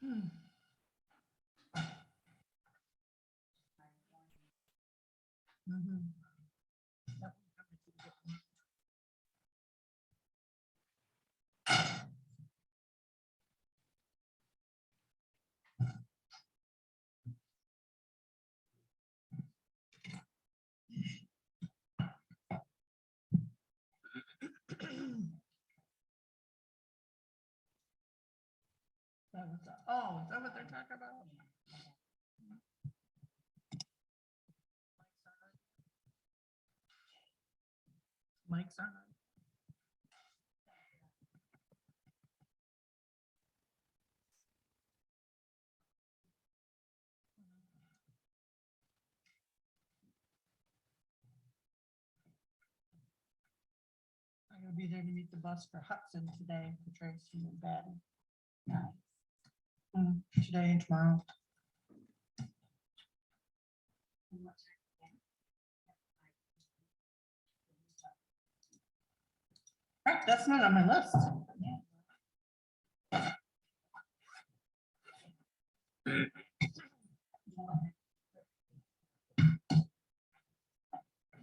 Mhm. Oh, is that what they're talking about? Mike's on. I'm gonna be there to meet the bus for Hudson today for Tracy and Batty. Today and tomorrow. Heck, that's not on my list.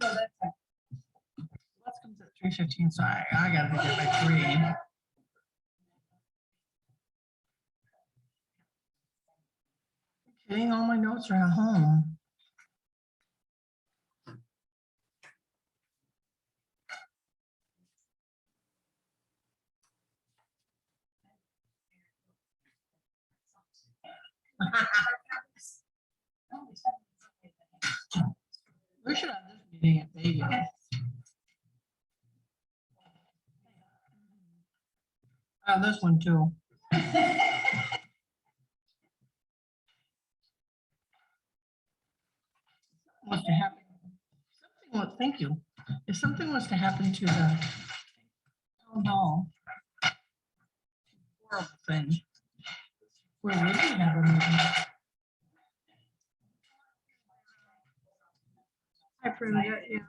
No, that's fine. Bus comes at 3:15, so I gotta be there by 3. Kidding, all my notes are at home. We should have this meeting at Vegas. This one too. Was to happen. Thank you. If something was to happen to the town hall, horrible thing, where would we have a meeting? I printed it, yeah.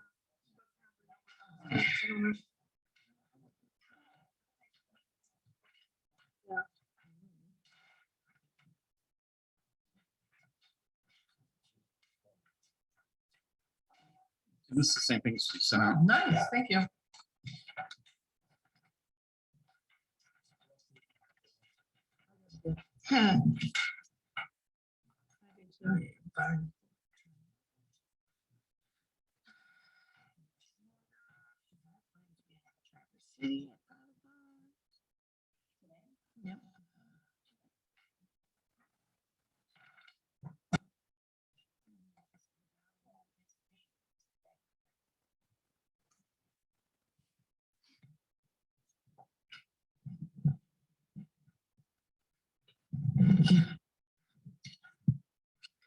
This is the same thing as you sent out. Oh, nice, thank you. Fine. Yep.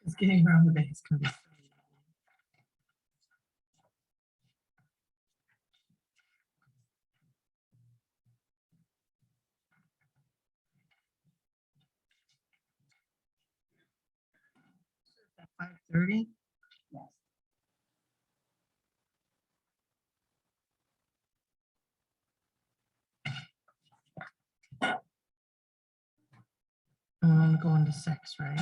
It's getting around the base. At 5:30. Yes. I'm going to 6, right?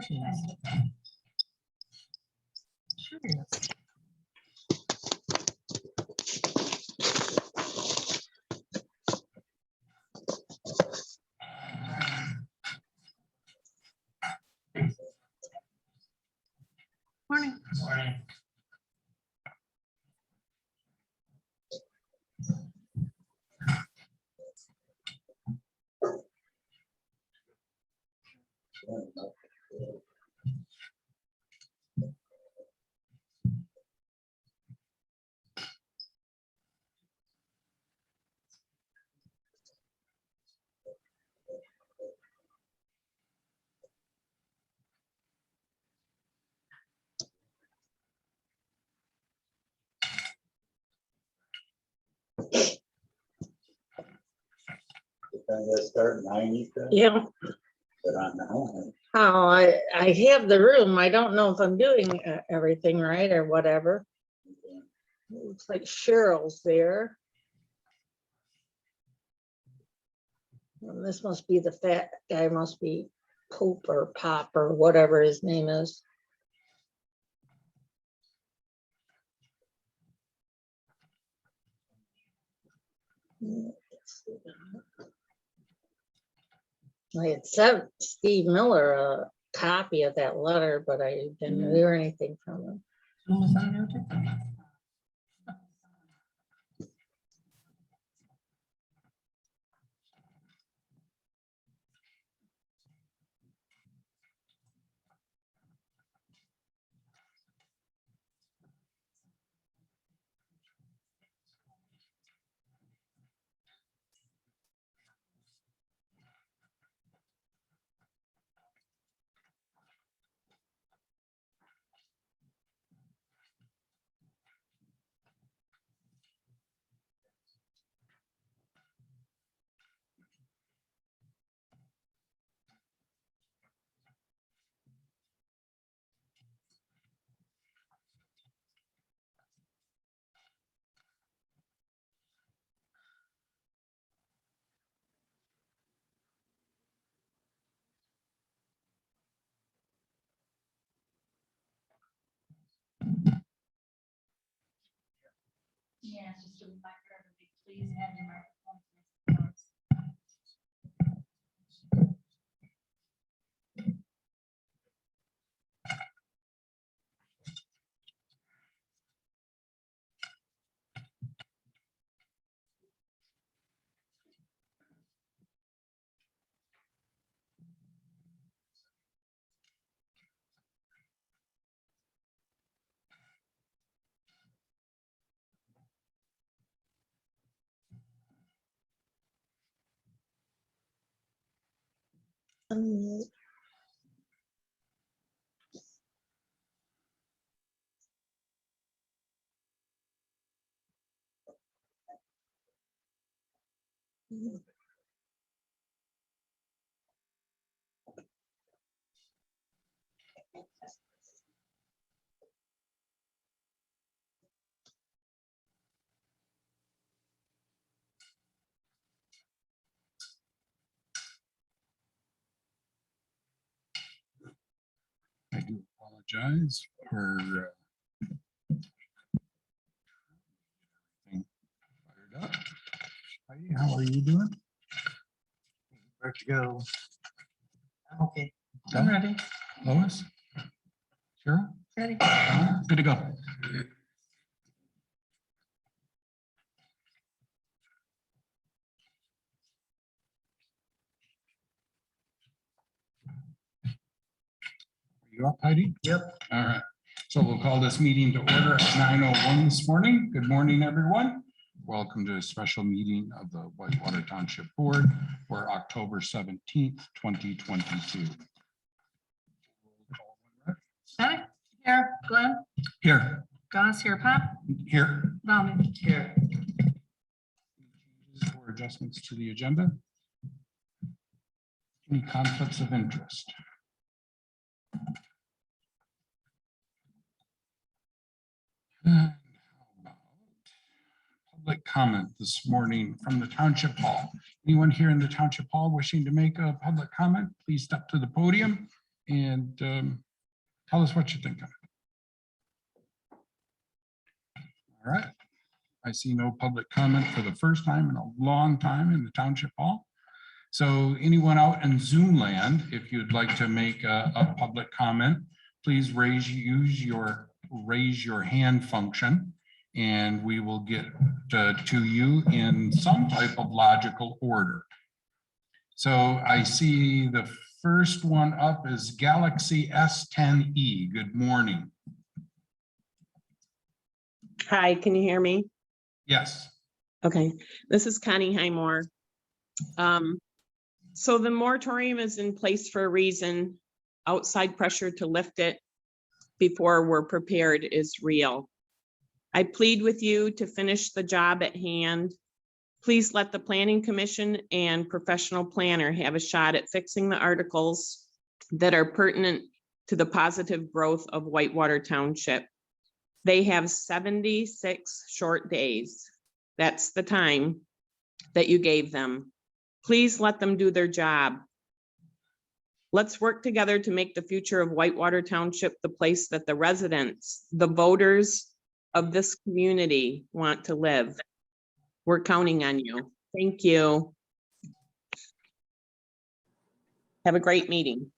Of course she is. Sure is. Morning. Morning. Let's start 90. Yeah. But I know. Oh, I have the room. I don't know if I'm doing everything right or whatever. Looks like Cheryl's there. And this must be the fat guy, must be Poop or Pop or whatever his name is. I had sent Steve Miller a copy of that letter, but I didn't hear anything from him. Yeah, it's just a reminder, please have your microphone. I do apologize for everything fired up. Heidi, how are you doing? Where to go? Okay, Done? I'm ready. Lois? Cheryl? Ready. Good to go. You up, Heidi? Yep. All right. So we'll call this meeting to order at 9:01 this morning. Good morning, everyone. Welcome to a special meeting of the Whitewater Township Board for October 17th, 2022. Okay, here, Glenn, Here, Goss here, Pop, here. Bowman. Here. For adjustments to the agenda. Any conflicts of interest? And how about public comment this morning from the Township Hall? Anyone here in the Township Hall wishing to make a public comment, please step to the podium and tell us what you think of it. All right. I see no public comment for the first time in a long time in the Township Hall. So anyone out in Zoom land, if you'd like to make a public comment, please use your raise your hand function and we will get to you in some type of logical order. So I see the first one up is Galaxy S10e. Good morning. Hi, can you hear me? Yes. Okay, this is Connie Highmore. So the moratorium is in place for a reason. Outside pressure to lift it before we're prepared is real. I plead with you to finish the job at hand. Please let the planning commission and professional planner have a shot at fixing the articles that are pertinent to the positive growth of Whitewater Township. They have 76 short days. That's the time that you gave them. Please let them do their job. Let's work together to make the future of Whitewater Township the place that the residents, the voters of this community want to live. We're counting on you. Thank you. Have a great meeting.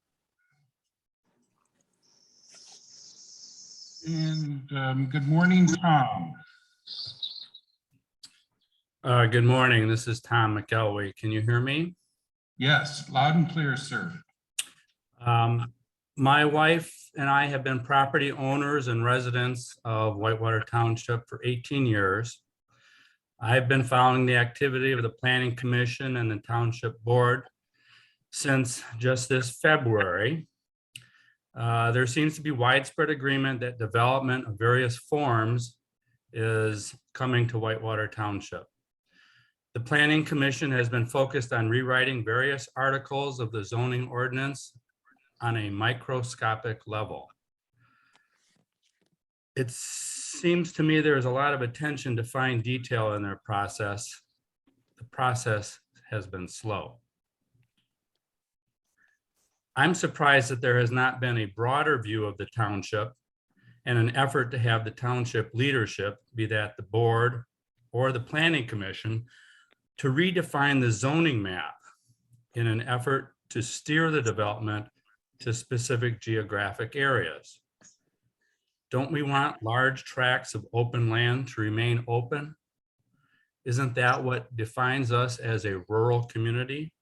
And good morning, Tom. Good morning. This is Tom McElwee. Can you hear me? Yes, loud and clear, sir. My wife and I have been property owners and residents of Whitewater Township for 18 years. I've been following the activity of the Planning Commission and the Township Board since just this February. There seems to be widespread agreement that development of various forms is coming to Whitewater Township. The Planning Commission has been focused on rewriting various articles of the zoning ordinance on a microscopic level. It seems to me there is a lot of attention to fine detail in their process. The process has been slow. I'm surprised that there has not been a broader view of the township and an effort to have the township leadership, be that the board or the Planning Commission, to redefine the zoning map in an effort to steer the development to specific geographic areas. Don't we want large tracts of open land to remain open? Isn't that what defines us as a rural community?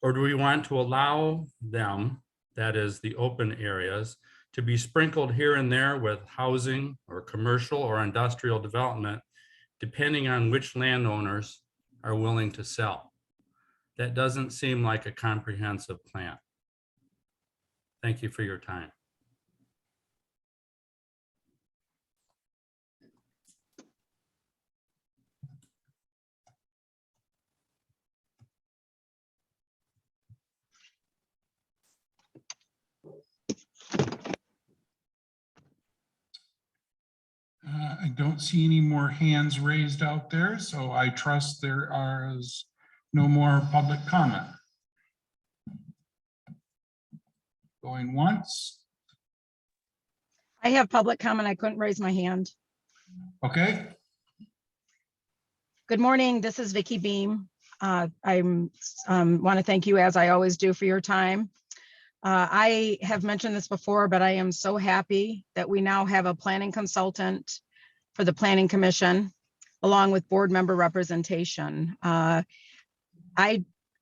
Or do we want to allow them, that is the open areas, to be sprinkled here and there with housing or commercial or industrial development, depending on which landowners are willing to sell? That doesn't seem like a comprehensive plan. Thank you for your time. I don't see any more hands raised out there, so I trust there is no more public comment. Going once. I have public comment. I couldn't raise my hand. Okay, Good morning. This is Vicky Beam. I want to thank you, as I always do, for your time. I have mentioned this before, but I am so happy that we now have a planning consultant for the Planning Commission, along with board member representation. I,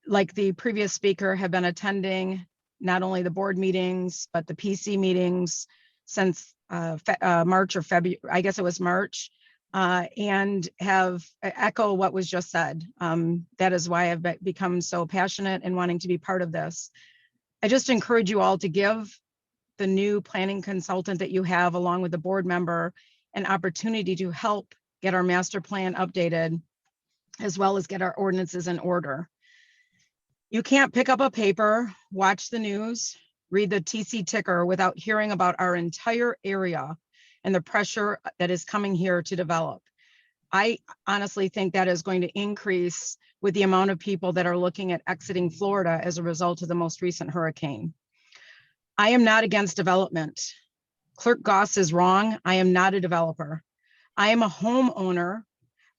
like the previous speaker, have been attending not only the board meetings, but the PC meetings since March or February, I guess it was March, and have echo what was just said. That is why I've become so passionate in wanting to be part of this. I just encourage you all to give the new planning consultant that you have, along with the board member, an opportunity to help get our master plan updated, as well as get our ordinances in order. You can't pick up a paper, watch the news, read the TC ticker without hearing about our entire area and the pressure that is coming here to develop. I honestly think that is going to increase with the amount of people that are looking at exiting Florida as a result of the most recent hurricane. I am not against development. Clerk Goss is wrong. I am not a developer. I am a homeowner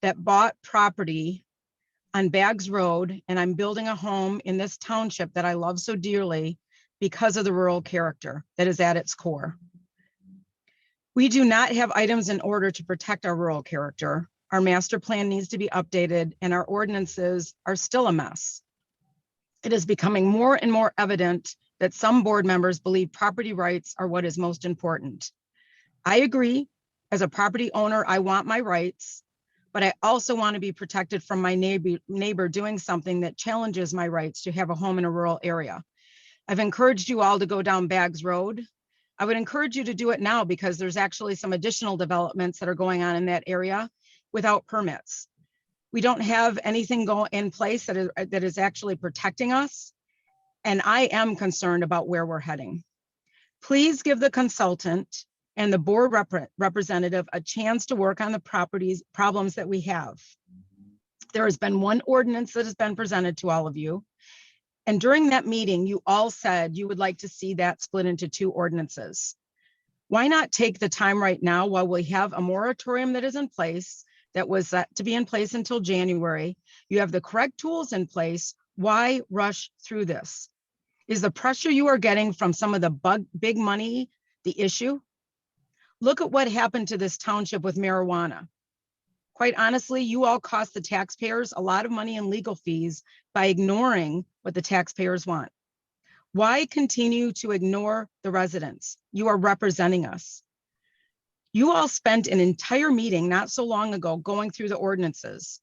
that bought property on Baggs Road, and I'm building a home in this township that I love so dearly because of the rural character that is at its core. We do not have items in order to protect our rural character. Our master plan needs to be updated, and our ordinances are still a mess. It is becoming more and more evident that some board members believe property rights are what is most important. I agree. As a property owner, I want my rights, but I also want to be protected from my neighbor doing something that challenges my rights to have a home in a rural area. I've encouraged you all to go down Baggs Road. I would encourage you to do it now, because there's actually some additional developments that are going on in that area without permits. We don't have anything in place that is actually protecting us. And I am concerned about where we're heading. Please give the consultant and the board representative a chance to work on the problems that we have. There has been one ordinance that has been presented to all of you. And during that meeting, you all said you would like to see that split into 2 ordinances. Why not take the time right now while we have a moratorium that is in place, that was set to be in place until January? You have the correct tools in place. Why rush through this? Is the pressure you are getting from some of the big money the issue? Look at what happened to this township with marijuana. Quite honestly, you all cost the taxpayers a lot of money in legal fees by ignoring what the taxpayers want. Why continue to ignore the residents? You are representing us. You all spent an entire meeting not so long ago going through the ordinances.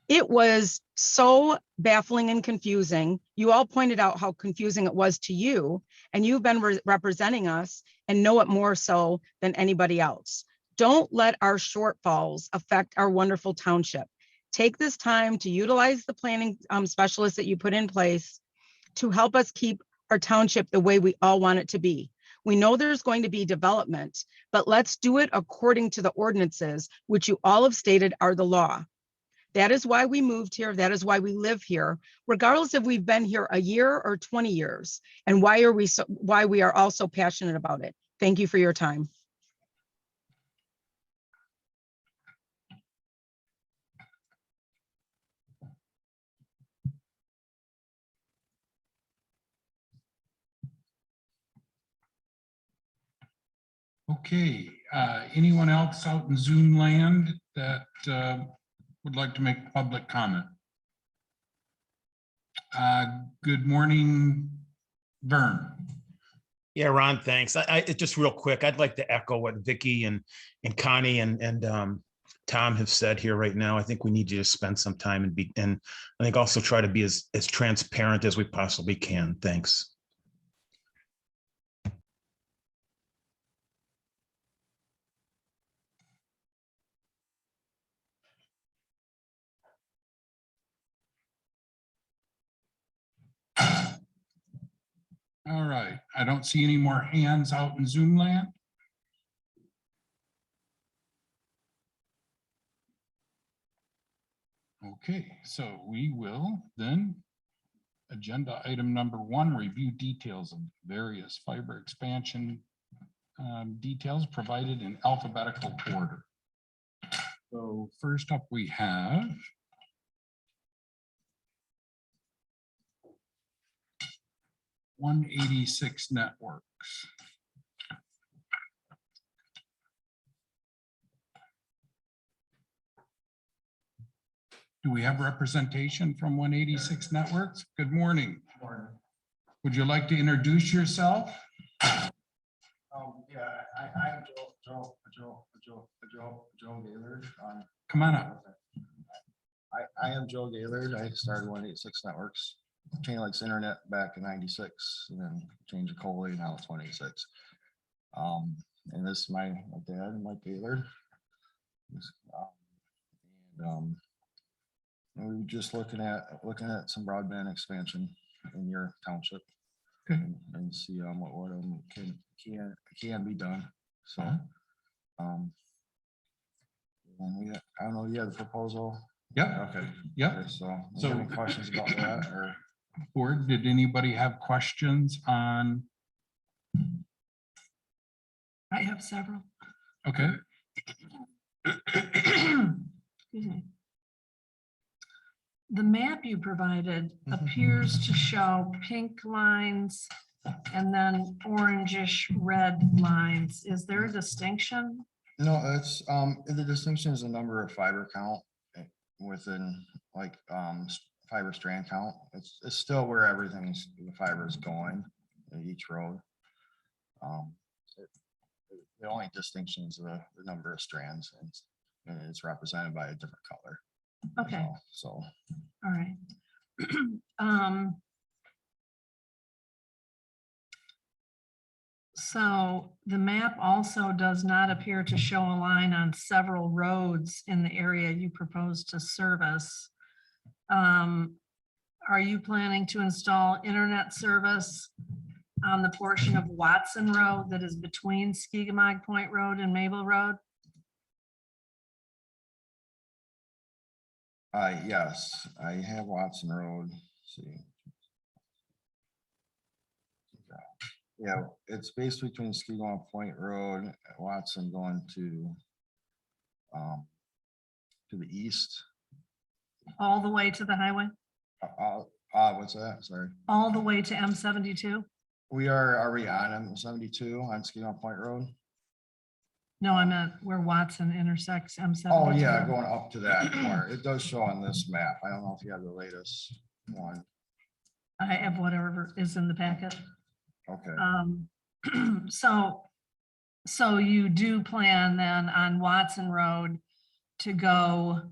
It was so baffling and confusing. You all pointed out how confusing it was to you, and you've been representing us and know it more so than anybody else. Don't let our shortfalls affect our wonderful township. Take this time to utilize the planning specialists that you put in place to help us keep our township the way we all want it to be. We know there's going to be development, but let's do it according to the ordinances, which you all have stated are the law. That is why we moved here. That is why we live here, regardless if we've been here a year or 20 years, and why we are all so passionate about it. Thank you for your time. Okay, anyone else out in Zoom land that would like to make public comment? Good morning, Vern. Yeah, Ron, thanks. Just real quick, I'd like to echo what Vicky and Connie and Tom have said here right now. I think we need you to spend some time and I think also try to be as transparent as we possibly can. Thanks. All right, I don't see any more hands out in Zoom land. Okay, so we will then, agenda item number 1, review details of various fiber expansion details provided in alphabetical order. So first up we have .186 networks. Do we have representation from 186 networks? Good morning. Morning. Would you like to introduce yourself? Yeah, I'm Joe Gaylord. Come on up. I am Joe Gaylord. I started 186 Networks, Chain Lakes Internet back in '96, and then changed to Coley. Now it's 186. And this is my dad, Mike Gaylord. We were just looking at some broadband expansion in your township. Okay. And see what can be done. So and I don't know, you have the proposal? Yep. Okay. Yep. Okay, so any questions about that, or? Board, did anybody have questions on? I have several. Okay. Excuse me. The map you provided appears to show pink lines and then orangish red lines. Is there a distinction? No, it's the distinction is the number of fiber count within like fiber strand count. It's still where everything's the fiber is going in each road. The only distinction is the number of strands, and it's represented by a different color. Okay. So All right. So the map also does not appear to show a line on several roads in the area you propose to service. Are you planning to install internet service on the portion of Watson Road that is between Skegamog Point Road and Mabel Road? Yes, I have Watson Road. Let's see. Yeah, it's basically between Skewon Point Road, Watson going to the east. All the way to the highway? What's that? Sorry. All the way to M72? We are we on M72 on Skewon Point Road? No, I meant where Watson intersects M72. Oh, yeah, going up to that corner. It does show on this map. I don't know if you have the latest one. I have whatever is in the packet. Okay. So you do plan then on Watson Road to go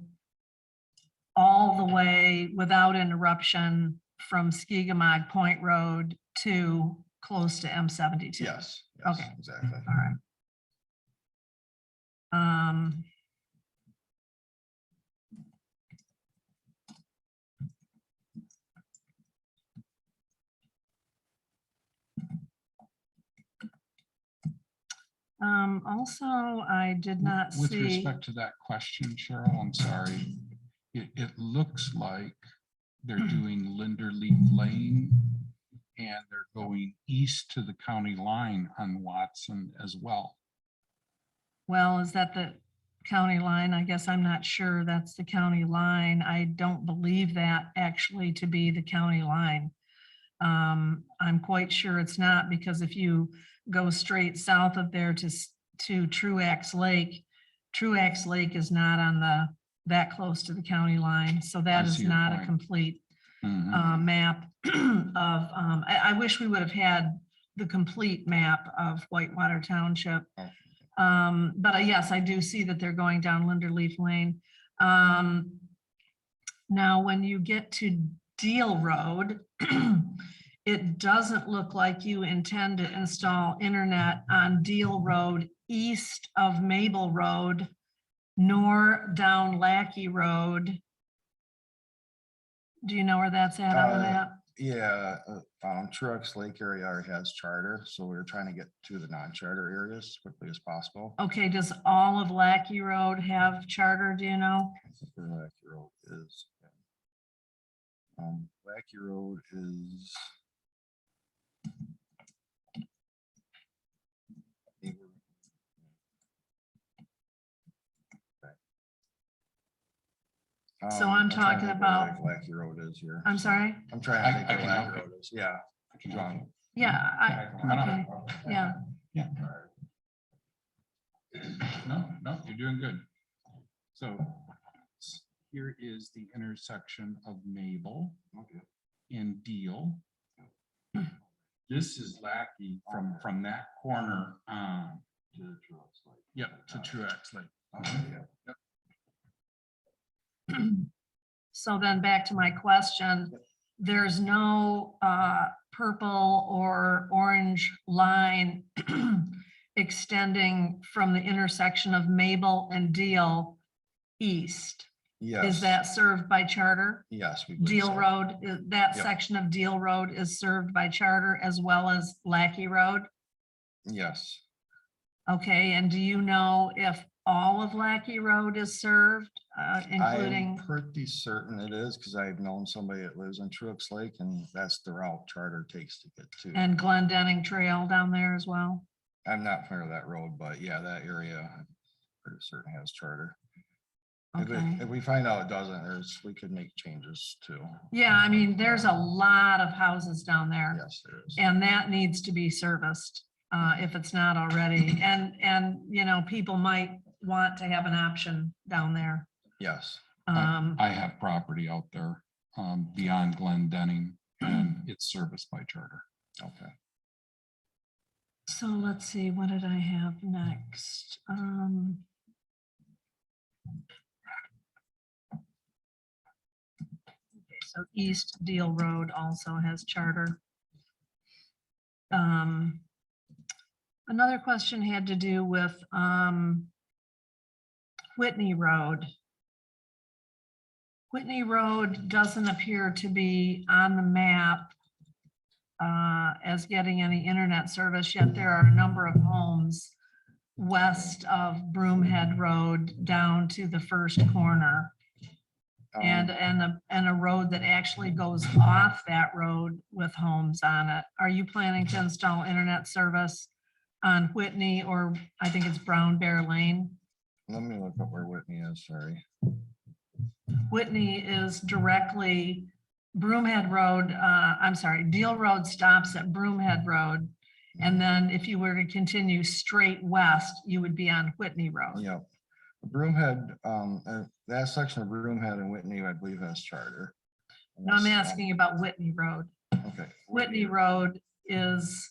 all the way without interruption from Skegamog Point Road to close to M72? Yes. Okay. Exactly. All right. Also, I did not With see. respect to that question, Cheryl, I'm sorry. It looks like they're doing Linderleaf Lane and they're going east to the county line on Watson as well. Well, is that the county line? I guess I'm not sure that's the county line. I don't believe that actually to be the county line. I'm quite sure it's not, because if you go straight south of there to Truax Lake is not on that close to the county line. So that I is see your not a point. complete Mhm. map of, I wish we would have had the complete map of Whitewater Township. But yes, I do see that they're going down Linderleaf Lane. Now, when you get to Deal Road, it doesn't look like you intend to install internet on Deal Road east of Mabel Road, nor down Lackey Road. Do you know where that's at on the map? Yeah, Truax Lake area already has charter, so we're trying to get to the non-charter areas as quickly as possible. Okay, does all of Lackey Road have charter, do you know? I think where Lackey Road is. Lackey Road is. So I'm trying to talking think where about- Lackey Road is here. I'm sorry? I'm trying to think I where can Lackey help Road is. Yeah. John. Yeah, Come on okay, up. yeah. Yeah. No, you're doing good. So here is the intersection of Mabel and Deal. This is Lackey from that corner on. Yep, to Truax Lake. Yep. So then back to my question, there's no purple or orange line extending from the intersection of Mabel and Deal east. Yes. Is that served by charter? Yes. we believe Deal so. Road, that Yep. section of Deal Road is served by charter as well as Lackey Road? Yes. Okay, and do you know if all of Lackey Road is served, including? I'm pretty certain it is, because I've known somebody that lives in Truax Lake, and that's the route charter takes to get to. And Glendenning Trail down there as well? I'm not familiar with that road, but yeah, that area, I'm pretty certain has charter. Okay. If we find out it doesn't, we could make changes too. Yeah, I mean, there's a lot of houses down there. Yes, there is. And that needs to be serviced, if it's not already. And, you know, people might want to have an option down there. Yes. I have property out there beyond Glendenning, and it's serviced by charter. Okay. So let's see, what did I have next? So East Deal Road also has charter. Another question had to do with Whitney Road. Whitney Road doesn't appear to be on the map as getting any internet service, yet there are a number of homes west of Broomhead Road down to the first corner. And a road that actually goes off that road with homes on it. Are you planning to install internet service on Whitney, or I think it's Brown Bear Lane? Let me look up where Whitney is, sorry. Whitney is directly Broomhead Road, I'm sorry, Deal Road stops at Broomhead Road. And then if you were to continue straight west, you would be on Whitney Road. Yep. Broomhead, that section of Broomhead and Whitney, I believe has charter. No, I'm asking about Whitney Road. Okay. Whitney Road is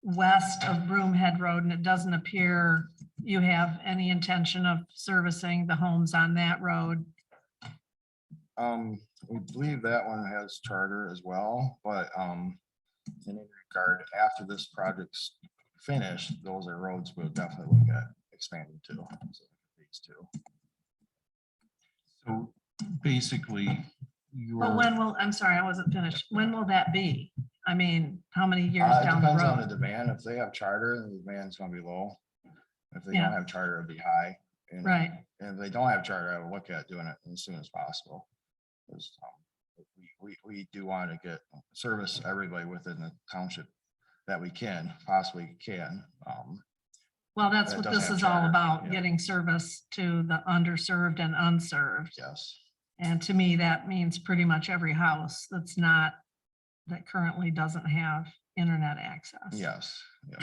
west of Broomhead Road, and it doesn't appear you have any intention of servicing the homes on that road. We believe that one has charter as well, but in any regard, after this project's finished, those are roads we'll definitely look at expanding to. So these two. So basically, But when will, I'm sorry, I wasn't finished. When will that be? I mean, how many years It down the depends on the road? demand. If they have charter, then the demand's gonna be low. If they Yeah. don't have charter, it'd be high. And Right. and if they don't have charter, I would look at doing it as soon as possible. 'Cause, we do want to get service everybody within the township that we possibly can. Well, that's that what doesn't this have is all charter, about, yeah. getting service to the underserved and unserved. Yes, And to me, that means pretty much every house that currently doesn't have internet access. yes. Yep.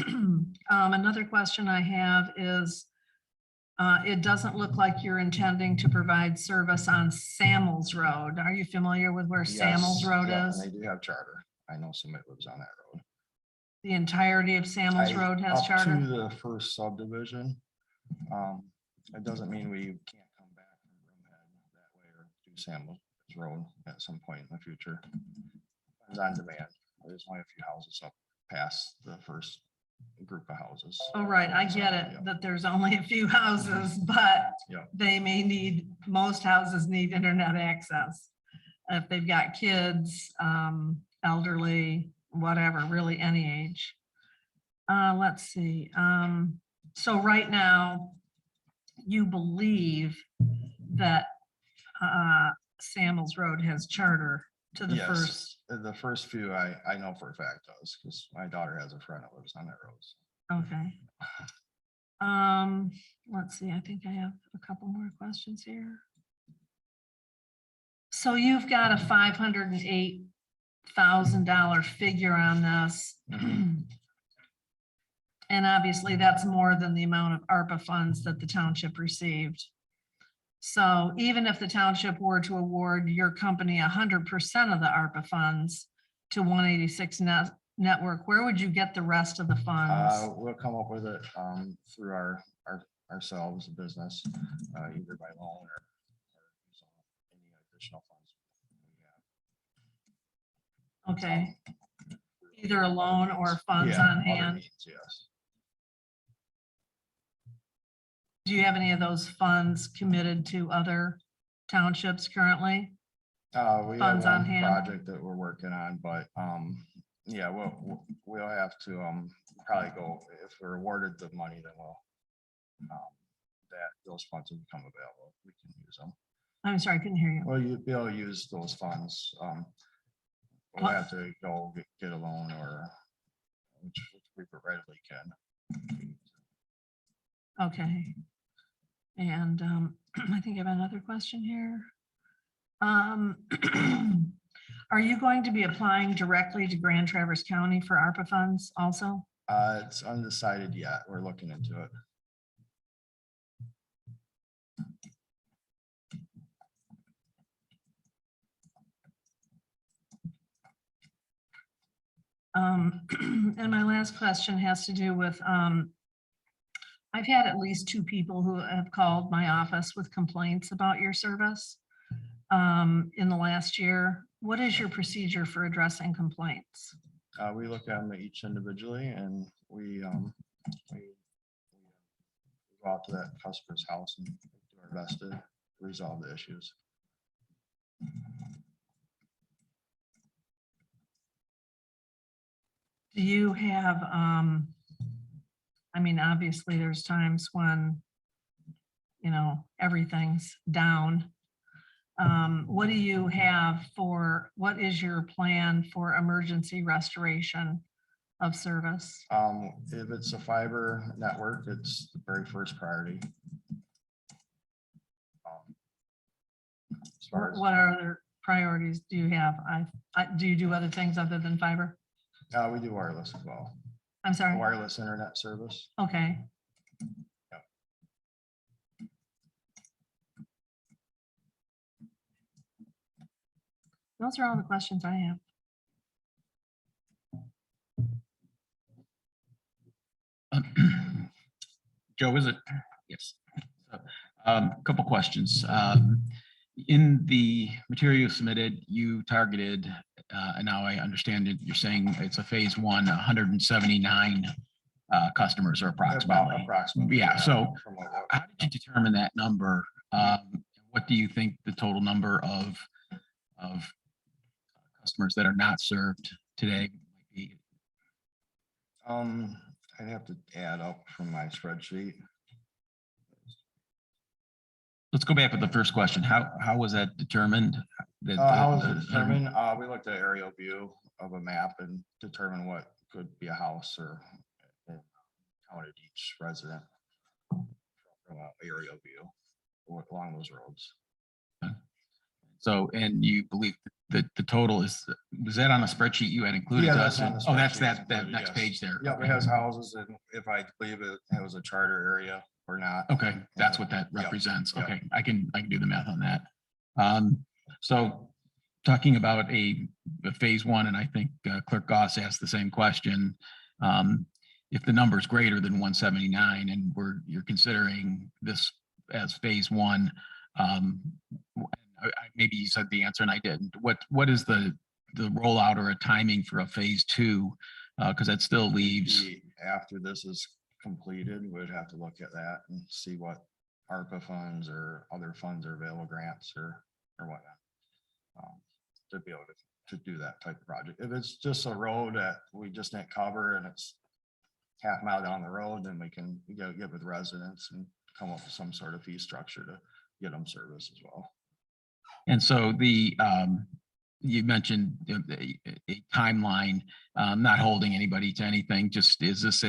Another question I have is, it doesn't look like you're intending to provide service on Samuels Road. Are you familiar with where Samuels Yes, Road yep, is? and they do have charter. I know somebody lives on that road. The entirety of Samuels Road has Up charter? to the first subdivision. It doesn't mean we can't come back from Broomhead that way or do Samuels Road at some point in the future. Depends on demand. There's only a few houses up past the first group of houses. Oh, right, I get Yeah. it, that there's only a few houses, but Yeah. most houses need internet access. If they've got kids, elderly, whatever, really any age. Let's see, so right now, you believe that Samuels Road has charter to the Yes, first, the first few I know for a fact does, because my daughter has a friend that lives on that road. okay. Let's see, I think I have a couple more questions here. So you've got a $508,000 figure on this. And obviously that's more than the amount of ARPA funds that the township received. So even if the township were to award your company 100% of the ARPA funds to 186 Network, where would you get the rest of the funds? We'll come up with it through ourselves, the business, either by loan or use any additional funds we have. Okay, either a loan or funds Yeah, on other hand. means, yes. Do you have any of those funds committed to other townships currently? We have Funds on one hand. project that we're working on, but yeah, we'll have to probably go, if we're awarded the money, then we'll those funds will become available. We can use them. I'm sorry, I couldn't hear you. Well, you'd be able to use those funds. We'll have to go get a loan or which we readily can. Okay. And I think I have another question here. Are you going to be applying directly to Grand Traverse County for ARPA funds also? It's undecided yet. We're looking into it. And my last question has to do with, I've had at least 2 people who have called my office with complaints about your service in the last year. What is your procedure for addressing complaints? We look at them each individually and we we go out to that customer's house and do our best to resolve the issues. Do you have, I mean, obviously there's times when, everything's down. What do you have what is your plan for emergency restoration of service? If it's a fiber network, it's the very first priority. As far as, What other priorities do you have? Do you do other things other than fiber? we do wireless as well, I'm sorry. wireless internet service. Okay. Yep. Those are all the questions I have. Joe, is it? Yes. Couple questions. In the material submitted, you targeted, and now I understand it, you're saying it's a phase one, 179 customers or approximately. Approximately. Yeah, so from what- how did you determine that number? What do you think the total number of customers that are not served today might be? I'd have to add up from my spreadsheet. Let's go back with the first question. How was that determined? How was it determined? We looked at aerial view of a map and determined what could be a house or counted each resident from an aerial view along those roads. So, and you believe that the total was that on a spreadsheet you had included? Yeah, to that's us? on the Oh, that's spreadsheet that included, next yes. page there. Yep, it Okay. has houses and if I believe it was a charter area or not. Okay, that's what that Yep, represents. yep. Okay, I can do the math on that. So talking about a phase one, and I think Clerk Goss asked the same question. If the number is greater than 179 and you're considering this as phase one, maybe you said the answer and I didn't. What is the rollout or a timing for a phase two? Because that still leaves. After this is completed, we'd have to look at that and see what ARPA funds or other funds or available grants or whatnot. To be able to do that type of project. If it's just a road that we just didn't cover and it's half mile down the road, then we can get with residents and come up with some sort of fee structure to get them service as well. And so you mentioned a timeline, not holding anybody to anything. Just does this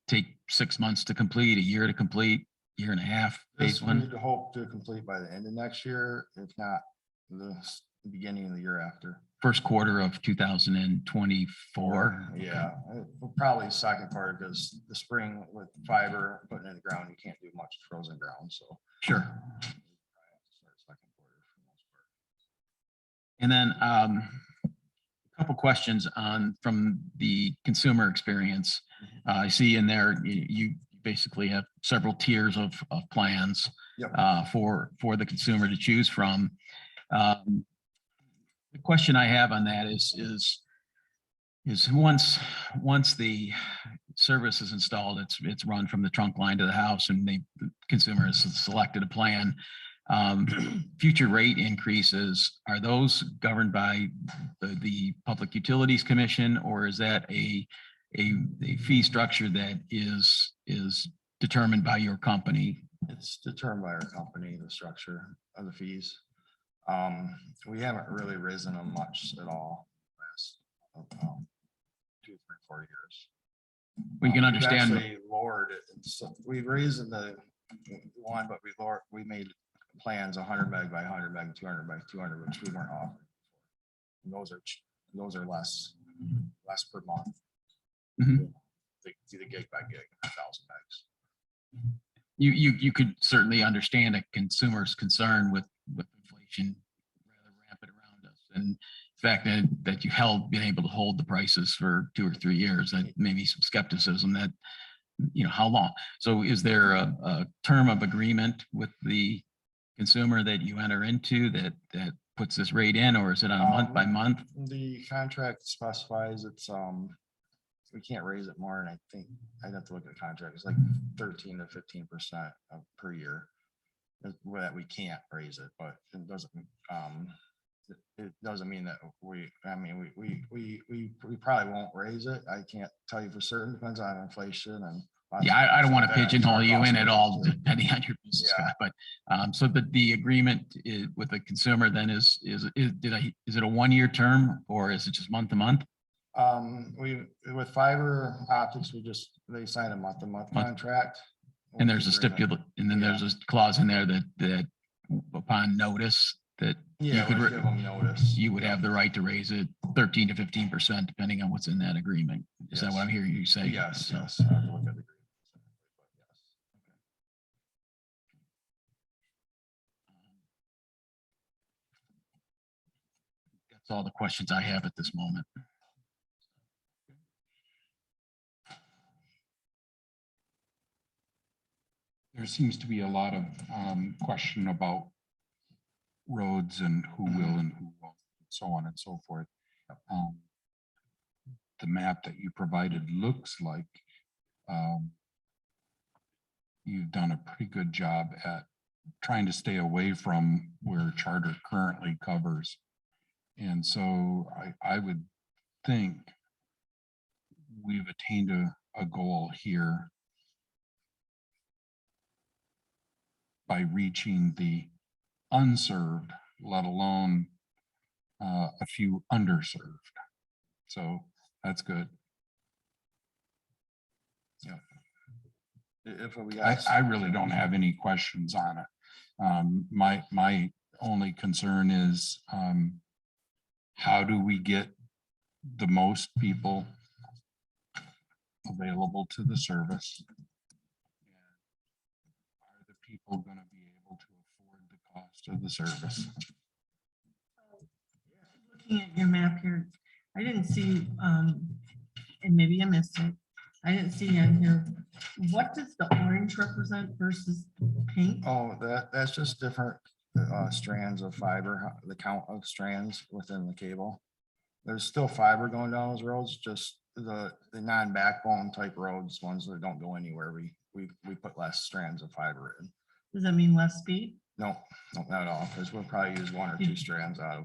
take 6 months to complete, a year to complete, year and a half? This Phase we one, need to hope to complete by the end of next year, if not the beginning of the year after. first quarter of 2024. Yeah, probably second part because the spring with fiber putting in the ground, you can't do much frozen ground, so. Sure. And then a couple questions from the consumer experience. I see in there, you basically have several tiers of plans. Yep. For the consumer to choose from. The question I have on that is once the service is installed, it's run from the trunk line to the house, and the consumer has selected a plan. Future rate increases, are those governed by the Public Utilities Commission, or is that a fee structure that is determined by your company? It's determined by our company, the structure of the fees. We haven't really risen them much at all last 2, 3, 4 years. We can We've understand. actually lowered it. So we've raised the one, but we made plans 100 meg by 100 meg, 200 by 200, which we weren't offering. And those are less per month. Mhm. The gig by gig, 1,000 megs. You could certainly understand a consumer's concern with inflation rather rampant around us, and the fact that you've been able to hold the prices for 2 or 3 years, that maybe some skepticism that, how long? So is there a term of agreement with the consumer that you enter into that puts this rate in, or is it on a month by month? The contract specifies it's we can't raise it more, and I think I'd have to look at the contract. It's like 13 to 15% per year. That we can't raise it, but it doesn't mean that we probably won't raise it. I can't tell you for certain, depends on inflation and. lots Yeah, of I don't things want to like that. pigeonhole you in at all, Cost goes up, too. depending on your business, Yeah. Scott, but, so the agreement with the consumer then is it a 1-year term or is it just month to month? With fiber optics, they sign a month-to-month Month. contract. And there's a with the agreement. stipulate, and then there's a clause in there that upon notice that you Yeah, could, we give them notice. you would have the right to raise it 13 to 15%, depending on what's in that agreement. Is that what I'm hearing you say? Yes, So, yes. I have to look at the agreement. That's all the questions I have at this moment. There seems to be a lot of question about roads and who will and who won't, and so on and so forth. The map that you provided looks like you've done a pretty good job at trying to stay away from where charter currently covers. And so I would think we've attained a goal here by reaching the unserved, let alone a few underserved. So that's good. Yeah. If we I got, really don't have any questions on it. My only concern is how do we get the most people available to the service? Are the people going to be able to afford the cost of the service? Looking at your map here, I didn't see, and maybe I missed it. I didn't see on here, what does the orange represent versus pink? oh, that's just different strands of fiber, the count of strands within the cable. There's still fiber going down those roads, just the non-backbone type roads, ones that don't go anywhere. We put less strands of fiber in. Does that mean less speed? No, not at all, because we'll probably use 1 or 2 strands out of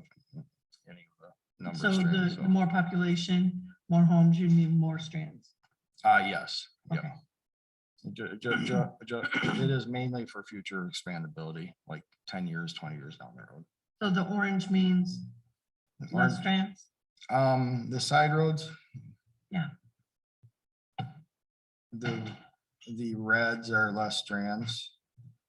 any of the number So of strands. the more population, more homes, you need more strands. Yes, yeah. Okay. It is mainly for future expandability, like 10 years, 20 years down the road. So the orange means less strands? The side roads. Yeah. The reds are less strands,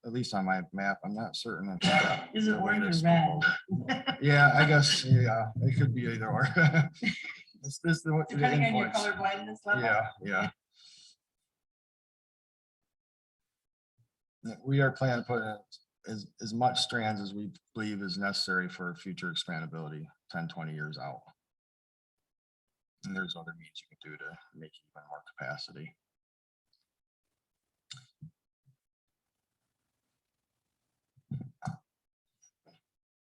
at least on my map. I'm not certain. If that- Is it the orange or latest red? proposal. Yeah, I guess, yeah, it could be either or. It's this the Depending on your influence. color blindness level? Yeah. We are planning to put in as much strands as we believe is necessary for future expandability, 10, 20 years out. And there's other means you can do to make even more capacity.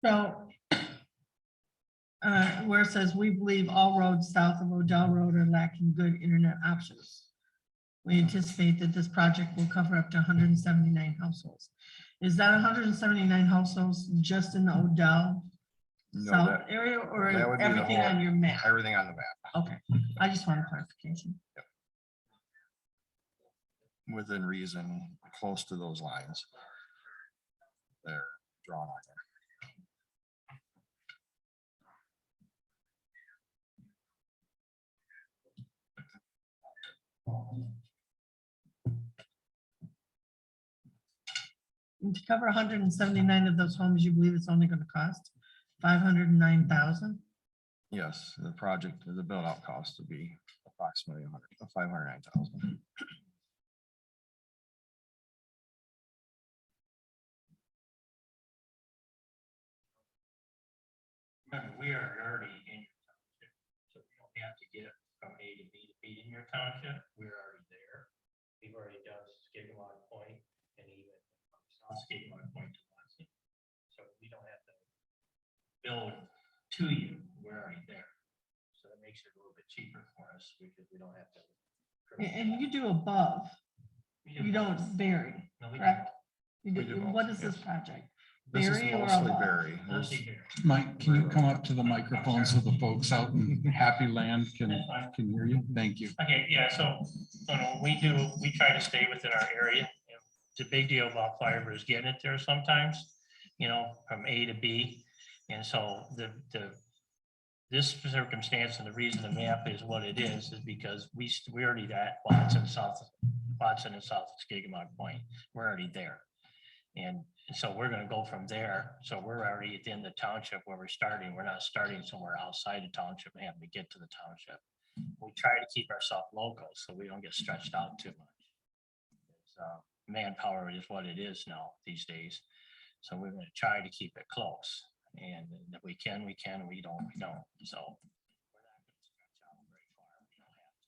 So where it says, we believe all roads south of Odell Road are lacking good internet options. We anticipate that this project will cover up to 179 households. Is that 179 households just in the Odell No, south that area, that or would be the everything whole- on your map? everything on the map Okay, I just wanted clarification. within reason, close to those lines. They're drawn on there. And to cover 179 of those homes, you believe it's only going to cost 509,000? Yes, the project, the build out cost would be approximately 509,000. Remember, we are already in your township, so we don't have to get from A to B in your township. We're already there. We've already done Skidmore Point and even Skidmore Point to Muncie. So we don't have to build to you. We're already there. So that makes it a little bit cheaper for us because we don't have to. And you do above, you don't vary, No, we correct? You We do, do both, what is this yes. project? This is Berry or mostly above? berry. There's- Mostly here. Mike, can you come up to the microphone so the folks out in Happy Land can hear you? Thank you. Okay, yeah, so, we try to stay within our area. And the big deal about fiber is getting it there sometimes, from A to B. And so this circumstance and the reason the map is what it is because we already at Watson and South Skigamog Point. We're already there. And so we're gonna go from there. So we're already within the township where we're starting. We're not starting somewhere outside the township and having to get to the township. We try to keep ourselves local so we don't get stretched out too much. So manpower is what it is now these days. So we're gonna try to keep it close. And if we can, we can, we don't, we don't. So we're not gonna stretch out very far. We don't have to.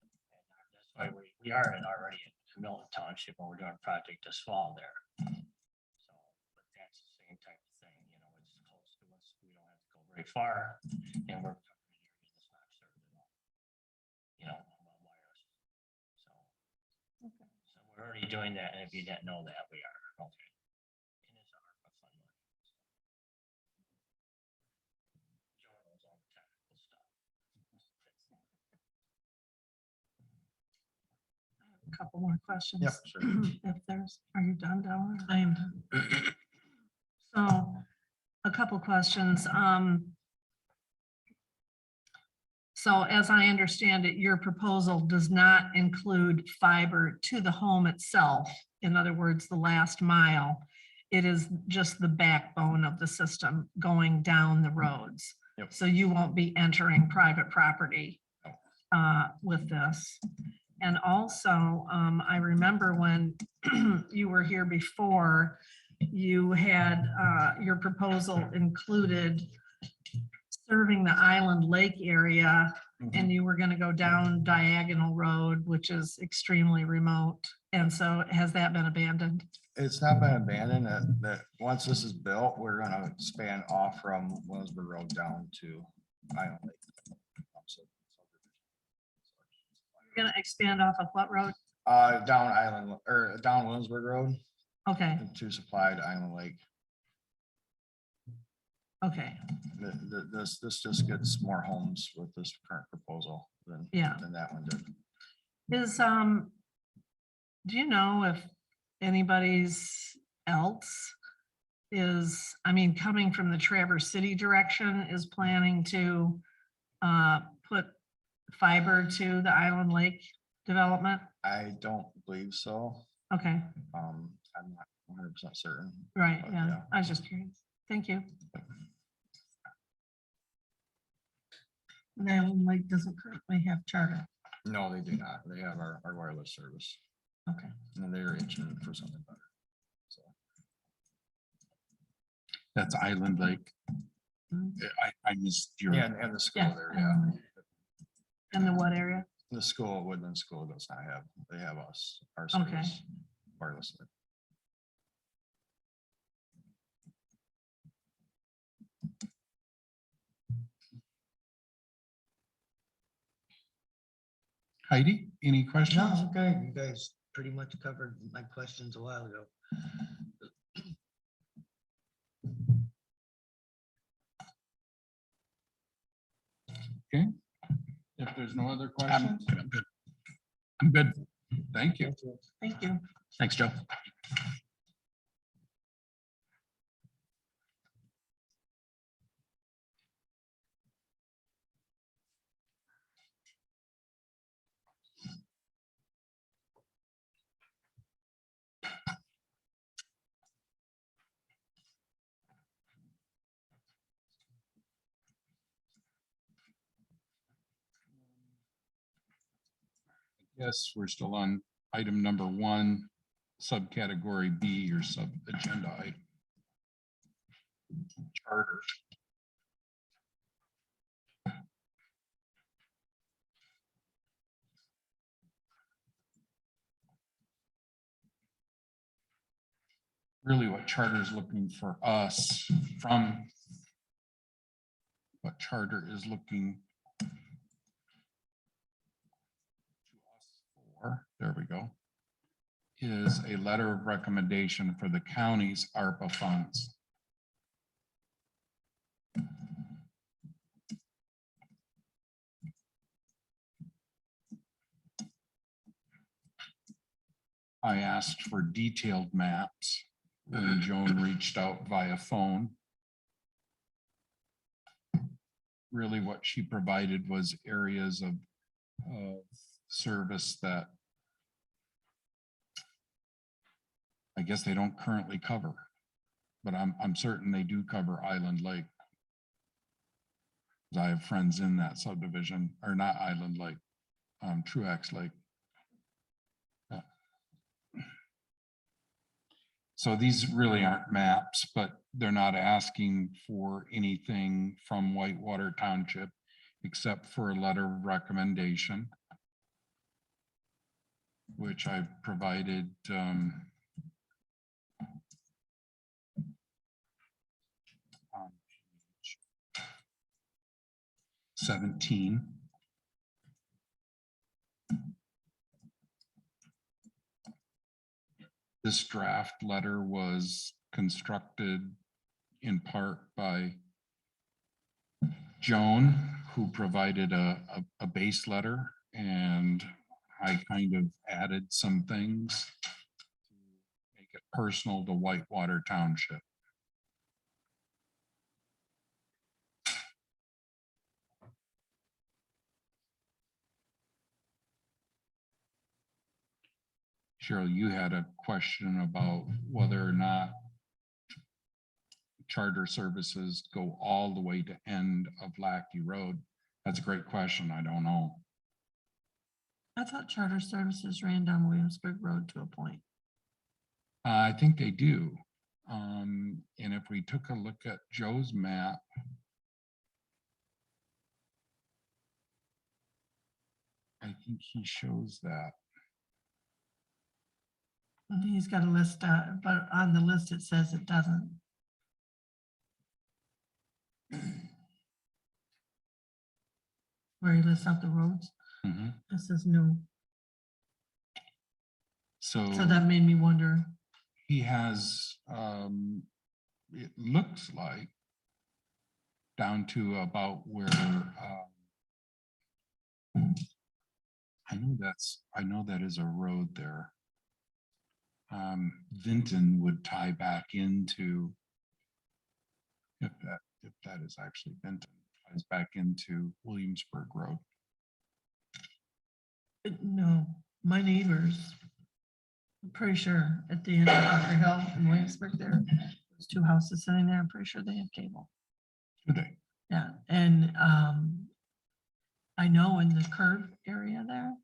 And that's why we are already in Milton Township and we're doing a project this fall there. So, but that's the same type of thing, it's close to us. We don't have to go very far and we're covering areas that's not served at all. About wireless. So we're already doing that. And if you didn't know that, we are. Okay. And it's our fun money. Joe knows all the technical stuff. A couple more questions. Yep, sure. Are you done, Della? I am done. So, a couple questions. So as I understand it, your proposal does not include fiber to the home itself. In other words, the last mile. It is just the backbone of the system going down the roads. Yep. So you won't be entering private property with this. And also, I remember when you were here before, you had, your proposal included serving the Island Lake area, and you were gonna go down Diagonal Road, which is extremely remote. And so has that been abandoned? It's not been abandoned. That once this is built, we're gonna expand off from Williamsburg Road down to Island Lake. You're gonna expand off of what road? Down Island or down Williamsburg Road Okay, to supply to Island Lake. okay, This just gets more homes with this current proposal than that one did. is, do you know if anybody's else is, coming from the Traverse City direction is planning to put fiber to the Island Lake development? I don't believe so. Okay, I'm not 100% certain. right, But, yeah, I was just curious. Thank you. The Island Lake doesn't currently have charter. No, they do not. They have our wireless service. Okay. And they're itching for something better. So That's Island Lake. I missed your. yeah, and the school Yeah. there, yeah. And the what area? The school, Woodland School does not have, they have us, our Okay. service wirelessly. Heidi, any questions? No, okay, you guys pretty much covered my questions a while ago. Okay. If there's no other I'm questions, I'm good. I'm good. thank you. Thank you. Thanks, Joe. Yes, we're still on item number 1, subcategory B or sub agenda item. Charter. Really what charter is looking for us from what charter is looking for, there we go, is a letter of recommendation for the county's ARPA funds. I asked for detailed maps when Joan reached out via phone. Really what she provided was areas of service that I guess they don't currently cover, but I'm certain they do cover Island Lake. 'Cause I have friends in that subdivision, or not Island Lake, Truax Lake. So these really aren't maps, but they're not asking for anything from Whitewater Township except for a letter of recommendation, which I provided on page 17. This draft letter was constructed in part by Joan, who provided a base letter, and I kind of added some things to make it personal to Whitewater Township. Cheryl, you had a question about whether or not charter services go all the way to end of Lackey Road. That's a great question. I don't know. I thought charter services ran down Williamsburg Road to a point. I think they do. And if we took a look at Joe's map, I think he shows that. He's got a list, but on the list it says it doesn't. Where he lists out the roads, Mhm. it says no. So So that made me wonder. he has, it looks like down to about where, I know that is a road there. Vinton would tie back into, if that is actually Vinton, ties back into Williamsburg Road. No, my neighbors, I'm pretty sure at the end of Bunker Hill in Williamsburg there, there's two houses sitting there. I'm pretty sure they have cable. Do they? Yeah, and I know in the curve area there,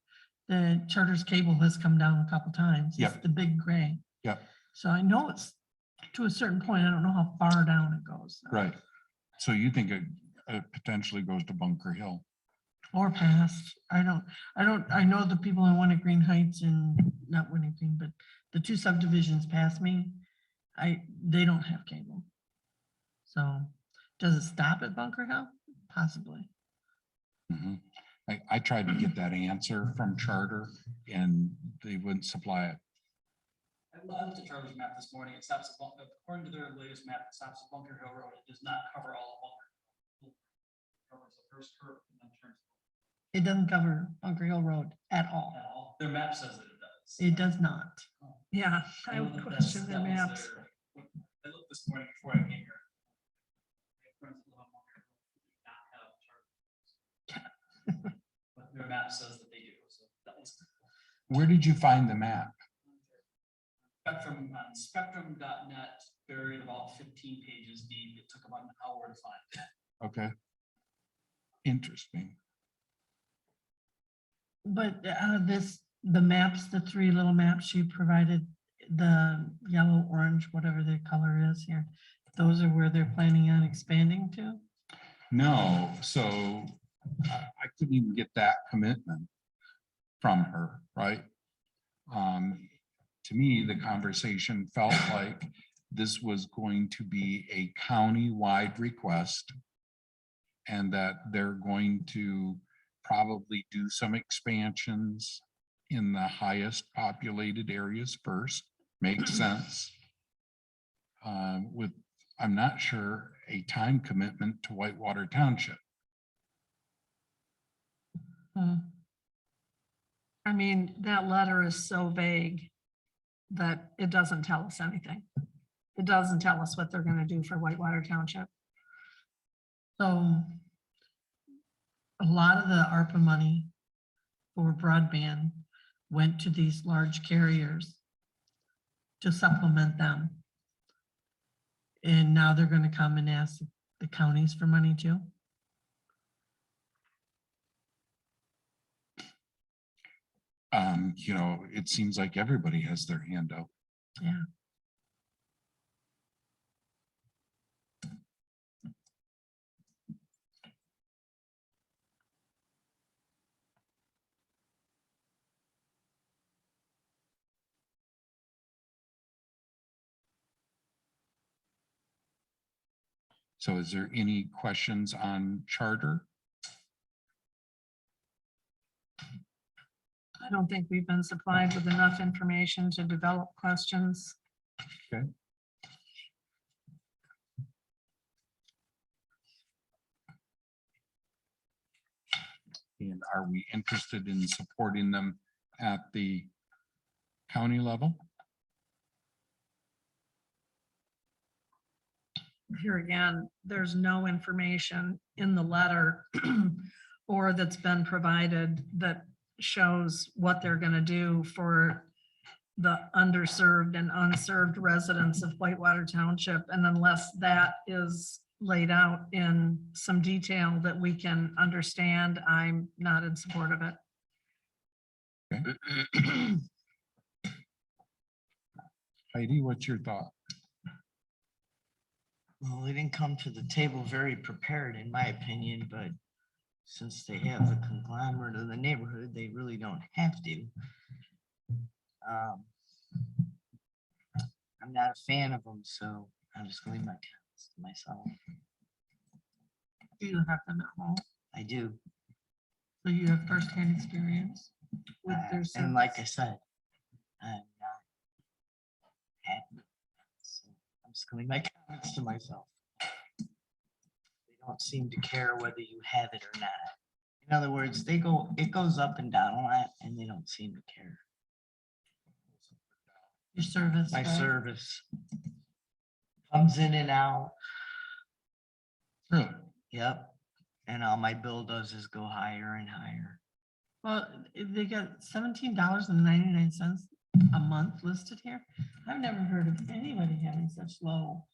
the Charter's cable has come down a couple times. It's Yep. the big gray. Yep. So I know it's to a certain point. I don't know how far down it goes. though. Right. So you think it potentially goes to Bunker Hill? Or past. I know the people in Winter Heights and not Winter Green, but the two subdivisions past me, they don't have cable. So does it stop at Bunker Hill? Possibly. Mhm. I tried to get that answer from Charter and they wouldn't supply it. I looked at Charlie's map this morning. It stops at, according to their latest map, it stops at Bunker Hill Road. It does not cover all of Bunker Hill. It covers the first curve and then turns It doesn't cover Bunker Hill Road at all. at all. Their map says that it does. It does not. Yeah, I know would that question their that was maps. I looked this morning before I came here. My friends live on Bunker Hill, do not have charter. But their map says that they do, so that was. Where did you find the map? Spectrum on spectrum.net, buried about 15 pages deep. It took about an hour to find it. Okay. Interesting. But the maps, the three little maps you provided, the yellow, orange, whatever the color is here, those are where they're planning on expanding to? No, so I couldn't even get that commitment from her, right? To me, the conversation felt like this was going to be a county-wide request and that they're going to probably do some expansions in the highest populated areas first, makes sense. With, I'm not sure, a time commitment to Whitewater Township. I mean, that letter is so vague that it doesn't tell us anything. It doesn't tell us what they're gonna do for Whitewater Township. So a lot of the ARPA money for broadband went to these large carriers to supplement them. And now they're gonna come and ask the counties for money too. You know, it seems like everybody has their hand out. Yeah. So is there any questions on charter? I don't think we've been supplied with enough information to develop questions. Okay. And are we interested in supporting them at the county level? Here again, there's no information in the letter or that's been provided that shows what they're gonna do for the underserved and unserved residents of Whitewater Township. And unless that is laid out in some detail that we can understand, I'm not in support of it. Okay. Heidi, what's your thought? Well, they didn't come to the table very prepared, in my opinion, but since they have the conglomerate of the neighborhood, they really don't have to. I'm not a fan of them, so I'm just going to leave my comments to myself. Do you have them at home? I do. So you have firsthand experience with their And like I service? said, I'm not happy. So I'm just going to leave my comments to myself. They don't seem to care whether you have it or not. In other words, it goes up and down a lot, and they don't seem to care. Your service? My right? service comes in and out. Really? Yep. And all my bill does is go higher and higher. Well, they got $17.99 a month listed here. I've never heard of anybody having such low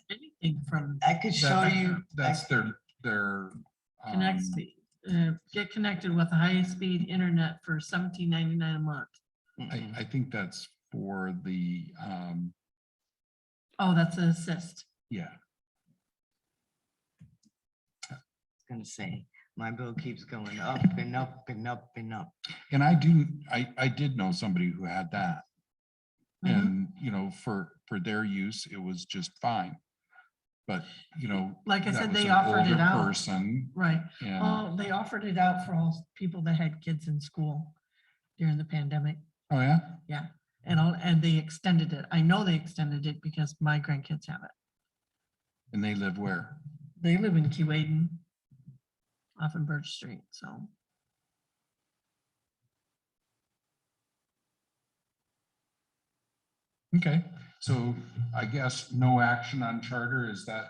anything from I could show you. That's their Connect Speed. Get connected with a high-speed internet for $17.99 a month. I think that's for the, Oh, that's an assist. yeah. Gonna say, my bill keeps going up and up and up and up. And I did know somebody who had that. And, you know, for their use, it was just fine. But, you know. Like I that said, was they an offered it older out. Person. Right. And Oh, they offered it out for all people that had kids in school during the pandemic. oh, yeah? Yeah. And they extended it. I know they extended it because my grandkids have it. And they live where? They live in Keewaydin off of Birch Street, so. Okay, so I guess no action on charter, is that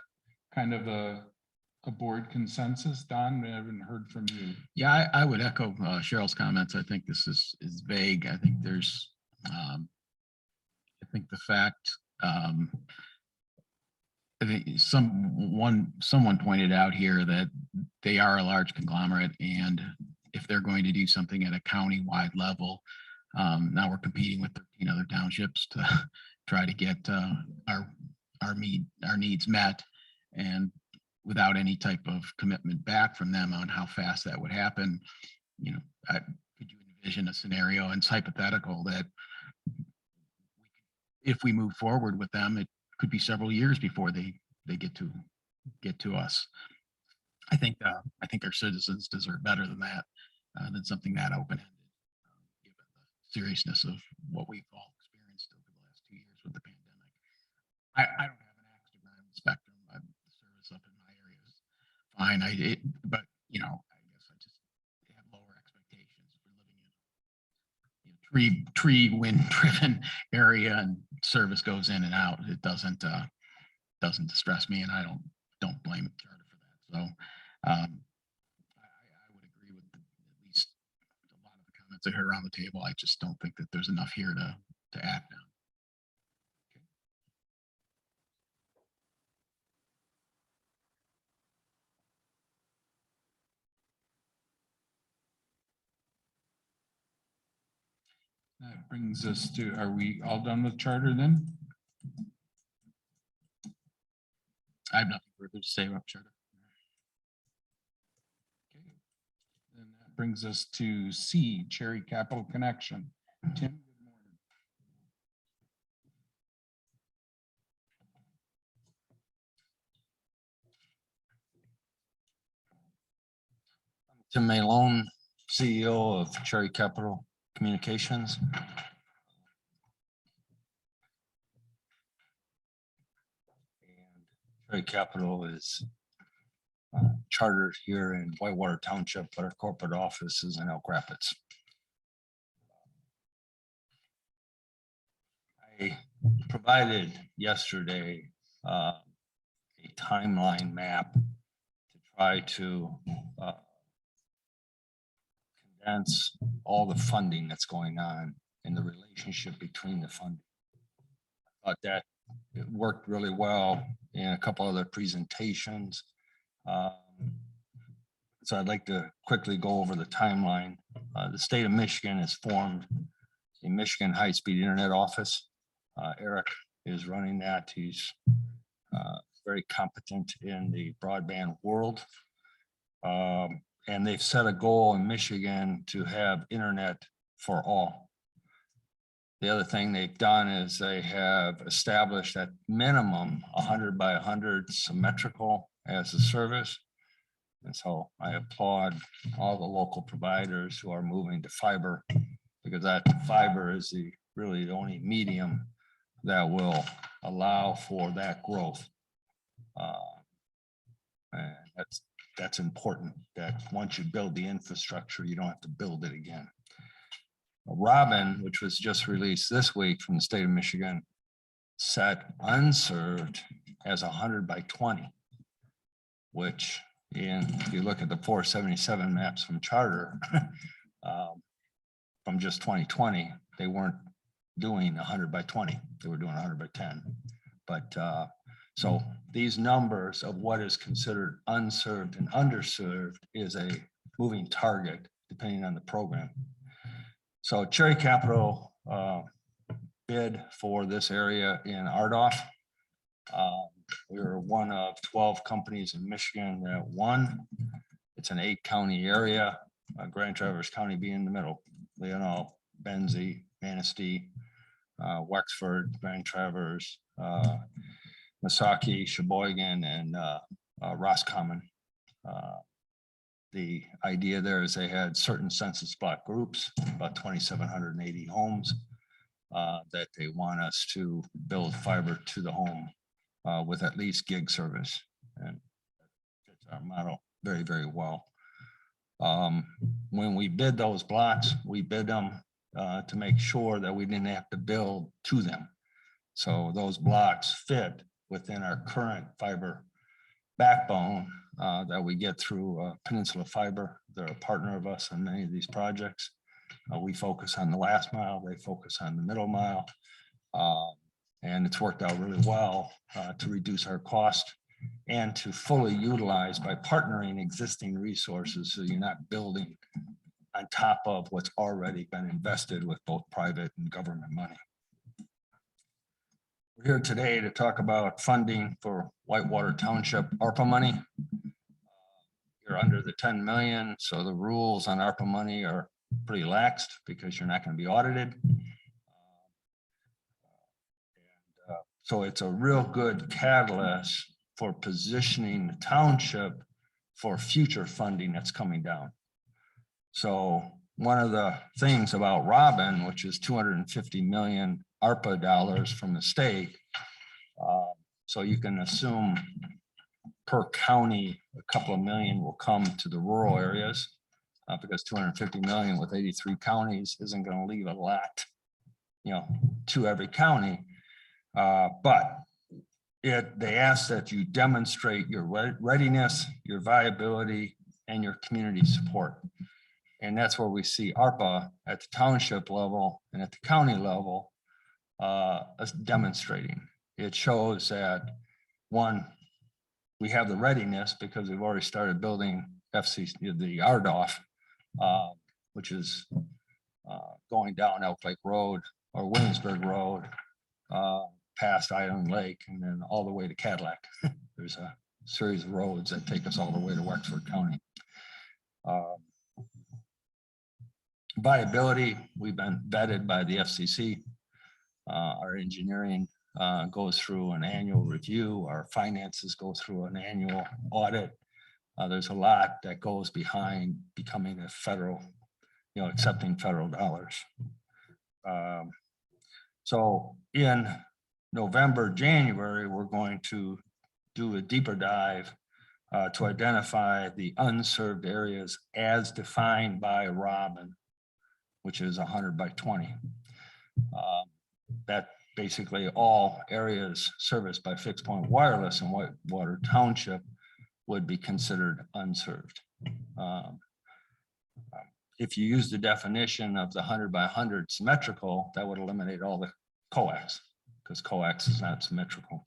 kind of a board consensus? Don, I haven't heard from you. Yeah, I would echo Cheryl's comments. I think this is vague. I think there's, I think the fact, I think someone pointed out here that they are a large conglomerate, and if they're going to do something at a county-wide level, now we're competing with 13 other townships to try to get our needs met, and without any type of commitment back from them on how fast that would happen, you know, could you envision a scenario, and it's hypothetical, that if we move forward with them, it could be several years before they get to us. I think our citizens deserve better than that, than something that open-ended. seriousness of what we've all experienced over the last 2 years with the pandemic. I don't have an active spectrum. The service up in my area is fine. But you know, I guess I just have lower expectations. If we're living in a tree wind driven area and service goes in and out, it doesn't distress me, and I don't blame Charter for that. So I would agree with at least a lot of the comments I heard around the table. I just don't think that there's enough here to act on. That brings us to, are we all done with charter then? I have nothing further to say about Charter. Okay. Then that brings us to C, Cherry Capital Connection. Tim, good morning. Tim Malone, CEO of Cherry Capital Communications. And Cherry Capital is chartered here in Whitewater Township, but our corporate office is in Elk Rapids. I provided yesterday a timeline map to try to condense all the funding that's going on and the relationship between the funding. I thought that it worked really well in a couple other presentations. So I'd like to quickly go over the timeline. The state of Michigan has formed a Michigan High-Speed Internet Office. Eric is running that. He's very competent in the broadband world. And they've set a goal in Michigan to have internet for all. The other thing they've done is they have established at minimum 100 by 100 symmetrical as a service. And so I applaud all the local providers who are moving to fiber, because that fiber is really the only medium that will allow for that growth. And that's important, that once you build the infrastructure, you don't have to build it again. Robin, which was just released this week from the state of Michigan, set unserved as 100 by 20, which if you look at the 477 maps from Charter from just 2020, they weren't doing 100 by 20, they were doing 100 by 10. But so these numbers of what is considered unserved and underserved is a moving target depending on the program. So Cherry Capital bid for this area in RDOF. We were one of 12 companies in Michigan that won. It's an 8-county area, Grand Traverse County being in the middle. Leonard, Benzie, Manistee, Wexford, Grand Traverse, Misaki, Sheboygan, and Roscommon. The idea there is they had certain census block groups, about 2,780 homes, that they want us to build fiber to the home with at least gig service. And that's our model very, very well. When we bid those blocks, we bid them to make sure that we didn't have to build to them. So those blocks fit within our current fiber backbone that we get through Peninsula Fiber. They're a partner of us on many of these projects. We focus on the last mile, they focus on the middle mile. And it's worked out really well to reduce our cost and to fully utilize by partnering existing resources, so you're not building on top of what's already been invested with both private and government money. We're here today to talk about funding for Whitewater Township ARPA money. You're under the 10 million, so the rules on ARPA money are pretty laxed because you're not going to be audited. So it's a real good catalyst for positioning the township for future funding that's coming down. So one of the things about Robin, which is 250 million ARPA dollars from the state. So you can assume per county, a couple of million will come to the rural areas, because 250 million with 83 counties isn't going to leave a lot, to every county. But they ask that you demonstrate your readiness, your viability, and your community support. And that's where we see ARPA at the township level and at the county level as demonstrating. It shows that, one, we have the readiness because we've already started building the RDOF, which is going down Elk Lake Road or Williamsburg Road, past Island Lake, and then all the way to Cadillac. There's a series of roads that take us all the way to Wexford County. Viability, we've been vetted by the FCC. Our engineering goes through an annual review. Our finances go through an annual audit. There's a lot that goes behind becoming a federal, accepting federal dollars. So in November, January, we're going to do a deeper dive to identify the unserved areas as defined by Robin, which is 100 by 20. That basically all areas serviced by fixed point wireless in Whitewater Township would be considered unserved. If you use the definition of the 100 by 100 symmetrical, that would eliminate all the coax, because coax is not symmetrical.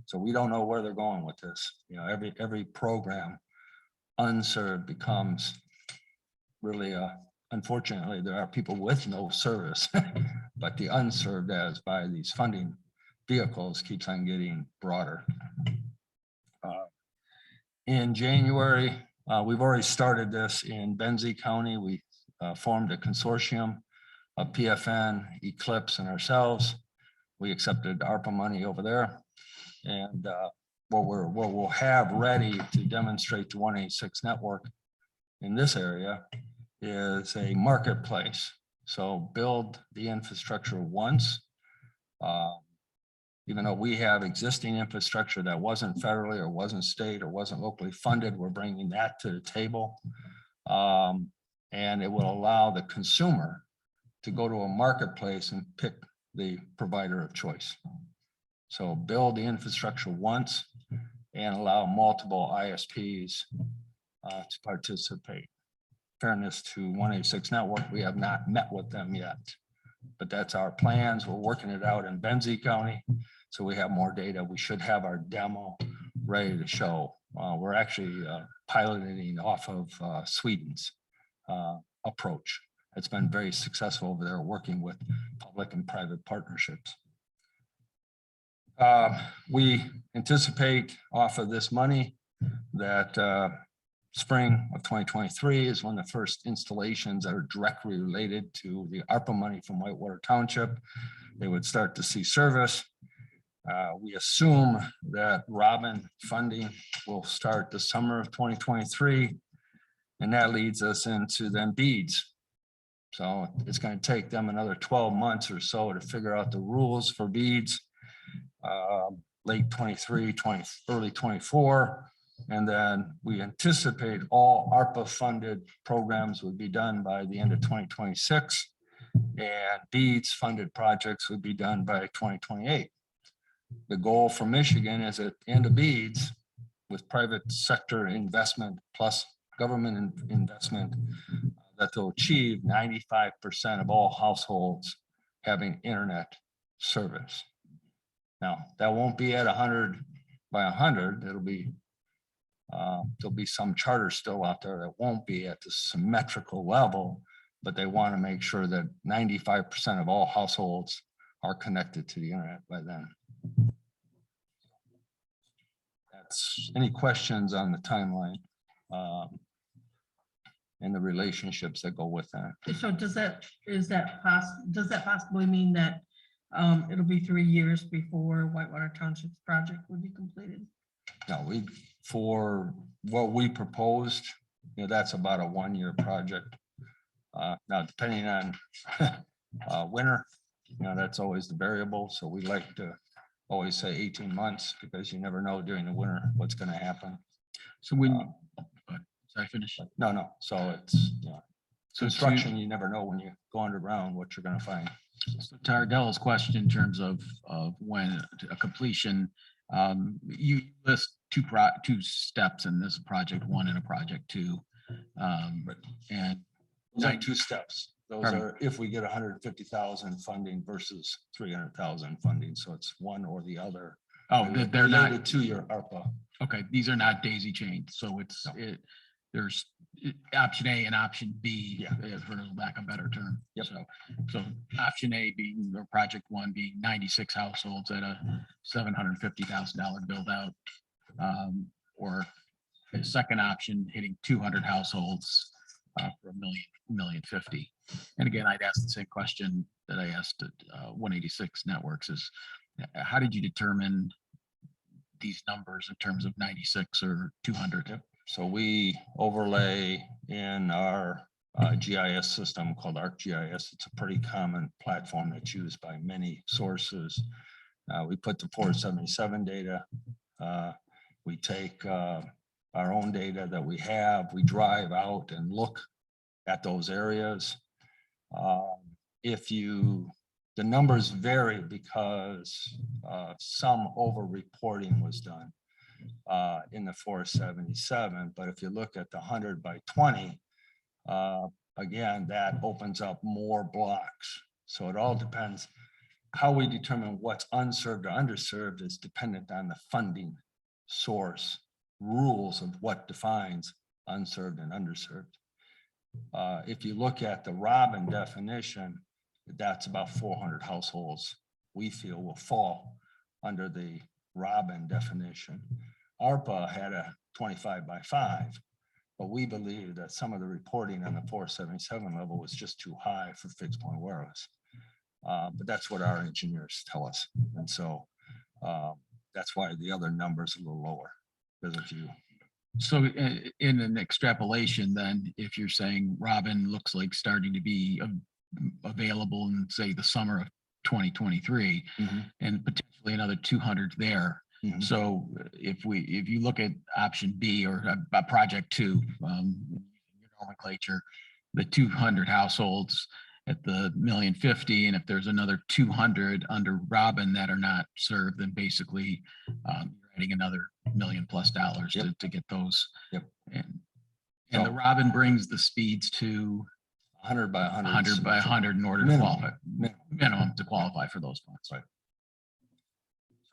So we don't know where they're going with this. Every program unserved becomes really unfortunately, there are people with no service, but the unserved as by these funding vehicles keeps on getting broader. In January, we've already started this in Benzie County. We formed a consortium of PFN, Eclipse, and ourselves. We accepted ARPA money over there. And what we'll have ready to demonstrate the 186 network in this area is a marketplace. So build the infrastructure once. Even though we have existing infrastructure that wasn't federally or wasn't state or wasn't locally funded, we're bringing that to the table. And it will allow the consumer to go to a marketplace and pick the provider of choice. So build the infrastructure once and allow multiple ISPs to participate. Fairness to 186 network, we have not met with them yet, but that's our plans. We're working it out in Benzie County, so we have more data. We should have our demo ready to show. We're actually piloting off of Sweden's approach. It's been very successful over there, working with public and private partnerships. We anticipate off of this money that spring of 2023 is when the first installations that are directly related to the ARPA money from Whitewater Township, they would start to see service. We assume that Robin funding will start the summer of 2023, and that leads us into then beads. So it's going to take them another 12 months or so to figure out the rules for beads, late 23, early 24. And then we anticipate all ARPA funded programs would be done by the end of 2026, and BEADS funded projects would be done by 2028. The goal for Michigan is at the end of BEADS, with private sector investment plus government investment, that they'll achieve 95% of all households having internet service. Now, that won't be at 100 by 100. It'll be there'll be some charters still out there that won't be at the symmetrical level, but they want to make sure that 95% of all households are connected to the internet by then. That's any questions on the timeline and the relationships that go with that. So does that possibly mean that it'll be 3 years before Whitewater Township's project would be completed? No, for what we proposed, that's about a 1-year project. Now, depending on winter, that's always the variable. So we like to always say 18 months because you never know during the winter what's going to happen. So when, sorry, finish. No. So it's, So construction, you never know when you go underground what you're going to find. So to Ardell's question in terms of when a completion, you list two steps in this project one and a project two. And Those are 2 steps. Those Pardon? are if we get 150,000 funding versus 300,000 funding. So it's one or the other. oh, they're not, Related to your ARPA. okay, these are not daisy chains. So it's, No. there's option A and option B, Yeah. for lack of a better term. Yep. So option A being, or project one being 96 households at a $750,000 build out. Or a second option hitting 200 households for $1.05 million. And again, I'd ask the same question that I asked at 186 Networks is, how did you determine these numbers in terms of 96 or 200? Yep. So we overlay in our GIS system called ArcGIS. It's a pretty common platform that's used by many sources. We put the 477 data. We take our own data that we have. We drive out and look at those areas. The numbers vary because some over reporting was done in the 477, but if you look at the 100 by 20, again, that opens up more blocks. So it all depends. How we determine what's unserved or underserved is dependent on the funding source rules of what defines unserved and underserved. If you look at the Robin definition, that's about 400 households we feel will fall under the Robin definition. ARPA had a 25 by 5, but we believe that some of the reporting on the 477 level was just too high for fixed point wireless. But that's what our engineers tell us. And so that's why the other number is a little lower. Because if you So in an extrapolation, then, if you're saying Robin looks like starting to be available in, say, the summer of 2023, and potentially another 200 there. So if you look at option B or project 2, your nomenclature, the 200 households at the $1.05 million, and if there's another 200 under Robin that are not served, then basically you're adding another $1 million+ to get those. Yep. And the Robin brings the speeds to 100 by 100. 100 by 100 in order to qualify, minimum to qualify for those funds. Right.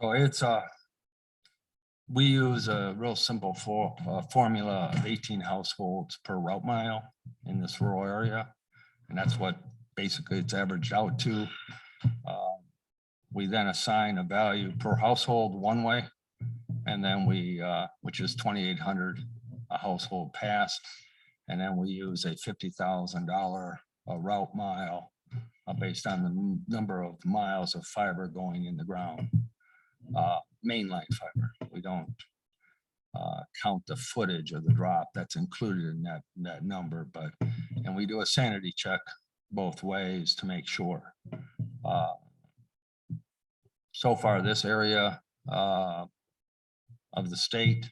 So it's we use a real simple formula of 18 households per route mile in this rural area. And that's what basically it's averaged out to. We then assign a value per household one way. And then we, which is 2,800 a household passed. And then we use a $50,000 route mile based on the number of miles of fiber going in the ground. Mainline fiber. We don't count the footage of the drop that's included in that number, and we do a sanity check both ways to make sure. So far, this area of the state,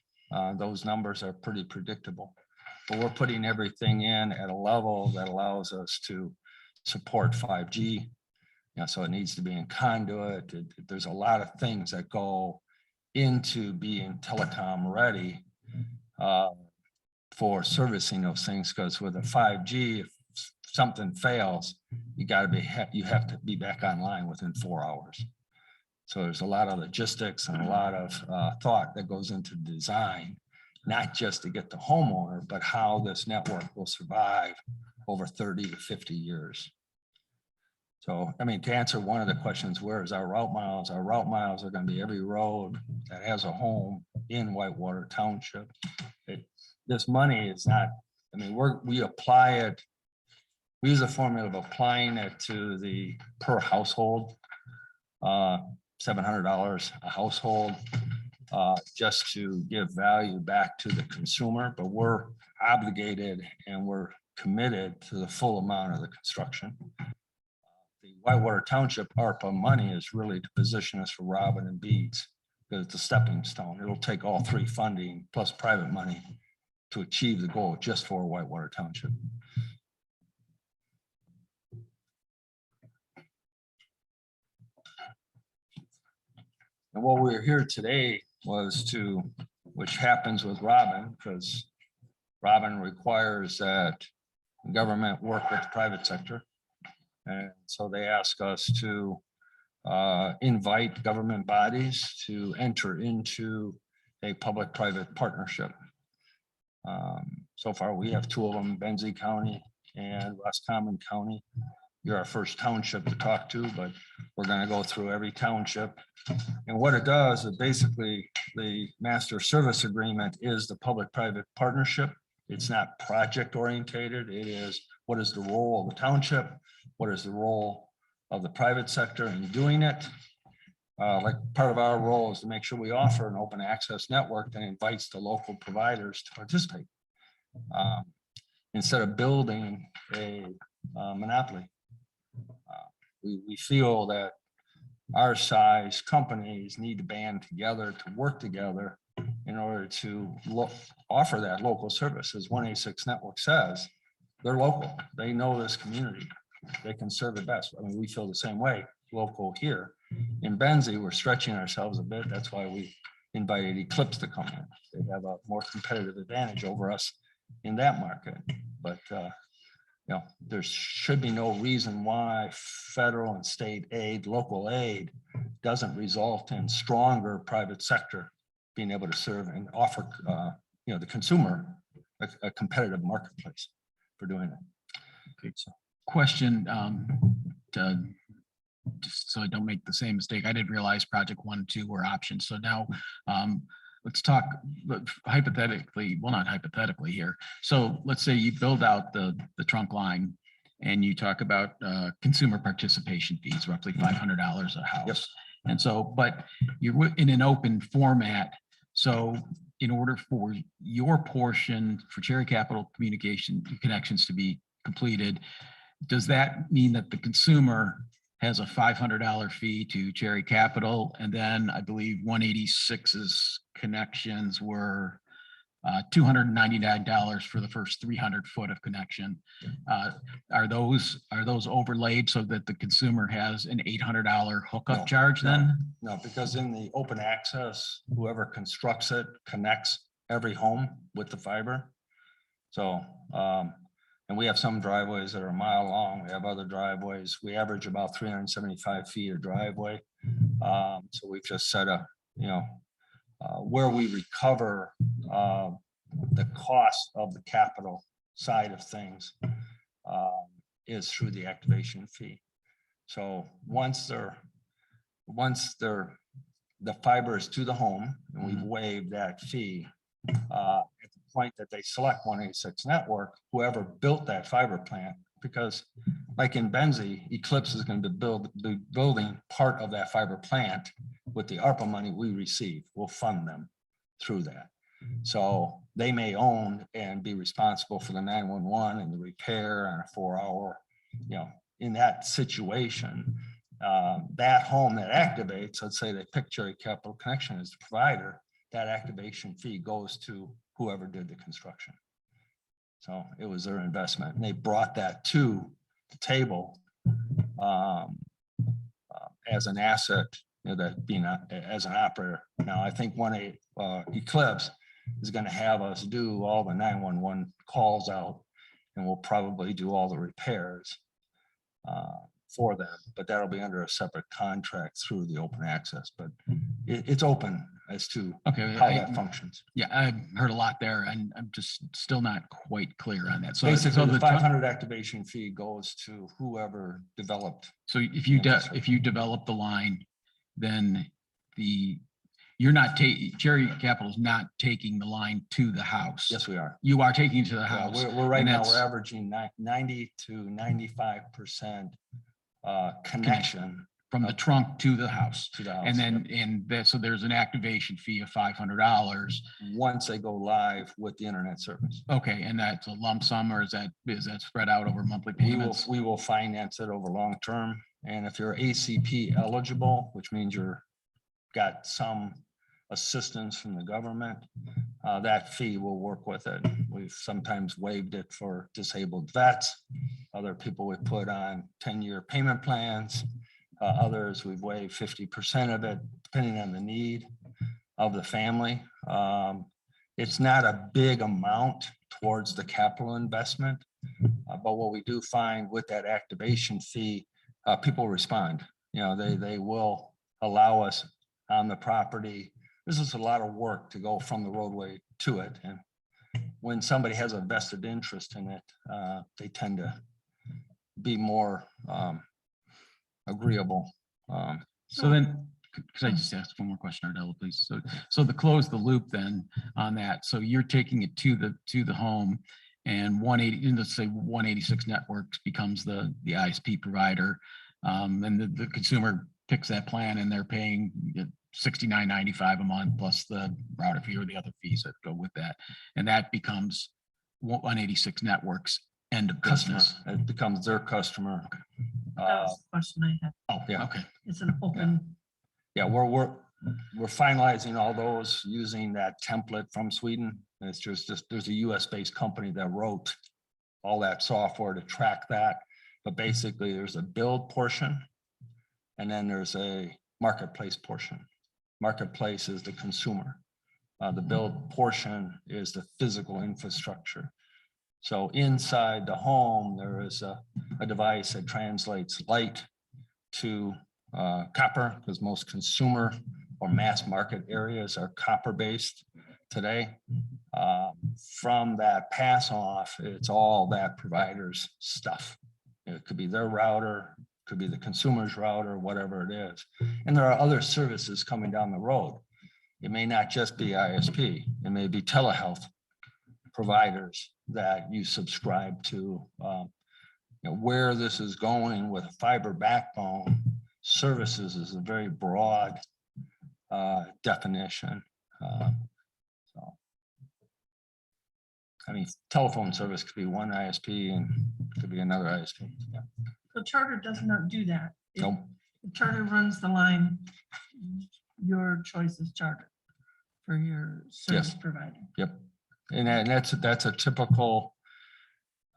those numbers are pretty predictable, but we're putting everything in at a level that allows us to support 5G. So it needs to be in conduit. There's a lot of things that go into being telecom ready for servicing those things. Because with a 5G, if something fails, you have to be back online within 4 hours. So there's a lot of logistics and a lot of thought that goes into design, not just to get the homeowner, but how this network will survive over 30 to 50 years. So, I mean, to answer one of the questions, where is our route miles? Our route miles are going to be every road that has a home in Whitewater Township. This money is not, I mean, we apply it, we use a formula of applying it to the per household, $700 a household, just to give value back to the consumer, but we're obligated and we're committed to the full amount of the construction. The Whitewater Township ARPA money is really to position us for Robin and Beads, because it's a stepping stone. It'll take all three funding plus private money to achieve the goal just for Whitewater Township. And what we're here today was to, which happens with Robin, because Robin requires that government work with the private sector. And so they ask us to invite government bodies to enter into a public-private partnership. So far, we have two of them, Benzie County and Roscommon County. You're our first township to talk to, but we're going to go through every township. And what it does is basically the master service agreement is the public-private partnership. It's not project orientated. It is, what is the role of the township? What is the role of the private sector in doing it? Like part of our role is to make sure we offer an open access network that invites the local providers to participate. Instead of building a monopoly. We feel that our size companies need to band together to work together in order to offer that local service. As 186 Network says, they're local. They know this community. They can serve it best. I mean, we feel the same way local here. In Benzie, we're stretching ourselves a bit. That's why we invited Eclipse to come in. They have a more competitive advantage over us in that market. But you know, there should be no reason why federal and state aid, local aid doesn't result in stronger private sector being able to serve and offer, you know, the consumer a competitive marketplace for doing it. Okay. So, question, just so I don't make the same mistake. I didn't realize project 1 and 2 were options. So now let's talk hypothetically, well, not hypothetically here. So let's say you build out the trunk line and you talk about consumer participation fees, roughly $500 a house. Yes. And so, but you're in an open format. So in order for your portion for Cherry Capital Communication Connections to be completed, does that mean that the consumer has a $500 fee to Cherry Capital? And then I believe 186's connections were $299 for the first 300 foot of connection. Are those overlaid so that the consumer has an $800 hookup charge then? No, because in the open access, whoever constructs it connects every home with the fiber. So, and we have some driveways that are a mile long. We have other driveways. We average about 375 feet a driveway. So we've just set a, you know, where we recover the cost of the capital side of things is through the activation fee. So once the fiber is to the home and we've waived that fee, at the point that they select 186 Network, whoever built that fiber plant, because like in Benzie, Eclipse is going to be building part of that fiber plant with the ARPA money we receive. We'll fund them through that. So they may own and be responsible for the 911 and the repair and a 4-hour, you know, in that situation, that home that activates, let's say they pick Cherry Capital Connection as the provider, that activation fee goes to whoever did the construction. So it was their investment, and they brought that to the table as an asset, you know, that being as an operator. Now, I think Eclipse is going to have us do all the 911 calls out, and we'll probably do all the repairs for them, but that'll be under a separate contract through the open access. But it's open as to how that functions. Yeah, I heard a lot there, and I'm just still not quite clear on that. So basically, the 500 activation fee goes to whoever developed. So if you develop the line, then you're not taking, Cherry Capital is not taking the line to the house. Yes, we are. You are taking it to the Yeah, house. we're right now, we're averaging 90 to 95% connection From the trunk to the house. to the house. And then, so there's an activation fee of $500. Once they go live with the internet service. Okay, and that's a lump sum, or is that spread out over monthly payments? We will finance it over long term. And if you're ACP eligible, which means you're got some assistance from the government, that fee will work with it. We've sometimes waived it for disabled vets. Other people we put on 10-year payment plans. Others, we've waived 50% of it, depending on the need of the family. It's not a big amount towards the capital investment, but what we do find with that activation fee, people respond. You know, they will allow us on the property. This is a lot of work to go from the roadway to it, and when somebody has a vested interest in it, they tend to be more agreeable. So then, could I just ask one more question, Ardella, please? So to close the loop then on that, so you're taking it to the home, and 180, let's say 186 Networks becomes the ISP provider, and the consumer picks that plan, and they're paying $69.95 a month plus the router fee or the other fees that go with that, and that becomes 186 Networks end of Customer, business. it becomes their customer. That was the question I had. Oh, yeah. Okay. It's an open, Yeah, we're finalizing all those using that template from Sweden. And it's just there's a US based company that wrote all that software to track that. But basically there's a build portion and then there's a marketplace portion. Marketplace is the consumer. The build portion is the physical infrastructure. So inside the home, there is a device that translates light to copper, because most consumer or mass market areas are copper based today. From that pass off, it's all that provider's stuff. It could be their router, could be the consumer's router, whatever it is. And there are other services coming down the road. It may not just be ISP, it may be telehealth providers that you subscribe to. You know, where this is going with a fiber backbone, services is a very broad definition. So, I mean, telephone service could be one ISP and could be another ISP. Yeah. so Charter does not do that. If Nope. Charter runs the line, your choice is Charter for your service Yes. provider. Yep. And that's a typical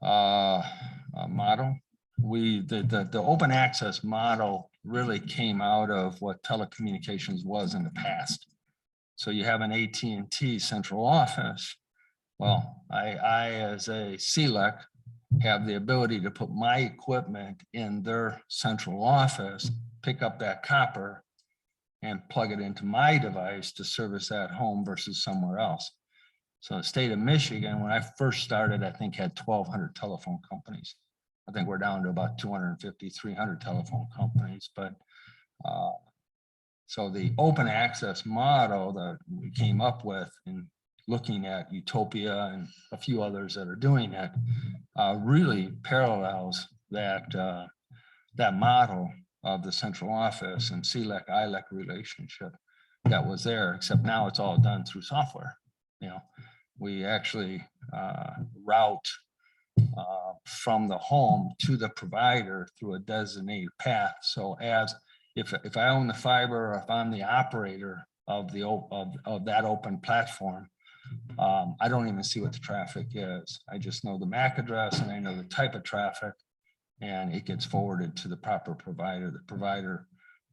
model. The open access model really came out of what telecommunications was in the past. So you have an AT&T central office. Well, I as a CLEC have the ability to put my equipment in their central office, pick up that copper and plug it into my device to service that home versus somewhere else. So the state of Michigan, when I first started, I think had 1,200 telephone companies. I think we're down to about 250, 300 telephone companies. But so the open access model that we came up with in looking at Utopia and a few others that are doing it really parallels that model of the central office and CLEC-ILEC relationship that was there, except now it's all done through software. You know, we actually route from the home to the provider through a designated path. So as if I own the fiber, or if I'm the operator of that open platform, I don't even see what the traffic is. I just know the MAC address and I know the type of traffic, and it gets forwarded to the proper provider. The provider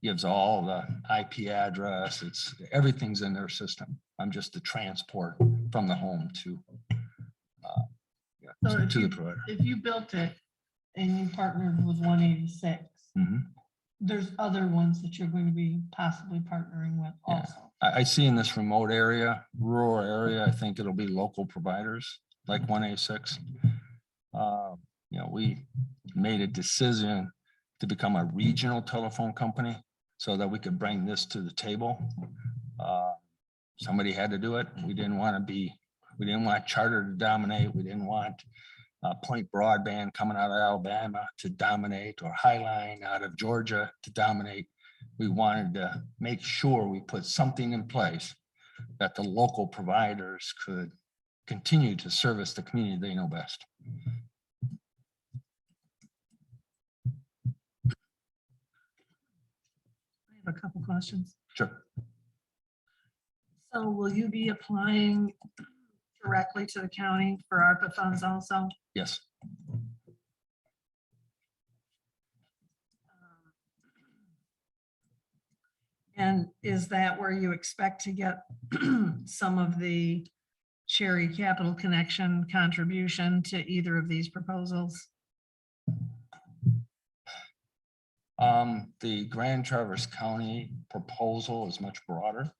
gives all the IP address. Everything's in their system. I'm just the transport from the home to So if the you, provider. if you built it and you partnered with 186, Mhm. there's other ones that you're going to be possibly partnering with Yeah. also. I see in this remote area, rural area, I think it'll be local providers like 186. You know, we made a decision to become a regional telephone company so that we could bring this to the table. Somebody had to do it. We didn't want Charter to dominate. We didn't want Point Broadband coming out of Alabama to dominate, or Highline out of Georgia to dominate. we wanted to make sure we put something in place that the local providers could continue to service the community they know best. I have a couple questions. Sure. So will you be applying directly to the county for ARPA funds also? Yes. And is that where you expect to get some of the Cherry Capital Connection contribution to either of these proposals? The Grand Traverse County proposal is much broader.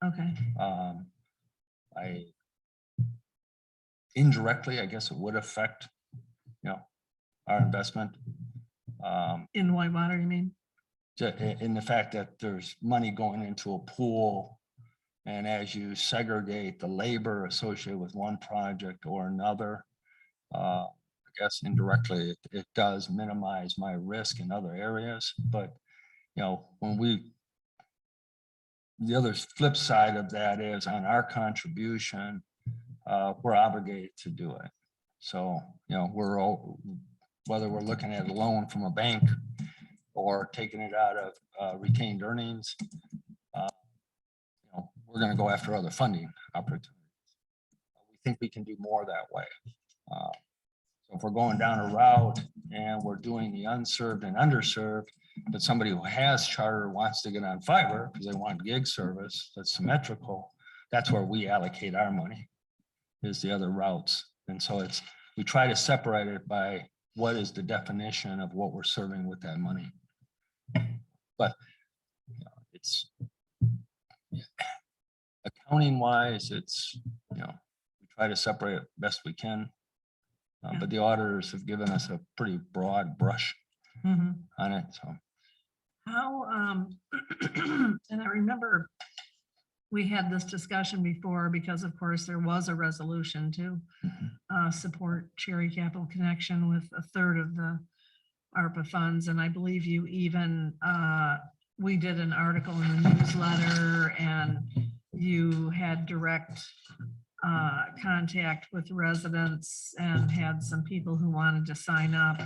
Okay, I indirectly, I guess it would affect, our investment. in Whitewater, you mean? In the fact that there's money going into a pool, and as you segregate the labor associated with one project or another, I guess indirectly it does minimize my risk in other areas. But when the other flip side of that is on our contribution, we're obligated to do it. So whether we're looking at a loan from a bank or taking it out of retained earnings, we're going to go after other funding opportunities. We think we can do more that way. So if we're going down a route and we're doing the unserved and underserved, but somebody who has charter wants to get on fiber because they want gig service that's symmetrical, that's where we allocate our money, is the other routes. And so we try to separate it by what is the definition of what we're serving with that money. But it's accounting wise, it's, we try to separate it best we can. But the auditors have given us a pretty broad brush on it. So How, and I remember we had this discussion before because of course there was a resolution to support Cherry Capital Connection with a third of the ARPA funds. And I believe you even, we did an article in the newsletter and you had direct contact with residents and had some people who wanted to sign up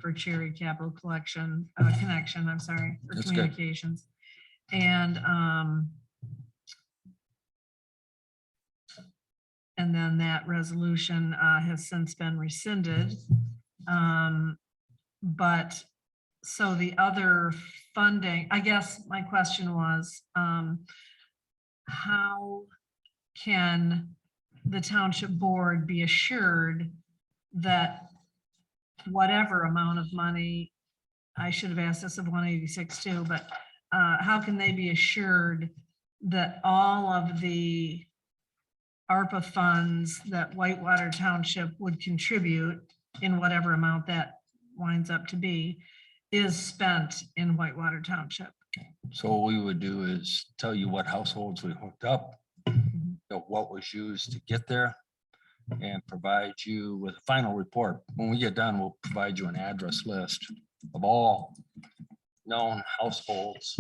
for Cherry Capital Connection, I'm sorry, for That's good. communications. And then that resolution has since been rescinded. But so the other funding, I guess my question was, how can the township board be assured that whatever amount of money, I should have asked this of 186 too, but how can they be assured that all of the ARPA funds that Whitewater Township would contribute in whatever amount that winds up to be is spent in Whitewater Township? So what we would do is tell you what households we hooked up, what was used to get there, and provide you with a final report. When we get done, we'll provide you an address list of all known households,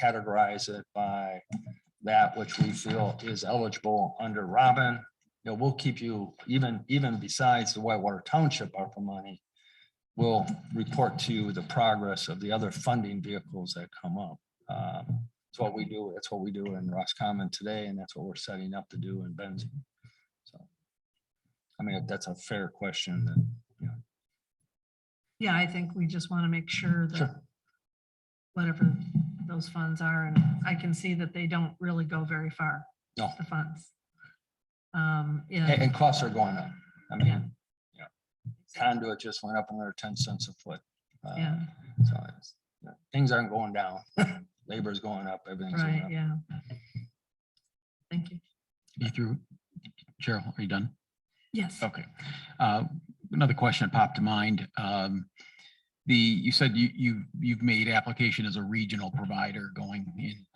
categorize it by that which we feel is eligible under Robin. We'll keep you, even besides the Whitewater Township ARPA money, we'll report to you the progress of the other funding vehicles that come up. It's what we do. That's what we do in Roscommon today, and that's what we're setting up to do in Benzie. So, I mean, if that's a fair question, then Yeah, I think we just want to make sure that Sure. whatever those funds are, and I can see that they don't really go very far, No. the funds. And costs are going up. I mean, Yeah. conduit just went up another 10 cents a foot. Yeah, So things aren't going down. Labor's going up, everything's going right, up. yeah. Thank you. You through? Cheryl, are you done? Yes. Okay. Another question that popped to mind. You said you've made application as a regional provider going in,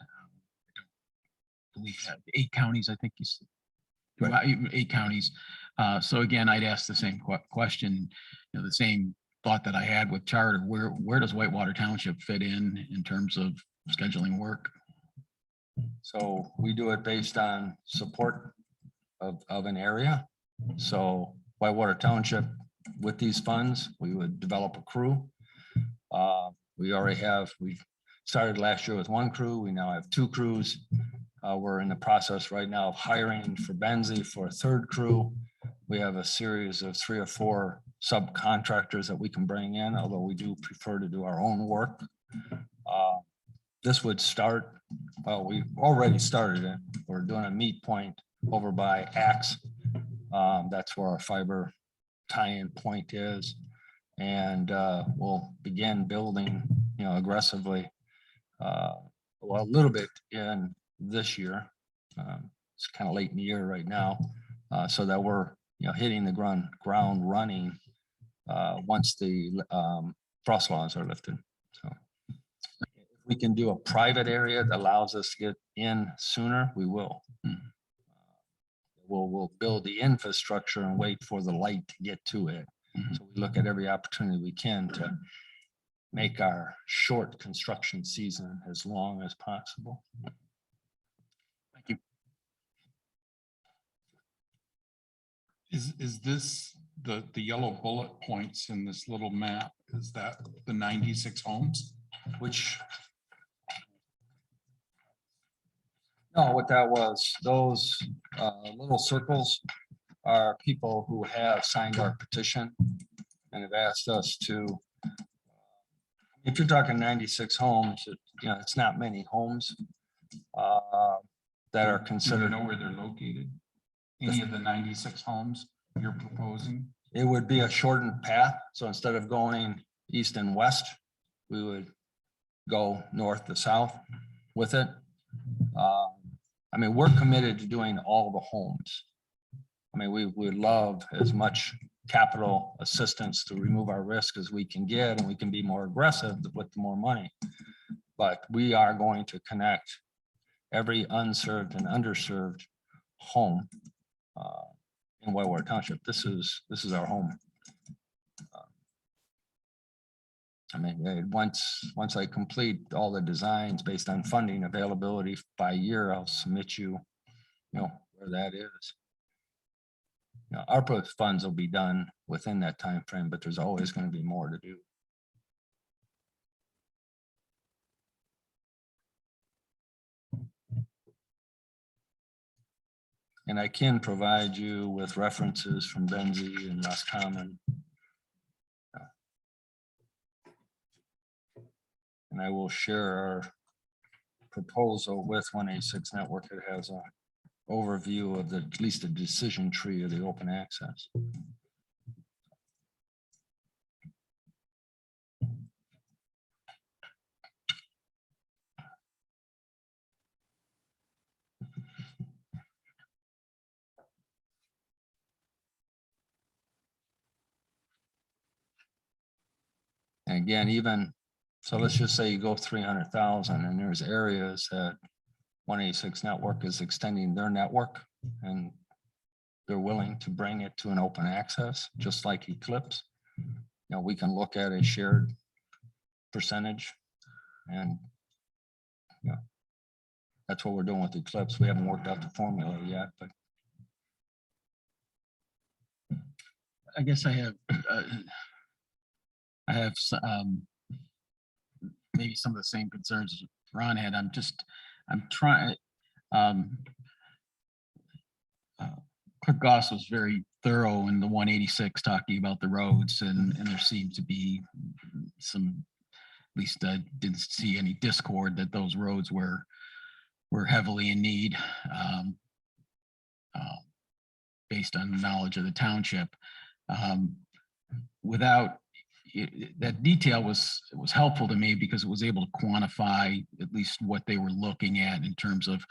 we have 8 counties, I think you said. Right. 8 counties. So again, I'd ask the same question, the same thought that I had with charter. Where does Whitewater Township fit in terms of scheduling work? So we do it based on support of an area. So Whitewater Township, with these funds, we would develop a crew. We started last year with one crew. We now have two crews. We're in the process right now of hiring for Benzie for a third crew. We have a series of 3 or 4 subcontractors that we can bring in, although we do prefer to do our own work. This would start, well, we've already started it. We're doing a meet point over by Axe. That's where our fiber tie-in point is. And we'll begin building, aggressively, well, a little bit in this year. It's kind of late in the year right now, so that we're, hitting the ground running once the frost laws are lifted. So if we can do a private area that allows us to get in sooner, we will. We'll build the infrastructure and wait for the light to get to it. So we look at every opportunity we can to make our short construction season as long as possible. Thank you. Is this the yellow bullet points in this little map? Is that the 96 homes? Which, no, what that was, those little circles are people who have signed our petition and have asked us to, if you're talking 96 homes, it's not many homes that are Do you considered. know where they're located? Any of the 96 homes you're proposing? It would be a shortened path. So instead of going east and west, we would go north to south with it. I mean, we're committed to doing all the homes. I mean, we would love as much capital assistance to remove our risk as we can get, and we can be more aggressive with more money. But we are going to connect every unserved and underserved home in Whitewater Township. This is our home. I mean, once I complete all the designs based on funding availability by year, I'll submit you, where that is. ARPA funds will be done within that time frame, but there's always going to be more to do. And I can provide you with references from Benzie and Roscommon. And I will share our proposal with 186 Network. It has an overview of at least a decision tree of the open access. And again, so let's just say you go 300,000 and there's areas that 186 Network is extending their network and they're willing to bring it to an open access, just like Eclipse. We can look at a shared percentage and that's what we're doing with Eclipse. We haven't worked out the formula yet, but I guess I have maybe some of the same concerns as Ron had. I'm trying. Clerk Goss was very thorough in the 186 talking about the roads, and there seemed to be some, at least I didn't see any discord that those roads were heavily in need based on knowledge of the township. Without that detail was helpful to me because it was able to quantify at least what they were looking at in terms of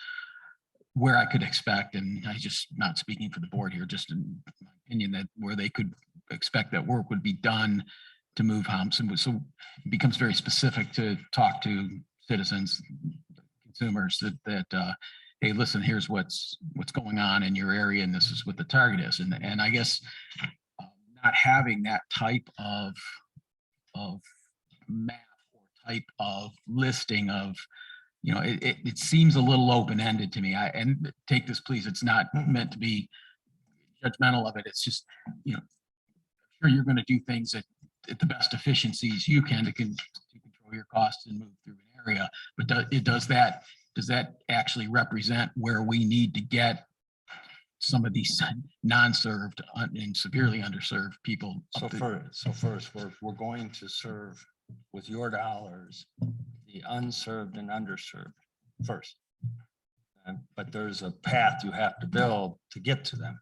where I could expect, and I just not speaking for the board here, just in my opinion, that where they could expect that work would be done to move homes. And so it becomes very specific to talk to citizens, consumers that hey, listen, here's what's going on in your area, and this is what the target is. And I guess not having that type of map or type of listing of, you know, it seems a little open-ended to me. And take this, please, it's not meant to be judgmental of it. It's just, you know, sure you're going to do things at the best efficiencies you can to control your costs and move through an area. But does that actually represent where we need to get some of these non-served and severely underserved people? So first, we're going to serve with your dollars, the unserved and underserved first. But there's a path you have to build to get to them.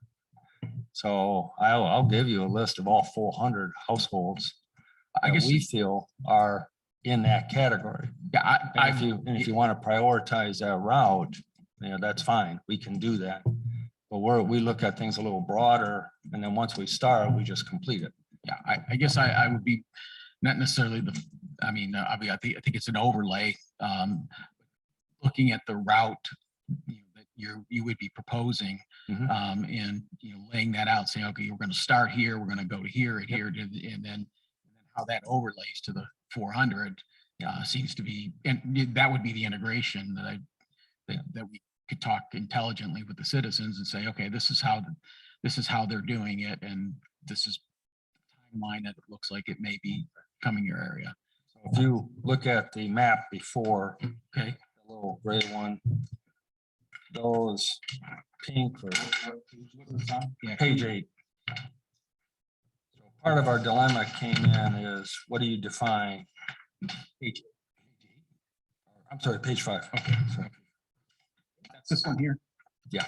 So I'll give you a list of all 400 households I that guess we feel are in that category. yeah, And if you want to prioritize that route, you know, that's fine. We can do that. But we look at things a little broader, and then once we start, we just complete it. yeah, I guess I would be not necessarily I think it's an overlay. Looking at the route, you know, that you would be proposing, and, you know, laying that out, saying, okay, we're going to start here, we're going to go to here and here, and then how that overlays to the 400 seems to be, and that would be the integration that we could talk intelligently with the citizens and say, okay, this is how they're doing it, and this is the timeline that it looks like it may be coming your area. So if you look at the map before, Okay. the little gray one, those pink or Yeah, page 8. So part of our dilemma came in is, what do you define? I'm sorry, page 5. Okay. Sorry. That's this one here. Yeah.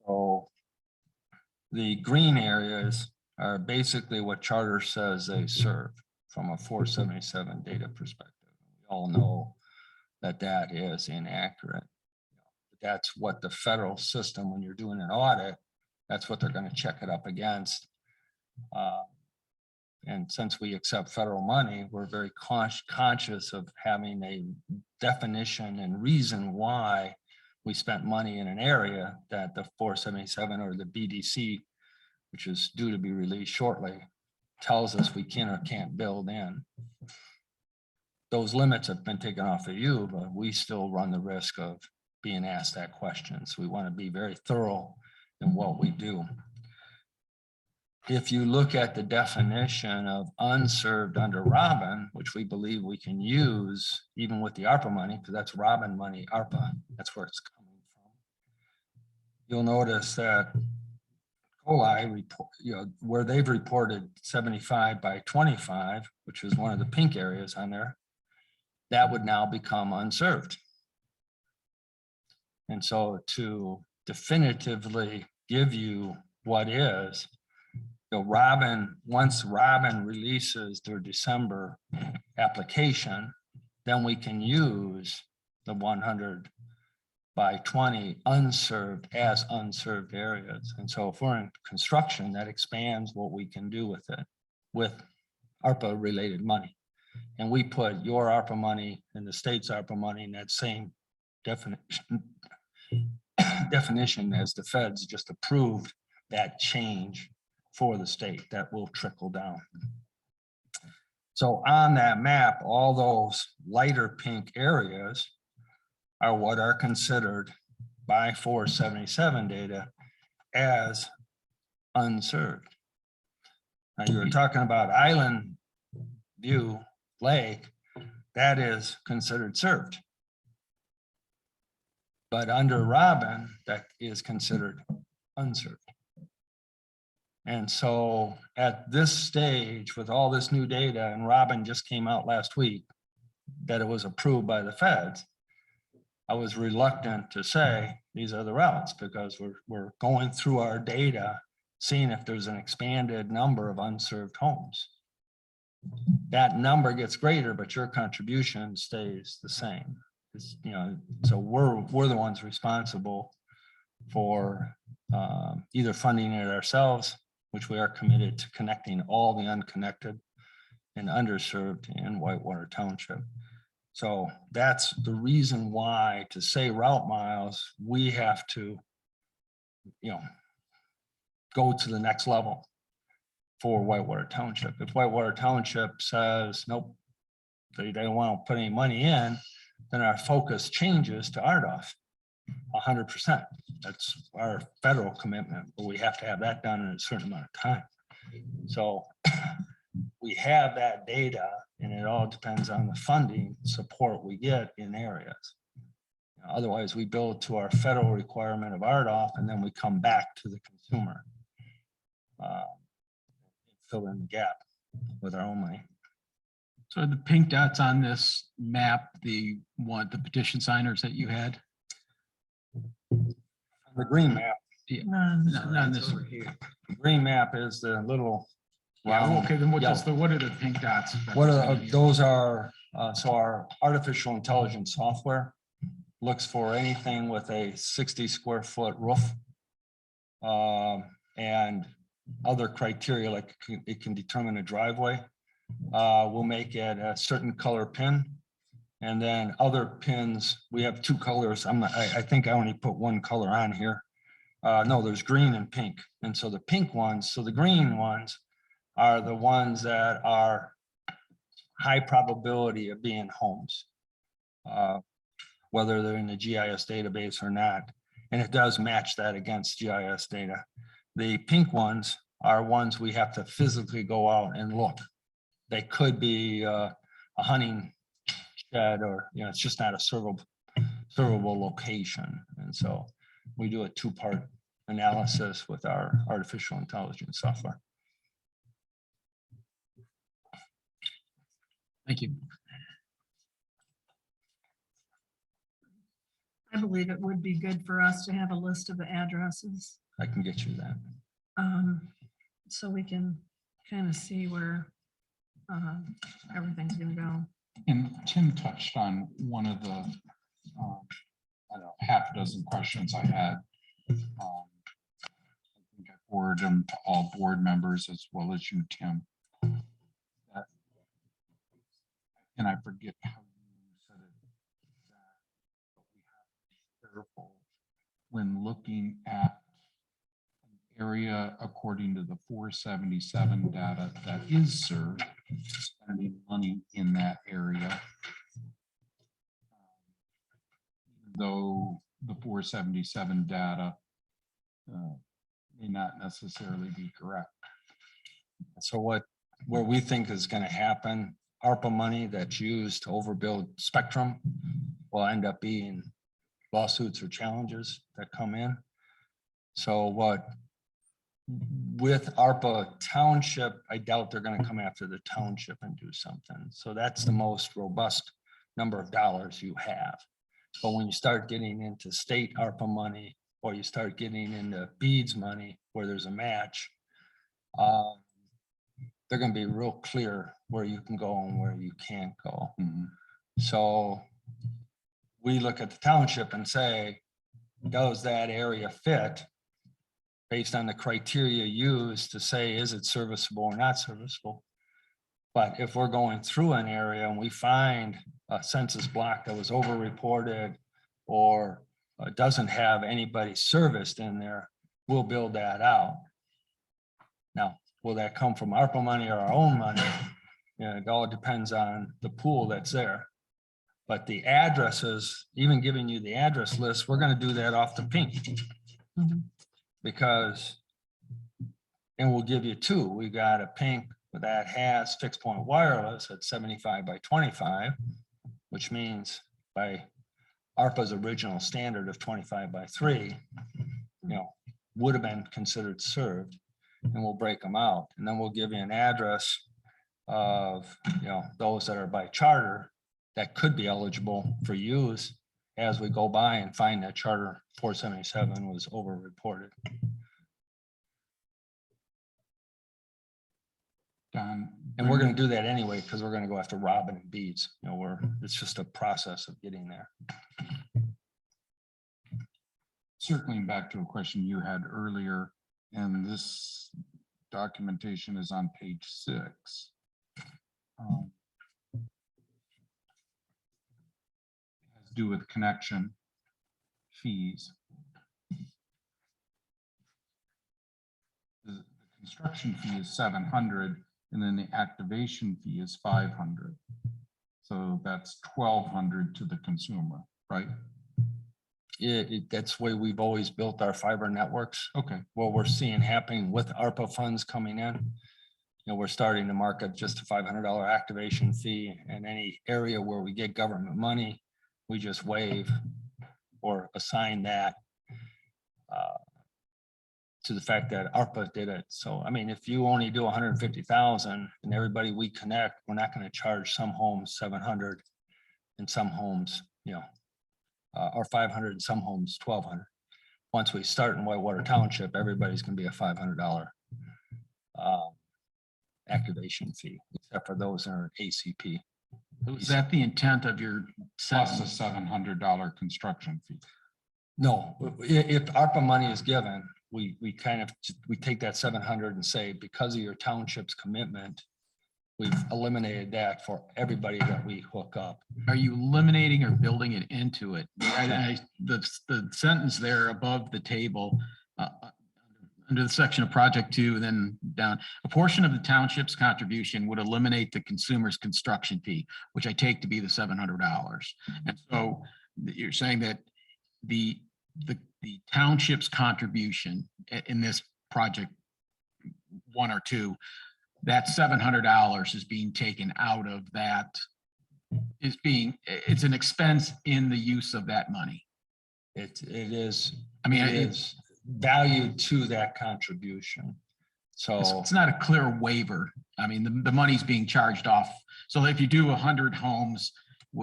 So the green areas are basically what charter says they serve from a 477 data perspective. We all know that that is inaccurate. That's what the federal system, when you're doing an audit, that's what they're going to check it up against. And since we accept federal money, we're very conscious of having a definition and reason why we spent money in an area that the 477 or the BDC, which is due to be released shortly, tells us we can or can't build in. Those limits have been taken off of you, but we still run the risk of being asked that question. So we want to be very thorough in what we do. If you look at the definition of unserved under Robin, which we believe we can use even with the ARPA money, because that's Robin money, ARPA, that's where it's coming from. You'll notice that COLI report, you know, where they've reported 75 by 25, which is one of the pink areas on there, that would now become unserved. And so to definitively give you what is, you know, once Robin releases their December application, then we can use the 100 by 20 unserved as unserved areas. And so if we're in construction, that expands what we can do with it, with ARPA related money. And we put your ARPA money and the state's ARPA money in that same definition as the feds just approved that change for the state that will trickle down. So on that map, all those lighter pink areas are what are considered by 477 data as unserved. Now you were talking about Island View Lake, that is considered served. But under Robin, that is considered unserved. And so at this stage, with all this new data, and Robin just came out last week that it was approved by the feds, I was reluctant to say these are the routes because we're going through our data, seeing if there's an expanded number of unserved homes. That number gets greater, but your contribution stays the same. It's, you know, so we're the ones responsible for either funding it ourselves, which we are committed to connecting all the unconnected and underserved in Whitewater Township. So that's the reason why, to say route miles, we have to, you know, go to the next level. for Whitewater Township. If Whitewater Township says, nope, they don't want to put any money in, then our focus changes to RDOF. 100%. That's our federal commitment, but we have to have that done in a certain amount of time. So we have that data, and it all depends on the funding support we get in areas. Otherwise, we build to our federal requirement of RDOF, and then we come back to the consumer. Fill in the gap with our own money. So the pink dots on this map, the petition signers that you had? The green map. Yeah. None. Not this. The green map is the little. Yeah, round okay, then what yellow. is what are the pink dots? What are representing? those are, so our artificial intelligence software looks for anything with a 60 square foot roof. And other criteria, like it can determine a driveway. We'll make it a certain color pin. And then other pins, we have two colors. I think I only put one color on here. No, there's green and pink. And so the pink ones, so the green ones are the ones that are high probability of being homes, whether they're in the GIS database or not. And it does match that against GIS data. The pink ones are ones we have to physically go out and look. They could be a hunting shed, or it's just not a servable location. And so we do a two-part analysis with our artificial intelligence software. Thank you. I believe it would be good for us to have a list of the addresses, I can get you that. so we can kind of see where everything's gonna go. And Tim touched on one of the, I don't know, half a dozen questions I had. I think I forwarded them to all board members as well as you, Tim. And I forget how you said it. But we have to be careful when looking at an area according to the 477 data that is served, spending money in that area. Though the 477 data may not necessarily be correct. So where we think is going to happen, ARPA money that's used to overbuild spectrum will end up being lawsuits or challenges that come in. So with ARPA Township, I doubt they're going to come after the township and do something. So that's the most robust number of dollars you have. But when you start getting into state ARPA money, or you start getting into BEADS money where there's a match, they're going to be real clear where you can go and where you can't go. Mm-hmm. So we look at the township and say, does that area fit based on the criteria used to say, is it serviceable or not serviceable? But if we're going through an area and we find a census block that was over-reported or doesn't have anybody serviced in there, we'll build that out. Now, will that come from ARPA money or our own money? Yeah, it all depends on the pool that's there. But the addresses, even giving you the address list, we're going to do that off the pink. Because, and we'll give you two. We got a pink that has fixed point wireless at 75 by 25, which means by ARPA's original standard of 25 by 3, would have been considered served. And we'll break them out. And then we'll give you an address of, those that are by charter that could be eligible for use as we go by and find that charter 477 was over-reported. Don, And we're going to do that anyway, because we're going to go after Robin and Beads. It's just a process of getting there. circling back to a question you had earlier, and this documentation is on page 6. Has to do with connection fees. The construction fee is 700, and then the activation fee is 500. So that's 1,200 to the consumer, right? That's the way we've always built our fiber networks. Okay. What we're seeing happening with ARPA funds coming in, we're starting to market just a $500 activation fee, and any area where we get government money, we just waive or assign that to the fact that ARPA did it. So, I mean, if you only do 150,000 and everybody we connect, we're not going to charge some homes 700 and some homes, or 500 and some homes 1,200. Once we start in Whitewater Township, everybody's going to be a $500 activation fee, except for those that are ACP. Is that the intent of your Plus a sentence? $700 construction fee. No, if ARPA money is given, we take that 700 and say, because of your township's commitment, we've eliminated that for everybody that we hook up. Are you eliminating or building it into it? The sentence there above the table, under the section of project 2, then down, a portion of the township's contribution would eliminate the consumer's construction fee, which I take to be the $700. And so you're saying that the township's contribution in this project 1 or 2, that $700 is being taken out of that, it's an expense in the use of that money. It is, I mean, it is valued to that contribution. So it's not a clear waiver. I mean, the money's being charged off. So if you do 100 homes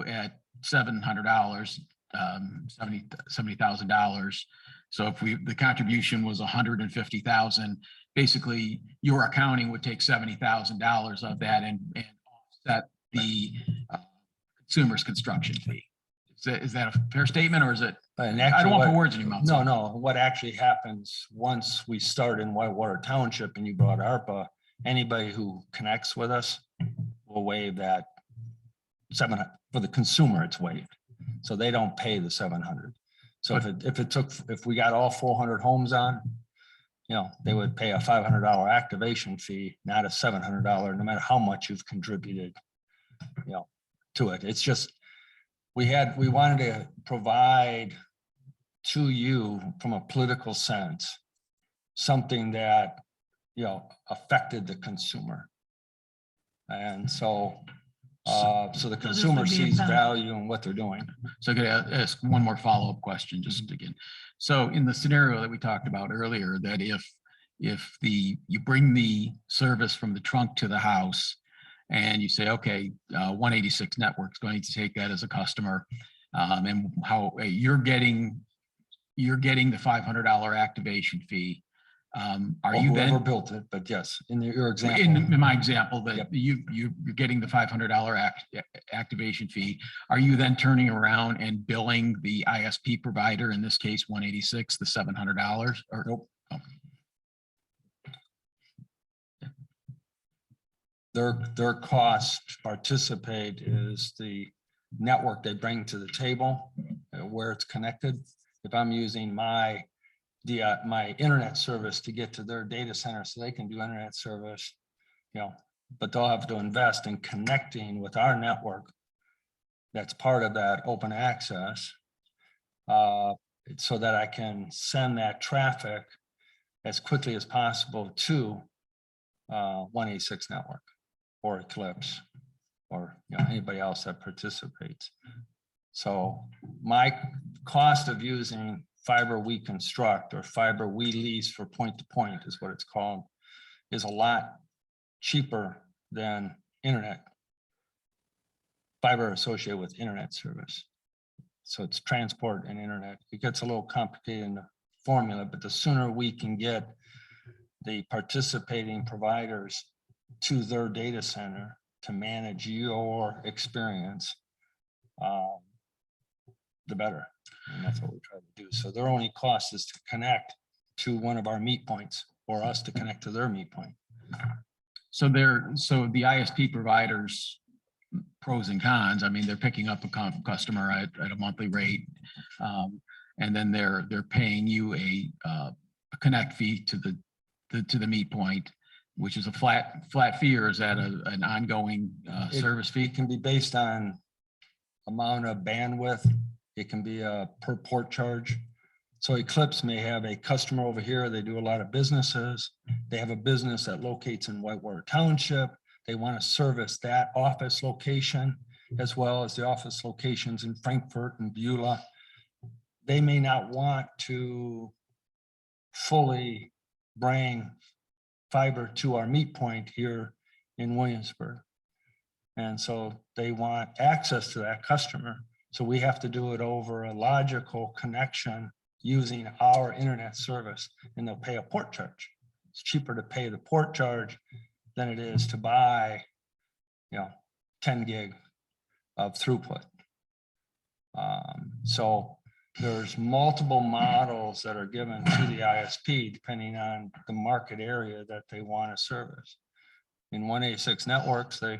at $700, $70,000. So if the contribution was 150,000, basically your accounting would take $70,000 of that and offset the consumer's construction fee. Is that a fair statement, or is it? I don't want to put words in your mouth. No. What actually happens once we start in Whitewater Township and you brought ARPA, anybody who connects with us will waive that 700 for the consumer. It's waived, so they don't pay the 700. So if we got all 400 homes on, they would pay a $500 activation fee, not a $700, no matter how much you've contributed, to it. It's just, we wanted to provide to you from a political sense, something that, affected the consumer. And so the consumer sees value in what they're doing. So I could ask one more follow-up question, just again. So in the scenario that we talked about earlier, that if you bring the service from the trunk to the house and you say, okay, 186 Network's going to take that as a customer, and how you're getting the $500 activation fee. Are you then whoever built it? But yes, in your example, in my example, that Yep. you're getting the $500 activation fee. Are you then turning around and billing the ISP provider, in this case 186, the $700? Or Nope. Okay. Their cost to participate is the network they bring to the table, where it's connected. If I'm using my internet service to get to their data center so they can do internet service, but they'll have to invest in connecting with our network. That's part of that open access, so that I can send that traffic as quickly as possible to 186 Network or Eclipse or anybody else that participates. So my cost of using fiber we construct, or fiber we lease for point to point is what it's called, is a lot cheaper than internet fiber associated with internet service. So it's transport and internet. It gets a little complicated in the formula, but the sooner we can get the participating providers to their data center to manage your experience, the better. And that's what we try to do. So their only cost is to connect to one of our meet points, or us to connect to their meet point. So the ISP providers, pros and cons. I mean, they're picking up a customer at a monthly rate, and then they're paying you a connect fee to to the meet point, which is a flat fee, or is that an ongoing service fee? It can be based on amount of bandwidth. It can be a per port charge. So Eclipse may have a customer over here. They do a lot of businesses. They have a business that locates in Whitewater Township. They want to service that office location as well as the office locations in Frankfurt and Beulah. They may not want to fully bring fiber to our meet point here in Williamsburg. And so they want access to that customer. So we have to do it over a logical connection using our internet service, and they'll pay a port charge. It's cheaper to pay the port charge than it is to buy, 10 gig of throughput. So there's multiple models that are given to the ISP depending on the market area that they want to service. In 186 networks, they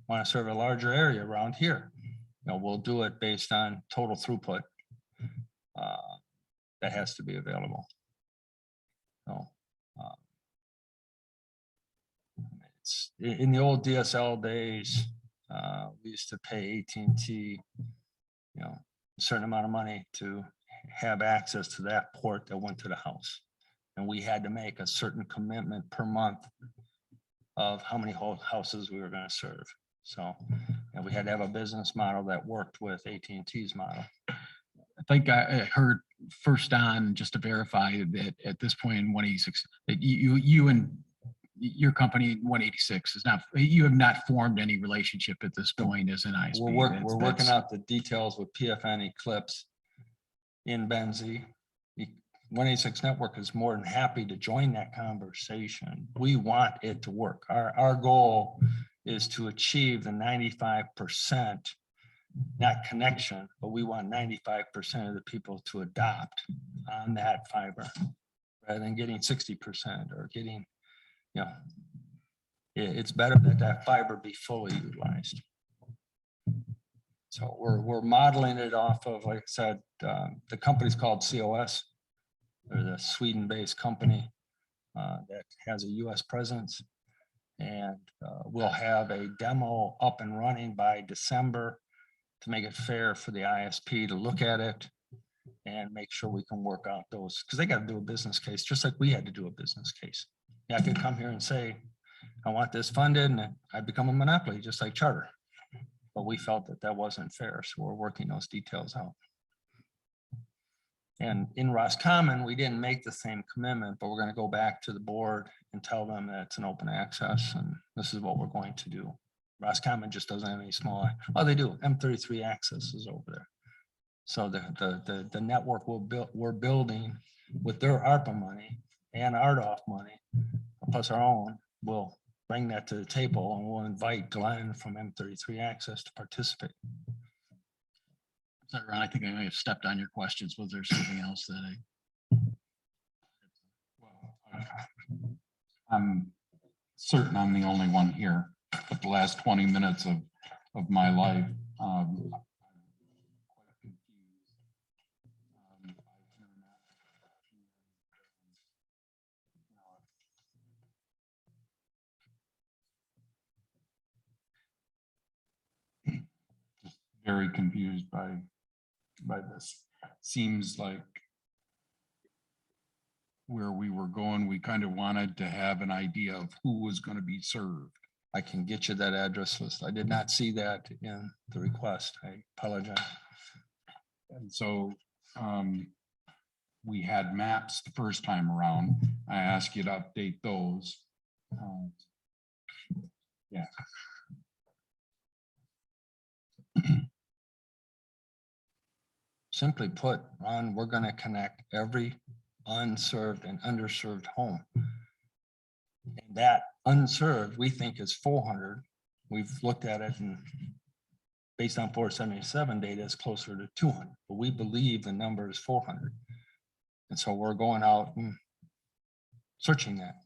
want to serve a larger area around here. We'll do it based on total throughput that has to be available. So it's in the old DSL days, we used to pay AT&T, a certain amount of money to have access to that port that went to the house. And we had to make a certain commitment per month of how many houses we were going to serve. So, we had to have a business model that worked with AT&T's model. I think I heard first on, just to verify that at this point in 186, that you and your company 186 is not, you have not formed any relationship at this point as an ISP. We're working out the details with PFN Eclipse in Benzie. 186 Network is more than happy to join that conversation. We want it to work. Our goal is to achieve the 95%, not connection, but we want 95% of the people to adopt on that fiber rather than getting 60% or getting, it's better that that fiber be fully utilized. So we're modeling it off of, like I said, the company's called COS. They're the Sweden-based company that has a US presence. And we'll have a demo up and running by December to make it fair for the ISP to look at it and make sure we can work out those, because they got to do a business case, just like we had to do a business case. I could come here and say, I want this funded, and I become a monopoly, just like Charter. But we felt that that wasn't fair, so we're working those details out. And in Roscommon, we didn't make the same commitment, but we're going to go back to the board and tell them that it's an open access, and this is what we're going to do. Roscommon just doesn't have any small, oh, they do, M33 access is over there. So the network we're building with their ARPA money and RDOF money, plus our own, we'll bring that to the table, and we'll invite Glenn from M33 Access to participate. So, Ron, I think I may have stepped on your questions. Was there something else that I'm certain I'm the only one here, but the last 20 minutes of my life, very confused by this. Seems like where we were going, we kind of wanted to have an idea of who was going to be served. I can get you that address list. I did not see that in the request. I apologize. And so we had maps the first time around. I asked you to update those. Yeah. Simply put, Ron, we're going to connect every unserved and underserved home. And that unserved, we think, is 400. We've looked at it, and based on 477 data, it's closer to 200. But we believe the number is 400. And so we're going out and searching that.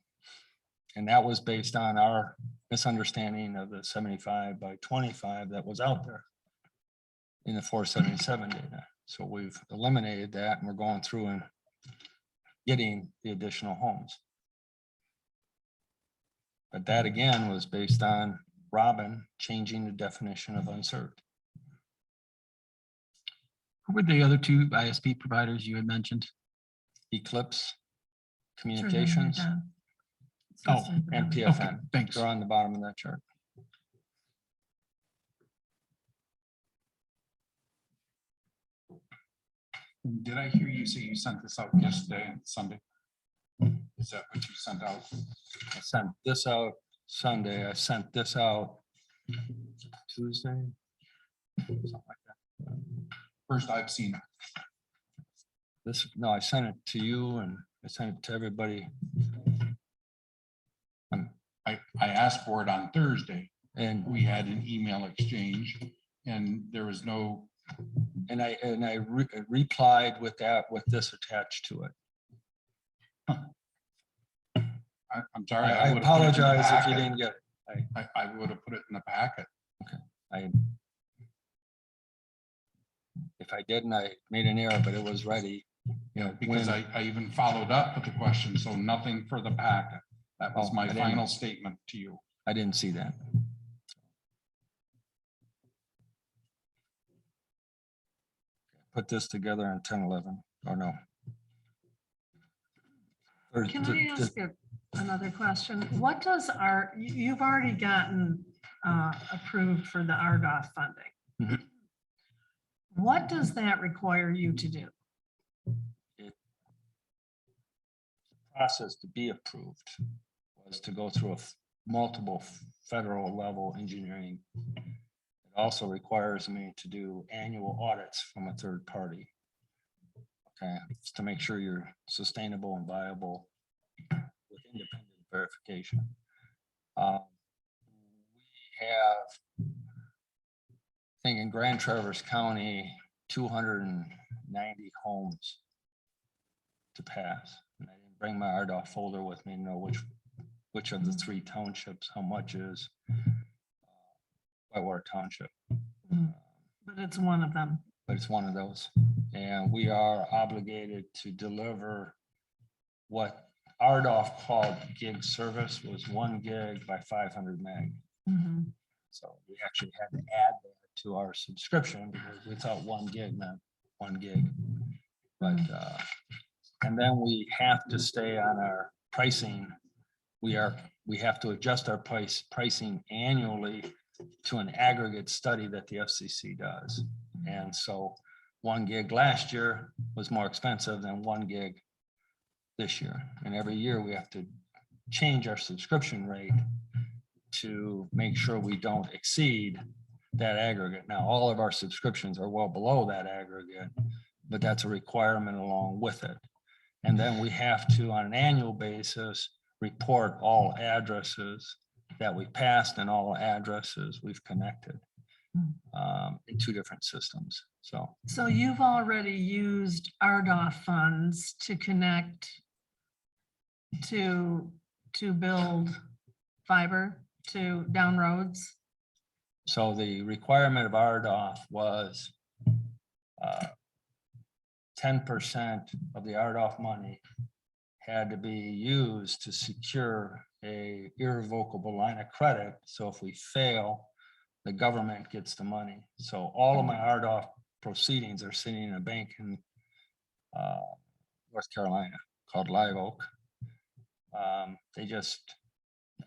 And that was based on our misunderstanding of the 75 by 25 that was out there in the 477 data. So we've eliminated that, and we're going through and getting the additional homes. But that again was based on Robin changing the definition of unserved. Who were the other two ISP providers you had mentioned? Eclipse Sure, then you're Communications done. Oh, Let's take the and vote. PFN. Okay, thanks. They're on the bottom of that chart. Did I hear you say you sent this out yesterday, Sunday? Is that what you sent out? I sent this out Sunday. I sent this out Tuesday. Something like that. First I've seen it. No, I sent it to you and I sent it to everybody. I asked for it on Thursday. And We had an email exchange and there was no, I replied with that, with this attached to it. I'm sorry. I would've put it in the apologize if you packet. didn't get it. I would have put it in the packet. If I didn't, I made an error, but it was ready. You know, Because when- I even followed up with the question, so nothing for the packet. That was Oh, my I didn't- final statement to you. I didn't see that. Put this together on 10/11, or no? Or Can th- I th- ask you another question? What does our, you've already gotten approved for the RDOF funding. Mhm. What does that require you to do? Process to be approved was to go through multiple federal level engineering. It also requires me to do annual audits from a third party. Okay, it's to make sure you're sustainable and viable with independent verification. We have, I think in Grand Traverse County, 290 homes to pass. And I didn't bring my RDOF folder with me to know which of the 3 townships, how much is Whitewater Township. But it's one of them. But it's one of those. And we are obligated to deliver what RDOF called gig service, was 1 gig by 500 meg. Mhm. So we actually had to add that to our subscription because we thought 1 gig meant 1 gig. But, and then we have to stay on our pricing. We have to adjust our pricing annually to an aggregate study that the FCC does. And so 1 gig last year was more expensive than 1 gig this year. And every year we have to change our subscription rate to make sure we don't exceed that aggregate. Now, all of our subscriptions are well below that aggregate, but that's a requirement along with it. And then we have to, on an annual basis, report all addresses that we passed and all addresses we've connected in 2 different systems. So you've already used RDOF funds to connect to build fiber to down roads? So the requirement of RDOF was 10% of the RDOF money had to be used to secure a irrevocable line of credit. So if we fail, the government gets the money. So all of my RDOF proceedings are sitting in a bank in North Carolina called Live Oak. They just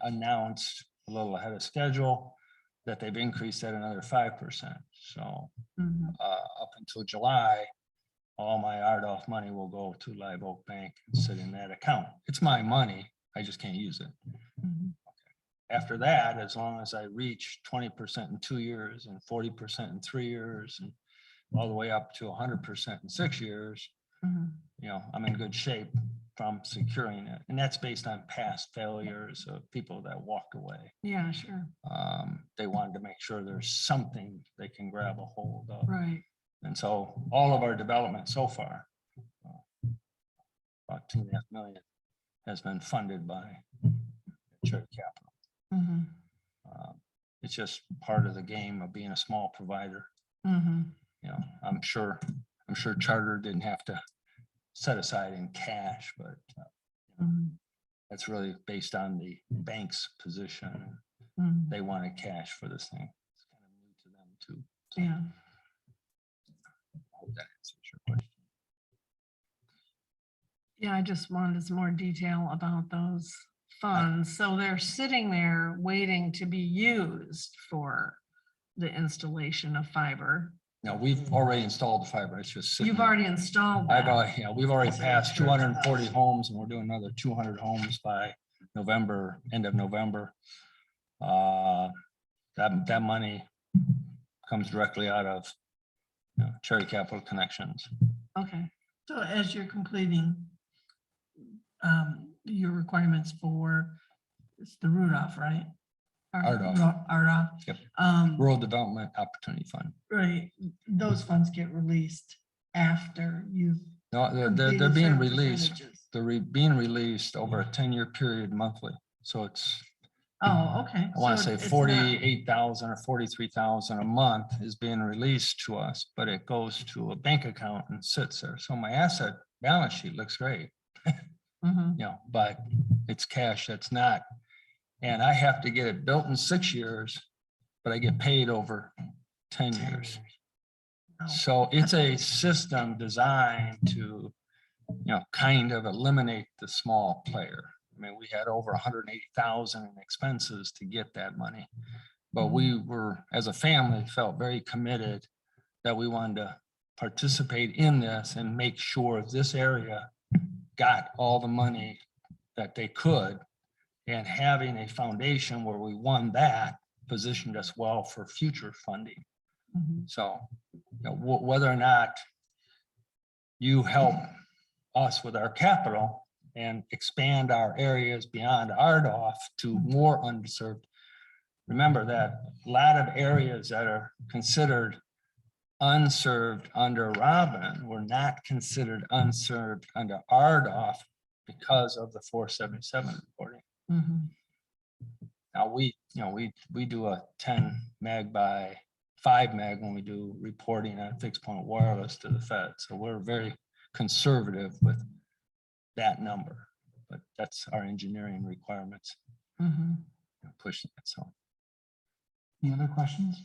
announced a little ahead of schedule that they've increased that another 5%. So up until July, all my RDOF money will go to Live Oak Bank and sit in that account. It's my money, I just can't use it. After that, as long as I reach 20% in 2 years and 40% in 3 years and all the way up to 100% in 6 years, you know, I'm in good shape from securing it. And that's based on past failures of people that walked away. Yeah, sure. They wanted to make sure there's something they can grab a hold of. Right. And so all of our development so far, about 2.5 million, has been funded by Church Capital. It's just part of the game of being a small provider. You know, I'm sure Charter didn't have to set aside in cash, but That's really based on the bank's position. Mhm. They wanted cash for this thing. It's kind of new to them too. So Yeah. I hope that answers your question. Yeah, I just wanted some more detail about those funds. So they're sitting there waiting to be used for the installation of fiber. Now, we've already installed the fiber. It's just sitting You've there. already installed I've, that. yeah, we've already passed 240 homes and we're doing another 200 homes by November, end of November. That money comes directly out of, you know, Cherry Capital Connections. Okay. So as you're completing your requirements for, it's the RUDOF, right? RDOF. RDOF. Yep. Um, Rural Development Opportunity Fund. right, those funds get released after you've. No, they're completed being certain released. percentages. They're being released over a 10-year period monthly. So it's, Oh, okay. I want to So say it's not- 48,000 or 43,000 a month is being released to us, but it goes to a bank account and sits there. So my asset balance sheet looks great, Mhm. you know, but it's cash that's not. And I have to get it built in 6 years, but I get paid over 10 years. Oh. So it's a system designed to, you know, kind of eliminate the small player. I mean, we had over 180,000 in expenses to get that money. But we were, as a family, felt very committed that we wanted to participate in this and make sure this area got all the money that they could. And having a foundation where we won that positioned us well for future funding. Mhm. So, you know, whether or not you help us with our capital and expand our areas beyond RDOF to more underserved. Remember that a lot of areas that are considered unserved under Robin were not considered unserved under RDOF because of the 477 reporting. Mhm. Now we, you know, we do a 10 meg by 5 meg when we do reporting on fixed point wireless to the Fed. So we're very conservative with that number, but that's our engineering requirements. Mhm. Pushing it. So Any other questions?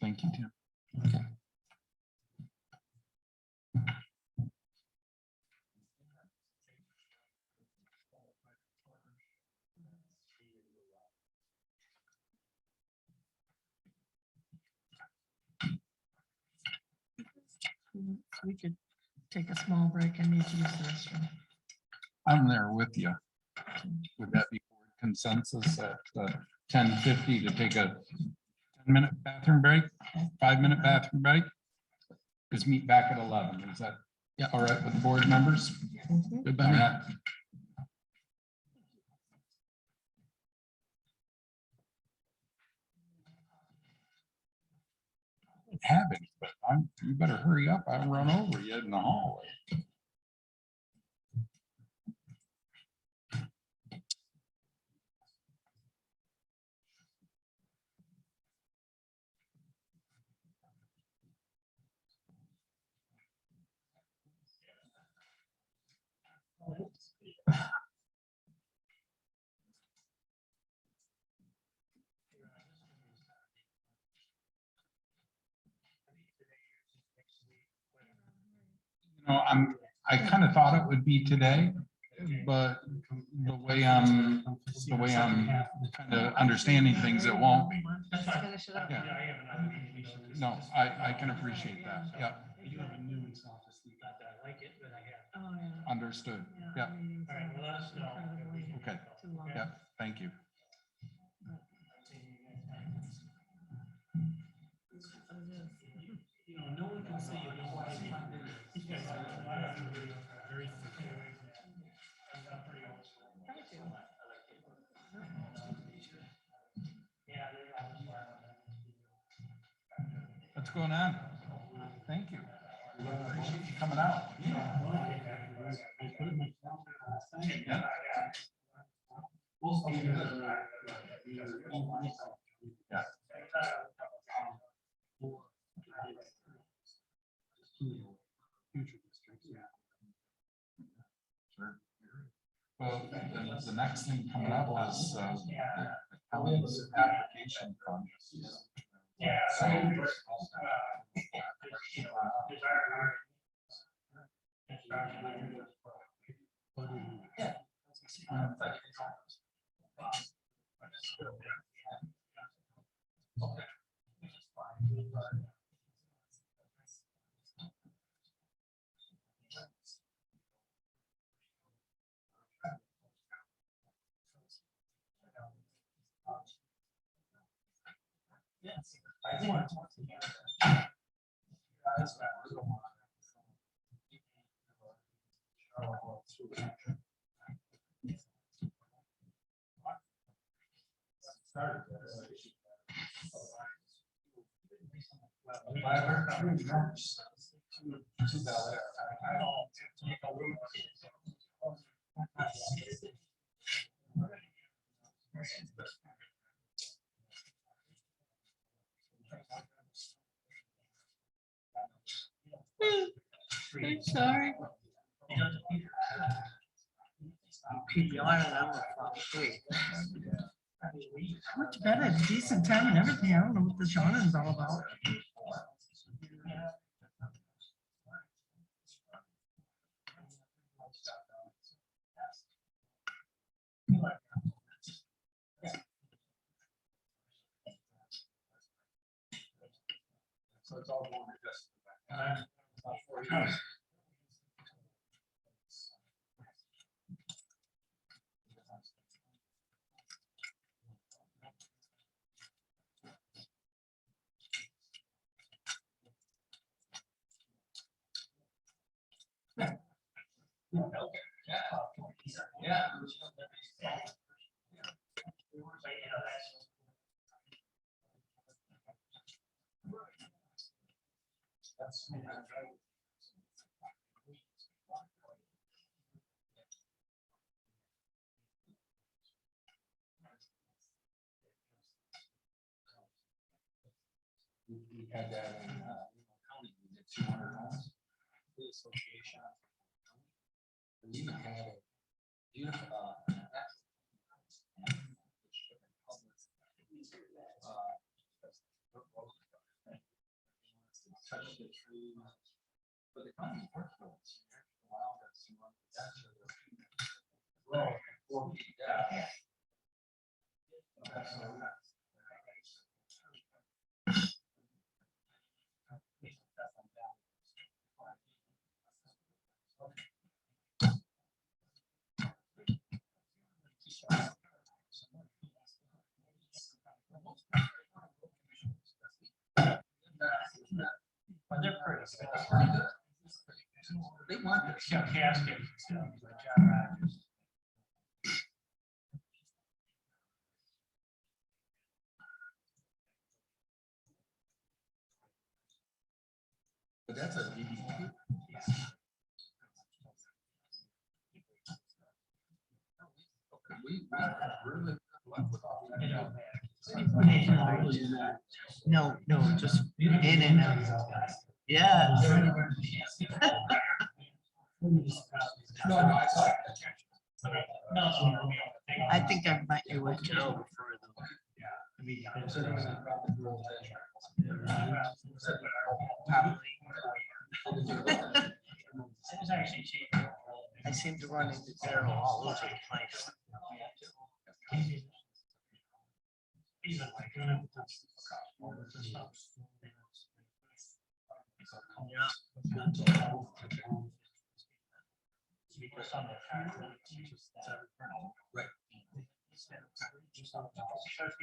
Thank you, Tim. okay. We could take a small break and need to use the restroom. I'm there with you. Would that be board consensus at 10:50 to take a 10-minute bathroom break, 5-minute bathroom break? Just meet back at 11. Is that all right with the board members? Good by that. Have it, but you better hurry up. I'll run over you in the hallway. You know, I kind of thought it would be today, but the way I'm kind of understanding things, it won't be. Let's finish it up. Yeah. No, I can appreciate that. Yeah, You have a nuance office, not that I like it, but I have. Oh, yeah. understood. Yeah, meetings All right, are well, let us know. incredibly okay. too long. Yeah, thank you. You know, no one can say you don't. These guys are very. What's going on? Thank you. Appreciate you coming out. Yeah. Yeah. Future districts, yeah. the next thing coming up is the county's application fund. I'm sorry. Keep yawning, I'm gonna fall asleep. I went to bed at a decent time and everything. I don't know what this yawning's all about. So it's all going to just. Yeah. We had that in county, we did 200 homes. The association. We even had a beautiful. Touch the tree, but the county worked for us. Allowed us to run the dash of the- Well, 4 feet down. Well, they're pretty good. They want this. Yeah, casket and stuff, like John Rogers. But that's a DDP. We really went with all that. No, no, just in and out. Yeah. No, I saw it. I think I might be with Joe before the. I seem to run into Daryl all over the place. Right.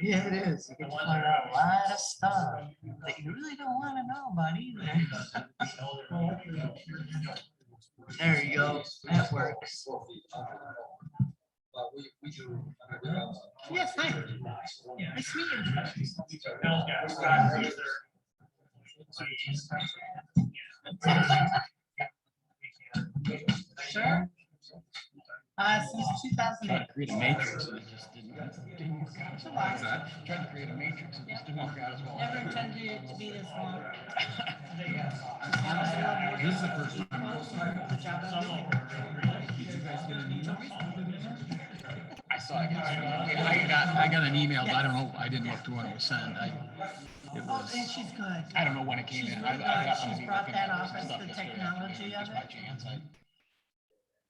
Yeah, it is. You get to find out a lot of stuff that you really don't want to know about either. There you go. That works. We do. Yes, hi. Nice to meet you. Sure. Since 2008. Create a matrix and it just didn't work out. So why is that? Tried to create a matrix and it just didn't work out as well. Never intended it to be this long. This is the first time. The job I'm doing. Did you guys get an email? So I guess, I got an email, I don't know, I didn't look to when it was sent. It Oh, was, and she's good. I don't know when it came She's in. really I good. happened to She's be brought looking that at off some as stuff the yesterday technology just of by it. chance.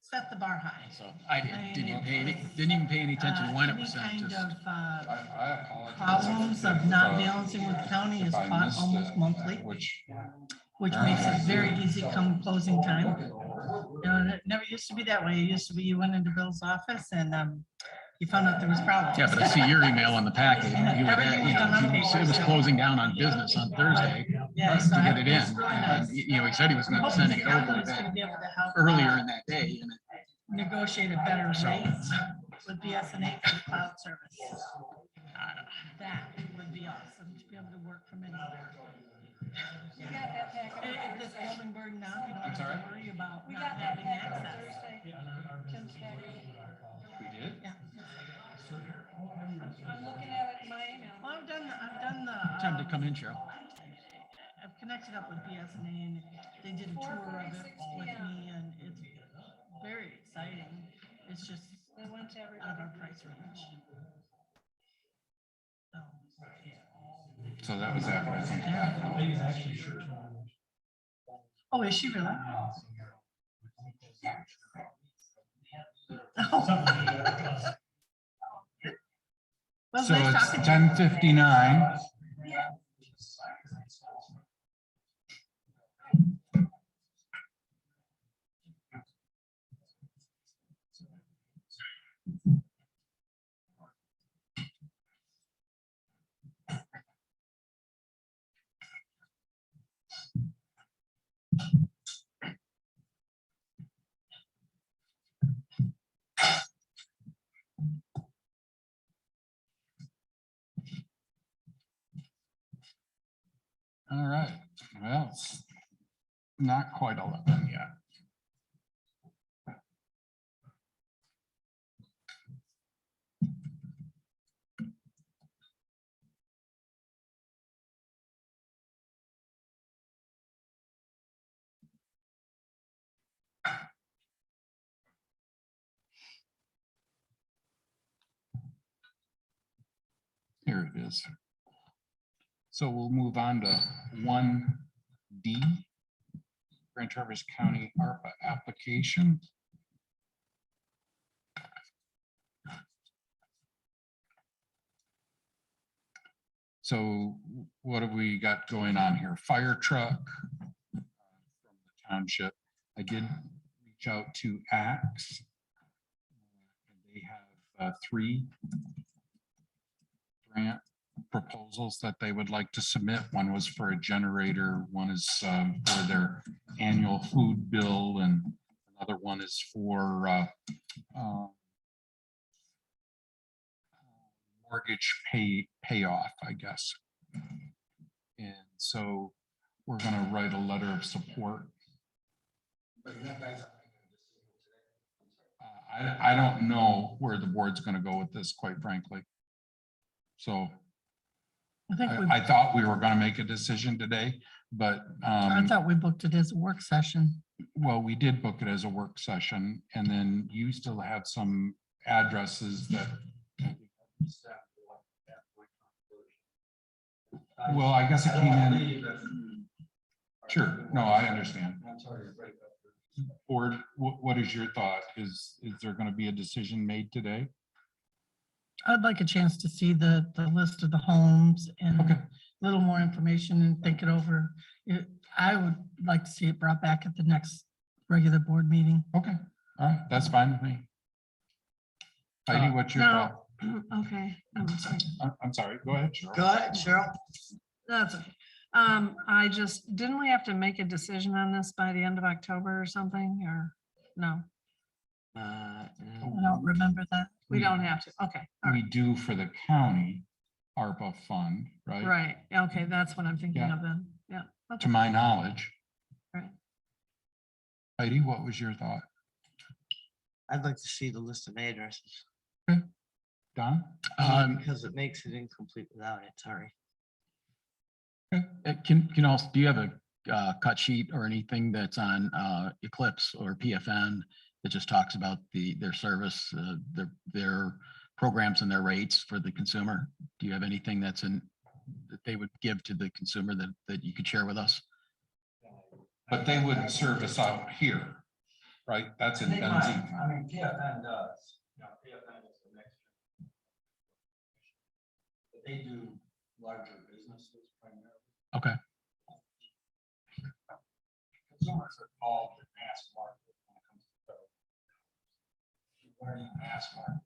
Set the bar high. So I I didn't mean, even pay, it- didn't even pay any attention when it Any was sent, kind just. of I apologize. problems of not balancing with the county is If I caught missed almost it, monthly, Which, which makes it very easy come closing time. You know, and it never used to be that way. It used to be you went into Bill's office and you found out there was problems. Yeah, but I see your email on the packet. You had, Everything was done on he said it was paper. closing down on business on Thursday Yeah, to so get it in. it's really nice. And, you know, he said he was gonna send Hopefully it the county over is gonna be able to help earlier in that day, and negotiate a better So- rate with BSNA for the cloud service. That would be awesome to be able to work from anywhere. You got that packet. If this Goldenberg now, you don't have to worry about not having access. we did? Yeah. I'm looking at it in my email. Well, I've done the. time to come in, Cheryl. I've connected up with BSNA and they did a tour of it 4:46 with PM. me and it's very exciting. It's just They went to out of everybody. our price range. So, So that was after I think. oh, is she really? Well, So nice it's talking to you. 10:59. All right, well, it's not quite 11 yet. Here it is. So we'll move on to 1D, Grand Traverse County ARPA application. So what have we got going on here? Fire truck from the township. I did reach out to Axe. They have 3 grant proposals that they would like to submit. One was for a generator, one is for their annual food bill, and another one is for mortgage payoff, I guess. And so we're going to write a letter of support. I don't know where the board's going to go with this, quite frankly. So I thought we were going to make a decision today, but I thought we booked it as a work session. well, we did book it as a work session, and then you still have some addresses that. Well, I guess it came in. Sure, no, I understand. Board, what is your thought? Is there going to be a decision made today? I'd like a chance to see the list of the homes and Okay. a little more information and think it over. I would like to see it brought back at the next regular board meeting. Okay, all right, that's fine with me. Heidi, what's your thought? Okay, I'm sorry. I'm sorry, go ahead, Cheryl. Go ahead, Cheryl. That's okay. Didn't we have to make a decision on this by the end of October or something, or no? I don't remember that. We don't have to. Okay, all We right. do for the county ARPA fund, right? Right, okay, that's what I'm thinking Yeah. of then. Yeah. To Okay. my knowledge. Right. Heidi, what was your thought? I'd like to see the list of addresses. Don? Because it makes it incomplete without it, sorry. Can also, do you have a cut sheet or anything that's on Eclipse or PFN that just talks about their service, their programs and their rates for the consumer? Do you have anything that they would give to the consumer that you could share with us? But they wouldn't service out here, right? That's in Benzine. I mean, PFN does, PFN is the next. But they do larger businesses primarily. Okay. Consumers are called the mass market when it comes to those. We're in the mass market.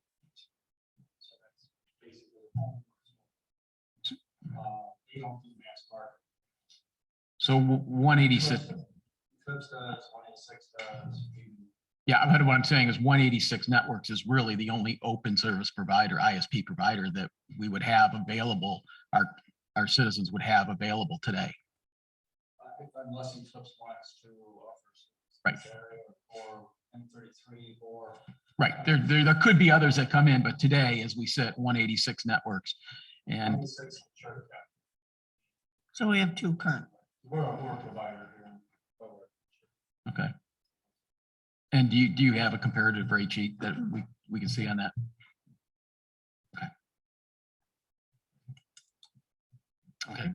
So that's basically home. They don't do mass market. So 186, Eclipse does, 186 does. yeah, what I'm saying is 186 Networks is really the only open service provider, ISP provider that we would have available, our citizens would have available today. Unless Eclipse wants to offer. Right. Or M33 or. Right, there could be others that come in, but today, as we said, 186 Networks. And 186, sure, yeah. So we have two current. We're a provider here. okay. And do you have a comparative rate sheet that we can see on that? Okay. Okay.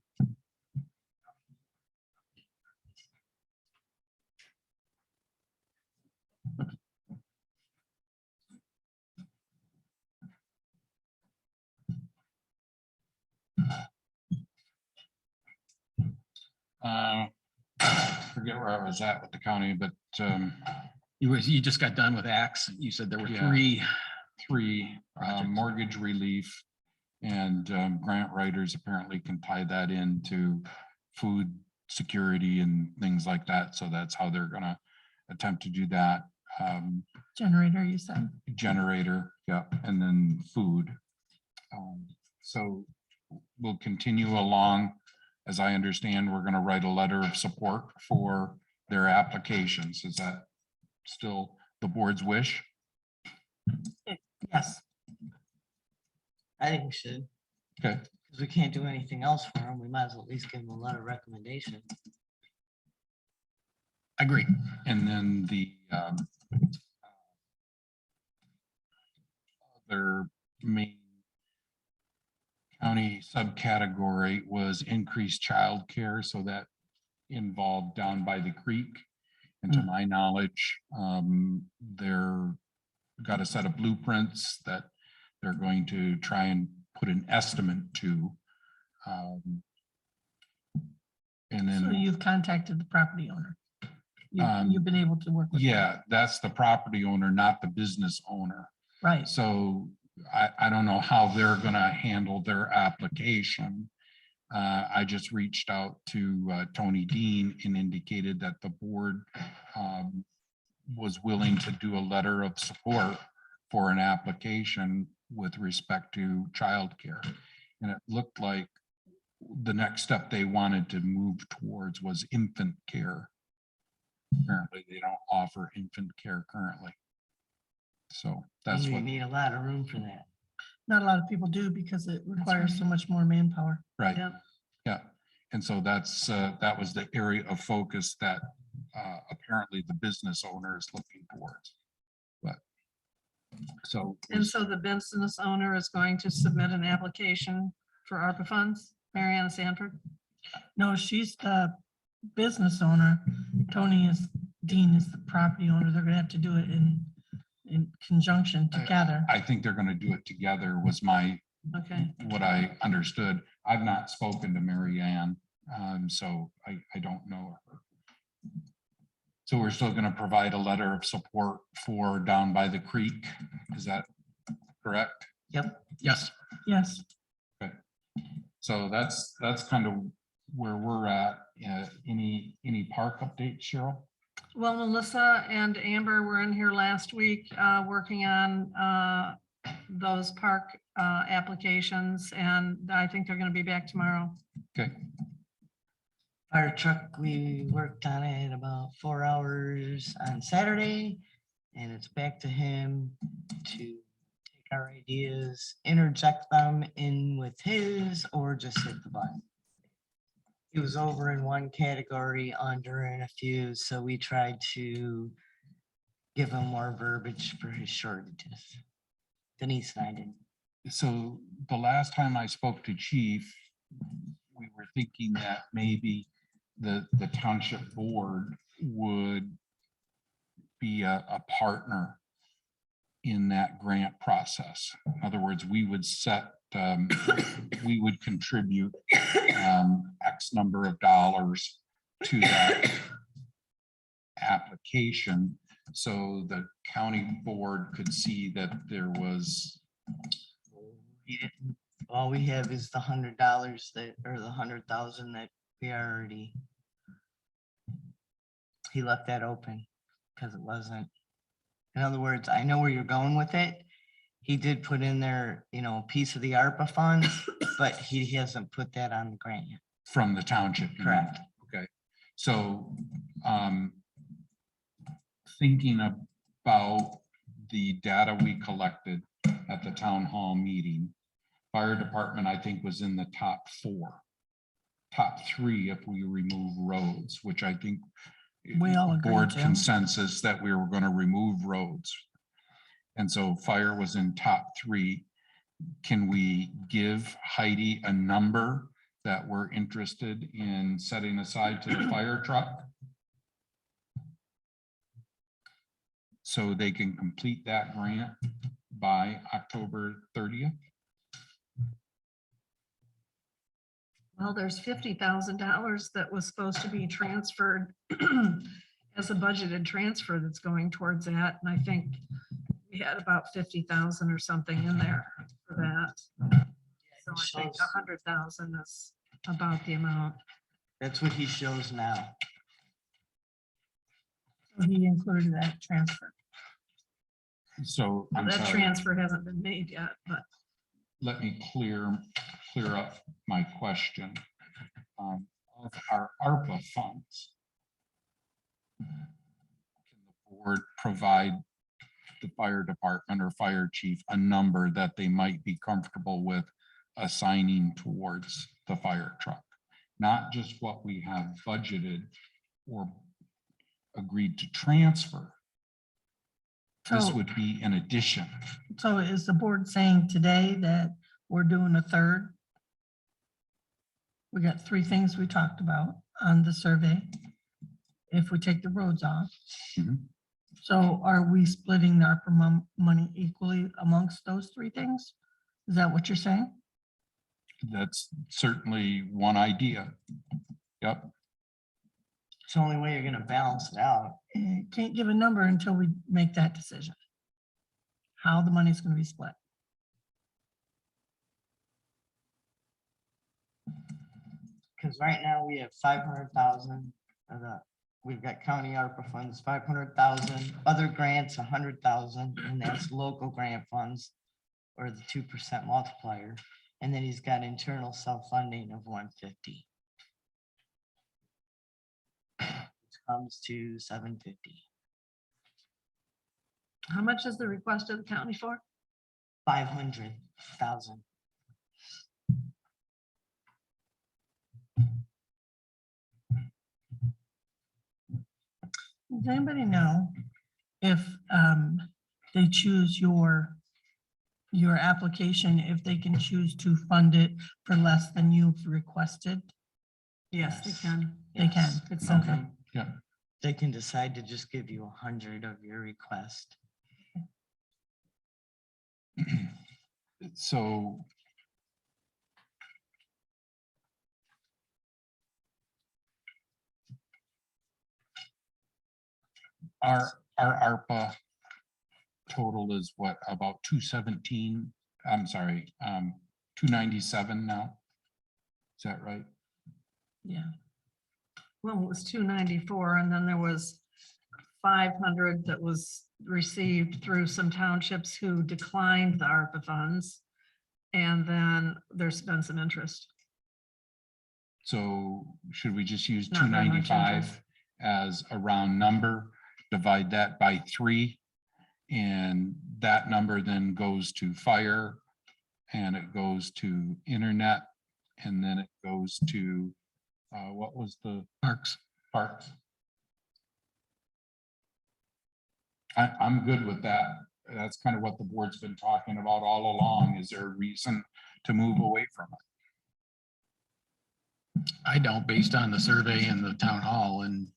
Forget where I was at with the county, but You just got done with Axe. You said there were Yeah. three projects. Mortgage relief and grant writers apparently can tie that into food security and things like that. So that's how they're gonna attempt to do that. Generator, you said. Generator, yeah, and then food. So we'll continue along. As I understand, we're gonna write a letter of support for their applications. Is that still the board's wish? Yes. I think we should, Okay, because we can't do anything else for them. We might as well at least give them a letter of recommendation. I agree. and then the their main county subcategory was increased childcare, so that involved down by the creek. And to my knowledge, they're got a set of blueprints that they're going to try and put an estimate to. And So then, you've contacted the property owner. Um, You've been able to work with them. yeah, that's the property owner, not the business owner. Right. So I don't know how they're gonna handle their application. I just reached out to Tony Dean and indicated that the board was willing to do a letter of support for an application with respect to childcare. And it looked like the next step they wanted to move towards was infant care. Apparently, they don't offer infant care currently. So that's And we what, need a lot of room for that. Not a lot of people do because it requires so much more manpower. right, Yep. yeah. And so that's, that was the area of focus that apparently the business owner is looking towards. But, so. And so the business owner is going to submit an application for ARPA funds, Mariana Sanford? No, she's the business owner. Dean is the property owner. They're gonna have to do it in conjunction together. I think they're gonna do it together was Okay. what I understood. I've not spoken to Mary Ann, so I don't know her. So we're still gonna provide a letter of support for down by the creek. Is that correct? Yep. Yes. Yes. Okay. So that's kind of where we're at. Any park updates, Cheryl? Well, Melissa and Amber were in here last week, working on those park applications, and I think they're gonna be back tomorrow. Okay, Fire truck, we worked on it about 4 hours on Saturday, and it's back to him to take our ideas, interject them in with his, or just hit the button. He was over in one category, under in a few, so we tried to give him more verbiage for his shortages. Denise and I didn't So the last time I spoke to Chief, we were thinking that maybe the township board would be a partner in that grant process. In other words, we would set, we would contribute X number of dollars to that application, so the county board could see that there was. He didn't, all we have is the $100 that, or the 100,000 that we already. He left that open because it wasn't. In other words, I know where you're going with it. He did put in there, you know, a piece of the ARPA funds, but he hasn't put that on the grant yet. From the township. you mean? Correct. Okay, so thinking about the data we collected at the town hall meeting, fire department, I think, was in the top 3 if we remove roads, which I think We all agree, board Jim. consensus that we were going to remove roads. And so fire was in top 3. Can we give Heidi a number that we're interested in setting aside to the fire truck, so they can complete that grant by October 30th? Well, there's $50,000 that was supposed to be transferred as a budgeted transfer that's going towards that. And I think we had about 50,000 or something in there for that. So I think 100,000 is about the amount. That's what he shows now. So he included that transfer. So I'm That sorry, transfer hasn't been made yet, but let me clear up my question. Of our ARPA funds, can the board provide the fire department or fire chief a number that they might be comfortable with assigning towards the fire truck? Not just what we have budgeted or agreed to transfer. This So- would be in addition. so is the board saying today that we're doing a third? We got 3 things we talked about on the survey. If we take the roads off. Mhm. So are we splitting the ARPA money equally amongst those 3 things? Is that what you're saying? That's certainly one idea. Yep. It's the only way you're gonna balance it out. Can't give a number until we make that decision. How the money's gonna be split. Because right now we have 500,000 of the, we've got county ARPA funds, 500,000, other grants, 100,000, and that's local grant funds or the 2% multiplier. And then he's got internal self-funding of 150. Which comes to 750. How much is the request of the county for? 500,000. Does anybody know if they choose your application, if they can choose to fund it for less than you've requested? Yes, they can. They can. Yes. It's okay. Yeah. They can decide to just give you 100 of your request. So our ARPA total is what, about 217? I'm sorry, 297 now. Is that right? Yeah. Well, it was 294, and then there was 500 that was received through some townships who declined the ARPA funds. And then there's been some interest. So should we just use Not very much 295 interest. as a round number, divide that by 3? And that number then goes to fire, and it goes to internet, and then it goes to, what was the parks? I'm good with that that's kind of what the board's been talking about all along. Is there a reason to move away from it? I don't, based on the survey and the town hall, and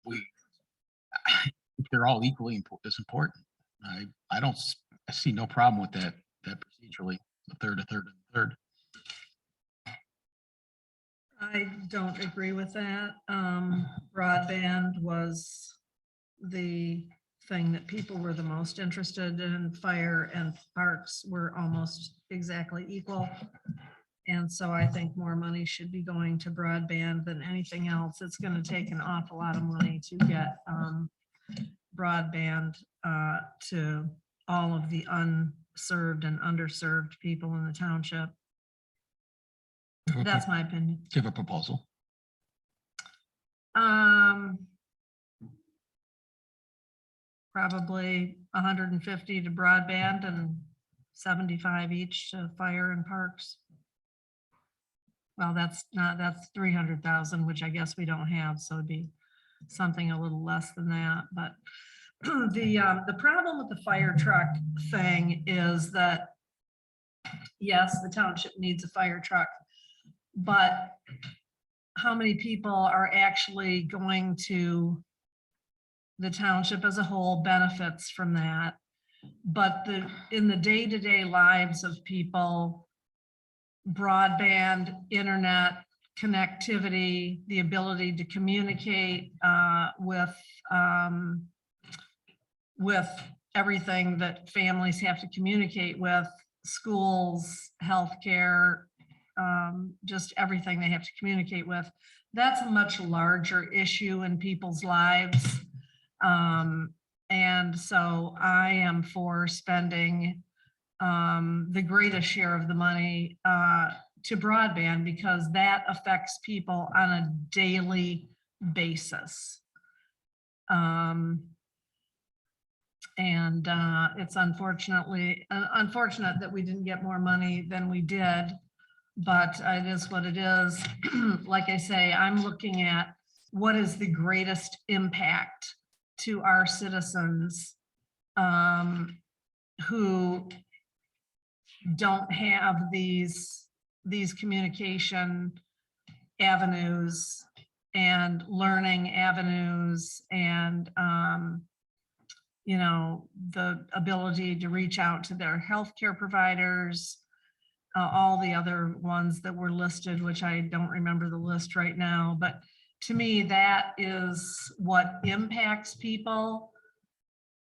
we, they're all equally as important. I don't, I see no problem with that procedurally, a third, and a third. I don't agree with that. Broadband was the thing that people were the most interested in. Fire and parks were almost exactly equal. And so I think more money should be going to broadband than anything else. It's going to take an awful lot of money to get broadband to all of the unserved and underserved people in the township. That's my opinion. Do you have a proposal? Probably 150 to broadband and 75 each to fire and parks. Well, that's 300,000, which I guess we don't have, so it'd be something a little less than that. But the problem with the fire truck thing is that, yes, the township needs a fire truck, but how many people are actually going to, the township as a whole benefits from that? But in the day-to-day lives of people, broadband, internet connectivity, the ability to communicate with everything that families have to communicate with, schools, healthcare, just everything they have to communicate with. That's a much larger issue in people's lives. And so I am for spending the greatest share of the money to broadband, because that affects people on a daily basis. And it's unfortunate that we didn't get more money than we did, but it is what it is. Like I say, I'm looking at what is the greatest impact to our citizens who don't have these communication avenues and learning avenues and you know, the ability to reach out to their healthcare providers, all the other ones that were listed, which I don't remember the list right now, but to me, that is what impacts people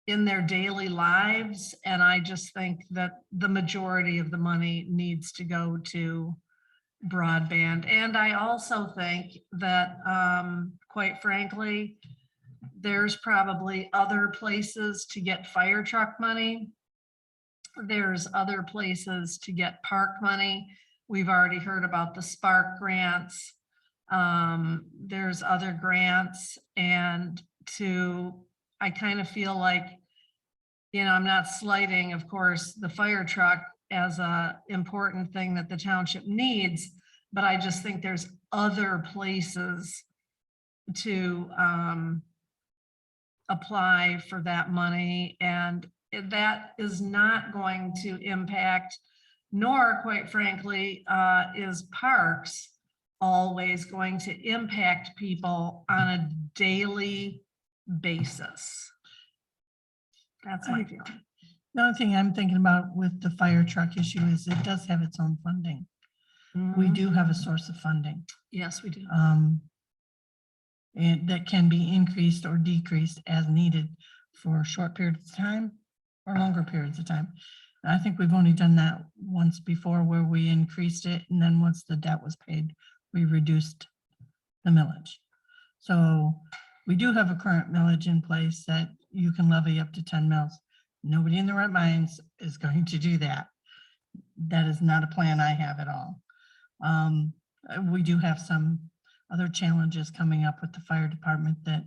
in their daily lives. And I just think that the majority of the money needs to go to broadband. And I also think that, quite frankly, there's probably other places to get fire truck money. There's other places to get park money. We've already heard about the Spark grants. There's other grants, and I kind of feel like, you know, I'm not slighting, of course, the fire truck as a important thing that the township needs, but I just think there's other places to apply for that money, and that is not going to impact, nor quite frankly, is parks always going to impact people on a daily basis. That's my feeling. The only thing I'm thinking about with the fire truck issue is it does have its own funding. We do have a source of funding. Yes, we do. And that can be increased or decreased as needed for short periods of time or longer periods of time. I think we've only done that once before, where we increased it, and then once the debt was paid, we reduced the millage. So we do have a current millage in place that you can levy up to 10 mils. Nobody in their right minds is going to do that. That is not a plan I have at all. We do have some other challenges coming up with the fire department that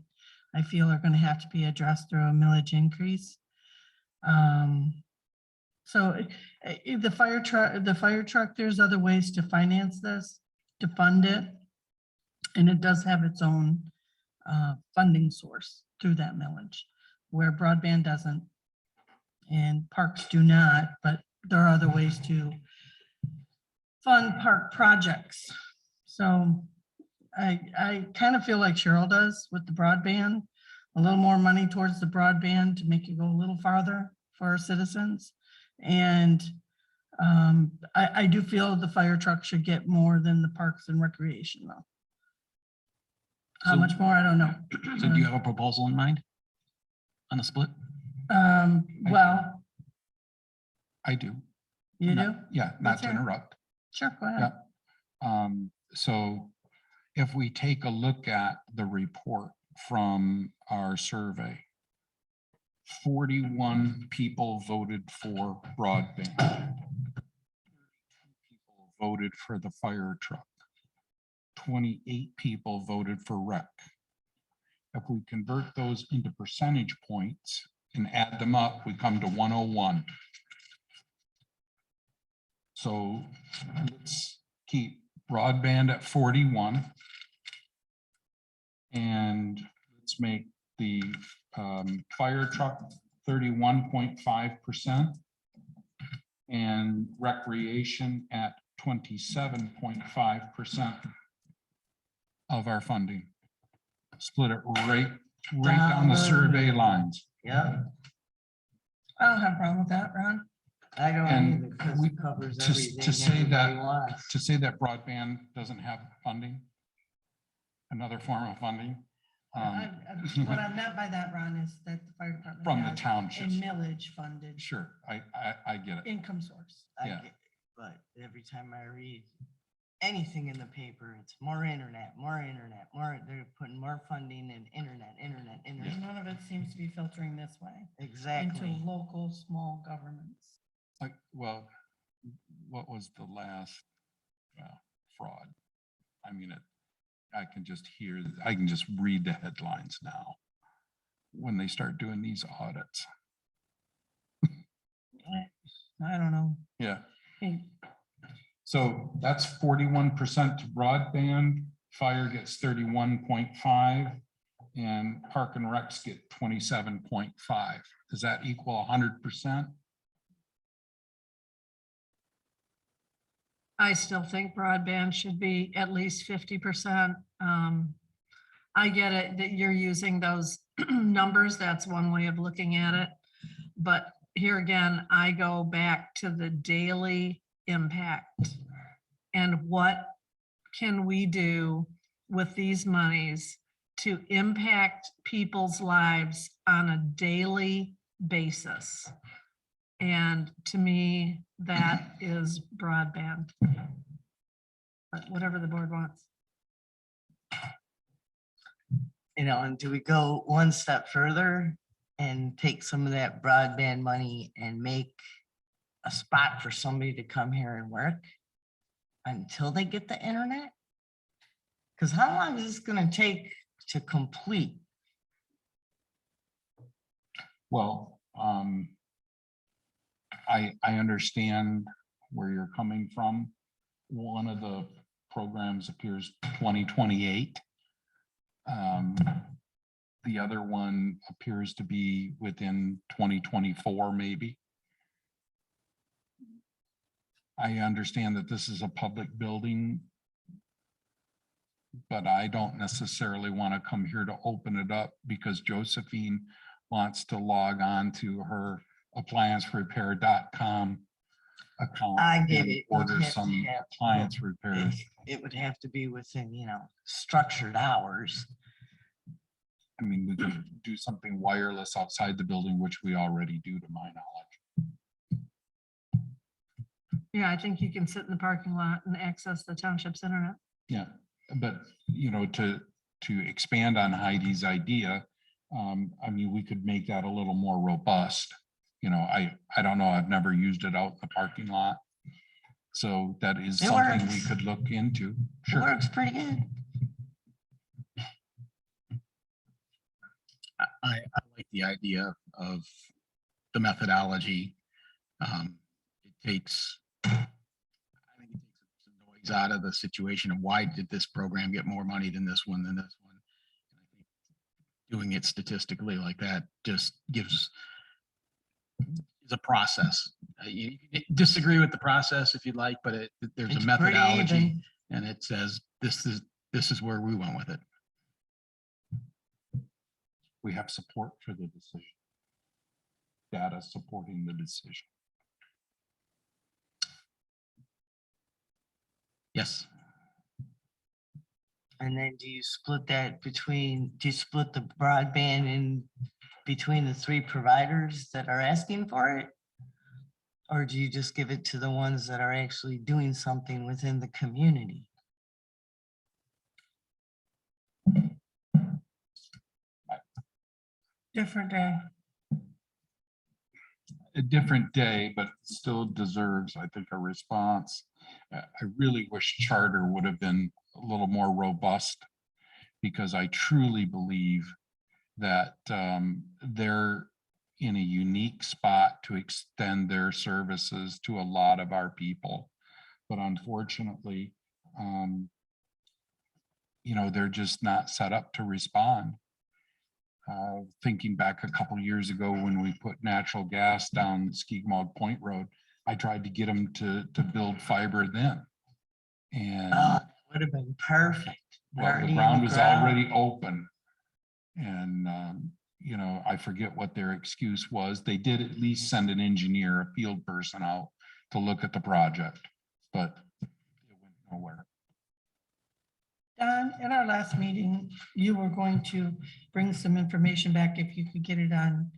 I feel are going to have to be addressed through a millage increase. So the fire truck, there's other ways to finance this, to fund it, and it does have its own funding source through that millage, where broadband doesn't. and parks do not, but there are other ways to fund park projects. So I kind of feel like Cheryl does with the broadband, a little more money towards the broadband to make it go a little farther for our citizens. And I do feel the fire truck should get more than the parks and recreation though. How So- much more, I don't know. So do you have a proposal in mind on a split? Well, I do. you Not- do? Yeah, not Let's to hear it. interrupt. Sure, go Yeah. ahead. So if we take a look at the report from our survey, 41 people voted for broadband. People voted for the fire truck. 28 people voted for rec. If we convert those into percentage points and add them up, we come to 101. So let's keep broadband at 41. And let's make the fire truck 31.5% and recreation at 27.5% of our funding. Split it right down the survey lines. Yeah, I don't have a problem with that, Ron. I don't And either, because we- it covers to everything say everybody that- wants. To say that broadband doesn't have funding, another form of funding. What I meant by that, Ron, is that the fire department. From the has townships. A millage funded Sure, I get it. income source. I Yeah. get- But every time I read anything in the paper, it's more internet, they're putting more funding in internet. None of it seems to be filtering this way into Exactly. local, small governments. Like, well, what was the last fraud? I mean, I can just read the headlines now when they start doing these audits. I don't know. Yeah. Hey, So that's 41% to broadband, fire gets 31.5, and park and recs get 27.5. Does that equal 100%? I still think broadband should be at least 50%. I get it that you're using those numbers. That's one way of looking at it. But here again, I go back to the daily impact. And what can we do with these monies to impact people's lives on a daily basis? And to me, that is broadband. But whatever the board wants. And do we go one step further and take some of that broadband money and make a spot for somebody to come here and work until they get the internet? Because how long is this going to take to complete? Well, I understand where you're coming from. One of the programs appears 2028. The other one appears to be within 2024, maybe. I understand that this is a public building, but I don't necessarily want to come here to open it up because Josephine wants to log on to her appliancerepair.com account. I get and it. Order You'd have to some have- appliance repairs. It would have to be within, structured hours. I mean, we could do something wireless outside the building, which we already do, to my knowledge. Yeah, I think you can sit in the parking lot and access the township's internet. Yeah, but to expand on Heidi's idea, I mean, we could make that a little more robust. I don't know, I've never used it out in the parking lot. So that is It something we works. could look into. It Sure. works pretty good. I like the idea of the methodology. It takes, I think it takes some noise out of the situation of why did this program get more money than this one, And I think doing it statistically like that just gives is a process. You can disagree with the process if you'd like, but there's a It's pretty methodology, even. and it says this is where we went with it. We have support for the decision. Data supporting the decision. Yes. And then do you split that between, do you split the broadband in between the three providers that are asking for it? Or do you just give it to the ones that are actually doing something within the community? Different day. A different day, but still deserves, I think, a response. I really wish charter would have been a little more robust, because I truly believe that they're in a unique spot to extend their services to a lot of our people. But unfortunately, they're just not set up to respond. Thinking back a couple years ago when we put natural gas down Skigmog Point Road, I tried to get them to build fiber then. And That would have been perfect. well, Already the in ground was ground. already open. And, I forget what their excuse was. They did at least send an engineer, a field person out to look at the project, but it went nowhere. Don, in our last meeting, you were going to bring some information back if you could get it on,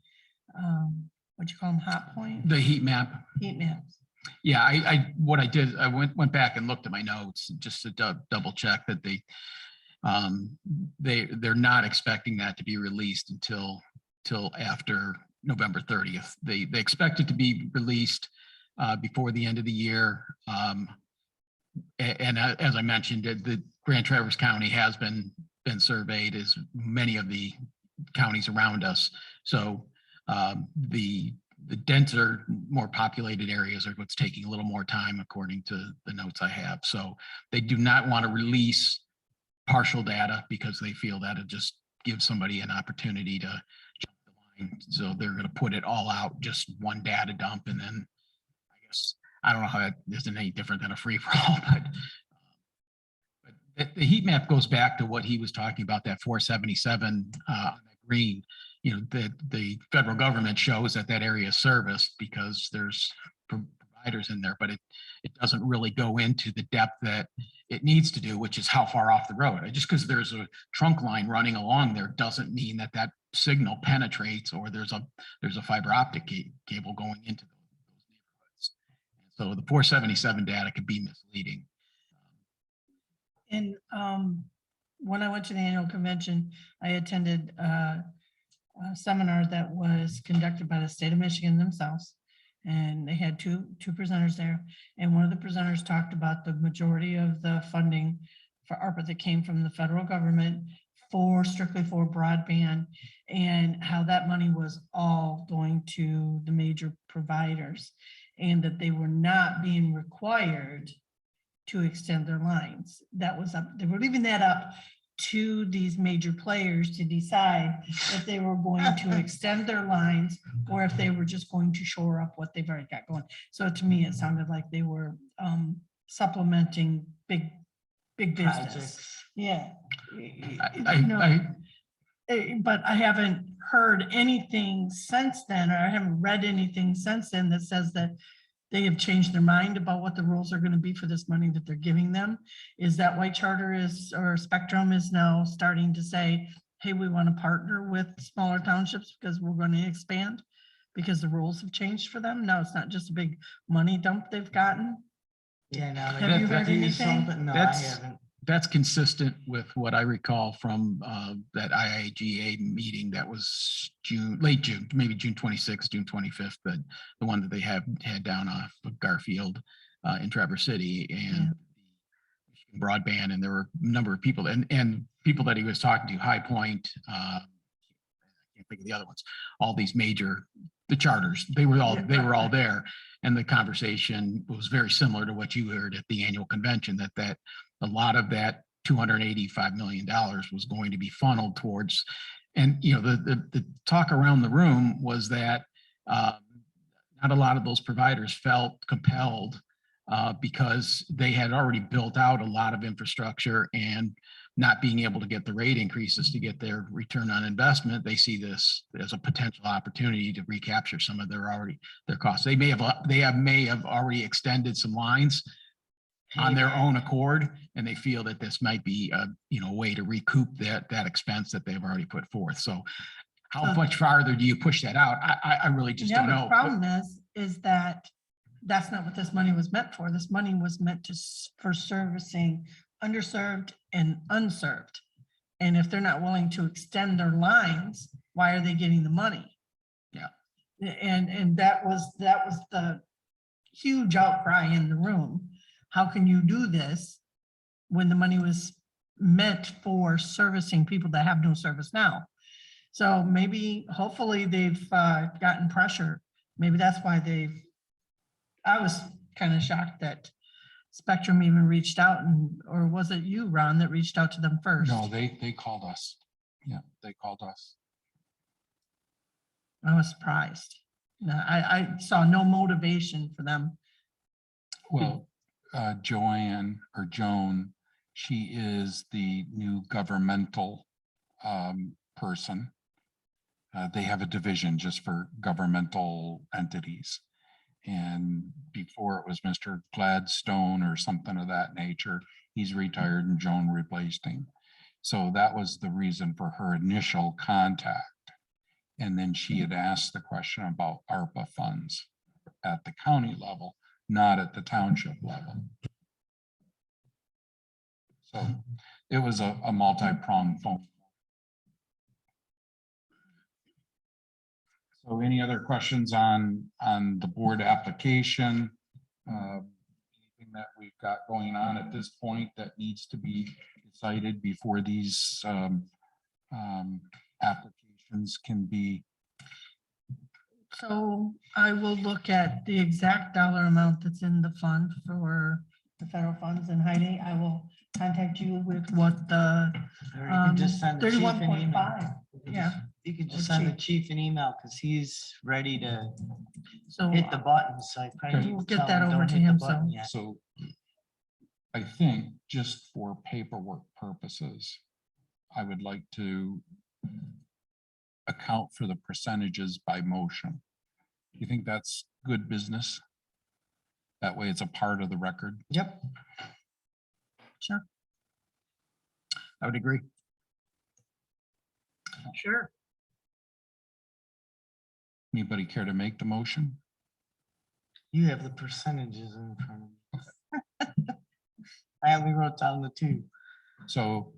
what you call them, Hot Point? The heat map. Heat maps. Yeah, what I did, I went back and looked at my notes just to double check that they're not expecting that to be released until after November 30th. They expect it to be released before the end of the year. And as I mentioned, the Grand Traverse County has been surveyed, as many of the counties around us. So the denser, more populated areas are what's taking a little more time, according to the notes I have. So they do not want to release partial data because they feel that it just gives somebody an opportunity to jump the line. So they're going to put it all out, just one data dump, and then I guess I don't know how that isn't any different than a free for all, but the heat map goes back to what he was talking about, that 477 green. The federal government shows that area is serviced because there's providers in there, but it doesn't really go into the depth that it needs to do, which is how far off the road. Just because there's a trunk line running along there doesn't mean that signal penetrates, or there's a fiber optic cable going into those neighborhoods. So the 477 data could be misleading. And when I went to the annual convention, I attended a seminar that was conducted by the state of Michigan themselves. And they had two presenters there. And one of the presenters talked about the majority of the funding for ARPA that came from the federal government strictly for broadband, and how that money was all going to the major providers, and that they were not being required to extend their lines. That was up, they were leaving that up to these major players to decide if they were going to extend their lines or if they were just going to shore up what they've already got going. So to me, it sounded like they were supplementing big business. Projects. Yeah. But I haven't heard anything since then, or I haven't read anything since then that says that they have changed their mind about what the rules are going to be for this money that they're giving them. Is that why Charter or Spectrum is now starting to say, hey, we want to partner with smaller townships because we're going to expand because the rules have changed for them? No, it's not just a big money dump they've gotten. Yeah, now Have you heard anything? No, I haven't. That's consistent with what I recall from that IIGA meeting that was late June, maybe June 26th, June 25th, but the one that they had down off of Garfield in Traverse City, and broadband, and there were a number of people and people that he was talking to, High Point, I can't think of the other ones, all these the charters, they were all there, and the conversation was very similar to what you heard at the annual convention, that a lot of that $285 million was going to be funneled towards, and the talk around the room was that not a lot of those providers felt compelled because they had already built out a lot of infrastructure, and not being able to get the rate increases to get their return on investment, they see this as a potential opportunity to recapture some of their costs. They may have already extended some lines on their own accord, and they feel that this might be a way to recoup that expense that they've already put forth. So how much farther do you push that out? I really just Yeah, don't but know. the problem is that that's not what this money was meant for. This money was meant for servicing underserved and unserved. And if they're not willing to extend their lines, why are they getting the money? Yeah. And that was the huge outcry in the room. How can you do this when the money was meant for servicing people that have no service now? So maybe, hopefully they've gotten pressure. Maybe that's why I was kind of shocked that Spectrum even reached out, or was it you, Ron, that reached out to them first? No, they called us. Yeah, they called us. I was surprised. No, I saw no motivation for them. Well, Joanne or Joan, she is the new governmental person. They have a division just for governmental entities. And before it was Mr. Gladstone or something of that nature. He's retired and Joan replaced him. So that was the reason for her initial contact. And then she had asked the question about ARPA funds at the county level, not at the township level. So it was a multi-pronged phone. So any other questions on the board application? Anything that we've got going on at this point that needs to be decided before these applications can be? So I will look at the exact dollar amount that's in the fund for the federal funds, and Heidi, I will contact you with what the Or you can just send the chief an 31.5. email. Yeah. You could just Or send the chief. chief an email because he's ready to So hit the button. So I probably Okay. need We'll to get tell that him, over "Don't to hit the him, button so- yet." So I think just for paperwork purposes, I would like to account for the percentages by motion. You think that's good business? That way it's a part of the record. Yep. Sure. I would agree. Sure. Anybody care to make the motion? You have the percentages in front of me. I only wrote down the two. So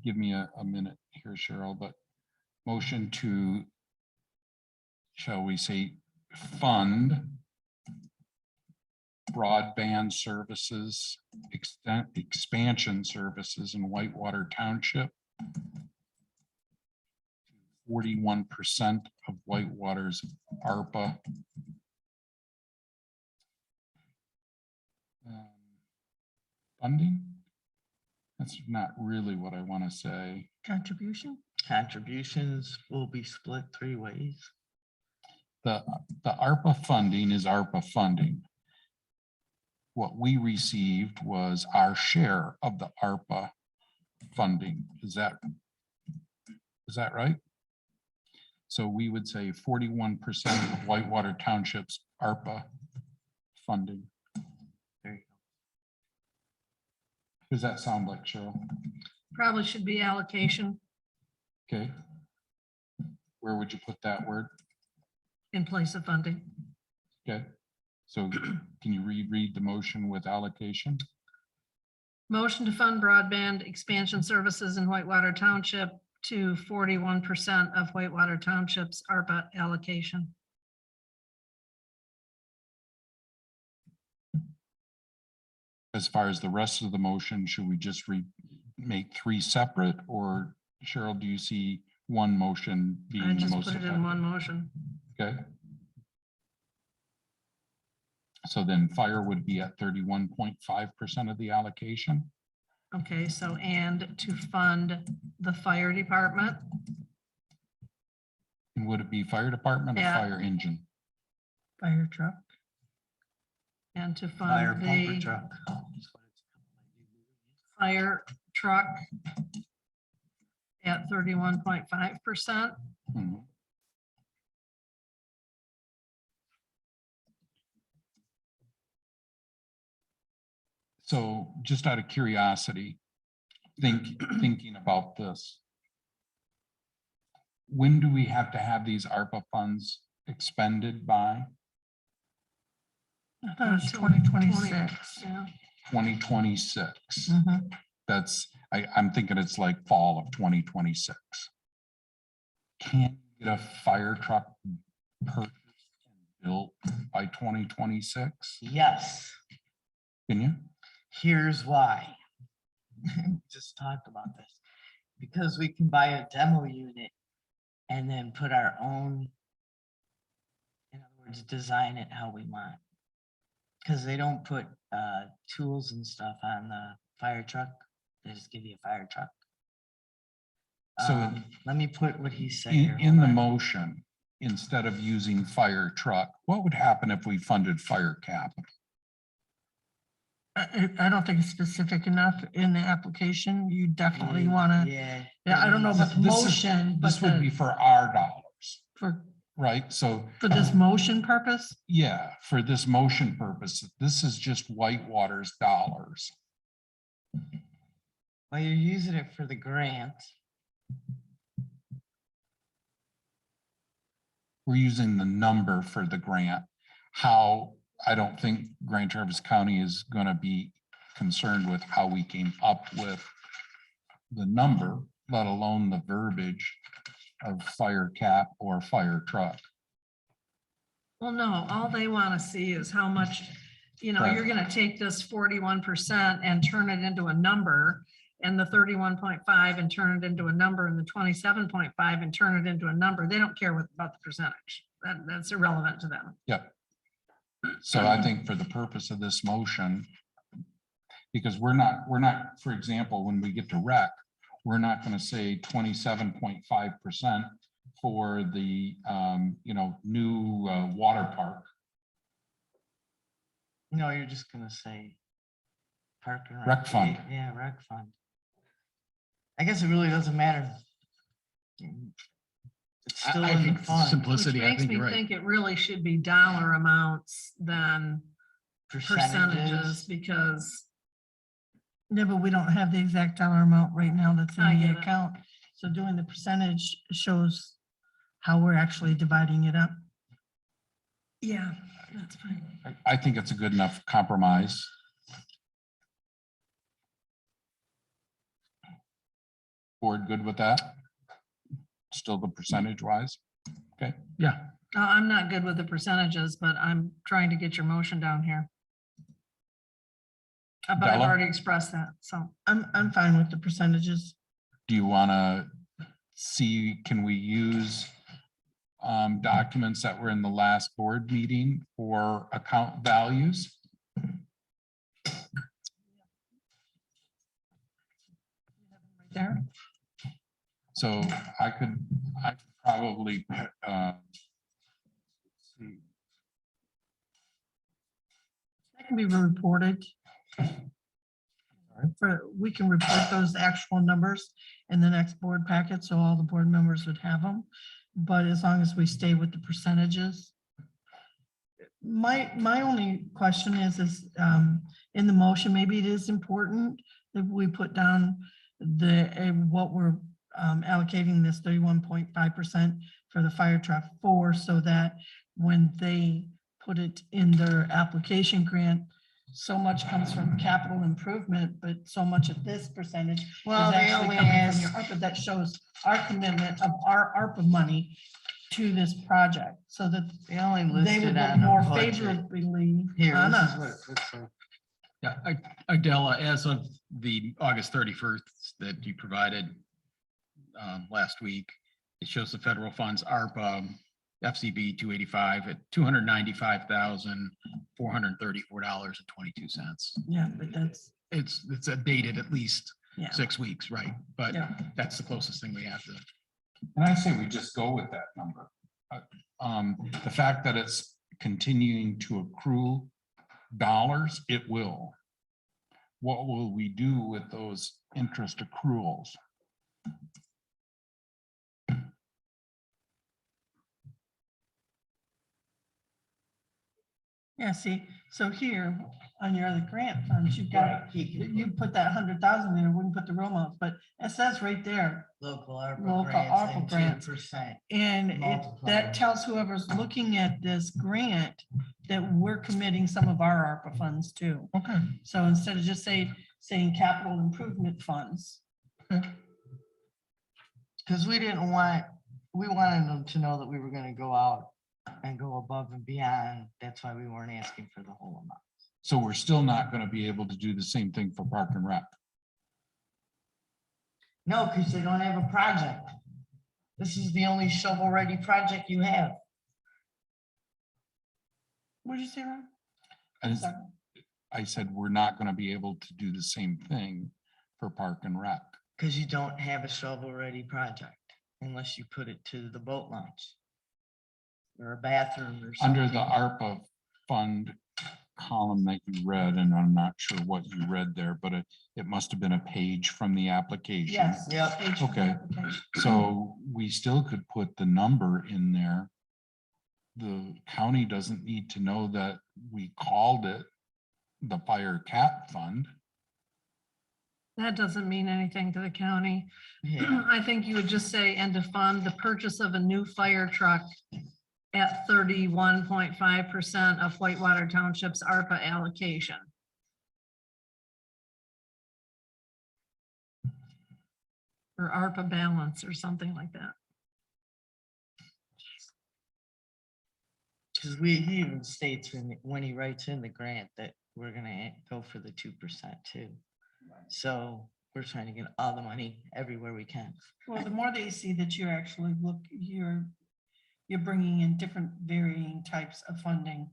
give me a minute here, Cheryl, but motion to, shall we say, fund broadband services, expansion services in Whitewater Township. 41% of Whitewater's ARPA funding. That's not really what I want to say. Contribution? Contributions will be split 3 ways. The ARPA funding is ARPA funding. What we received was our share of the ARPA funding. Is that right? So we would say 41% of Whitewater Township's ARPA funding. There you go. Does that sound like, Cheryl? Probably should be allocation Okay. Where would you put that word? in place of funding. Okay. So can you reread the motion with allocation? Motion to fund broadband expansion services in Whitewater Township to 41% of Whitewater Township's ARPA allocation. As far as the rest of the motion, should we just make 3 separate, or Cheryl, do you see one motion being I the just most put it effective? in one motion. Okay. So then fire would be at 31.5% of the allocation. Okay, so and to fund the fire department And would it be fire department or Yeah. fire engine? Fire truck. And to Fire fund pumper the truck. fire truck at 31.5%. Mhm. So just out of curiosity, thinking about this. When do we have to have these ARPA funds expended by? I thought it was Until 2026. Yeah. 2026. Mhm. That's, I'm thinking it's like fall of 2026. Can you get a fire truck purchased and built by 2026? Yes, Can you? here's why. Just talked about this. Because we can buy a demo unit and then put our own, in other words, design it how we want. Because they don't put tools and stuff on the fire truck. They just give you a fire truck. So Let me put what he said in, here. in hold the on. motion, instead of using fire truck, what would happen if we funded fire capital? I don't think it's specific enough in the application. You definitely want to, Yeah. yeah, I don't know about the This is- motion, but This would be for our dollars, for right? So, this motion purpose. yeah, for this motion purpose, this is just Whitewater's dollars. Well, you're using it for the grant. We're using the number for the grant. How, I don't think Grand Traverse County is gonna be concerned with how we came up with the number, let alone the verbiage of fire cap or fire truck. Well, no, all they want to see is how much, you're going to take this 41% and turn it into a number, and the 31.5 and turn it into a number, and the 27.5 and turn it into a number. They don't care about the percentage. That's irrelevant to them. Yep. So I think for the purpose of this motion, because we're not, for example, when we get to rec, we're not gonna say 27.5% for the, new water park. No, you're just gonna say park and Rec fund. Yeah, rec fund. I guess it really doesn't matter. It's still I in the think fund. Which simplicity, I makes think me you're right. think it really should be dollar amounts than percentages, because Yeah, but we don't have the exact dollar amount right now that's I in get the it. account. So doing the percentage shows how we're actually dividing it up. Yeah, that's fine. I think it's a good enough compromise. Board good with that? Still the percentage wise? Okay. Yeah, I'm not good with the percentages, but I'm trying to get your motion down here. But I've Della? already expressed that, so. I'm fine with the percentages. Do you want to see, can we use documents that were in the last board meeting for account values? There. So I could probably see. That can be reported. We can report those actual numbers in the next board packet, so all the board members would have them. But as long as we stay with the percentages. My only question is in the motion, maybe it is important that we put down what we're allocating this 31.5% for the fire truck for, so that when they put it in their application grant, so much comes from capital improvement, but so much of this percentage is Well, they actually only coming from ask- your ARPA. That shows our commitment of our ARPA money to this project, so that They only they would listed look on more the budget. favorably Here, on this is what us. it looks like. yeah. Adela, as of the August 31st that you provided last week, it shows the federal funds, ARPA, FCB 285 at $295,434.22. Yeah, but that's, It's dated at least yeah. 6 weeks, right? But Yeah. that's the closest thing we have to. And I say we just go with that number. The fact that it's continuing to accrue dollars, it will. What will we do with those interest accruals? Yeah, see, so here on your other grant funds, you've got, you put that 100,000 in, wouldn't put the room up, but it says right there. Local Local ARPA ARPA grants grants. and 2%. And Multiplier. that tells whoever's looking at this grant that we're committing some of our ARPA funds too. Okay. So instead of just saying capital improvement funds. Because we wanted them to know that we were gonna go out and go above and beyond. That's why we weren't asking for the whole amount. So we're still not going to be able to do the same thing for Park and Rec. No, because they don't have a project. This is the only shovel-ready project you have. What did you say, Ron? And Sorry. I said, we're not going to be able to do the same thing for Park and Rec. Because you don't have a shovel-ready project unless you put it to the boat launch. Or a bathroom or something. Under the ARPA fund column that you read, and I'm not sure what you read there, but it must have been a page from the application. Yes. Yep. page from the Okay. application. So we still could put the number in there. The county doesn't need to know that we called it the fire cap fund. That doesn't mean anything to the county. Yeah. I think you would just say, and to fund the purchase of a new fire truck at 31.5% of Whitewater Township's ARPA allocation. Or ARPA balance or something like that. Because he even states when he writes in the grant that we're gonna go for the 2% too. So we're trying to get all the money everywhere we can. Well, the more they see that you're actually you're bringing in different varying types of funding,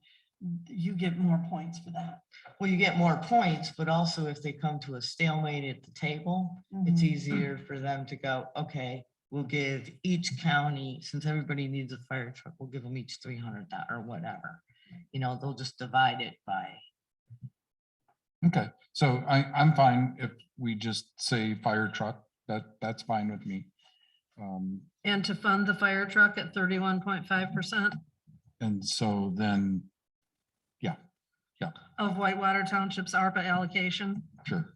you get more points for that. Well, you get more points, but also if they come to a stalemate at the table, it's Mhm. easier for them to go, okay, we'll give each county, since everybody needs a fire truck, we'll give them each 300 or whatever. You know, they'll just divide it by. Okay, so I'm fine if we just say fire truck, that's fine with me. And to fund the fire truck at 31.5% And so then, yeah, of Whitewater Township's ARPA allocation. sure.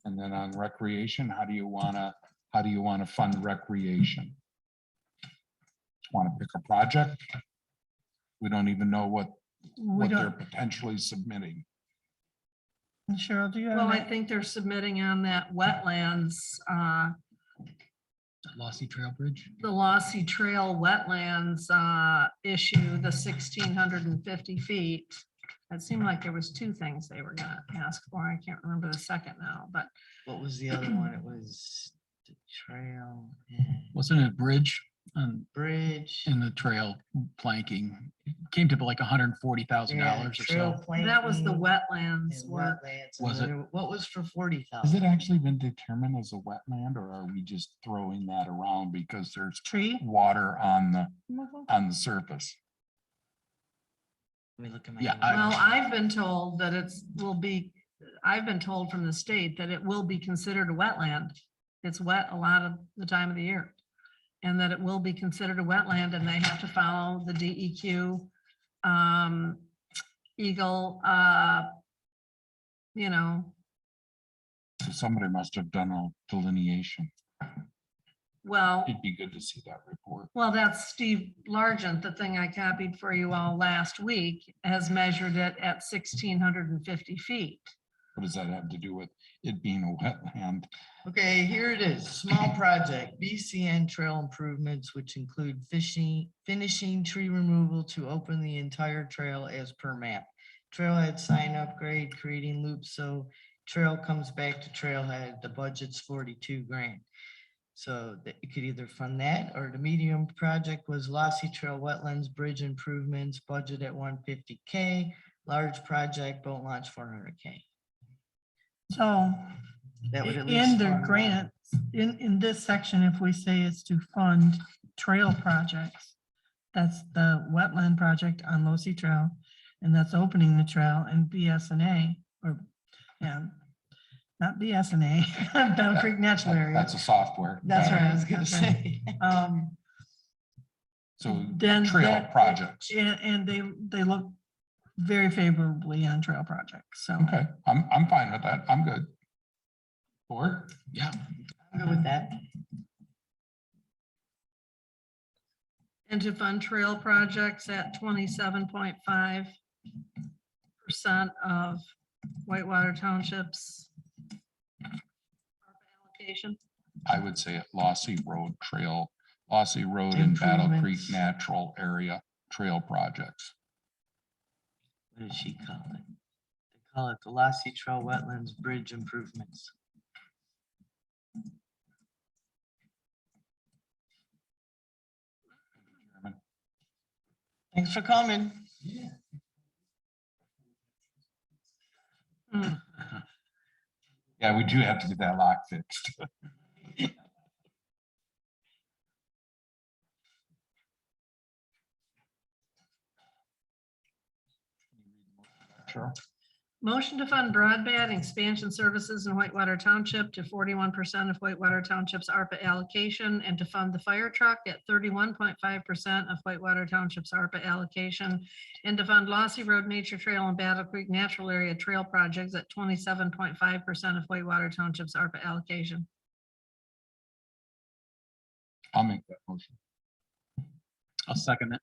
And then on recreation, how do you wanna fund recreation? Want to pick a project? We don't even know what We they're don't, potentially submitting. Cheryl, do you have? Well, I think they're submitting on that wetlands, Lossy Trail Bridge. the Lossy Trail wetlands issue, the 1,650 feet. It seemed like there was two things they were gonna ask for. I can't remember the second now, but What was the other one? It was the trail and Wasn't it a bridge bridge. in the trail planking? It came to like $140,000 or trail so. that was the planting wetlands and work. wetlands, Was and then what was for Has 40,000? it actually been determined as a wetland, or are we just throwing that around because there's Tree? water on the surface? Let me look at my. Yeah, email. Well, I've been told that I've been told from the state that it will be considered a wetland. It's wet a lot of the time of the year. And that it will be considered a wetland and they have to follow the DEQ, Eagle, you know, So somebody must have done a delineation. well, It'd be good to see that report. well, that's Steve Largent, the thing I copied for you all last week, has measured it at 1,650 feet. What does that have to do with it being a wetland? Okay, here it is. Small project, BCN trail improvements, which include finishing tree removal to open the entire trail as per map. Trailhead sign upgrade, creating loops, so trail comes back to trailhead. The budget's 42 grand. So that you could either fund that, or the medium project was Lossy Trail Wetlands Bridge improvements, budget at 150K. Large project, boat launch, 400K. So That would at in least the fund that. grant, in this section, if we say it's to fund trail projects, that's the wetland project on Losi Trail, and that's opening the trail and BSNA, or, yeah, not BSNA, Battle Creek Natural Area. That's a software. That's right. I was gonna that's right. say. So Then trail that- projects. And they look very favorably on trail projects, so. Okay, I'm fine with that. I'm good. Board? Yeah. I'm good with that. And to fund trail projects at 27.5% of Whitewater Township's allocation. I would say at Lossy Road Trail, Lossy Road and Battle Creek Improvements. Natural Area Trail Projects. What did she call it? They call it the Lassie Trail Wetlands Bridge Improvements. Thanks for coming. Hmm. Yeah, we do have to get that lock fixed. Sure. Motion to fund broadband expansion services in Whitewater Township to 41% of Whitewater Township's ARPA allocation, and to fund the fire truck at 31.5% of Whitewater Township's ARPA allocation, and to fund Lossy Road Nature Trail and Battle Creek Natural Area Trail projects at 27.5% of Whitewater Township's ARPA allocation. I'll make that motion. I'll second it.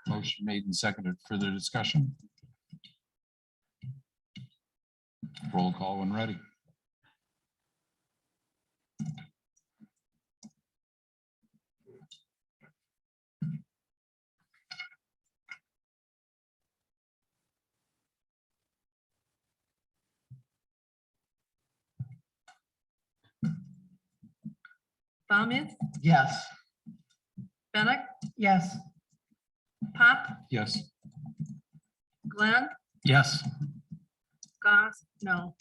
Motion made and seconded. Further discussion? Roll call when ready. Bauman, Yes. Bennett? Yes. Pop, Yes. Glenn, Yes. Goss, no.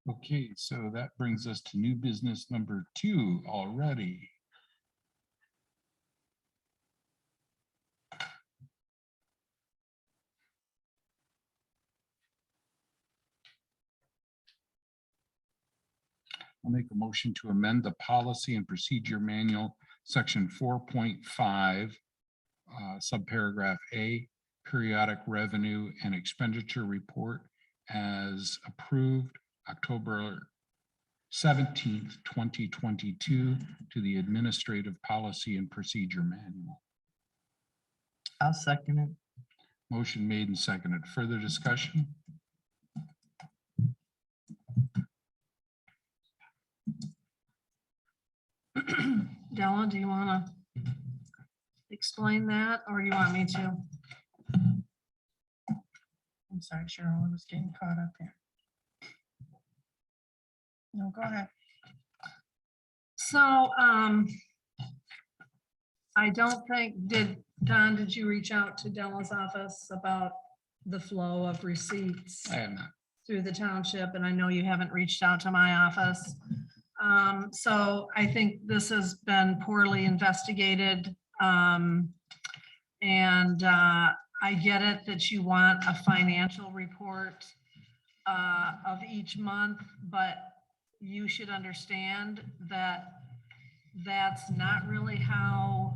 Okay, so that brings us to new business number 2 already. I'll make a motion to amend the policy and procedure manual, section 4.5, subparagraph A, periodic revenue and expenditure report as approved October 17th, 2022 to the administrative policy and procedure manual. I'll second it. Motion made and seconded. Further discussion? Della, do you want to explain that, or do you want me to? I'm sorry, Cheryl, I was getting caught up here. No, go ahead. So, I don't think, Don, did you reach out to Della's office about the flow of receipts I have not. through the township? And I know you haven't reached out to my office. So I think this has been poorly investigated. I get it that you want a financial report of each month, but you should understand that that's not really how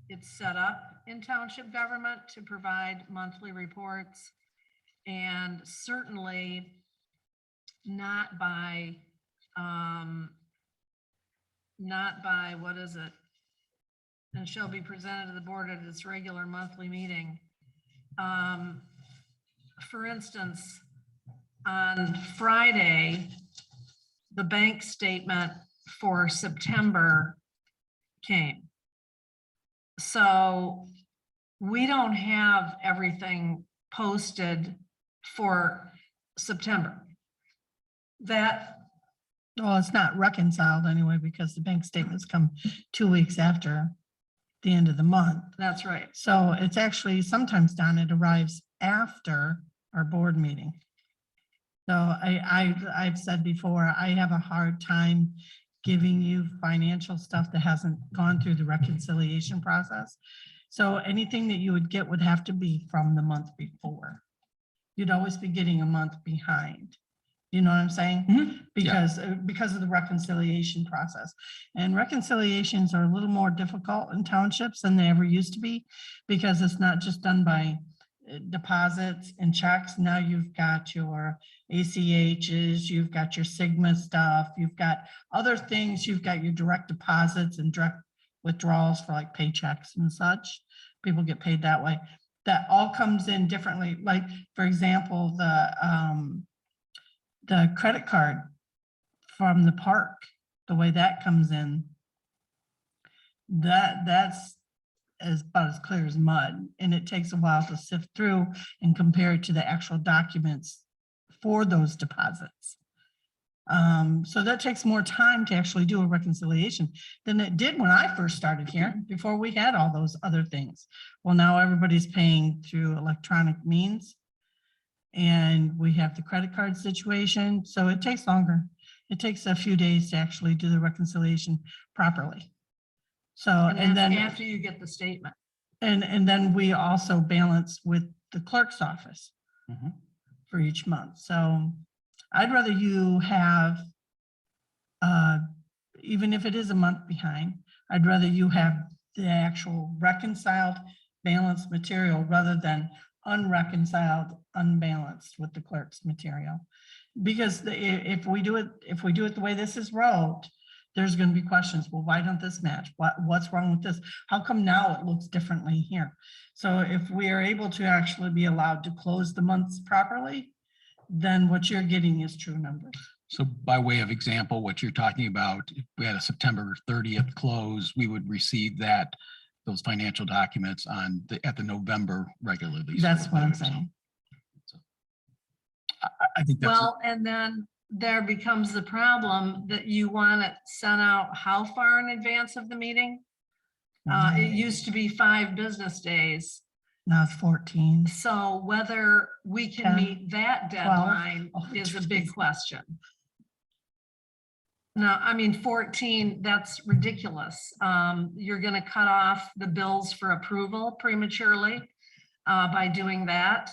it's set up in township government to provide monthly reports. And certainly not by, what is it? And shall be presented to the board at its regular monthly meeting. For instance, on Friday, the bank statement for September came. So we don't have everything posted for September. That, Well, it's not reconciled anyway, because the bank statements come 2 weeks after the end of the month. that's right. So it's actually, sometimes, Don, it arrives after our board meeting. So I've said before, I have a hard time giving you financial stuff that hasn't gone through the reconciliation process. So anything that you would get would have to be from the month before. You'd always be getting a month behind. You know what I'm saying? Because of the reconciliation process. And reconciliations are a little more difficult in townships than they ever used to be, because it's not just done by deposits and checks. Now you've got your ACHs, you've got your Sigma stuff, you've got other things, you've got your direct deposits and direct withdrawals for like paychecks and such. People get paid that way. That all comes in differently. Like, for example, the credit card from the park, the way that comes in, that's about as clear as mud, and it takes a while to sift through and compare it to the actual documents for those deposits. So that takes more time to actually do a reconciliation than it did when I first started here, before we had all those other things. Well, now everybody's paying through electronic means, and we have the credit card situation, so it takes longer. It takes a few days to actually do the reconciliation properly. So, and that's then after you get the statement. and then we also balance with the clerk's office for each month. So I'd rather you have, even if it is a month behind, I'd rather you have the actual reconciled balanced material rather than unreconciled, unbalanced with the clerk's material. Because if we do it the way this is wrote, there's going to be questions. Well, why don't this match? What's wrong with this? How come now it looks differently here? So if we are able to actually be allowed to close the months properly, then what you're getting is true numbers. So by way of example, what you're talking about, if we had a September 30th close, we would receive those financial documents at the November regularly. That's what I'm saying. So I think that's. Well, and then there becomes the problem that you want it sent out how far in advance of the meeting? It used to be 5 business days. Now it's 14. So whether we can 10, meet that 12. deadline Oh, is a big question. No, I mean, 14, that's ridiculous. You're going to cut off the bills for approval prematurely by doing that.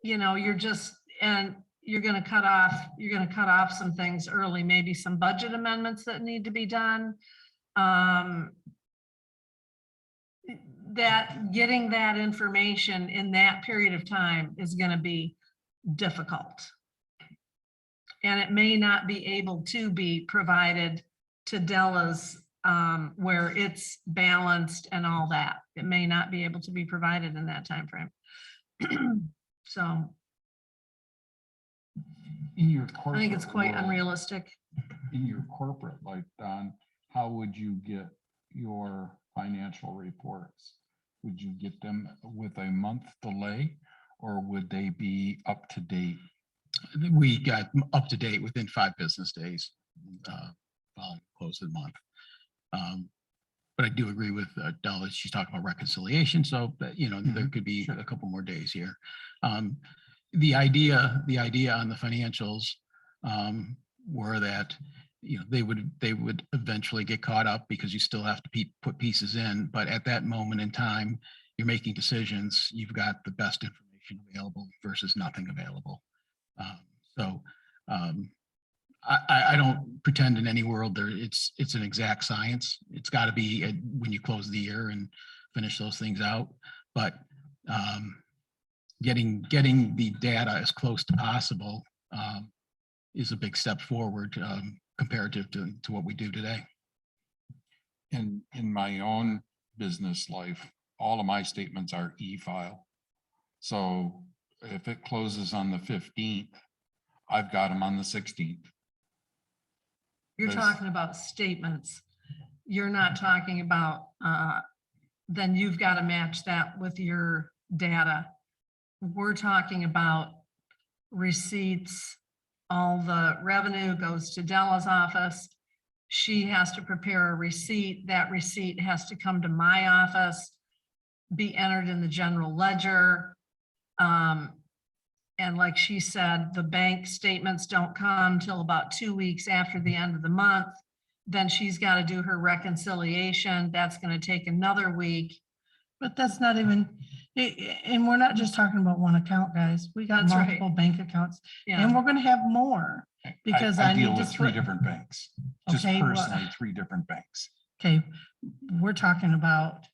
You know, you're going to cut off some things early, maybe some budget amendments that need to be done. That getting that information in that period of time is going to be difficult. And it may not be able to be provided to Della's where it's balanced and all that. It may not be able to be provided in that time frame. So In your I think it's corporate quite world, unrealistic. in your corporate, like Don, how would you get your financial reports? Would you get them with a month delay, or would they be up to date? We got up to date within 5 business days following close of the month. But I do agree with Della. She's talking about reconciliation, so that, you know, there could be a couple more days here. The idea on the financials were that, you know, they would eventually get caught up because you still have to put pieces in. But at that moment in time, you're making decisions. You've got the best information available versus nothing available. I don't pretend in any world there it's an exact science. It's got to be when you close the year and finish those things out. But getting the data as close to possible is a big step forward comparative to what we do today. In my own business life, all of my statements are e-file. So if it closes on the 15th, I've got them on the 16th. You're There's- talking about statements. You're not talking about, then you've got to match that with your data. We're talking about receipts. All the revenue goes to Della's office. She has to prepare a receipt. That receipt has to come to my office, be entered in the general ledger. And like she said, the bank statements don't come till about 2 weeks after the end of the month. Then she's got to do her reconciliation. That's going to take another week. But that's not even, and we're not just talking about one account, guys. We got That's right. multiple bank accounts, Yeah. and we're gonna have more because I deal need to with 3 split. different banks, just Okay, well- personally, 3 different banks. Okay, we're talking about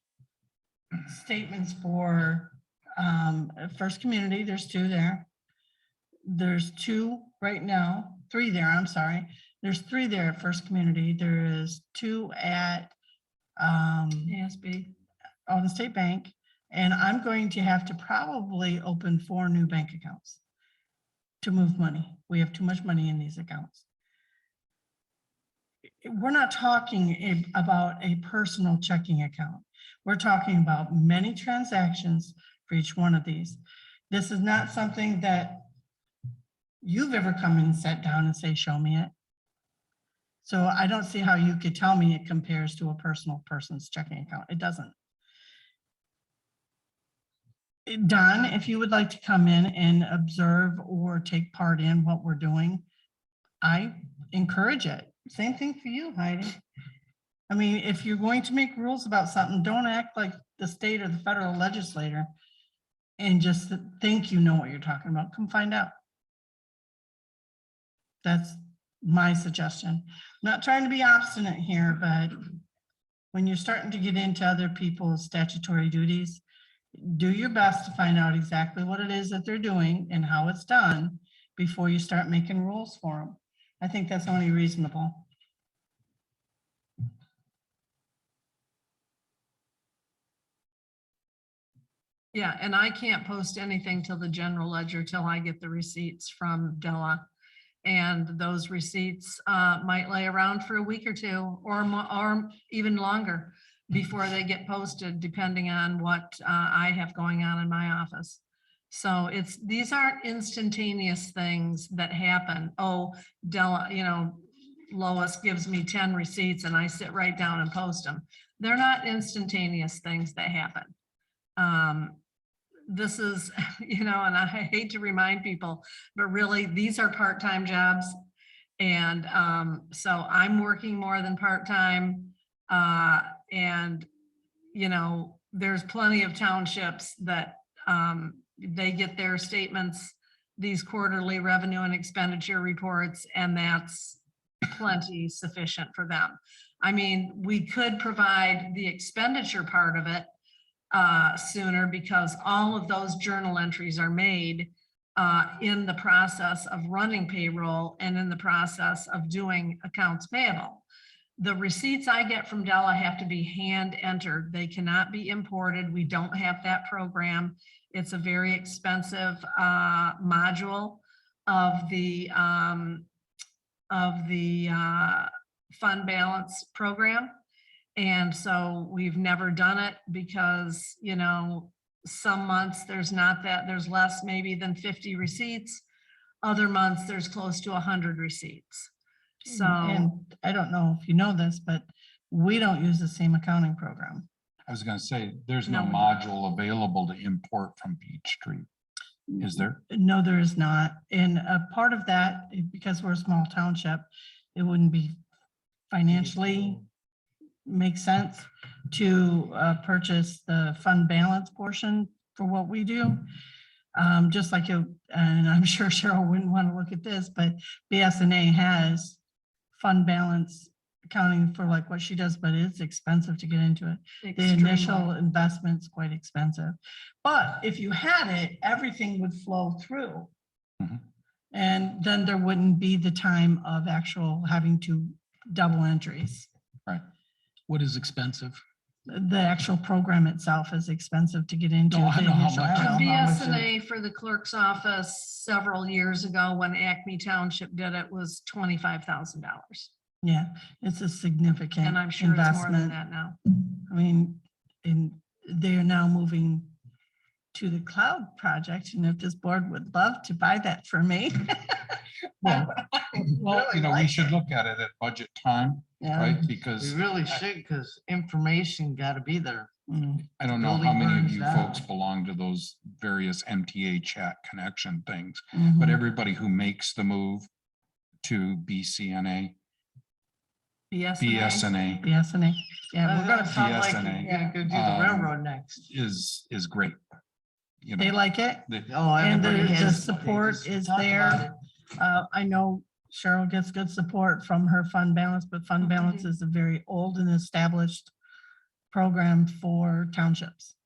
statements for First Community. There's 2 there. There's 2 right now, 3 there, I'm sorry. There's 3 there at First Community. There is 2 at ASB. the State Bank. And I'm going to have to probably open 4 new bank accounts to move money. We have too much money in these accounts. We're not talking about a personal checking account. We're talking about many transactions for each one of these. This is not something that you've ever come and sat down and say, show me it. So I don't see how you could tell me it compares to a person's checking account. It doesn't. Don, if you would like to come in and observe or take part in what we're doing, I encourage it. Same thing for you, Heidi. I mean, if you're going to make rules about something, don't act like the state or the federal legislator and just think you know what you're talking about. Come find out. That's my suggestion. I'm not trying to be obstinate here, but when you're starting to get into other people's statutory duties, do your best to find out exactly what it is that they're doing and how it's done before you start making rules for them. I think that's only reasonable. Yeah, and I can't post anything till the general ledger till I get the receipts from Della. And those receipts might lay around for a week or 2 or even longer before they get posted, depending on what I have going on in my office. So these aren't instantaneous things that happen. Oh, Della, Lois gives me 10 receipts and I sit right down and post them. They're not instantaneous things that happen. This is, and I hate to remind people, but really these are part-time jobs. And so I'm working more than part-time. And, there's plenty of townships that they get their statements, these quarterly revenue and expenditure reports, and that's plenty sufficient for them. I mean, we could provide the expenditure part of it sooner because all of those journal entries are made in the process of running payroll and in the process of doing accounts payable. The receipts I get from Della have to be hand entered. They cannot be imported. We don't have that program. It's a very expensive module of the fund balance program. And so we've never done it because, some months there's less maybe than 50 receipts. Other months there's close to 100 receipts. So, And I don't know if you know this, but we don't use the same accounting program. I was going to say, there's no No. module available to import from Peachtree. Is there? No, there is not. And a part of that, because we're a small township, it wouldn't be financially make sense to purchase the fund balance portion for what we do. Just like and I'm sure Cheryl wouldn't want to look at this, but BSNA has fund balance accounting for like what she does, but it's expensive to get into it. The initial investment's quite expensive. But if you had it, everything would flow through. Mhm. And then there wouldn't be the time of actual having to double entries. Right. What is expensive? The actual program itself is expensive to get into. No, I the know how initial- much. I don't know how much it- BSNA for the clerk's office several years ago when Acme Township did it was $25,000. Yeah, it's a significant And I'm sure it's more than investment. that now. I mean, they're now moving to the cloud project, and if this board would love to buy that for me. Well, well, really we like should it. look at it at budget time, Yeah. right? We Because really should, because information gotta be there. Mm. I don't know how building many of burns you down. folks belong to those various MTA chat connection things, but Mhm. everybody who makes the move to BCNA, BSNA BSNA. Yeah, we're gonna, Sound like BSNA, you're gonna go do the um, railroad next. is great. You they know, like it. Oh, And everybody the has- support they is talk about there. it. I know Cheryl gets good support from her fund balance, but fund balance is a very old and established program for townships.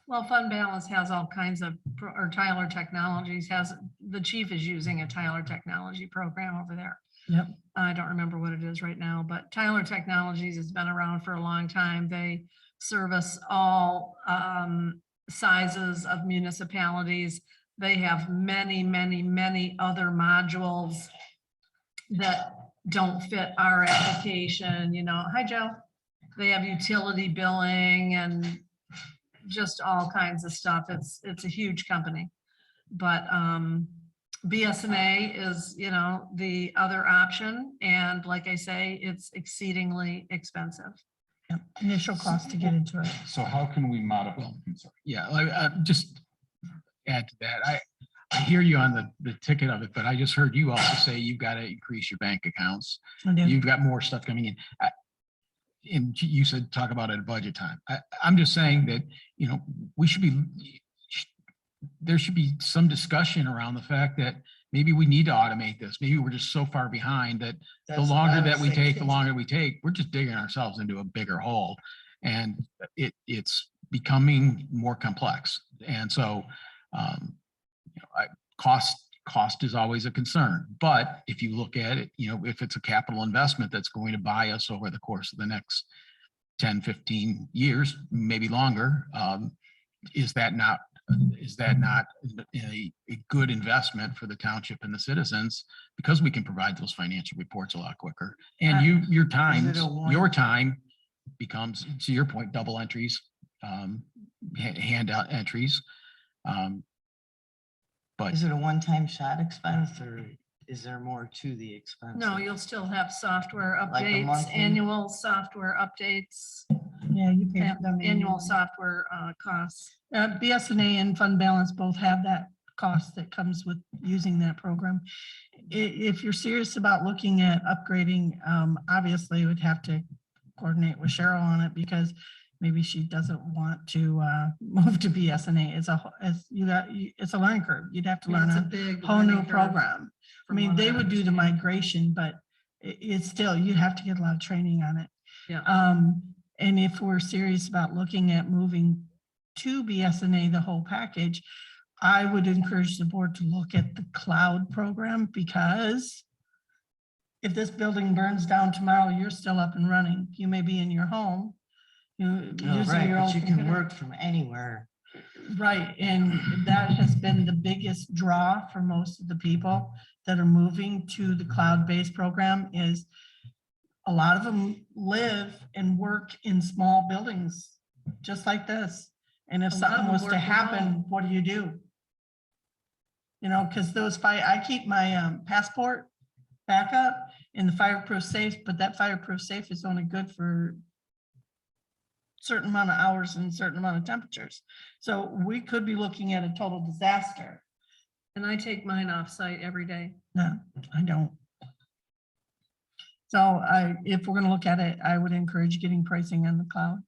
Well, Fund Balance has all kinds of, or Tyler Technologies has, the chief is using a Tyler Technology program over there. Yep. I don't remember what it is right now, but Tyler Technologies has been around for a long time. They service all sizes of municipalities. They have many, many, many other modules that don't fit our application, you know. Hi, Joe. They have utility billing and just all kinds of stuff. It's a huge company. But BSNA is, you know, the other option. And like I say, it's exceedingly expensive. Yep. Initial cost to get into it. so how can we modify? I'm sorry. Yeah, I just add to that. I hear you on the ticket of it, but I just heard you also say you've got to increase your bank accounts. I do. You've got more stuff coming in. And you said, talk about it at budget time. I'm just saying that, you know, there should be some discussion around the fact that maybe we need to automate this. Maybe we're just so far behind that the That's what longer I that was we take, the thinking. longer we take, we're just digging ourselves into a bigger hole. And it's becoming more complex. And so, you know, cost is always a concern. But if you look at it, you know, if it's a capital investment that's going to buy us over the course of the next 10, 15 years, maybe longer, is that not a good investment for the township and the citizens, because we can provide those financial reports a lot quicker? And your time becomes, to your point, double entries, handout entries. But Is it a one-time shot expense, or is there more to the expense? No, you'll still have software Like a updates, monthly? annual software updates, Yeah, you pay for them. annual software costs. BSNA and fund balance both have that cost that comes with using that program. If you're serious about looking at upgrading, obviously you would have to coordinate with Cheryl on it, because maybe she doesn't want to move to BSNA. It's a learning curve. You'd have to learn It's a a big whole new learning curve program. I from mean, what they would do the understand. migration, but it's still, you have to get a lot of training on it. Yeah. And if we're serious about looking at moving to BSNA, the whole package, I would encourage the board to look at the cloud program, because if this building burns down tomorrow, you're still up and running. You may be in your home, using Right, your own but you can computer. work from anywhere. Right, and that has been the biggest draw for most of the people that are moving to the cloud-based program. Is a lot of them live and work in small buildings, just like this. And if A lot of something them was work to from happen, home. what do? You know, because I keep my passport backup in the fireproof safe, but that fireproof safe is only good for certain amount of hours and certain amount of temperatures. So we could be looking at a total disaster. And I take mine off site every day. No, I don't. So if we're gonna look at it, I would encourage getting pricing on the cloud.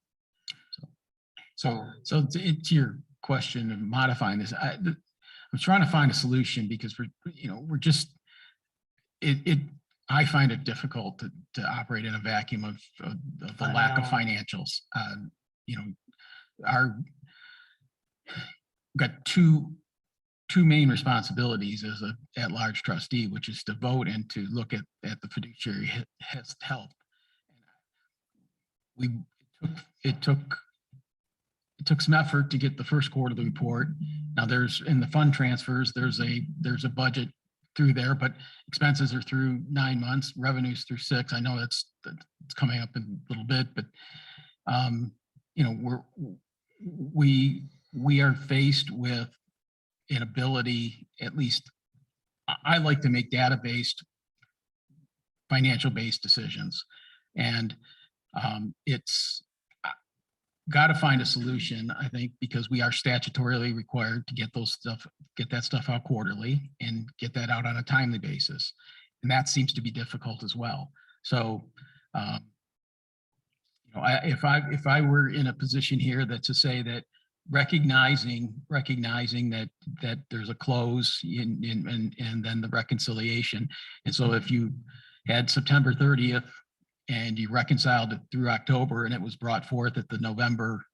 so to your question of modifying this, I'm trying to find a solution, because we're just, I find it difficult to operate in a vacuum of the I lack of know. financials. You know, got two main responsibilities as a at-large trustee, which is to vote and to look at the fiduciary health. It took some effort to get the first quarterly report. Now there's in the fund transfers, there's a budget through there, but expenses are through 9 months, revenues through 6. I know it's coming up in a little bit, but you know, we are faced with an ability, at least I like to make data-based, financial-based decisions. And it's got to find a solution, I think, because we are statutorily required to get that stuff out quarterly and get that out on a timely basis. And that seems to be difficult as well. So, you know, if I were in a position here that to say that recognizing that there's a close and then the reconciliation. And so if you had September 30th and you reconciled it through October and it was brought forth at the November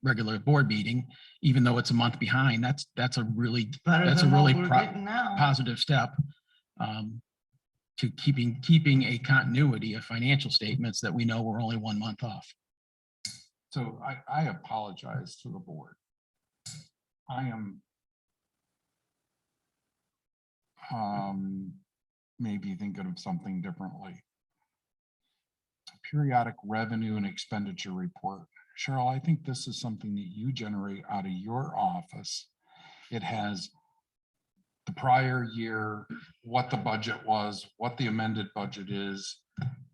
regular board meeting, even though it's a month behind, that's a really positive step to keeping a continuity of financial statements that we know we're only 1 month off. So I apologize to the board. I am maybe thinking of something differently. Periodic revenue and expenditure report. Cheryl, I think this is something that you generate out of your office. It has the prior year, what the budget was, what the amended budget is,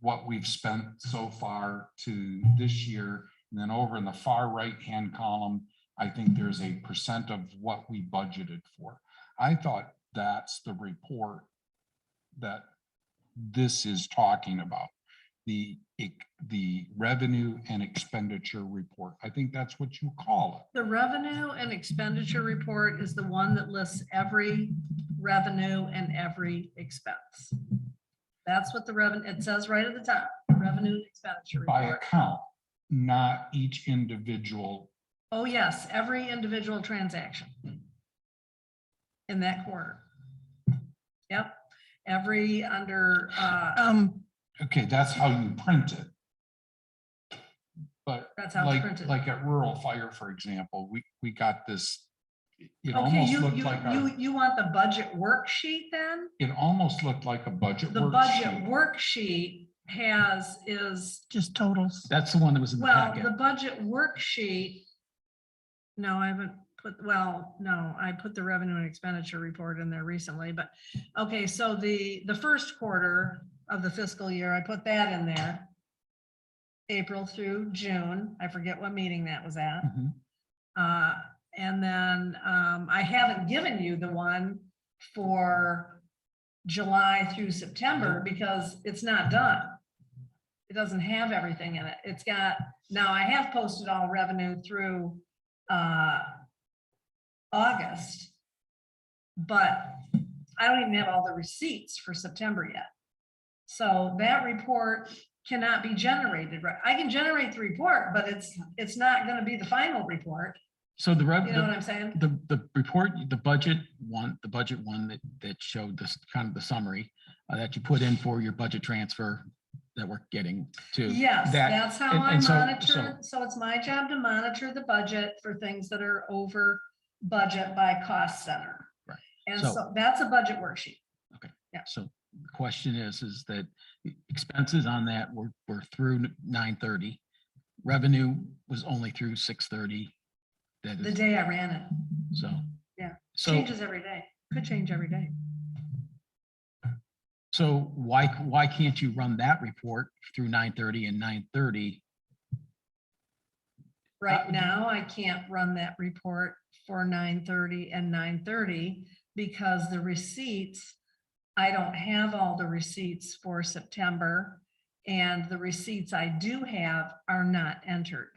what we've spent so far to this year. And then over in the far right-hand column, I think there's a % of what we budgeted for. I thought that's the report that this is talking about, the revenue and expenditure report. I think that's what you call it. The revenue and expenditure report is the one that lists every revenue and every expense. That's what the revenue, it says right at the top, revenue and expenditure By report. account, not each individual. Oh, yes, every individual transaction in that quarter. Yep, every under, Okay, that's how you print it. But That's how it's printed. like at rural fire, for example, we got this, it okay, almost you looked like you want the budget worksheet then? it almost looked like a budget The budget worksheet. worksheet is Just totals. That's the one that was in the well, packet. the budget worksheet. No, I haven't put, well, no, I put the revenue and expenditure report in there recently, but okay, so the first quarter of the fiscal year, I put that in there. April through June, I forget what meeting that was at. Mhm. And then I haven't given you the one for July through September because it's not done. It doesn't have everything in it. It's got, now I have posted all revenue through August, but I don't even have all the receipts for September yet. So that report cannot be generated, right? I can generate the report, but it's not going to be the final report. So the You know what I'm saying? the report, the budget one that showed this kind of the summary that you put in for your budget transfer that we're getting to. Yes, that's how I and so- monitor. So it's my job to monitor the budget for things that are over budget by cost center. Right. And So- so that's a budget worksheet. Okay. Yeah. So the question is that expenses on that were through 9/30. Revenue was only through 6/30. That The is, day I ran it. so. Yeah. So, Changes every day. Could change every day. so why can't you run that report through 9/30 and 9/30? Right now, I can't run that report for 9/30 and 9/30 because the receipts, I don't have all the receipts for September, and the receipts I do have are not entered.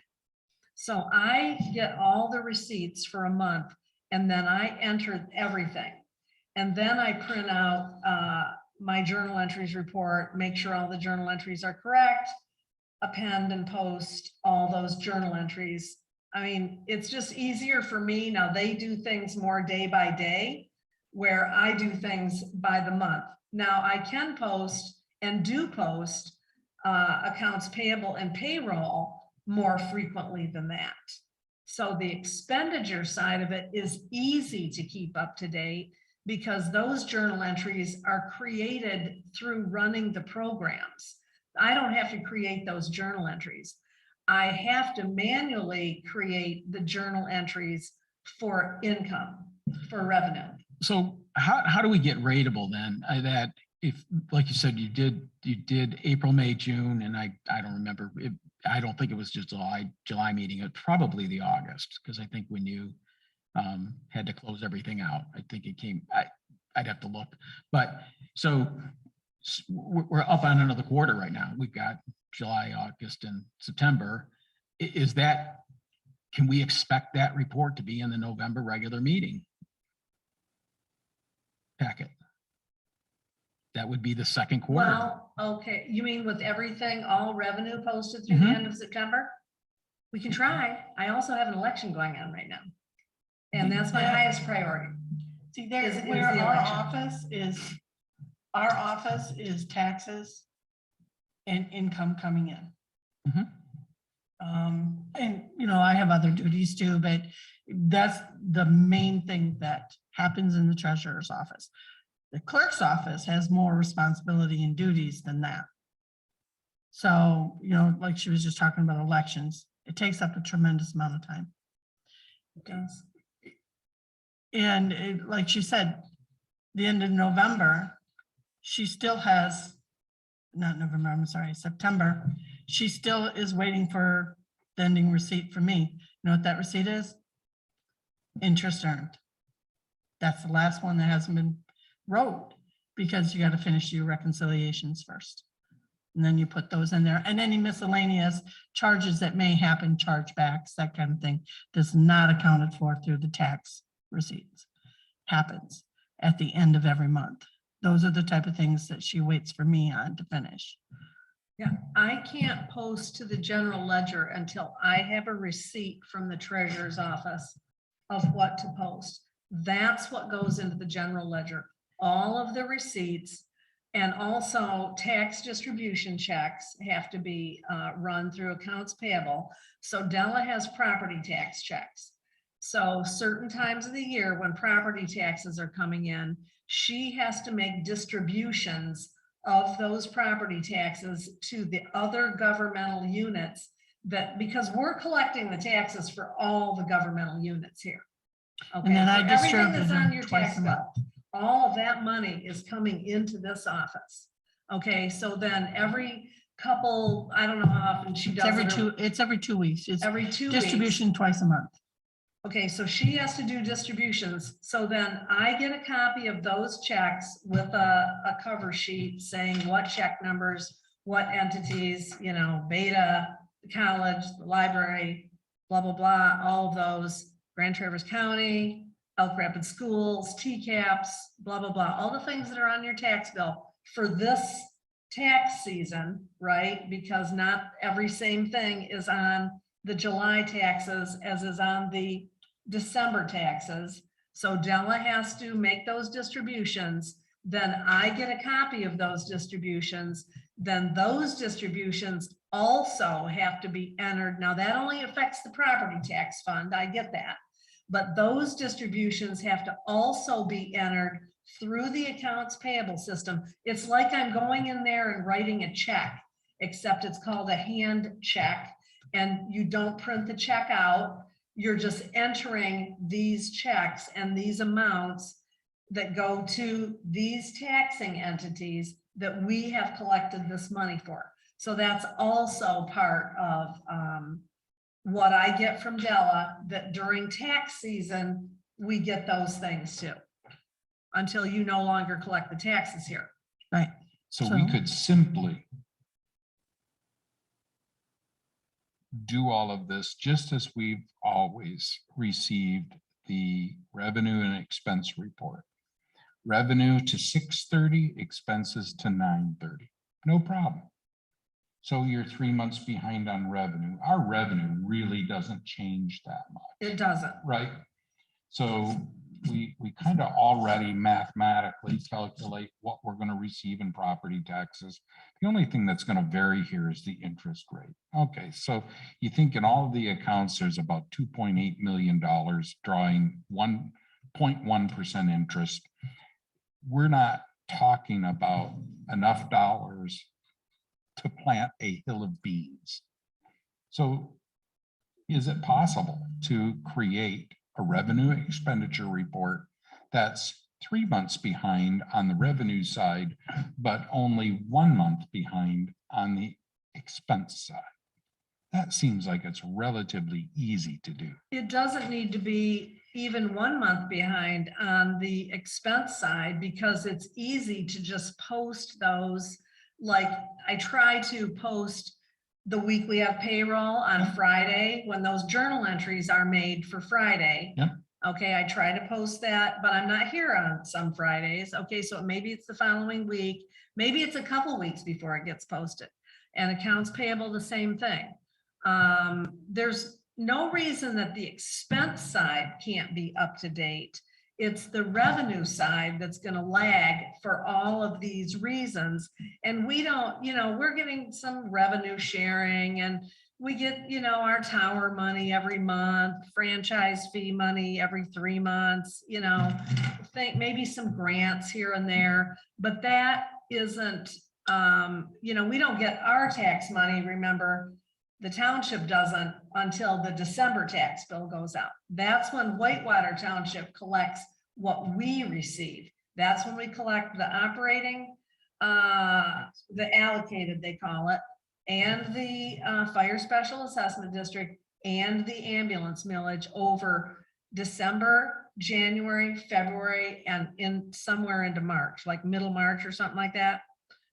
So I get all the receipts for a month and then I enter everything. And then I print out my journal entries report, make sure all the journal entries are correct, append and post all those journal entries. I mean, it's just easier for me. Now they do things more day by day, where I do things by the month. Now I can post and do post accounts payable and payroll more frequently than that. So the expenditure side of it is easy to keep up to date because those journal entries are created through running the programs. I don't have to create those journal entries. I have to manually create the journal entries for income, for revenue. So how do we get ratable then? That if, like you said, you did April, May, June, and I don't remember. I don't think it was just July meeting. It probably the August, because I think when you had to close everything out, I think it came. I'd have to look, but so we're up on another quarter right now. We've got July, August, and September. Is that? Can we expect that report to be in the November regular meeting packet? That would be the second quarter. Well, okay, you mean with everything, all revenue posted through the end of September? We can try. I also have an election going on right now. And that's my highest priority. See, there's is where the our election. office is taxes and income coming in. And, you know, I have other duties too, but that's the main thing that happens in the treasurer's office. The clerk's office has more responsibility and duties than that. So, you know, like she was just talking about elections, it takes up a tremendous amount of time. It does. And like she said, the end of November, she still has, not November, I'm sorry, September, she still is waiting for the ending receipt from me. You know what that receipt is? Interest earned. That's the last one that hasn't been wrote, because you got to finish your reconciliations first. And then you put those in there, and any miscellaneous charges that may happen, chargebacks, that kind of thing, does not accounted for through the tax receipts. Happens at the end of every month. Those are the type of things that she waits for me on to finish. Yeah, I can't post to the general ledger until I have a receipt from the treasurer's office of what to post. That's what goes into the general ledger. All of the receipts, and also tax distribution checks have to be run through accounts payable. So Della has property tax checks. So certain times of the year when property taxes are coming in, she has to make distributions of those property taxes to the other governmental units, that because we're collecting the taxes for all the governmental units here. Okay, And then I so everything distribute that's on them your twice tax a bill, month. all of that money is coming into this office. Okay, so then every couple, I don't know how often she does it. It's every 2 weeks. It's Every 2 weeks. distribution twice a month. Okay, so she has to do distributions. So then I get a copy of those checks with a cover sheet saying what check numbers, what entities, you know, Beta, the college, the library, blah, blah, blah, all of those, Grand Traverse County, Elk Rapids Schools, TCAPS, blah, blah, blah, all the things that are on your tax bill for this tax season, right? Because not every same thing is on the July taxes as is on the December taxes. So Della has to make those distributions. Then I get a copy of those distributions. Then those distributions also have to be entered. Now that only affects the property tax fund. I get that. But those distributions have to also be entered through the accounts payable system. It's like I'm going in there and writing a check, except it's called a hand check. And you don't print the check out. You're just entering these checks and these amounts that go to these taxing entities that we have collected this money for. So that's also part of what I get from Della, that during tax season, we get those things too, until you no longer collect the taxes here. Right. So we could simply do all of this just as we've always received the revenue and expense report. revenue to 6:30, expenses to 9:30. No problem. So you're 3 months behind on revenue. Our revenue really doesn't change that much, It doesn't. right? So we kind of already mathematically calculate what we're going to receive in property taxes. The only thing that's going to vary here is the interest rate. Okay, so you think in all of the accounts, there's about $2.8 million drawing 1.1% interest. We're not talking about enough dollars to plant a hill of beans. So is it possible to create a revenue expenditure report that's 3 months behind on the revenue side, but only 1 month behind on the expense side? That seems like it's relatively easy to do. It doesn't need to be even 1 month behind on the expense side because it's easy to just post those. Like I try to post the week we have payroll on Friday when those journal entries are made for Friday. Yep. Okay, I try to post that, but I'm not here on some Fridays. Okay, so maybe it's the following week. Maybe it's a couple weeks before it gets posted. And accounts payable, the same thing. There's no reason that the expense side can't be up to date. It's the revenue side that's going to lag for all of these reasons. And we don't, we're getting some revenue sharing and we get, our tower money every month, franchise fee money every 3 months, think maybe some grants here and there, but that isn't, we don't get our tax money. Remember, the township doesn't until the December tax bill goes out. That's when Whitewater Township collects what we receive. That's when we collect the operating, the allocated, they call it, and the fire special assessment district and the ambulance millage over December, January, February, and in somewhere into March, like middle March or something like that.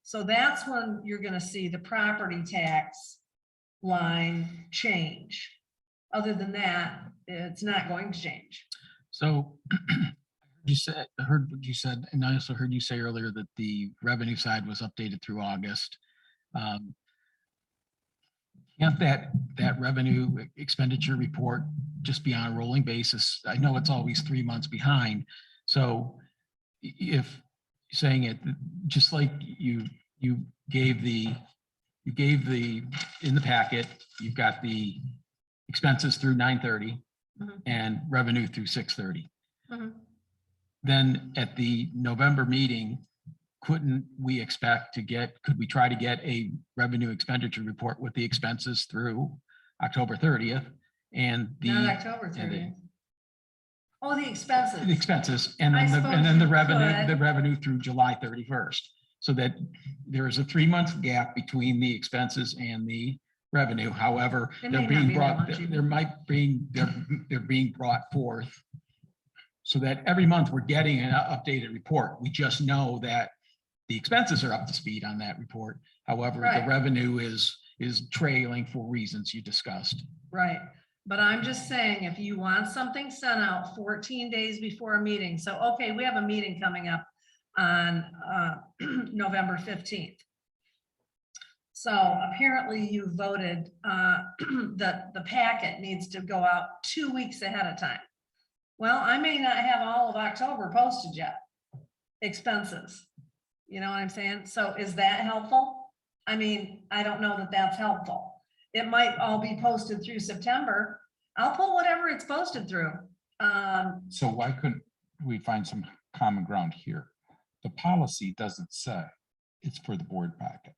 So that's when you're going to see the property tax line change. Other than that, it's not going to change. So I heard what you said, and I also heard you say earlier that the revenue side was updated through August. Can't that revenue expenditure report just be on a rolling basis? I know it's always 3 months behind. So if saying it, just like you gave in the packet, you've got the expenses through 9/30 and revenue through 6/30. Then at the November meeting, couldn't we expect to could we try to get a revenue expenditure report with the expenses through October 30th and Not October 30th. Oh, the expenses. the expenses and I then suppose the you revenue, could. through July 31st. So that there is a 3-month gap between the expenses and the revenue. However, It they're may not being be that brought, much even. there might be, they're being brought forth so that every month we're getting an updated report. We just know that the expenses are up to speed on that report. However, the Right. revenue is trailing for reasons you discussed. Right. But I'm just saying, if you want something sent out 14 days before a meeting, so, okay, we have a meeting coming up on November 15th. So apparently you voted that the packet needs to go out 2 weeks ahead of time. Well, I may not have all of October posted yet. Expenses. You know what I'm saying? So is that helpful? I mean, I don't know that that's helpful. It might all be posted through September. I'll pull whatever it's posted through. So why couldn't we find some common ground here? The policy doesn't say it's for the board packet.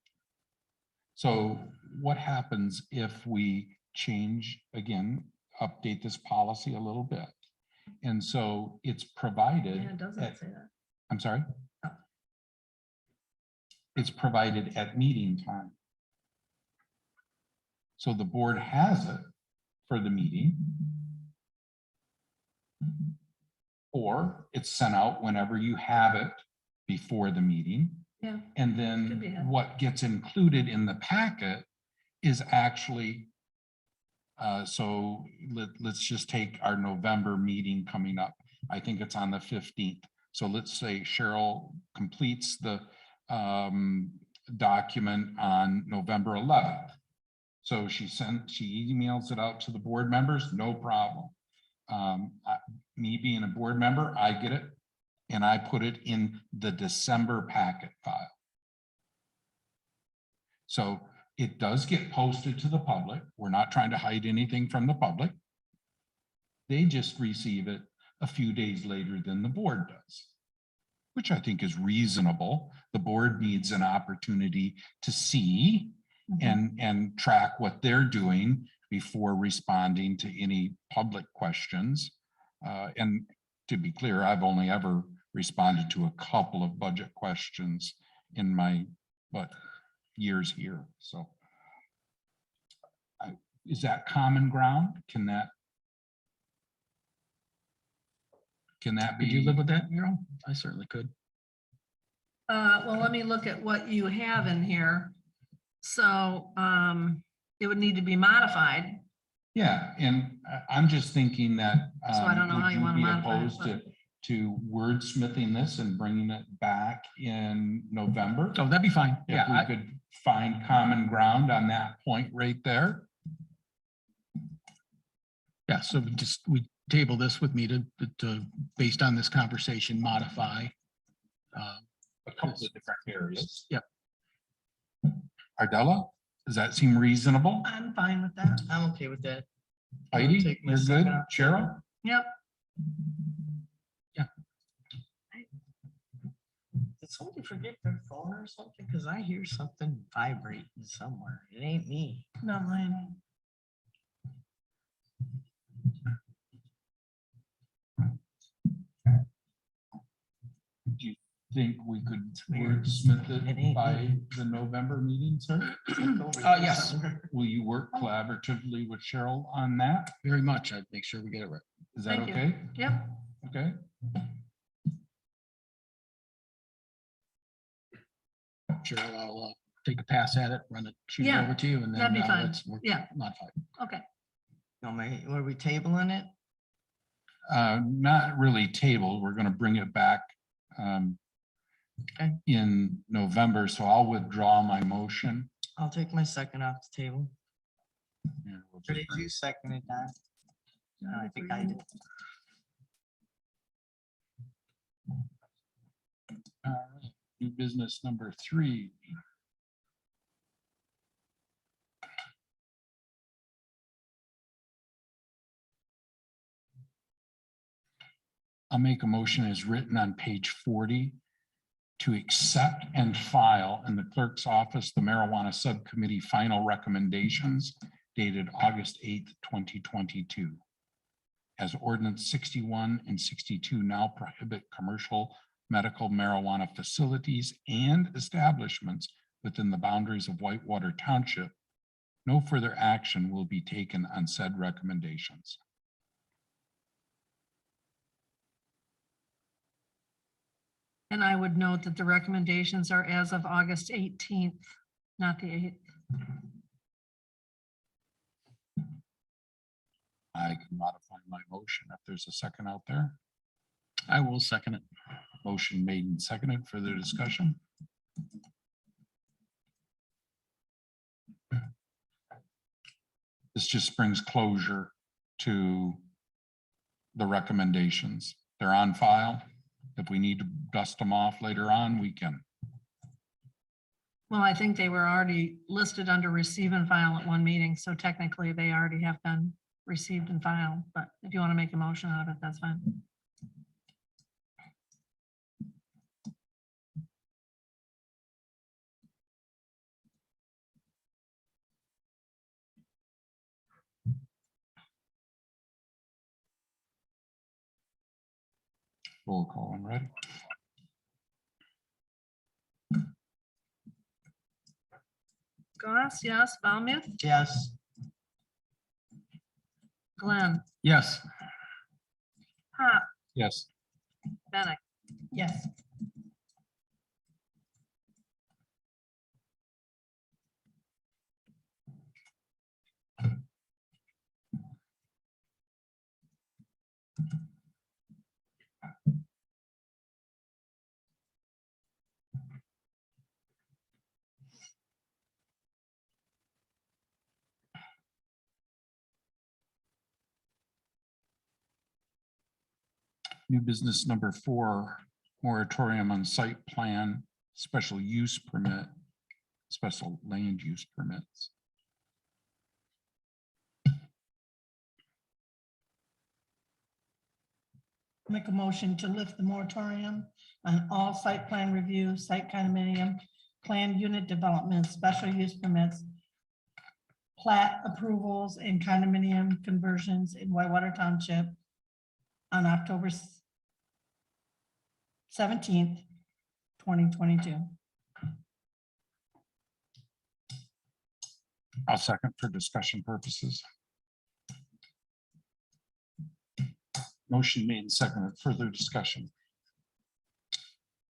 So what happens if we change, again, update this policy a little bit? And so it's provided. Yeah, it doesn't say that. I'm sorry? It's provided at meeting time. So the board has it for the meeting. Or it's sent out whenever you have it before the meeting. Yeah. And Could be then it. what gets included in the packet is actually, so let's just take our November meeting coming up. I think it's on the 15th. So let's say Cheryl completes the document on November 11th. So she emails it out to the board members, no problem. Me being a board member, I get it and I put it in the December packet file. So it does get posted to the public. We're not trying to hide anything from the public. They just receive it a few days later than the board does, which I think is reasonable. The board needs an opportunity to see and track what they're doing before responding to any public questions. And to be clear, I've only ever responded to a couple of budget questions in my years here. So is that common ground? Can that be? Could you live with that, Earl? I certainly could. Well, let me look at what you have in here. So it would need to be modified. Yeah, and I'm just thinking that. So I don't know would how you you wanna be modify it, opposed to wordsmithing this and bringing it back in November? Oh, that'd be fine. If Yeah, we could find common ground on that point right there. yeah. So we table this with me to based on this conversation, modify. A couple of different areas. Yep. Ardella, does that seem reasonable? I'm fine with that. I'm okay with that. Heidi, take my you're good? second off. Cheryl? Yep. Did somebody forget their phone or something? Because I hear something vibrating somewhere. It ain't me. Not mine. Do you think we could wordsmith It it ain't by me. the November meeting, sir? Yes, Will you work collaboratively with Cheryl on that? very much. I'd make sure we get it right. Is that Thank you. okay? Yep. Okay. Cheryl, I'll take a pass at it, run it, shoot it Yeah, over to you, and then that'd be fine. let's Yeah. modify. Okay. No, were we tabling it? Not really tabled. We're gonna bring it back Okay. in November, so I'll withdraw my motion. I'll take my second off the table. and we'll Or just did bring- you second it, Don? No, I think I did. All right, new business number 3. I'll make a motion as written on page 40 to accept and file in the clerk's office the marijuana subcommittee final recommendations dated August 8th, 2022. As ordinance 61 and 62 now prohibit commercial medical marijuana facilities and establishments within the boundaries of Whitewater Township, no further action will be taken on said recommendations. And I would note that the recommendations are as of August 18th, not the 8th. I can modify my motion if there's a second out there. I will second it. Motion made and seconded. Further discussion? This just brings closure to the recommendations. They're on file. If we need to dust them off later on, we can. Well, I think they were already listed under receive and file at one meeting, so technically they already have been received and filed, but if you want to make a motion out of it, that's fine. Roll call and ready. Goss, yes. Balmuth, Yes. Glenn, Yes. Pop, Yes. Bennett. Yes. New business number 4, moratorium on site plan, special use permit, special land use permits. Make a motion to lift the moratorium on all site plan review, site condominium, planned unit development, special use permits, plat approvals and condominium conversions in Whitewater Township on October 17th, 2022. I'll second for discussion purposes. Motion made and seconded. Further discussion.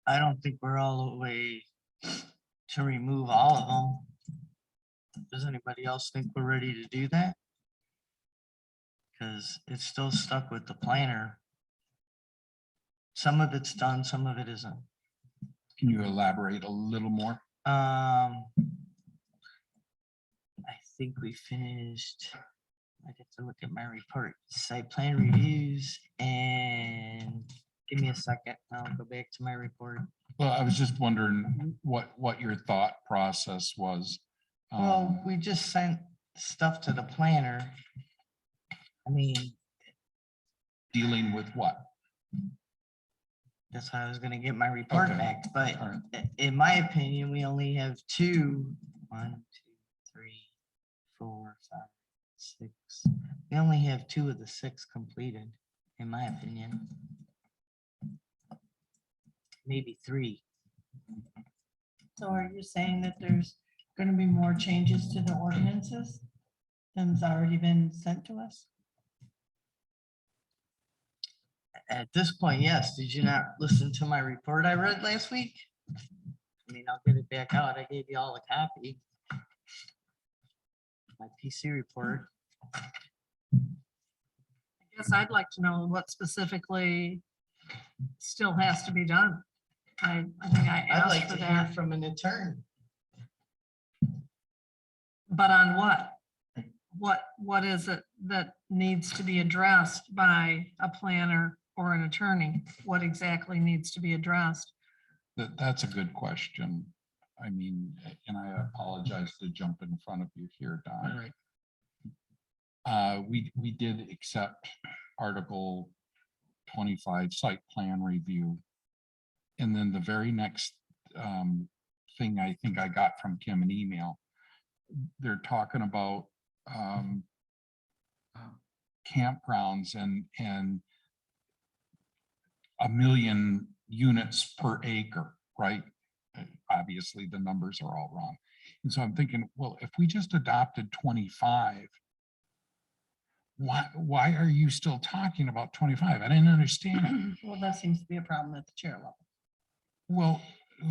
I don't think we're all the way to remove all of them. Does anybody else think we're ready to do that? Because it's still stuck with the planner. Some of it's done, some of it isn't. Can you elaborate a little more? I think we finished. I have to look at my report, site plan reviews, and give me a second. I'll go back to my report. Well, I was just wondering what your thought process was. Well, we just sent stuff to the planner. I mean, Dealing with what? that's how I was gonna get my report Okay. back, but All right. in my opinion, we only have 2, 1, 2, 3, 4, 5, 6. We only have 2 of the 6 completed, in my opinion. Maybe 3. So are you saying that there's going to be more changes to the ordinances than's already been sent to us? At this point, yes. Did you not listen to my report I read last week? I mean, I'll get it back out. I gave you all a copy. My PC report. I guess I'd like to know what specifically still has to be done. I think I I'd asked like for to hear that, from an attorney. but on what? What is it that needs to be addressed by a planner or an attorney? What exactly needs to be addressed? That's a good question. I mean, and I apologize to jump in front of you here, Don. We did accept Article 25 site plan review. And then the very next thing I think I got from Kim, an email, they're talking about campgrounds and 1 million units per acre, right? Obviously the numbers are all wrong. And so I'm thinking, well, if we just adopted 25, why are you still talking about 25? I didn't understand. Well, that seems to be a problem at the chair level. Well,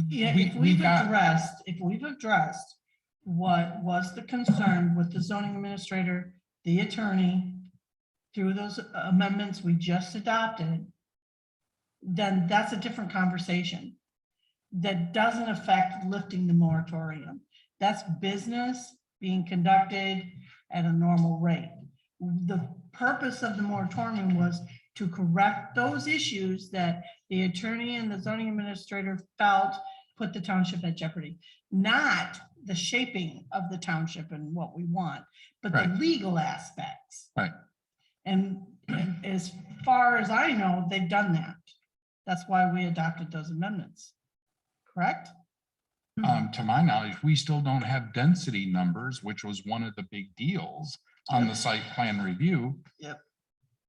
Yeah, if we we've got, addressed what was the concern with the zoning administrator, the attorney, through those amendments we just adopted, then that's a different conversation. That doesn't affect lifting the moratorium. That's business being conducted at a normal rate. The purpose of the moratorium was to correct those issues that the attorney and the zoning administrator felt put the township at jeopardy, not the shaping of the township and what we want, but the Right. legal aspects. right. And as far as I know, they've done that. That's why we adopted those amendments. Correct? To my knowledge, we still don't have density numbers, which was one of the big deals on the site plan review. Yep.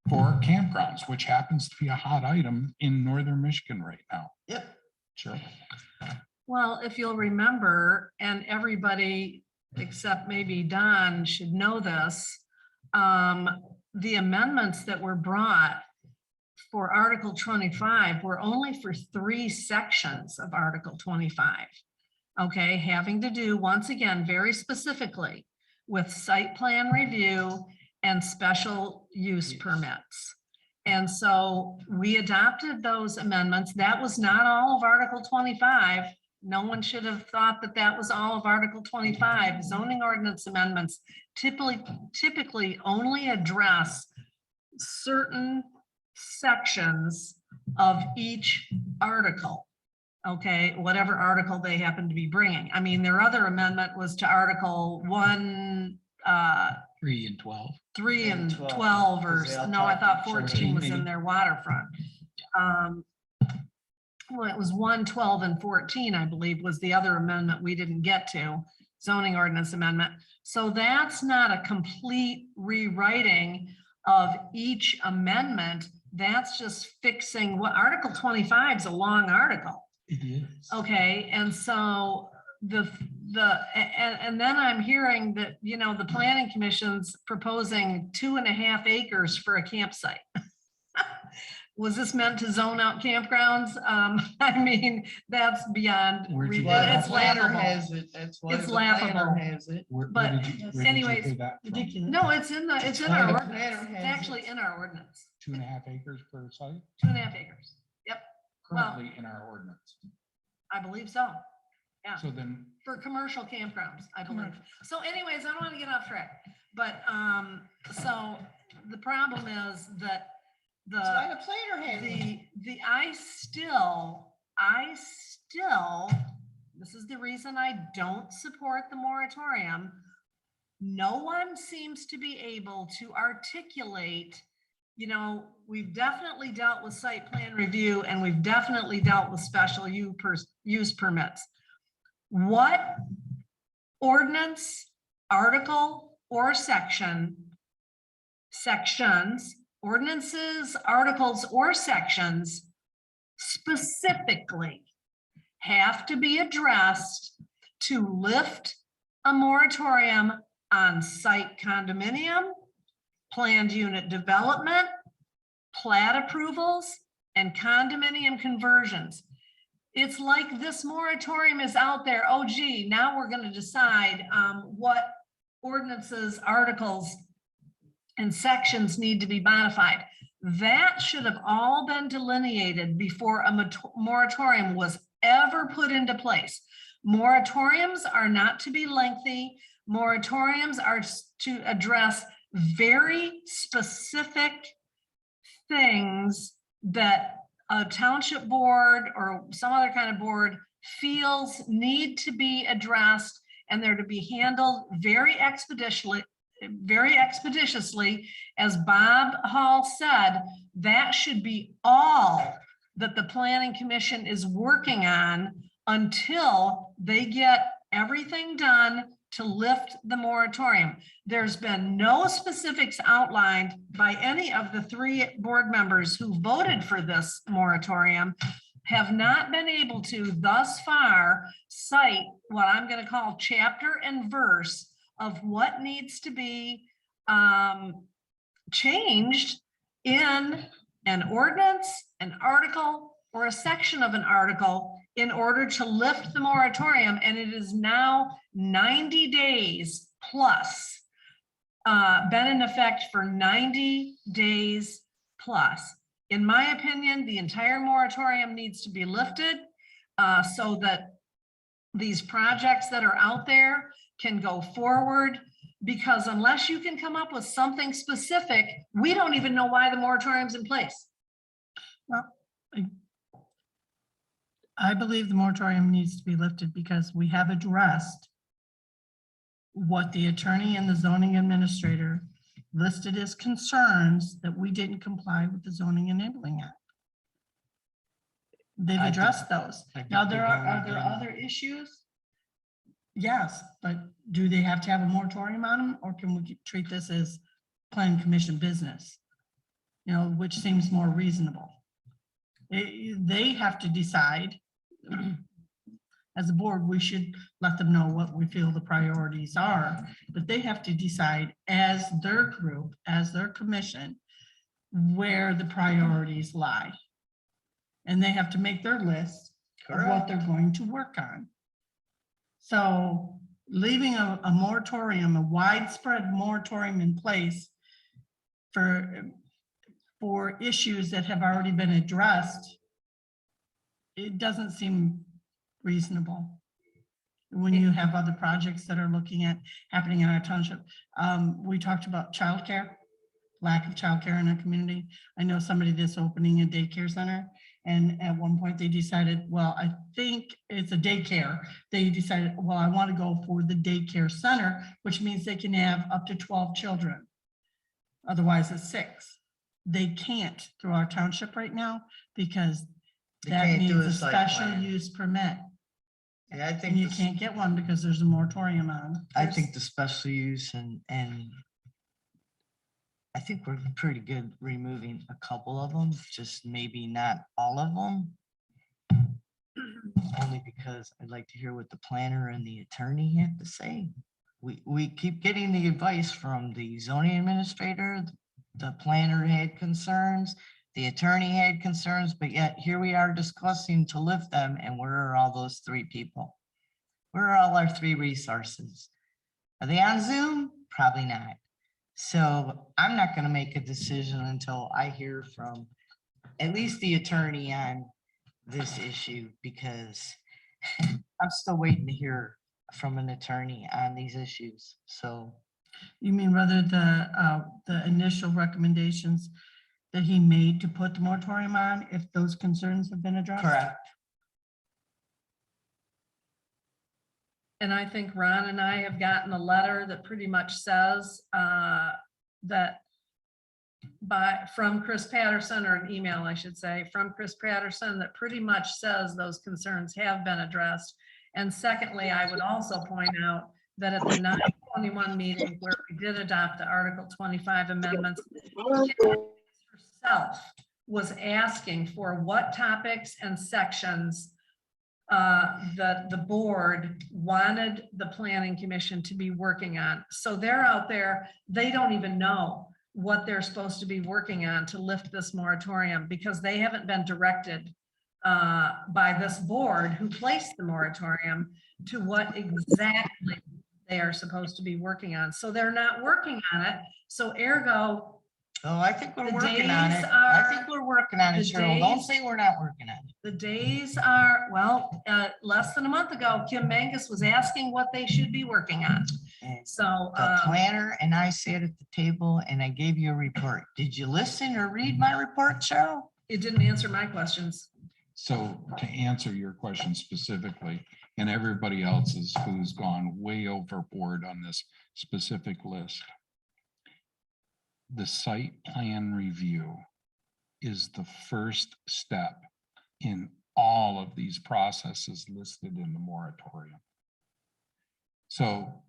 For campgrounds, which happens to be a hot item in northern Michigan right now. Yep. Sure. Well, if you'll remember, and everybody except maybe Don should know this, the amendments that were brought for Article 25 were only for 3 sections of Article 25. Okay, having to do, once again, very specifically with site plan review and special use permits. And so we adopted those amendments. That was not all of Article 25. No one should have thought that that was all of Article 25. Zoning ordinance amendments typically only address certain sections of each article. Okay, whatever article they happen to be bringing. I mean, their other amendment was to Article 1, 3 and 12. 3 and 12, or, no, I thought 14 was in maybe. their waterfront. Well, it was 1, 12, and 14, I believe, was the other amendment we didn't get to, zoning ordinance amendment. So that's not a complete rewriting of each amendment. That's just fixing what Article 25 is a long article. It is. Okay, and so and then I'm hearing that, you know, the planning commission's proposing 2.5 acres for a campsite. Was this meant to zone out campgrounds? I mean, that's beyond. Where'd you ridiculous. get that? It's laughable. Has it, that's why It's the planner laughable. has it. Where But did you get anyways, that from? Ridiculous. No, it's in our The ordinance. planner It's has actually it. in our ordinance. 2.5 acres per site, 2.5 acres. Yep, Well- currently in our ordinance. I believe so. Yeah. So then, For commercial campgrounds, I believe. So anyways, I don't want to get off track, but, so the problem is that That's why the planner has it. I still, this is the reason I don't support the moratorium. No one seems to be able to articulate, you know, we've definitely dealt with site plan review and we've definitely dealt with special use permits. What ordinance, article, or sections, ordinances, articles, or sections specifically have to be addressed to lift a moratorium on site condominium, planned unit development, plat approvals, and condominium conversions? It's like this moratorium is out there. Oh, gee, now we're going to decide what ordinances, articles, and sections need to be modified. That should have all been delineated before a moratorium was ever put into place. Moratoriums are not to be lengthy. Moratoriums are to address very specific things that a township board or some other kind of board feels need to be addressed, and they're to be handled very expeditiously. As Bob Hall said, that should be all that the planning commission is working on until they get everything done to lift the moratorium. There's been no specifics outlined by any of the 3 board members who voted for this moratorium, have not been able to thus far cite what I'm going to call chapter and verse of what needs to be changed in an ordinance, an article, or a section of an article in order to lift the moratorium. And it is now 90 days plus, been in effect for 90 days plus. In my opinion, the entire moratorium needs to be lifted so that these projects that are out there can go forward, because unless you can come up with something specific, we don't even know why the moratorium's in place. Well, I believe the moratorium needs to be lifted because we have addressed what the attorney and the zoning administrator listed as concerns that we didn't comply with the Zoning Enabling Act. They've addressed those. Now, are there other issues? Yes, but do they have to have a moratorium on them, or can we treat this as planning commission business? You know, which seems more reasonable. They have to decide. As a board, we should let them know what we feel the priorities are, but they have to decide as their group, as their commission, where the priorities lie. And they have to make their list of what they're going to work on. So leaving a moratorium, a widespread moratorium in place for issues that have already been addressed, it doesn't seem reasonable when you have other projects that are happening in our township. We talked about childcare. lack of childcare in our community. I know somebody that's opening a daycare center, and at one point they decided, well, I think it's a daycare. They decided, well, I want to go for the daycare center, which means they can have up to 12 children. Otherwise it's 6. They can't through our township right now because They that can't do needs a site special plan. use permit. Yeah, I And think, you can't get one because there's a moratorium on. I think the special use and I think we're pretty good removing a couple of them, just maybe not all of them. Only because I'd like to hear what the planner and the attorney have to say. We keep getting the advice from the zoning administrator, the planner had concerns, the attorney had concerns, but yet here we are discussing to lift them, and where are all those 3 people? Where are all our 3 resources? Are they on Zoom? Probably not. So I'm not gonna make a decision until I hear from at least the attorney on this issue, because I'm still waiting to hear from an attorney on these issues. So You mean whether the initial recommendations that he made to put the moratorium on, if those concerns have been addressed? correct. And I think Ron and I have gotten a letter that pretty much says that from Chris Patterson, or an email, I should say, from Chris Patterson, that pretty much says those concerns have been addressed. And secondly, I would also point out that at the 9/21 meeting where we did adopt the Article 25 amendments, herself was asking for what topics and sections that the board wanted the planning commission to be working on. So they're out there, they don't even know what they're supposed to be working on to lift this moratorium, because they haven't been directed by this board who placed the moratorium to what exactly they are supposed to be working on. So they're not working on it. So ergo, Oh, I think we're The working on days it. I are- think we're working on it, the Cheryl. Don't days- say we're not working on it. the days are, well, less than a month ago, Kim Mangus was asking what they should be working on. And So, the planner and I sat at the table and I gave you a report. Did you listen or read my report, Cheryl? it didn't answer my questions. So to answer your question specifically, and everybody else's who's gone way overboard on this specific list, the site plan review is the first step in all of these processes listed in the moratorium. So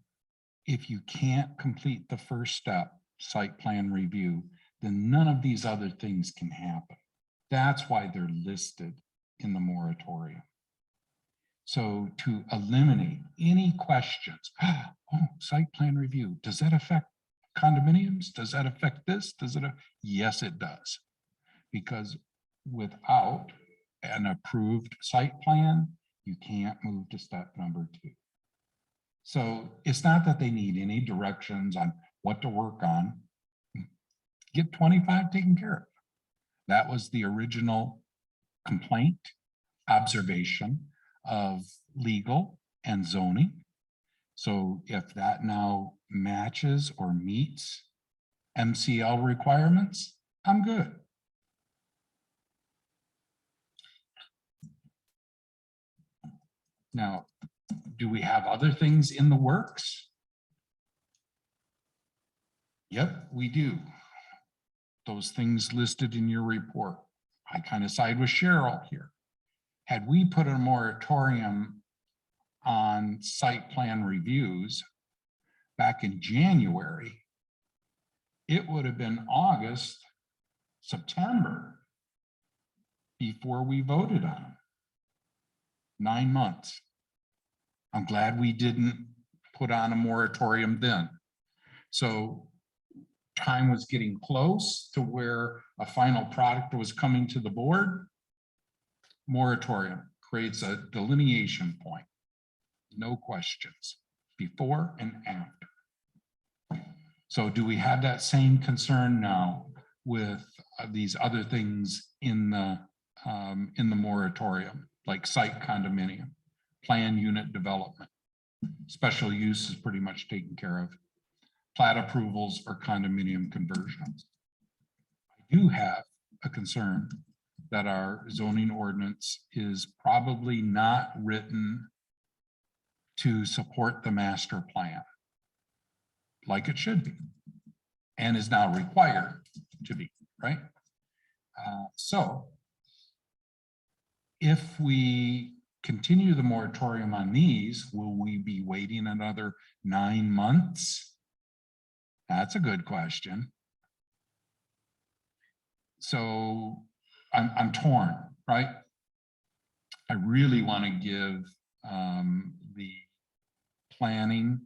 if you can't complete the first step, site plan review, then none of these other things can happen. That's why they're listed in the moratorium. So to eliminate any questions, oh, site plan review, does that affect condominiums? Does that affect this? Yes, it does. Because without an approved site plan, you can't move to step number 2. So it's not that they need any directions on what to work on. Get 25 taken care of. That was the original complaint, observation of legal and zoning. So if that now matches or meets MCL requirements, I'm good. Now, do we have other things in the works? Yep, we do. Those things listed in your report. I kind of side with Cheryl here. Had we put a moratorium on site plan reviews back in January, it would have been August, September before we voted on them. 9 months. I'm glad we didn't put on a moratorium then. So time was getting close to where a final product was coming to the board. Moratorium creates a delineation point. No questions before and after. So do we have that same concern now with these other things in the moratorium, like site condominium, plan unit development? Special use is pretty much taken care of. plat approvals or condominium conversions. I do have a concern that our zoning ordinance is probably not written to support the master plan like it should be, and is now required to be, right? So if we continue the moratorium on these, will we be waiting another 9 months? That's a good question. So I'm torn, right? I really want to give the planning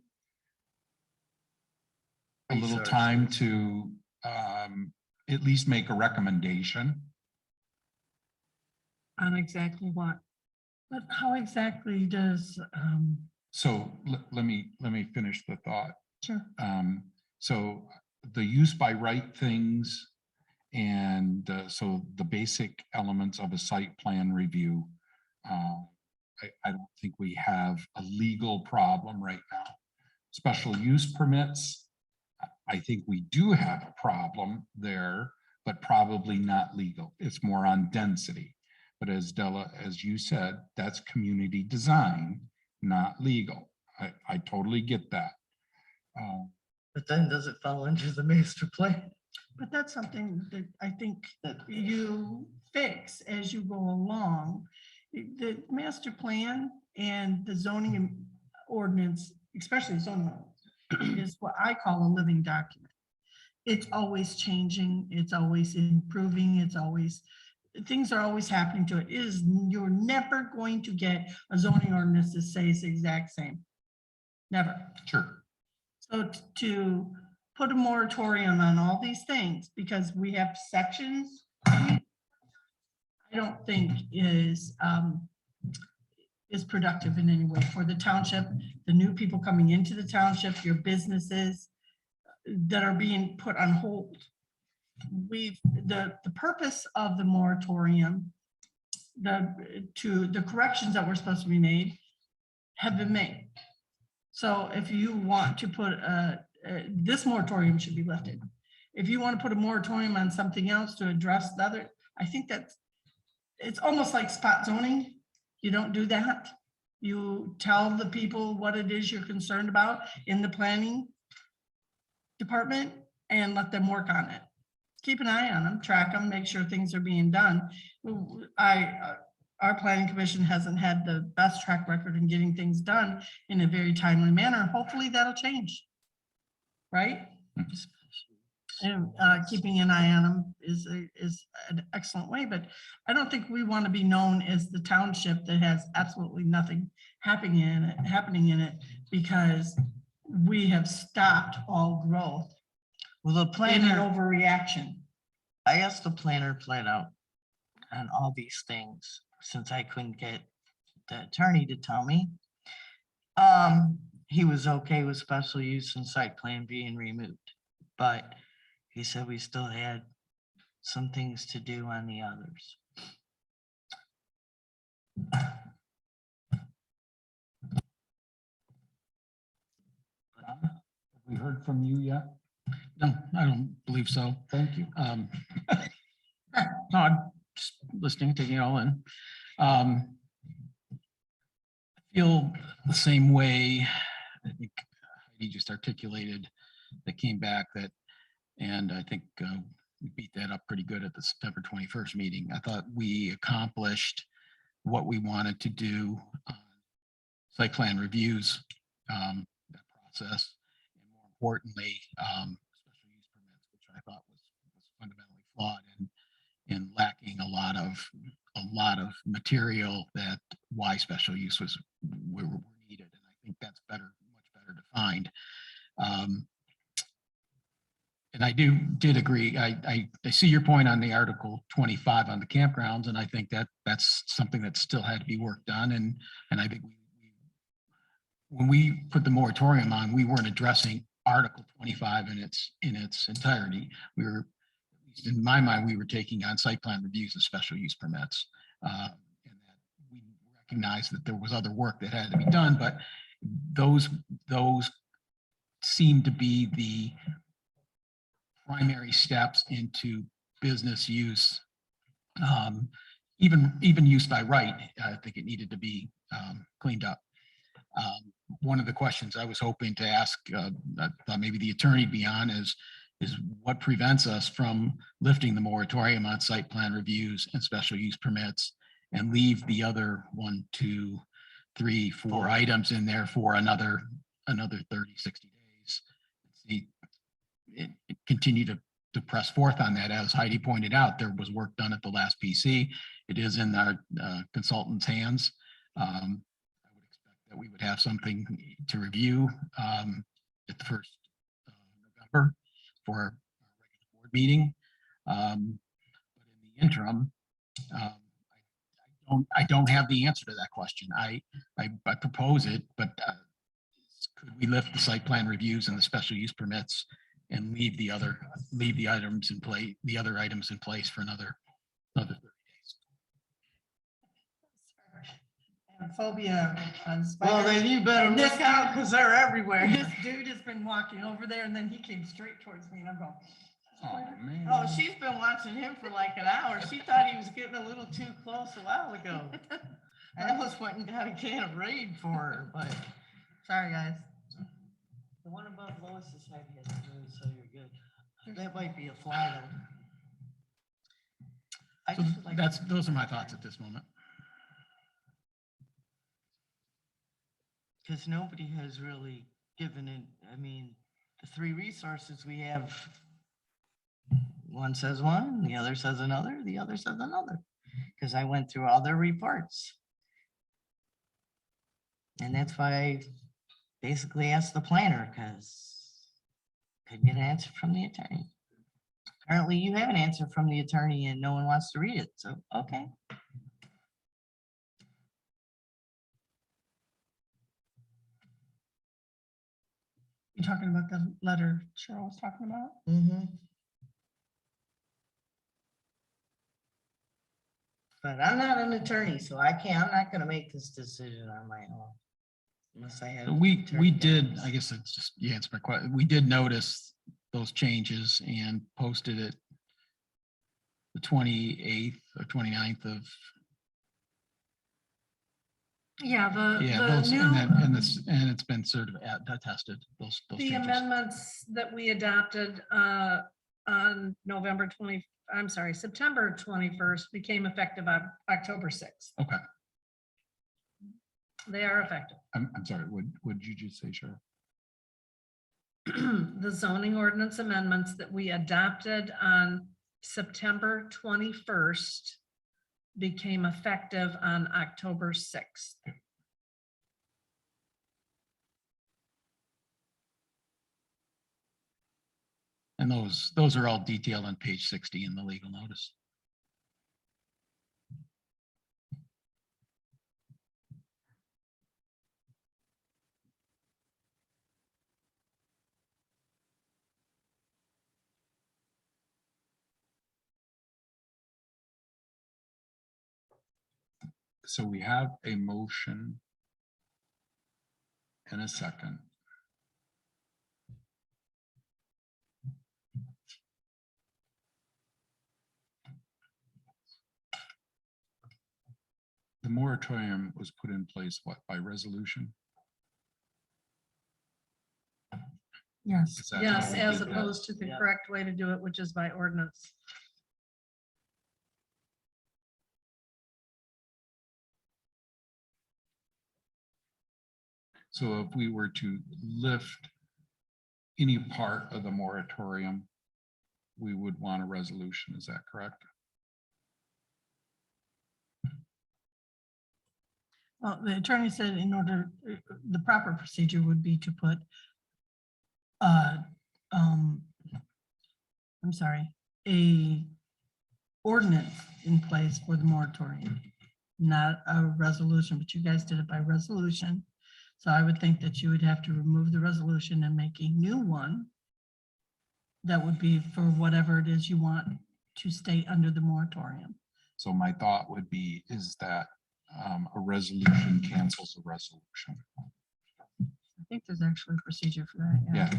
a little time to at least make a recommendation. On exactly what? But how exactly does, So let me finish the thought. sure. So the use by right things and so the basic elements of a site plan review, I don't think we have a legal problem right now. Special use permits, I think we do have a problem there, but probably not legal. It's more on density. But as Della, as you said, that's community design, not legal. I totally get that. But then does it fall into the master plan? But that's something that I think that you fix as you go along. The master plan and the zoning ordinance, especially zoning ordinance, is what I call a living document. It's always changing, it's always improving, it's always, things are always happening to it. You're never going to get a zoning ordinance that says the exact same. Never. Sure. So to put a moratorium on all these things because we have sections, I don't think is productive in any way for the township, the new people coming into the township, your businesses that are being put on hold. The purpose of the moratorium, the corrections that were supposed to be made have been made. So if you want to put this moratorium should be lifted. If you want to put a moratorium on something else to address the other, I think that's, it's almost like spot zoning. You don't do that. You tell the people what it is you're concerned about in the planning department and let them work on it. Keep an eye on them, track them, make sure things are being done. Our planning commission hasn't had the best track record in getting things done in a very timely manner. Hopefully that'll change. Right? And keeping an eye on them is an excellent way, but I don't think we want to be known as the township that has absolutely nothing happening in it because we have stopped all growth. Well, the In an planner, overreaction. I asked the planner flat out on all these things since I couldn't get the attorney to tell me. He was okay with special use and site plan being removed, but he said we still had some things to do on the others. Have we heard from you yet? No, I don't believe so. Thank you. No, I'm just listening, taking it all in. I feel the same way. I think he just articulated that came back that, and I think we beat that up pretty good at the September 21st meeting. I thought we accomplished what we wanted to do on site plan reviews, that process, and more importantly, special use permits, which I thought was fundamentally flawed and lacking a lot of material that why special use were needed. And I think that's much better defined. And I did agree. I see your point on the Article 25 on the campgrounds, and I think that's something that still had to be worked on. And I think when we put the moratorium on, we weren't addressing Article 25 in its entirety. We were, at least in my mind, we were taking on site plan reviews and special use permits, and that we recognized that there was other work that had to be done, but those seem to be the primary steps into business use. Even use by right, I think it needed to be cleaned up. One of the questions I was hoping to ask, maybe the attorney be on, is what prevents us from lifting the moratorium on site plan reviews and special use permits and leave the other 1, 2, 3, 4 items in there for another 30, 60 days. See, it continue to press forth on that. As Heidi pointed out, there was work done at the last PC. It is in our consultant's hands. I would expect that we would have something to review at the first November for our regular board meeting. But in the interim, I don't have the answer to that question. I propose it, but could we lift the site plan reviews and the special use permits and leave the items in place for another 30 days? And phobia on Well, spiders. then you better And this look out because they're everywhere. This dude has been walking over there and then he came straight towards me and I'm going, Oh, man. Oh, she's been watching him for like an hour. She thought he was getting a little too close a while ago. I almost went and got a can of Raid for her, but sorry, guys. the one above Lois's head has moved, so you're good. That might be a fly though. I So just would like to- those are my thoughts at this moment. Because nobody has really given it, I mean, the 3 resources we have, one says one, the other says another, the other says another. Because I went through all their reports. And that's why I basically asked the planner, because couldn't get an answer from the attorney. Apparently you have an answer from the attorney and no one wants to read it, so, okay. You talking about the letter Cheryl was talking about? But I'm not an attorney, so I'm not gonna make this decision on my own. Unless I have. We attorney did, guidance. I guess it's just, you answered my question. We did notice those changes and posted it the 28th or 29th of, Yeah, those, and it's been sort of attested, those the changes. amendments that we adopted on September 21st became effective on October 6th. Okay, They are effective. I'm sorry, what did you just say, Cheryl? The zoning ordinance amendments that we adopted on September 21st became effective on October 6th. And those are all detailed on page 60 in the legal notice. So we have a motion and a second. The moratorium was put in place, what, by resolution? Yes. Is that how Yes, we as did that? opposed to the Yeah. correct way to do it, which is by ordinance. So if we were to lift any part of the moratorium, we would want a resolution, is that correct? Well, the attorney said in order, the proper procedure would be to put a ordinance in place for the moratorium, not a resolution, but you guys did it by resolution. So I would think that you would have to remove the resolution and make a new one that would be for whatever it is you want to stay under the moratorium. So my thought would be is that a resolution cancels a resolution. think there's actually a procedure for that. Yeah.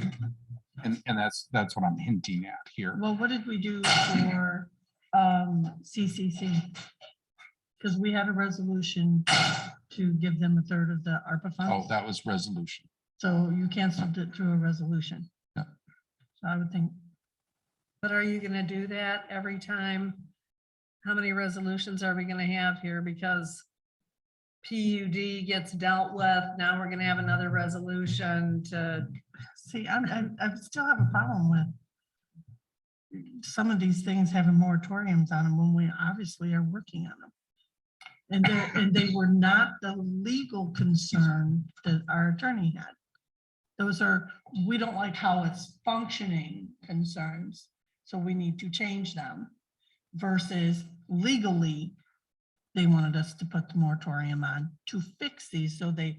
And that's what I'm hinting at here. Well, what did we do for CCC? Because we had a resolution to give them a third of the ARPA Oh, funds. that was resolution. So you canceled it through a resolution. Yeah. So I would think, But are you gonna do that every time? How many resolutions are we gonna have here? Because PUD gets dealt with, now we're gonna have another resolution to, see, I still have a problem with some of these things having moratoriums on them when we obviously are working on them. And they were not the legal concern that our attorney had. Those are, we don't like how it's functioning concerns, so we need to change them. Versus legally, they wanted us to put the moratorium on to fix these, so they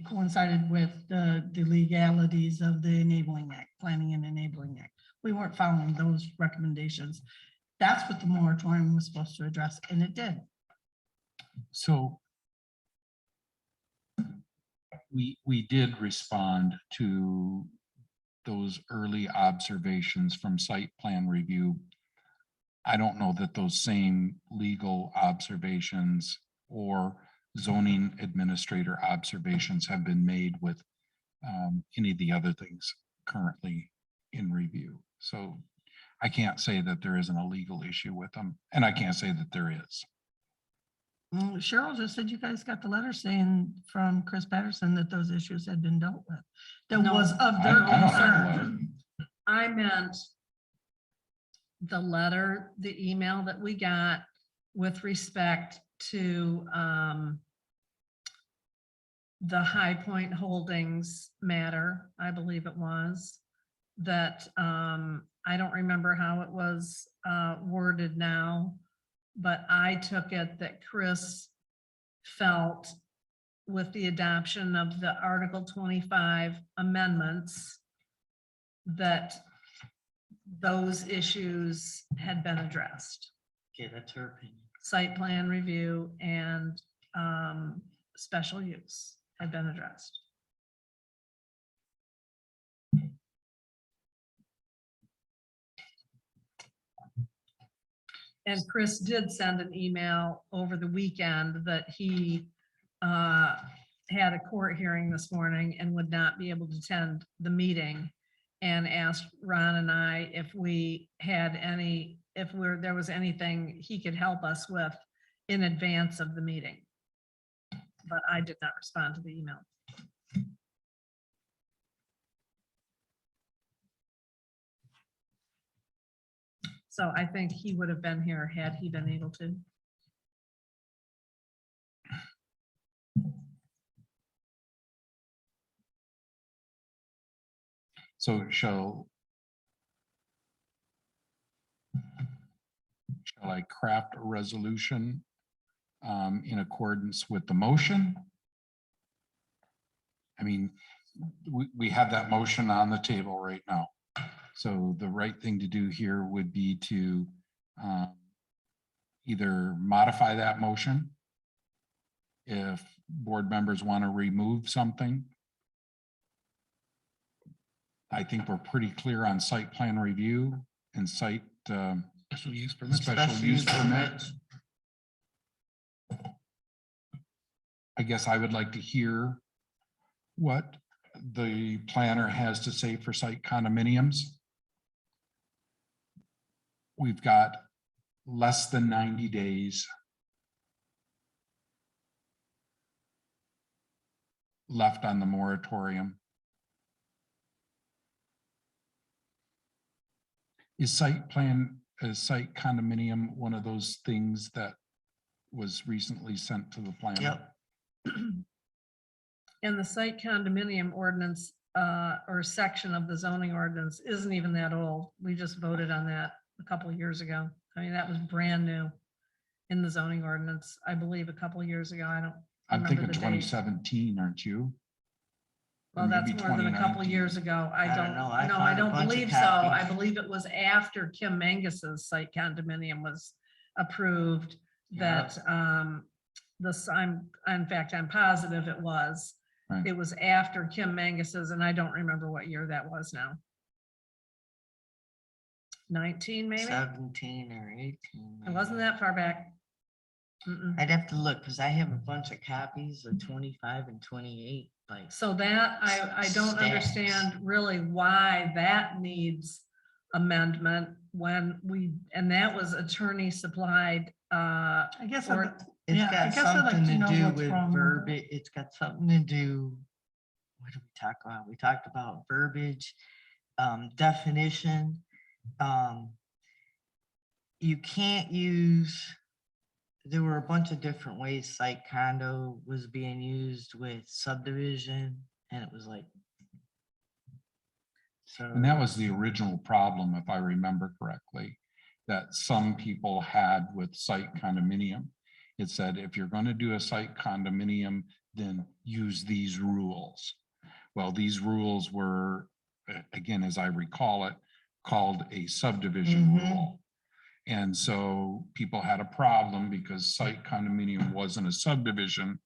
coincided with the legalities of the Enabling Act, Planning and Enabling Act. We weren't following those recommendations. That's what the moratorium was supposed to address, and it did. So we did respond to those early observations from site plan review. I don't know that those same legal observations or zoning administrator observations have been made with any of the other things currently in review. So I can't say that there isn't a legal issue with them, and I can't say that there is. Cheryl just said you guys got the letter saying from Chris Patterson that those issues had been dealt with. That No. was of I their don't have a concern. letter. I meant the letter, the email that we got with respect to the High Point Holdings matter, I believe it was, that I don't remember how it was worded now, but I took it that Chris felt with the adoption of the Article 25 amendments that those issues had been addressed. Okay, that's her opinion. Site plan review and special use had been addressed. And Chris did send an email over the weekend that he had a court hearing this morning and would not be able to attend the meeting, and asked Ron and I if we had any, if there was anything he could help us with in advance of the meeting. But I did not respond to the email. So I think he would have been here had he been able to. So shall I craft a resolution in accordance with the motion? I mean, we have that motion on the table right now. So the right thing to do here would be to either modify that motion if board members want to remove something. I think we're pretty clear on site plan review and site Special use permit. special use permit. I guess I would like to hear what the planner has to say for site condominiums. We've got less than 90 days left on the moratorium. Is site condominium one of those things that was recently sent to the planner? Yep. And the site condominium ordinance or section of the zoning ordinance isn't even that old. We just voted on that a couple of years ago. I mean, that was brand new in the zoning ordinance, I believe, a couple of years ago. I don't I'm remember thinking the date. 2017, aren't you? Or Well, that's maybe more than a couple of 2019. years ago. I I don't don't know. I no, I found a don't bunch of believe so. copies. I believe it was after Kim Mangus's site condominium was approved Yeah. that in fact, I'm positive it was. Right. It was after Kim Mangus's, and I don't remember what year that was now. 19 maybe? 17 or 18. It wasn't that far back. Mm-mm. I'd have to look because I have a bunch of copies of 25 and 28. Like, So that, I don't Stats. understand really why that needs amendment when we, and that was attorney supplied, I guess, Or- it's yeah, I got guess I'd like something to to know do what's with wrong with it. verbiage. It's got something to do. What did we talk about? We talked about verbiage, definition. You can't use, there were a bunch of different ways site condo was being used with subdivision, and it was like. So. And that was the original problem, if I remember correctly, that some people had with site condominium. It said, if you're going to do a site condominium, then use these rules. Well, these rules were, again, as I recall it, called a subdivision Mhm. rule. And so people had a problem because site condominium wasn't a subdivision.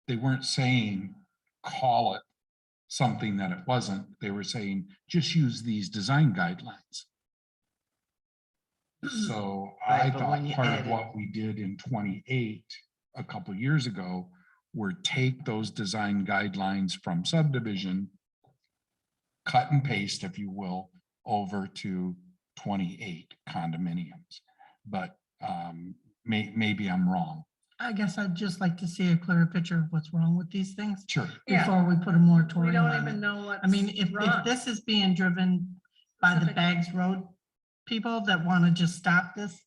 They weren't saying, call it something that it wasn't. They were saying, just use these design guidelines. So I Right, but thought when you part add of it- what we did in 28, a couple of years ago, were take those design guidelines from subdivision, cut and paste, if you will, over to 28 condominiums. But maybe I'm wrong. I guess I'd just like to see a clearer picture of what's wrong with these things Sure. Yeah. before we put a we moratorium don't on even it. know what's I mean, if wrong. this is being driven by the Specifically. Bags Road people that want to just stop this,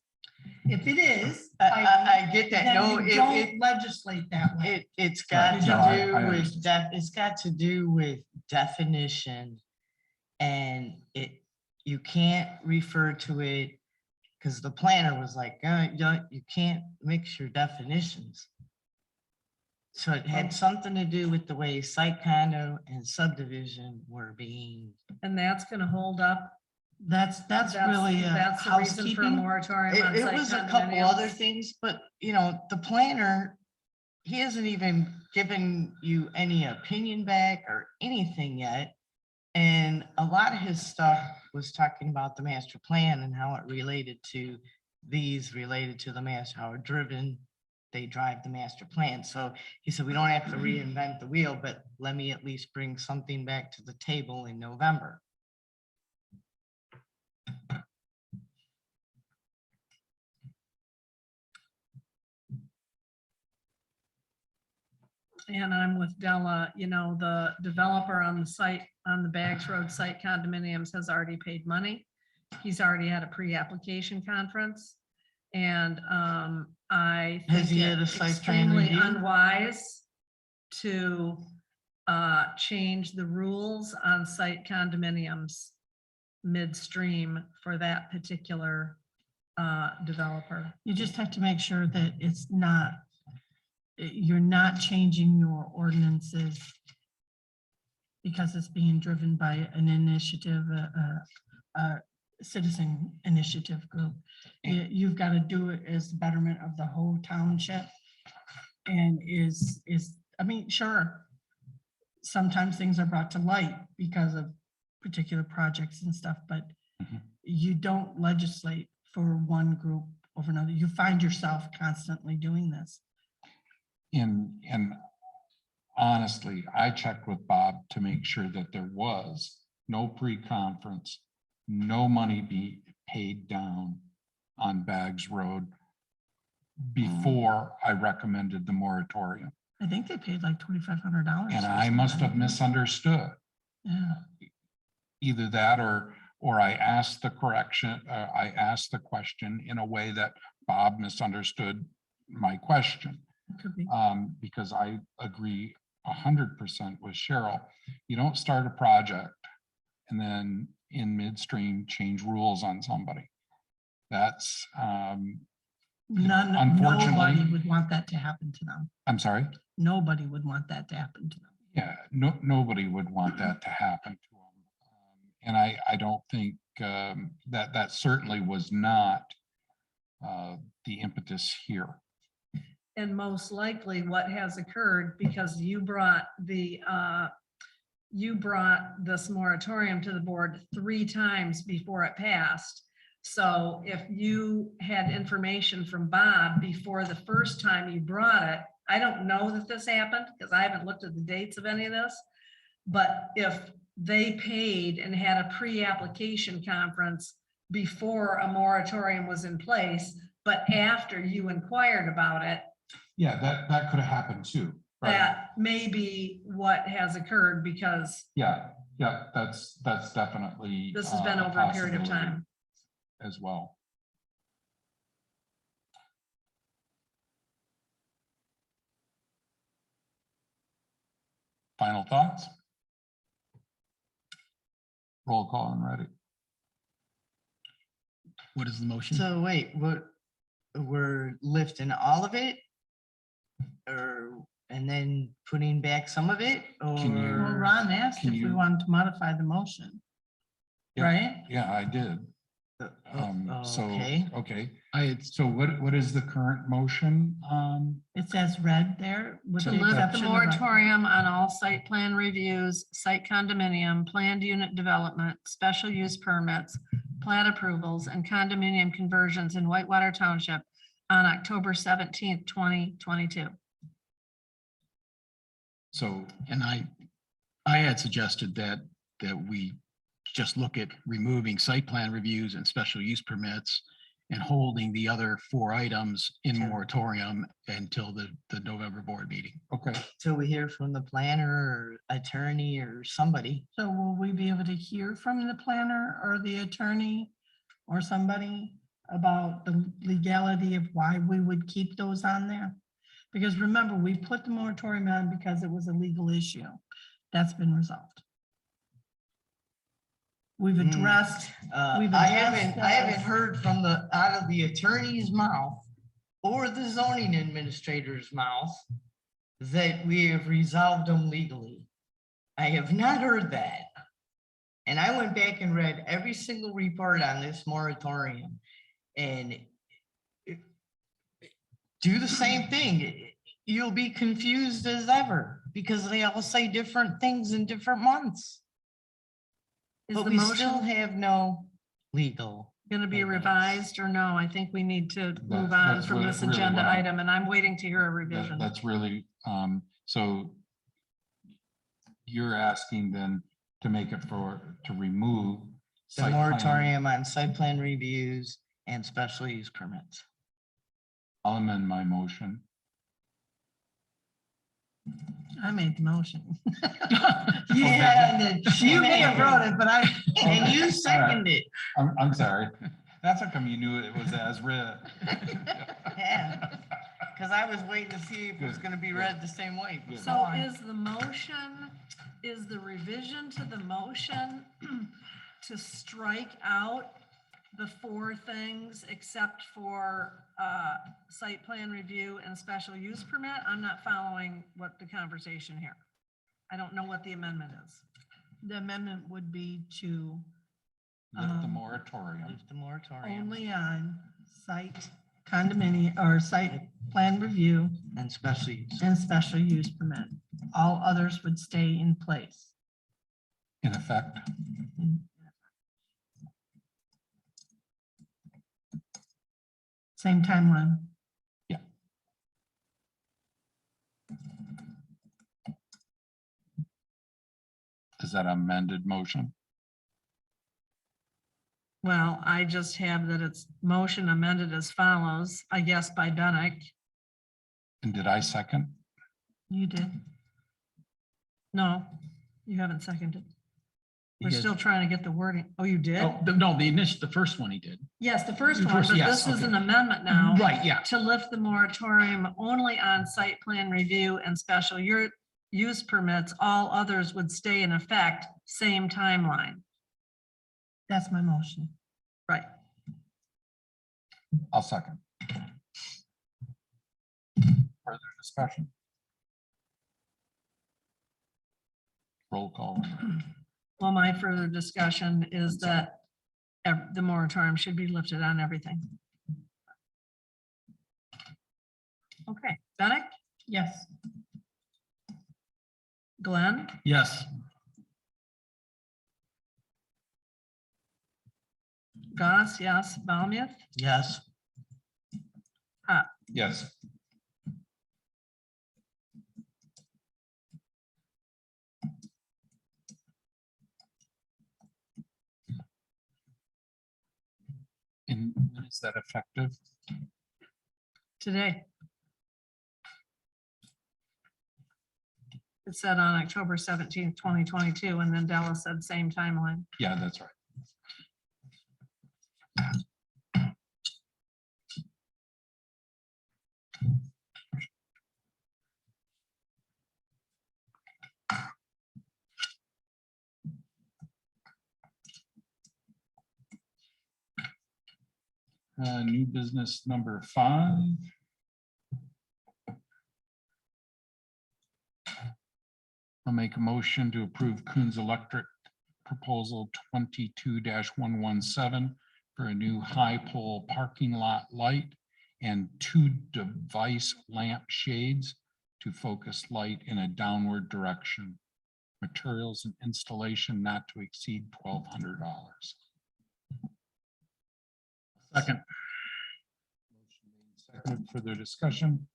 if it is, I get that. then No, you don't legislate that way. It's got Right. to No, do I with understand. that. It's got to do with definition. And you can't refer to it because the planner was like, you can't mix your definitions. So it had something to do with the way site condo and subdivision were being. And that's gonna hold up. That's really That's the reason for a housekeeping. moratorium on It site was a couple other condominiums. things, but the planner, he hasn't even given you any opinion back or anything yet. And a lot of his stuff was talking about the master plan and how it related to the master, how they drive the master plan. So he said, we don't have to reinvent the wheel, but let me at least bring something back to the table in November. And I'm with Della, the developer on the site, on the Bags Road site condominiums has already paid money. He's already had a pre-application conference. And I Has think he had a it's site plan extremely review? unwise to change the rules on site condominiums midstream for that particular developer. You just have to make sure that you're not changing your ordinances because it's being driven by an initiative, a citizen initiative group. You've got to do it as the betterment of the whole township. And I mean, sure, sometimes things are brought to light because of particular projects and stuff, but you don't legislate for one group over another. You find yourself constantly doing this. And honestly, I checked with Bob to make sure that there was no pre-conference, no money be paid down on Bags Road before I recommended the moratorium. I think they paid like $2,500. And I must have misunderstood. Yeah. Either that or I asked the question in a way that Bob misunderstood my question. Could be. Because I agree 100% with Cheryl. You don't start a project and then in midstream change rules on somebody. That's unfortunately. Nobody would want that to happen to them. I'm sorry? Nobody would want that to happen to them. Yeah, nobody would want that to happen to them. And I don't think that certainly was not the impetus here. And most likely what has occurred, because you brought this moratorium to the board 3 times before it passed. So if you had information from Bob before the first time you brought it, I don't know that this happened because I haven't looked at the dates of any of this. But if they paid and had a pre-application conference before a moratorium was in place, but after you inquired about it, Yeah, that could have happened too. Right? that may be what has occurred because Yeah, that's definitely. this has been over a period of possibility time. As well. Final thoughts? Roll call and ready. What is the motion? So wait, we're lifting all of it? Or, and then putting back some of it? Can you- Well, Or, Ron asked Can if we you- wanted to modify the motion, Yeah, right? Yeah, I did. So, okay. okay. So what is the current motion? It says red there with To the lift the exception of. moratorium on all site plan reviews, site condominium, planned unit development, special use permits, plat approvals, and condominium conversions in Whitewater Township on October 17th, 2022. So, And I had suggested that we just look at removing site plan reviews and special use permits and holding the other 4 items in moratorium until the November board meeting. okay. Till we hear from the planner or attorney or somebody. So will we be able to hear from the planner or the attorney or somebody about the legality of why we would keep those on there? Because remember, we put the moratorium on because it was a legal issue. That's been resolved. We've addressed, we've I addressed haven't that. heard from out of the attorney's mouth or the zoning administrator's mouth that we have resolved them legally. I have not heard that. And I went back and read every single report on this moratorium and do the same thing. You'll be confused as ever because they all say different things in different months. Is But the we still motion have no legal. going to be Maybe. revised or no? I think we need to move on that's from this really agenda what I- item, and I'm waiting to hear a revision. That's really, so you're asking then to make it to remove The site plan. moratorium on site plan reviews and special use permits. I'll amend my motion. I made the motion. Yeah, You may have wrote it, but I. and you seconded it. I'm sorry. That's how come you knew it was as read. Yeah, because I was waiting to see if it was going to be read the same way. Good. So is the revision to the motion to strike out the 4 things except for site plan review and special use permit? I'm not following what the conversation here. I don't know what the amendment is. The amendment would be to Lift the moratorium. Lift the moratorium only on site condominium or site plan review and special use. and special use permit. All others would stay in place. In effect. Same timeline. Is that amended motion? Well, I just have that it's motion amended as follows, I guess by Bennett. And did I second? You did. No, you haven't seconded. We're He has- still trying to get the wording. Oh, you did? Oh, no, the first one he did. Yes, the first The one, first- but yes, this is okay. an amendment now. Right, yeah. To lift the moratorium only on site plan review and special use permits. All others would stay in effect, same timeline. That's my motion. Right. I'll second. Further discussion? Roll call. Well, my further discussion is that the moratorium should be lifted on everything. Okay, Bennett, Yes. Glenn, Yes. Goss, yes, Valmuth, Yes. Yes. And when is that effective? today. It said on October 17th, 2022, and then Dallas said same timeline. Yeah, that's right. New business number 5. I'll make a motion to approve Coons Electric proposal 22-117 for a new high pole parking lot light and 2 device lamp shades to focus light in a downward direction. Materials and installation not to exceed $1,200. Second. Motion made, seconded. Further discussion?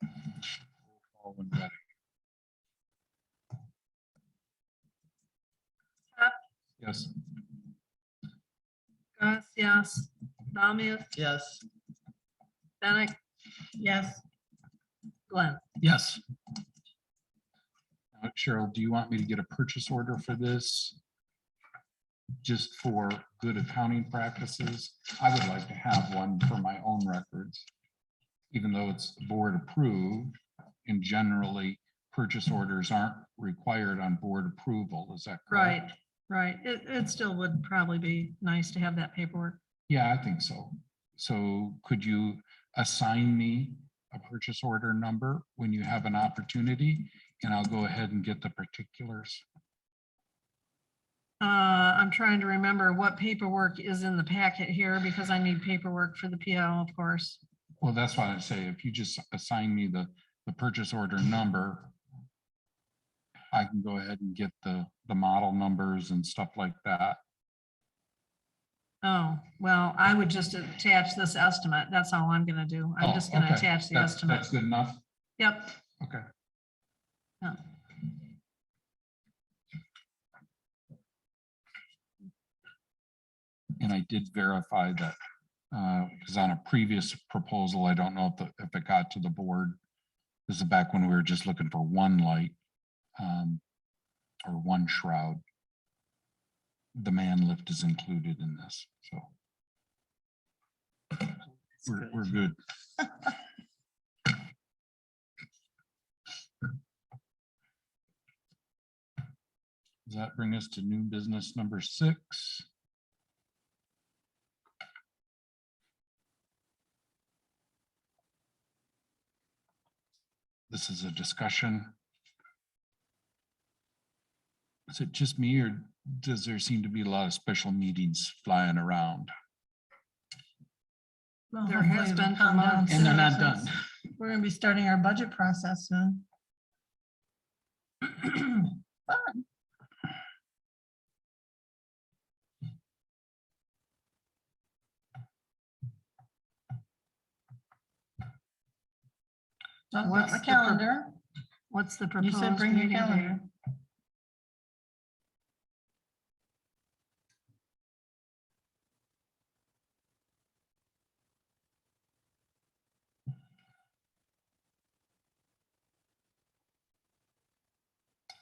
Roll call when ready. Yes. Goss, yes, Valmuth, Yes. Bennett, Yes. Glenn. Yes. Cheryl, do you want me to get a purchase order for this? Just for good accounting practices? I would like to have one for my own records. Even though it's board approved, and generally purchase orders aren't required on board approval. Is that Right, correct? right. It still would probably be nice to have that paperwork. Yeah, I think so. So could you assign me a purchase order number when you have an opportunity? And I'll go ahead and get the particulars. I'm trying to remember what paperwork is in the packet here because I need paperwork for the PO, of course. Well, that's why I say, if you just assign me the purchase order number, I can go ahead and get the model numbers and stuff like that. Oh, well, I would just attach this estimate. That's all I'm gonna do. I'm Oh, just gonna okay. attach the That's estimate. good enough? Yep. Okay. Yeah. And I did verify that, because on a previous proposal, I don't know if it got to the board. This is back when we were just looking for one light, or one shroud. The man lift is included in this, so. We're good. Does that bring us to new business number 6? This is a discussion. Is it just me, or does there seem to be a lot of special meetings flying around? Well, There has hopefully it'll been for calm down months. And they're soon not since done. We're gonna be starting our budget process soon. Fun. I've got What's my the calendar. What's the You proposed said bring your meeting calendar. date?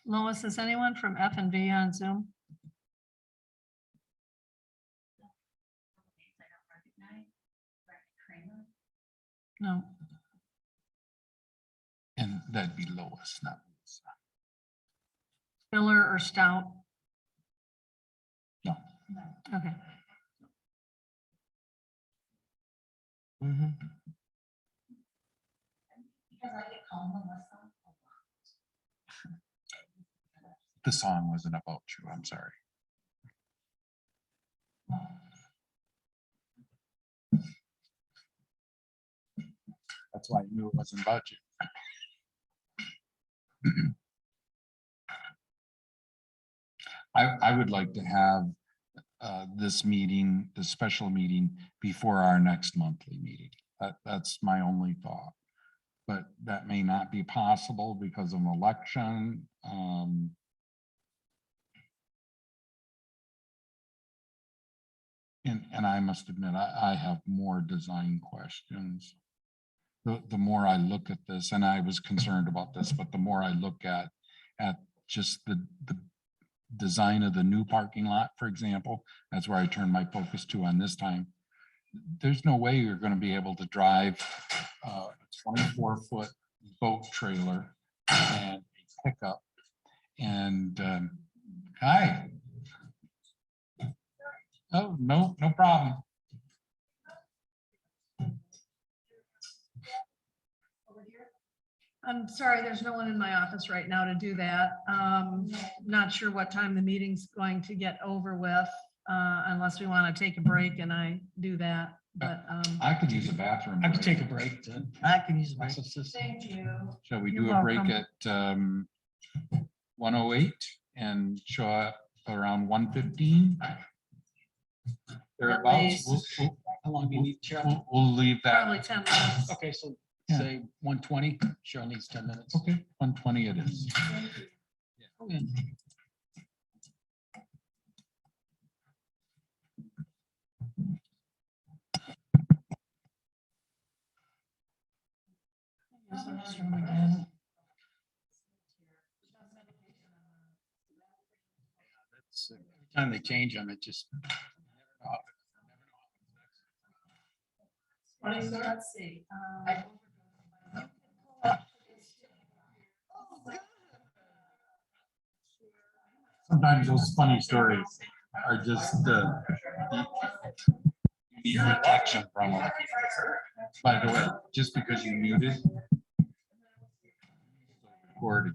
Lois, is anyone from F&V on Zoom? I don't recognize. Kramer. No. And that'd be Lois, not Lisa. Miller or Stout? No. Okay. Mm-hmm. Because I get called Melissa. The song wasn't about you, I'm sorry. That's why I knew it wasn't budget. I would like to have this meeting, this special meeting before our next monthly meeting. That's my only thought. But that may not be possible because of an election. And I must admit, I have more design questions. The more I look at this, and I was concerned about this, but the more I look at just the design of the new parking lot, for example, that's where I turn my focus to on this time. There's no way you're going to be able to drive a 24-foot boat trailer and a pickup. And hi. Oh, no problem. I'm sorry, there's no one in my office right now to do that. Not sure what time the meeting's going to get over with, unless we want to take a break and I do that, but. I could use a bathroom. I could take a break then. I can use my. Thank you. Shall we You're do a break welcome. at 1:08 and show up around 1:15? Thereabouts. least. How long do you need, Cheryl? We'll leave that. Probably 10 minutes. Okay, so Yeah. say 1:20. Cheryl needs 10 minutes. Okay, 1:20 it is. Okay. Use the restroom again. That's, every time they change them, it just. Let's see. Sometimes those funny stories are just you need protection from them. By the way, just because you muted. Recorded.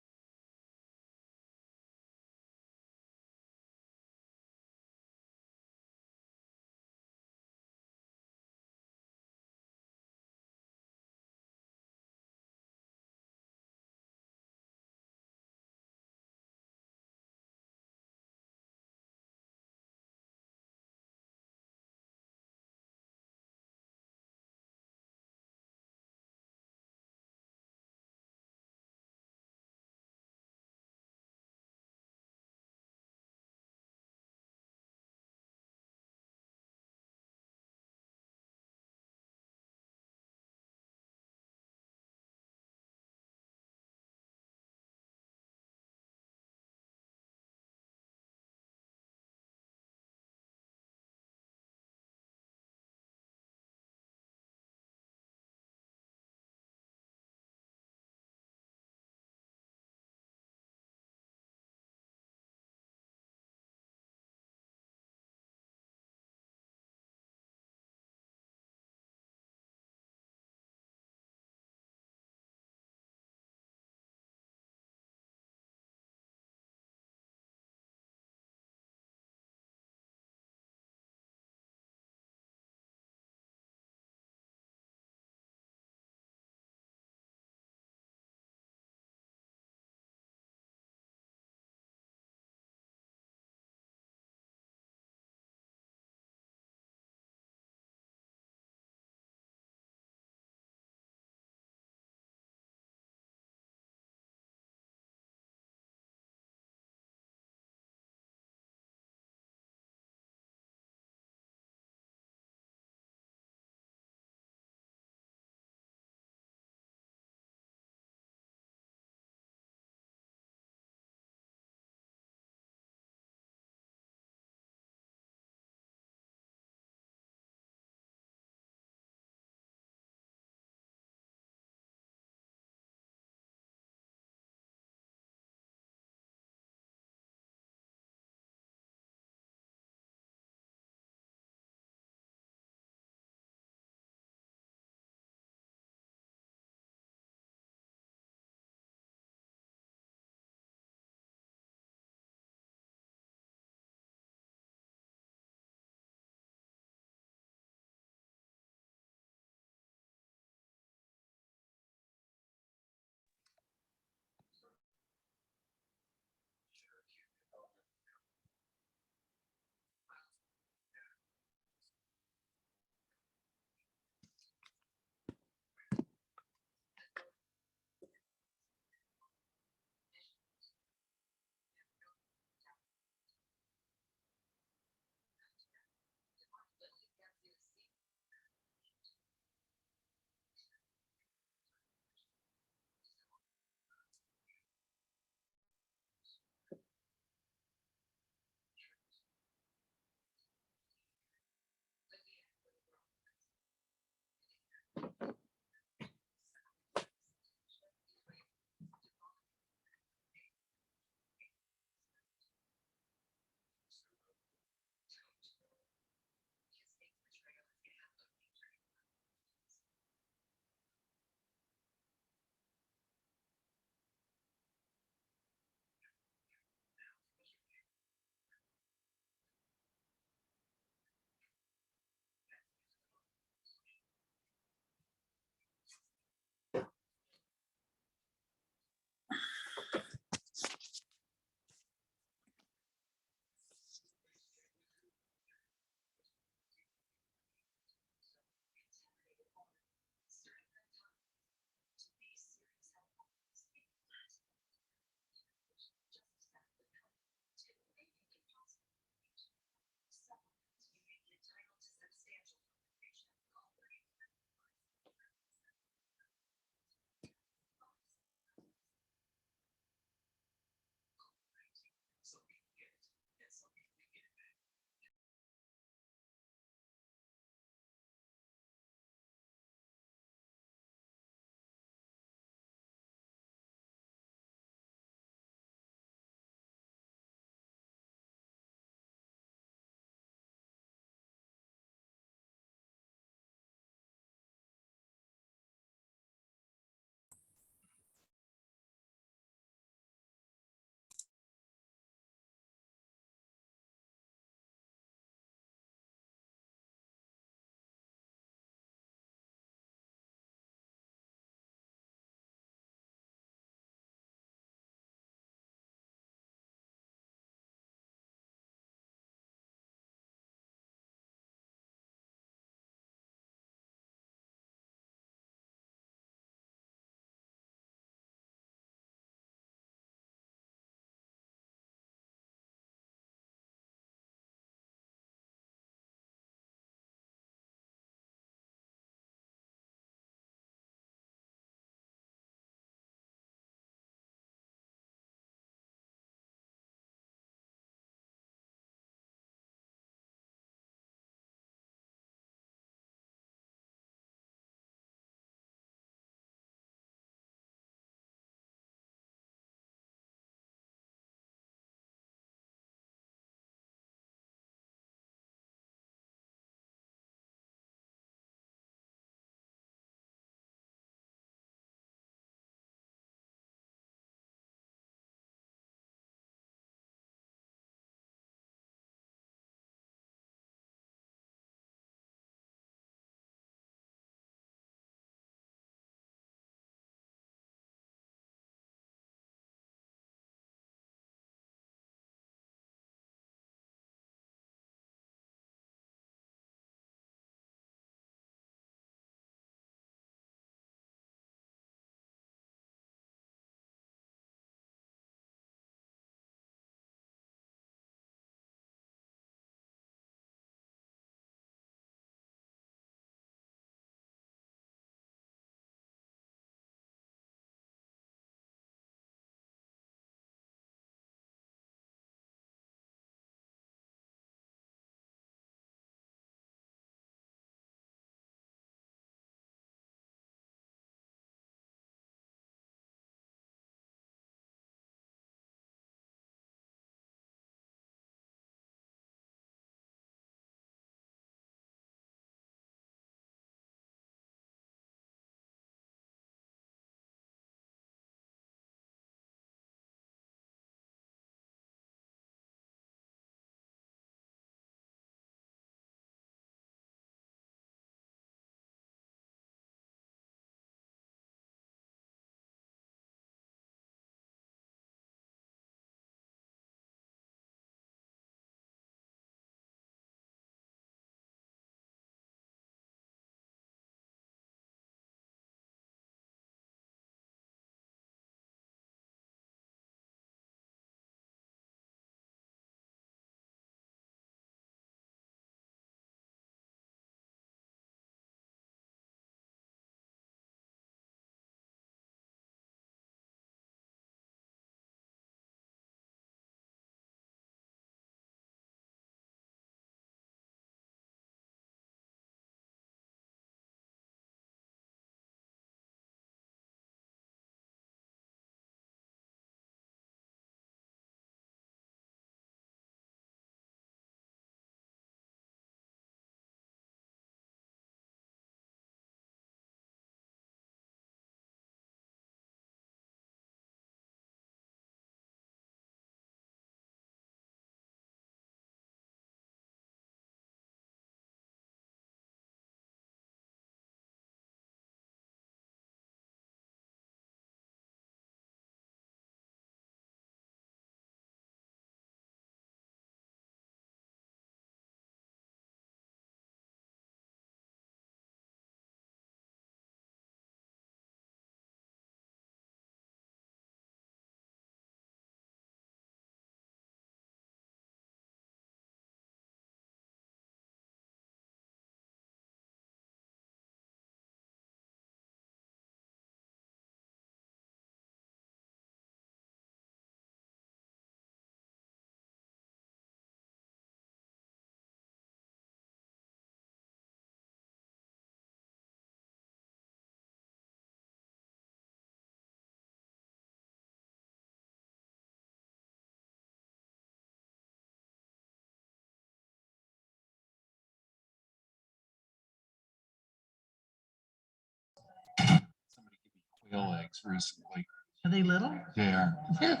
quail eggs recently. Are they little? They are. Duck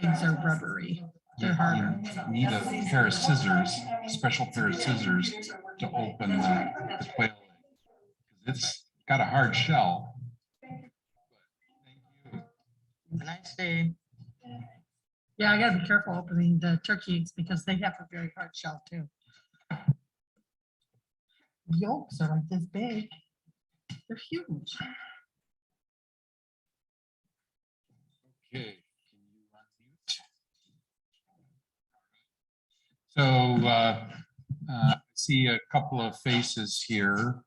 eggs are rubbery. They're harder. You need a pair of scissors, a special pair of scissors to open the quail egg. It's got a hard shell. Nice day. Yeah, I gotta be careful opening the turkey eggs because they have a very hard shell too. Yolks are like this big. They're huge. Okay. So see a couple of faces here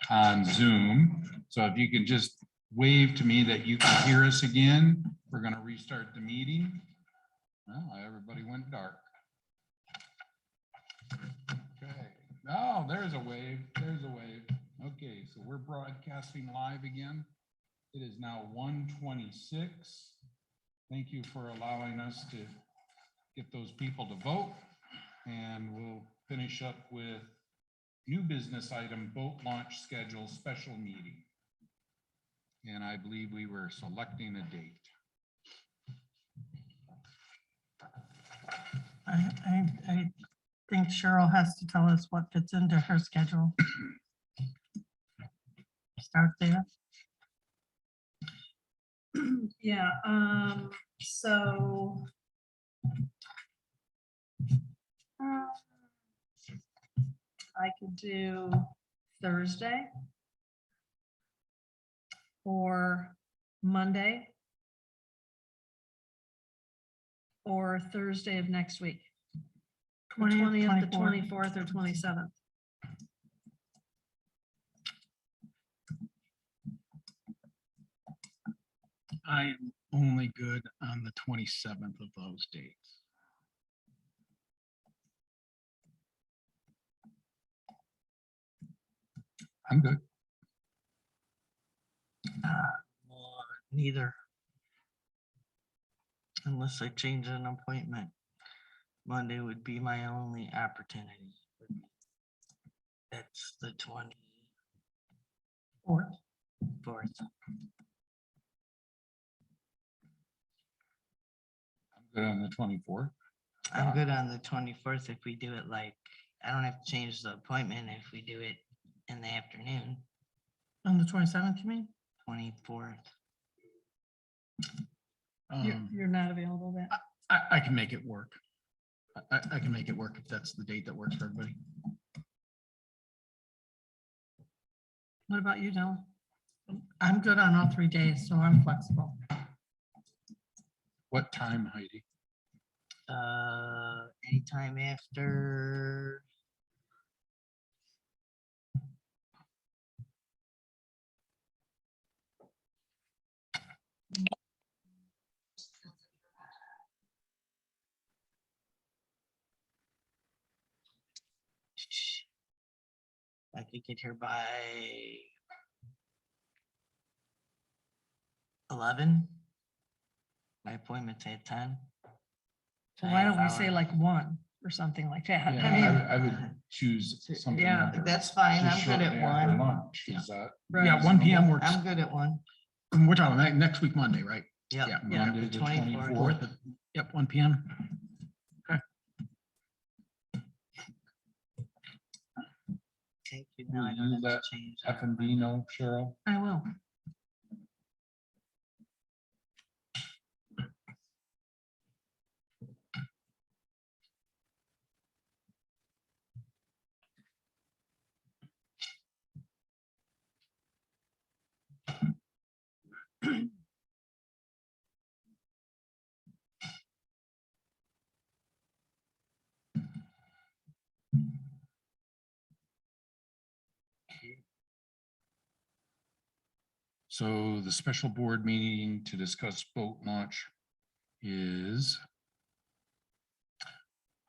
on Zoom. So if you can just wave to me that you can hear us again, we're going to restart the meeting. Well, everybody went dark. Okay. Oh, there's a wave. There's a wave. Okay, so we're broadcasting live again. It is now 1:26. Thank you for allowing us to get those people to vote. And we'll finish up with new business item, boat launch schedule special meeting. And I believe we were selecting a date. I think Cheryl has to tell us what fits into her schedule. Start there. Yeah, so. I could do Thursday or Monday or Thursday of next week. 20th, the 24th or 27th. I am only good on the 27th of those dates. I'm good. Neither. Unless I change an appointment. Monday would be my only opportunity. That's the 24th. I'm good on the 24th. I'm good on the 24th if we do it like, I don't have to change the appointment if we do it in the afternoon. On the 27th, you mean? 24th. You're not available then? I can make it work. I can make it work if that's the date that works for everybody. What about you, Dylan? I'm good on all 3 days, so I'm flexible. What time, Heidi? Anytime after. I could get here by 11. My appointment's at 10. So why don't we say like 1 or something like that? Yeah, I mean, I would choose something. Yeah, after- That's fine. just I'm good shortly at after 1. lunch. Is that? Yeah, 1 p.m. works. I'm good at 1. We're talking about next week, Monday, right? Yep. Yeah, Monday the the 24th. 24th. Yep, 1 p.m. Thank you. Now I Will don't you have let to change. F&B know, Cheryl? I will. So the special board meeting to discuss boat launch is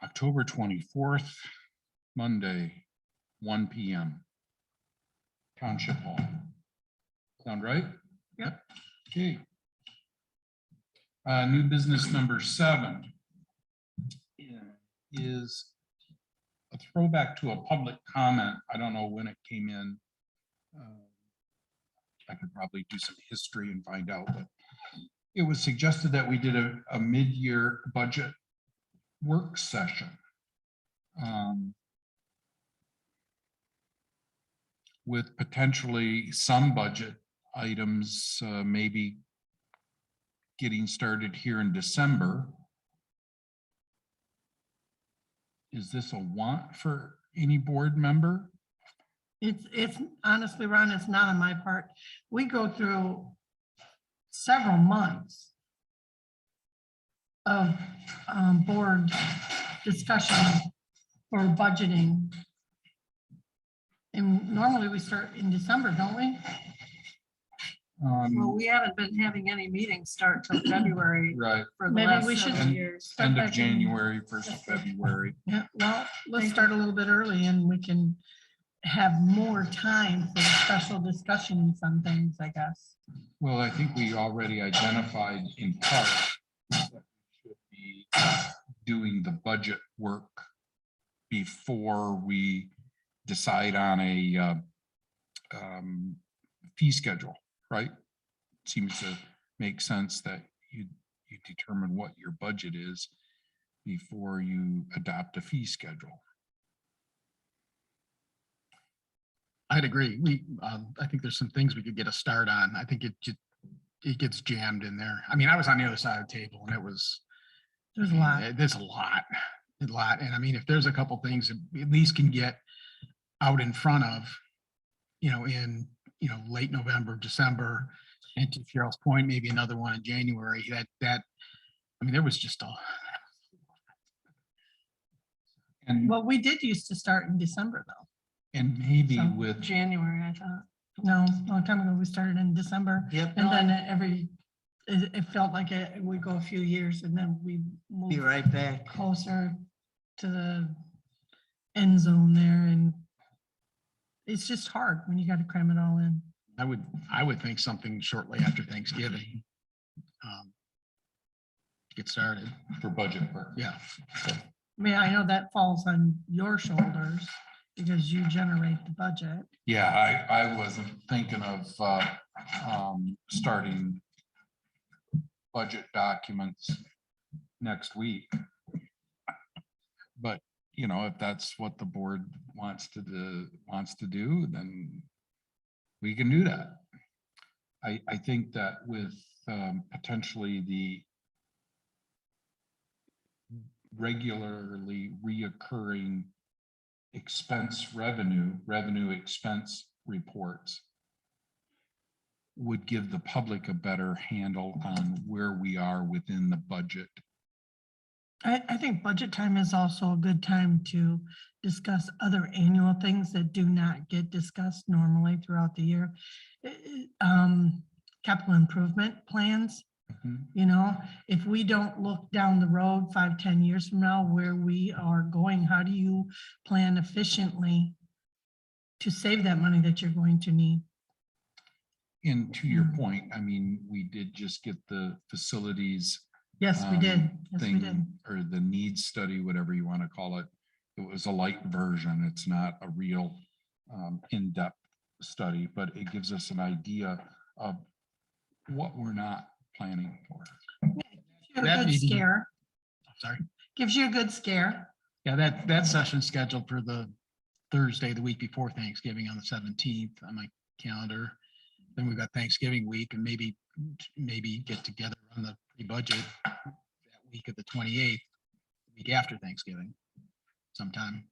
October 24th, Monday, 1 p.m. Township Hall. Sound right? Yep. Okay. New business number 7 is a throwback to a public comment. I don't know when it came in. I could probably do some history and find out, but it was suggested that we did a mid-year budget work session. With potentially some budget items, maybe getting started here in December. Is this a want for any board member? It's honestly, Ron, it's not on my part. We go through several months of board discussion for budgeting. And normally we start in December, don't we? Well, we haven't been having any meetings start till February. Right. For the last several years. End of January, 1st of February. Yeah, well, let's start a little bit early and we can have more time for special discussions on things, I guess. Well, I think we already identified in part that we should be doing the budget work before we decide on a fee schedule, right? Seems to make sense that you determine what your budget is before you adopt a fee schedule. I'd agree. I think there's some things we could get a start on. I think it gets jammed in there. I mean, I was on the other side of the table and There's a lot. there's a lot. And I mean, if there's a couple things that at least can get out in front of, in, late November, December, and to Cheryl's point, maybe another one in January, I mean, there was just And, Well, we did used to start in December though. and maybe So, with, January, I thought. No, a long time ago, we started in December. Yep. And then it felt like it would go a few years and then we Be moved right back. closer to the end zone there, and it's just hard when you got to cram it all in. I would think something shortly after Thanksgiving. Get started. for budget work. Yeah. I mean, I know that falls on your shoulders because you generate the budget. Yeah, I wasn't thinking of starting budget documents next week. But, if that's what the board wants to do, then we can do that. I think that with potentially the regularly reoccurring revenue expense reports would give the public a better handle on where we are within the budget. I think budget time is also a good time to discuss other annual things that do not get discussed normally throughout the year. Capital improvement plans. If we don't look down the road 5-10 years from now where we are going, how do you plan efficiently to save that money that you're going to need? And to your point, I mean, we did just get the facilities. Yes, we did. Yes, we thing, did. or the needs study, whatever you want to call it. It was a light version. It's not a real in-depth study, but it gives us an idea of what we're not planning for. A good scare. Sorry. Gives you a good scare. Yeah, that session's scheduled for the Thursday, the week before Thanksgiving on the 17th on my calendar. Then we've got Thanksgiving week and maybe get together on the pre-budget that week of the 28th, week after Thanksgiving sometime.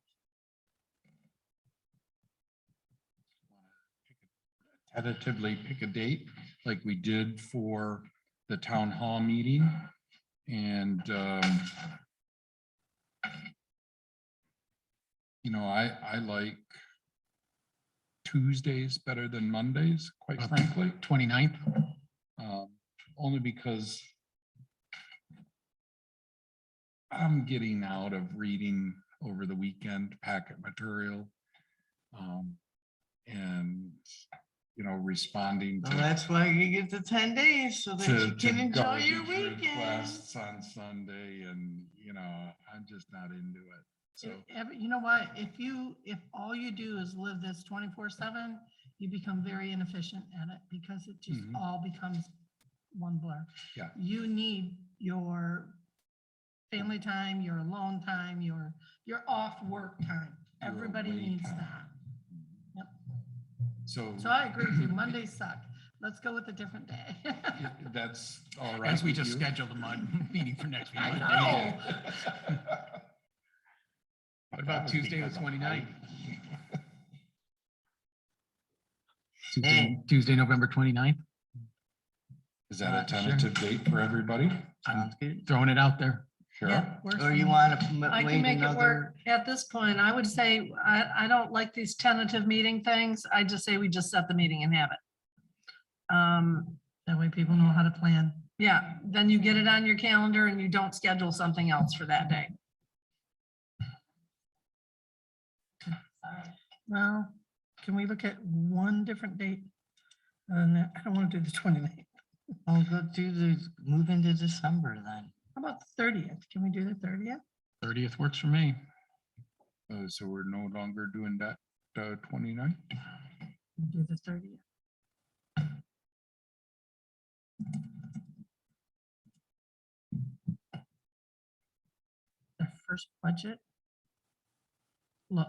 Tentatively pick a date like we did for the town hall meeting. And, I like Tuesdays better than Mondays, quite frankly. 29th. Only because I'm getting out of reading over the weekend packet material. And, responding Well, to that's why you get the 10 days so that you can enjoy your garbage weekend. requests on Sunday, and I'm just not into it. So You know what? If all you do is live this 24/7, you become very inefficient at it because it just Mhm. all becomes one blur. Yeah. You need your family time, your alone time, your off work time. Your Everybody away needs time. that. So So I agree with you. Mondays suck. Let's go with a different day. that's all right. As we with just you? scheduled a meeting for next week. I Monday. know. What about Tuesday the 29th? Hey. Tuesday, November 29th? Is that a Sure. tentative date for everybody? Sounds good. Throwing it out there. Sure. Yeah, works Or for you me. want to I wait can make it another? work. At this point, I would say, I don't like these tentative meeting things. I just say we just set the meeting and have it. That way people know how to plan. Yeah, then you get it on your calendar and you don't schedule something else for that day. Well, can we look at one different date? I don't want to do the 29th. I'll go move into December then. How about the 30th? Can we do the 30th? 30th works for me. So we're no longer doing that 29th? Do the 30th. The first budget. Look,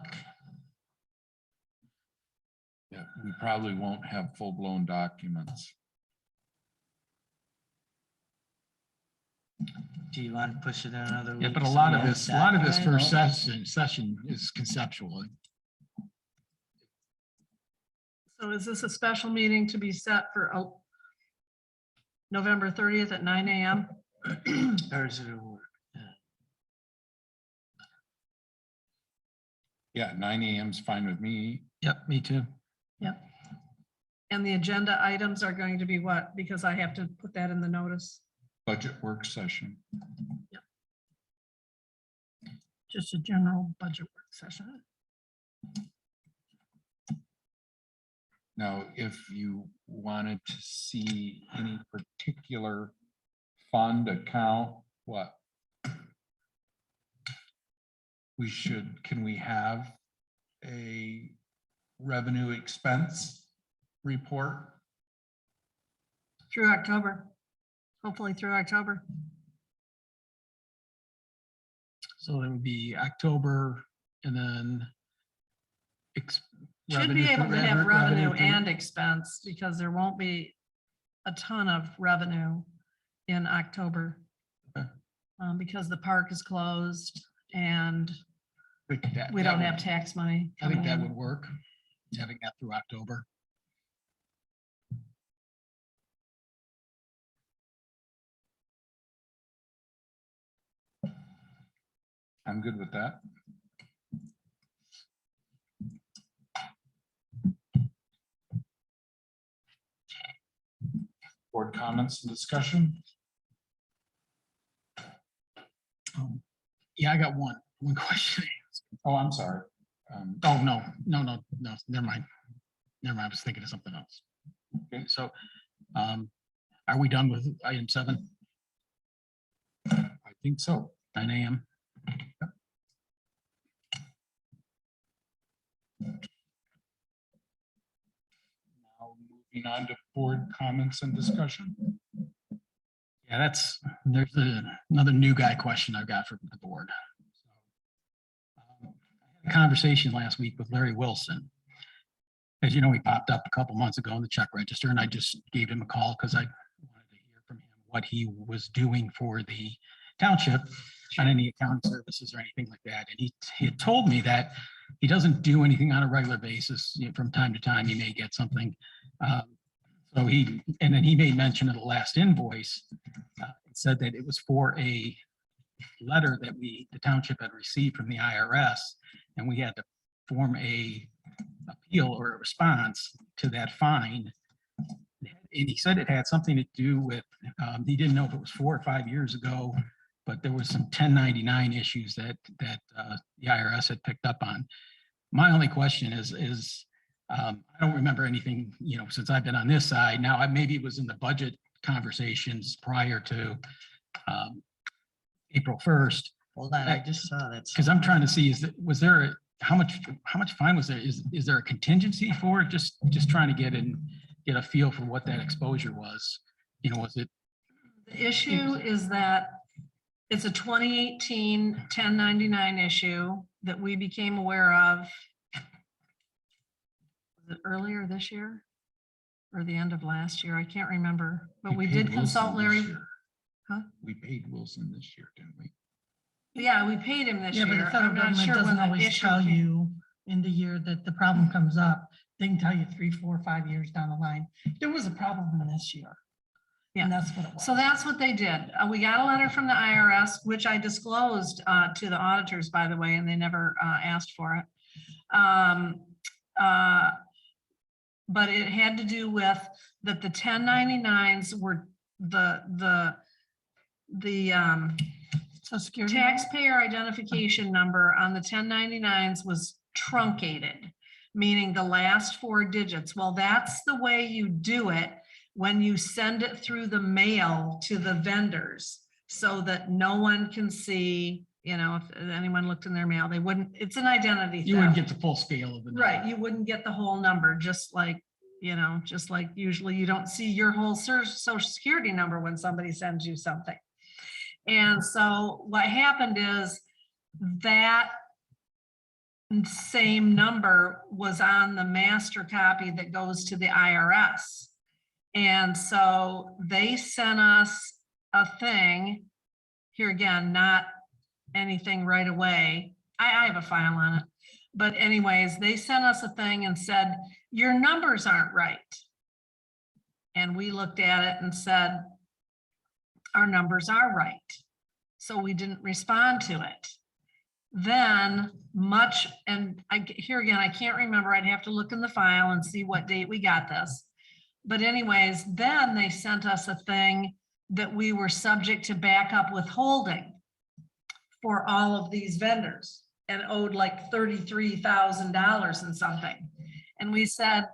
Yeah, we probably won't have full-blown documents. Do you want to push it another week? Yeah, but a so lot you of have this, first documents? session is conceptual. so is this a special meeting to be set for November 30th at 9 a.m.? Or is it a work? Yeah, 9 a.m. is fine with me. Yep, me too. Yep. And the agenda items are going to be what? Because I have to put that in the notice. Budget work session. Just a general budget work session. Now, if you wanted to see any particular fund account, what? Can we have a revenue expense report? Through October. Hopefully through October. So it would be October and then. Should be able to have revenue and expense because there won't be a ton of revenue in October. Okay. Because the park is closed and We could- that- we that don't would- have tax money. I think coming that in. would work, having that through October. I'm good with that. Board comments and discussion? Yeah, I got one question. Oh, I'm sorry. Oh, no, never mind. I was thinking of something else. Okay, so, are we done with item 7? I think so. 9 a.m. Now moving on to board comments and discussion. Yeah, there's another new guy question I've got for the board. I had a conversation last week with Larry Wilson. As you know, he popped up a couple months ago in the check register, and I just gave him a call because I wanted to hear from him what he was doing for the township on any accounting services or anything like that. And he had told me that he doesn't do anything on a regular basis. You know, from time to time, he may get something. And then he made mention of the last invoice. It said that it was for a letter that the township had received from the IRS, and we had to form a appeal or a response to that fine. And he said it had something to do with, he didn't know if it was 4 or 5 years ago, but there was some 1099 issues that the IRS had picked up on. My only question is I don't remember anything, since I've been on this side. Now, maybe it was in the budget conversations prior to April 1st. Hold on, I just saw that. Because I'm trying to see, was there how much fine was there? Is there a contingency for it? Just trying to get a feel for what that exposure was. You know, was it? The issue is that it's a 2018 1099 issue that we became aware of. Was it earlier this year or the end of last year? I can't remember, but we did consult Larry. Huh? We paid Wilson this year, didn't we? Yeah, we paid him this Yeah, but the year. federal I'm not government sure when doesn't the always issue tell came. you in the year that the problem comes up. They can tell you 3, 4, 5 years down the line. There was a problem in this year. Yeah. And that's what it was. So that's what they did. We got a letter from the IRS, which I disclosed to the auditors, by the way, and they never asked for it. But it had to do with that the 1099s were the Social Security. taxpayer identification number on the 1099s was truncated, meaning the last 4 digits. Well, that's the way you do it when you send it through the mail to the vendors so that no one can see, you know, if anyone looked in their mail, they wouldn't, it's an identity theft. You wouldn't get the full scale of the number. Right, you wouldn't get the whole number, just like, you know, just like usually you don't see your whole social security number when somebody sends you something. And so what happened is that same number was on the master copy that goes to the IRS. And so they sent us a thing, here again, not anything right away. I have a file on it. But anyways, they sent us a thing and said, your numbers aren't right. And we looked at it and said, our numbers are right. So we didn't respond to it. Then here again, I can't remember, I'd have to look in the file and see what date we got this. But anyways, then they sent us a thing that we were subject to backup withholding for all of these vendors and owed like $33,000 and something. And we said,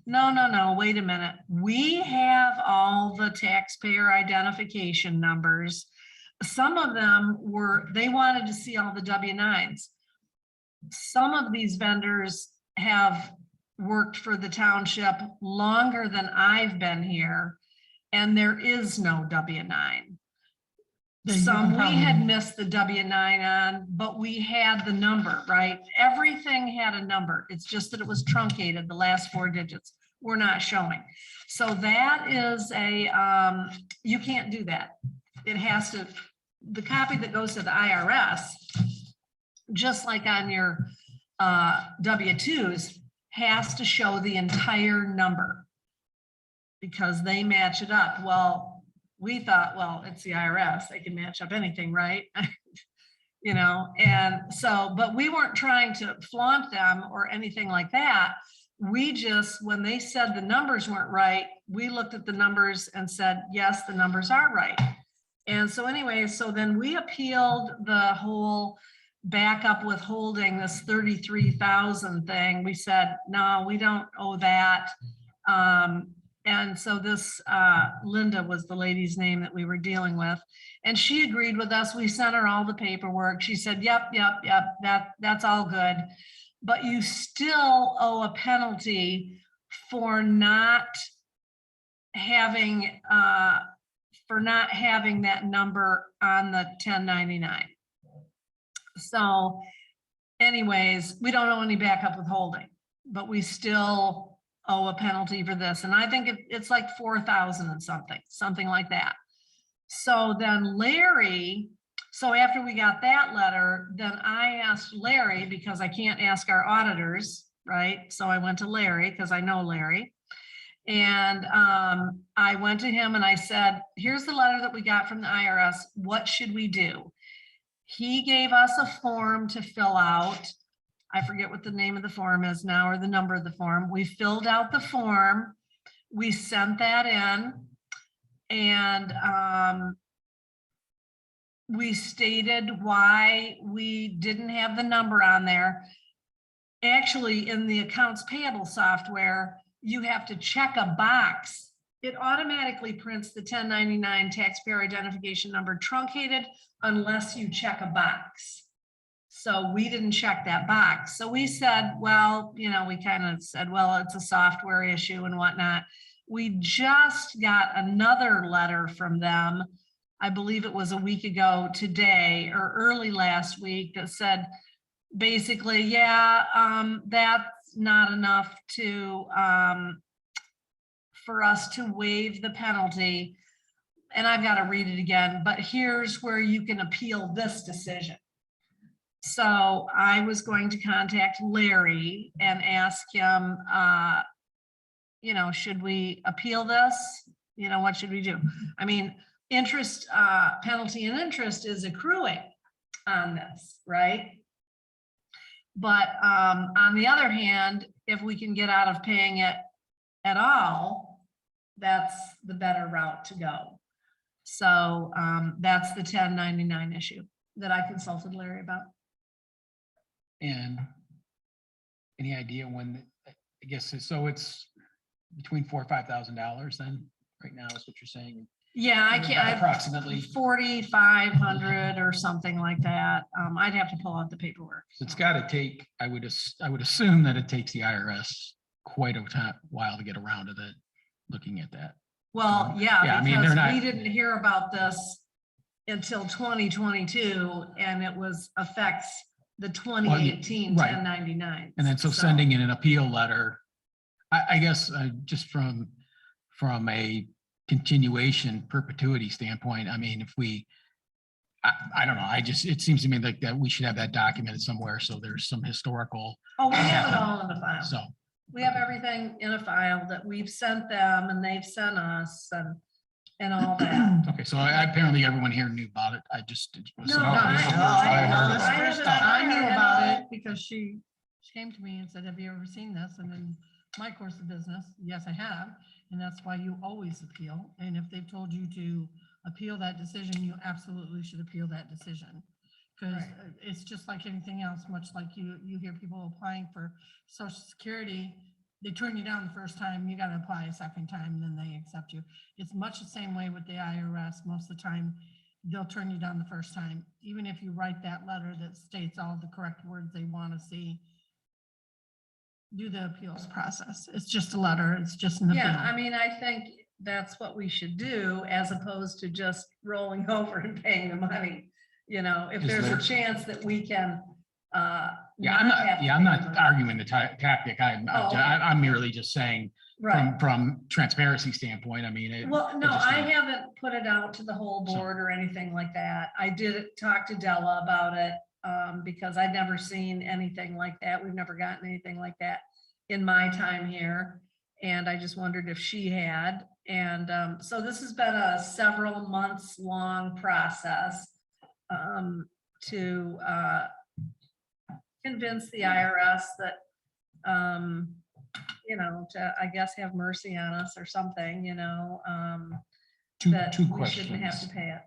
no, wait a minute. We have all the taxpayer identification numbers. Some of them they wanted to see all the W-9s. Some of these vendors have worked for the township longer than I've been here, and there is no W-9. Some we had missed the W-9 on, but we had the number, right? Everything had a number. It's just that it was truncated, the last 4 digits were not showing. So that is you can't do that. It has to, the copy that goes to the IRS, just like on your W-2s, has to show the entire number because they match it up. Well, we thought, well, it's the IRS, they can match up anything, right? You know, and so, but we weren't trying to flaunt them or anything like that. We just, when they said the numbers weren't right, we looked at the numbers and said, yes, the numbers are right. And so anyway, so then we appealed the whole backup withholding, this 33,000 thing. We said, no, we don't owe that. And so this Linda was the lady's name that we were dealing with. And she agreed with us. We sent her all the paperwork. She said, yep, that's all good. But you still owe a penalty for not having that number on the 1099. So anyways, we don't owe any backup withholding, but we still owe a penalty for this. And I think it's like 4,000 and something like that. So then Larry, so after we got that letter, then I asked Larry, because I can't ask our auditors, right? So I went to Larry because I know Larry. And I went to him and I said, here's the letter that we got from the IRS. What should we do? He gave us a form to fill out. I forget what the name of the form is now, or the number of the form. We filled out the form. We sent that in. And we stated why we didn't have the number on there. Actually, in the accounts payable software, you have to check a box. It automatically prints the 1099 taxpayer identification number truncated unless you check a box. So we didn't check that box. So we said, well, you know, we kind of said, well, it's a software issue and whatnot. We just got another letter from them. I believe it was a week ago today or early last week that said, basically, yeah, that's not enough to, for us to waive the penalty. And I've got to read it again, but here's where you can appeal this decision. So I was going to contact Larry and ask him, you know, should we appeal this? You know, what should we do? I mean, interest, penalty and interest is accruing on this, right? But on the other hand, if we can get out of paying it at all, that's the better route to go. So that's the 1099 issue that I consulted Larry about. And any idea when, I guess, so it's between $4,000 or $5,000 then, right now is what you're saying? Yeah, I can't. Approximately. 4,500 or something like that. I'd have to pull out the paperwork. It's got to take, I would assume that it takes the IRS quite a while to get around to that, looking at that. Well, Yeah, I yeah, mean, because they're not- we didn't hear about this until 2022, and it was affects the 2018 right. 1099. And then so sending in an appeal letter, I guess just from a continuation perpetuity standpoint, I mean, if we, I don't know, it seems to me like that we should have that documented somewhere. So there's some historical. Oh, we have it all in the file. So. We have everything in a file that we've sent them and they've sent us and all that. Okay, so apparently everyone here knew about it. I just. No, I knew about it because she came to me and said, have you ever seen this? And in my course of business, yes, I have. And that's why you always appeal. And if they've told you to appeal that decision, you absolutely should appeal that decision. Because it's just like anything else, much like you hear people applying for Social Security, they turn you down the first time, you got to apply a second time, then they accept you. It's much the same way with the IRS. Most of the time, they'll turn you down the first time, even if you write that letter that states all the correct words they want to see. Do the appeals process. It's just a letter. It's just an appeal. Yeah, I mean, I think that's what we should do as opposed to just rolling over and paying the money. You know, if there's a chance that we can. I'm not arguing the tactic. I'm merely just saying from transparency standpoint, I mean. Well, no, I haven't put it out to the whole board or anything like that. I did talk to Della about it because I'd never seen anything like that. We've never gotten anything like that in my time here. And I just wondered if she had. And so this has been a several months long process to convince the IRS that, you know, to, I guess, have mercy on us or something, you know, that two we shouldn't have to questions. pay it.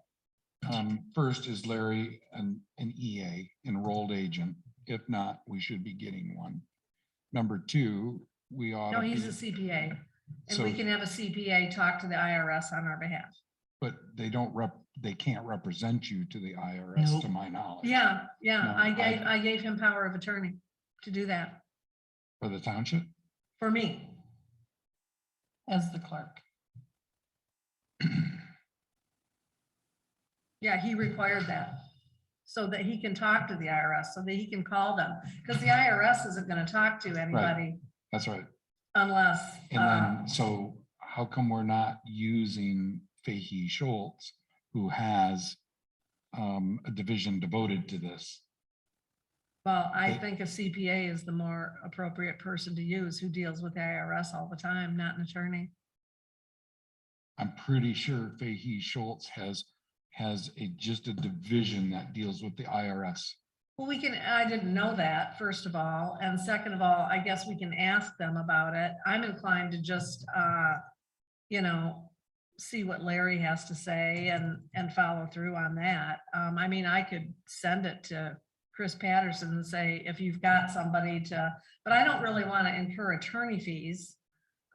First, is Larry an EA, enrolled agent? If not, we should be getting one. Number two, we ought to. No, he's a CPA, and So- we can have a CPA talk to the IRS on our behalf. But they can't represent you to the IRS, to my knowledge. Yeah, yeah, No, I gave him power of attorney to do that For the township? for me. As the clerk. Yeah, he required that so that he can talk to the IRS, so that he can call them, because the IRS isn't going to talk to anybody That's right. unless. And then, so how come we're not using Fahey Schultz, who has a division devoted to this? Well, I think a CPA is the more appropriate person to use, who deals with the IRS all the time, not an attorney. I'm pretty sure Fahey Schultz has just a division that deals with the IRS. Well, I didn't know that, first of all. And second of all, I guess we can ask them about it. I'm inclined to just, you know, see what Larry has to say and follow through on that. I mean, I could send it to Chris Patterson and say, if you've got somebody but I don't really want to incur attorney fees.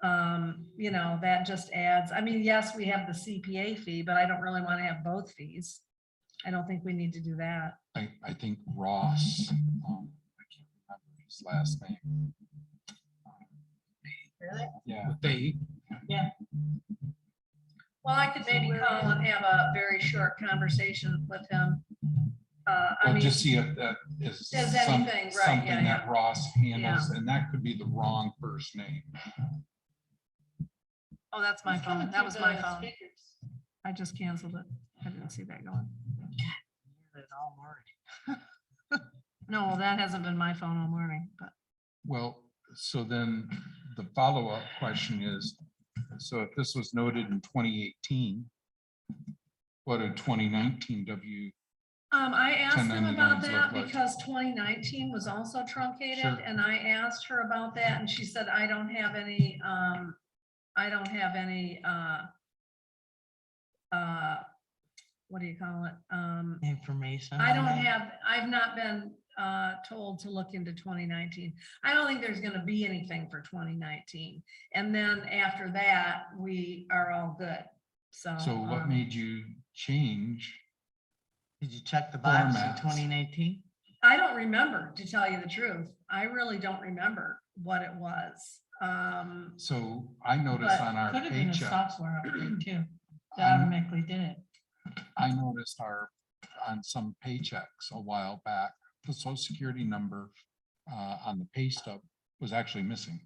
You know, that just adds, I mean, yes, we have the CPA fee, but I don't really want to have both fees. I don't think we need to do that. I think Ross, I can't remember his last name. Really? Yeah, they, Well, I could maybe call and have a very short conversation with him. I well, mean, just see if that is Is some- anything, right, something yeah, that yeah. Ross handles, and that could be the wrong first name. oh, that's my phone. That was my phone. I just canceled it. I didn't see that going. It all morning. No, that hasn't been my phone all morning, but Well, so then the follow-up question is, so if this was noted in 2018, what did 2019 I asked him about 1099s that look like? because 2019 was also truncated, Sure. and I asked her about that, and she said, I don't have any, what do you call it? Information. I on don't that? have, I've not been told to look into 2019. I don't think there's gonna be anything for 2019. And then after that, we are all good. So. So what made you change? Did you check the box in Formats. 2019? I don't remember, to tell you the truth. I really don't remember what it was. So I noticed But on our Could have been a paycheck, software update too, that I'm- automatically did it. I noticed on some paychecks a while back, the social security number on the pay stub was actually missing.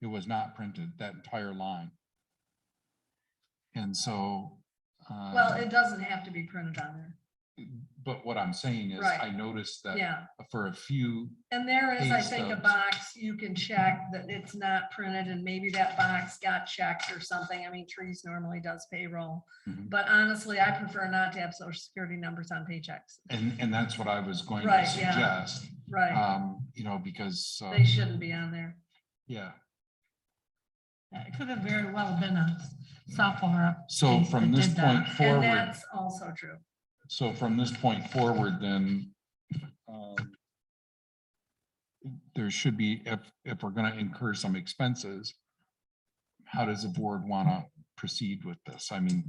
It was not printed, that entire line. And so. Well, it doesn't have to be printed on there. But what I'm saying is, Right. I noticed that Yeah. for a few, And there is, I Pay think, a stubs. box you can check that it's not printed, and maybe that box got checked or something. I mean, Trees normally does payroll. Mhm. But honestly, I prefer not to have social security numbers on paychecks. and that's what I was going to Right, yeah. suggest, Right. you know, because, They shouldn't be on there. yeah. Yeah, it could have very well been a software. So update from that this did that. point forward, And that's also true. so from this point forward, then, there should be, if we're gonna incur some expenses, how does the board wanna proceed with this? I mean,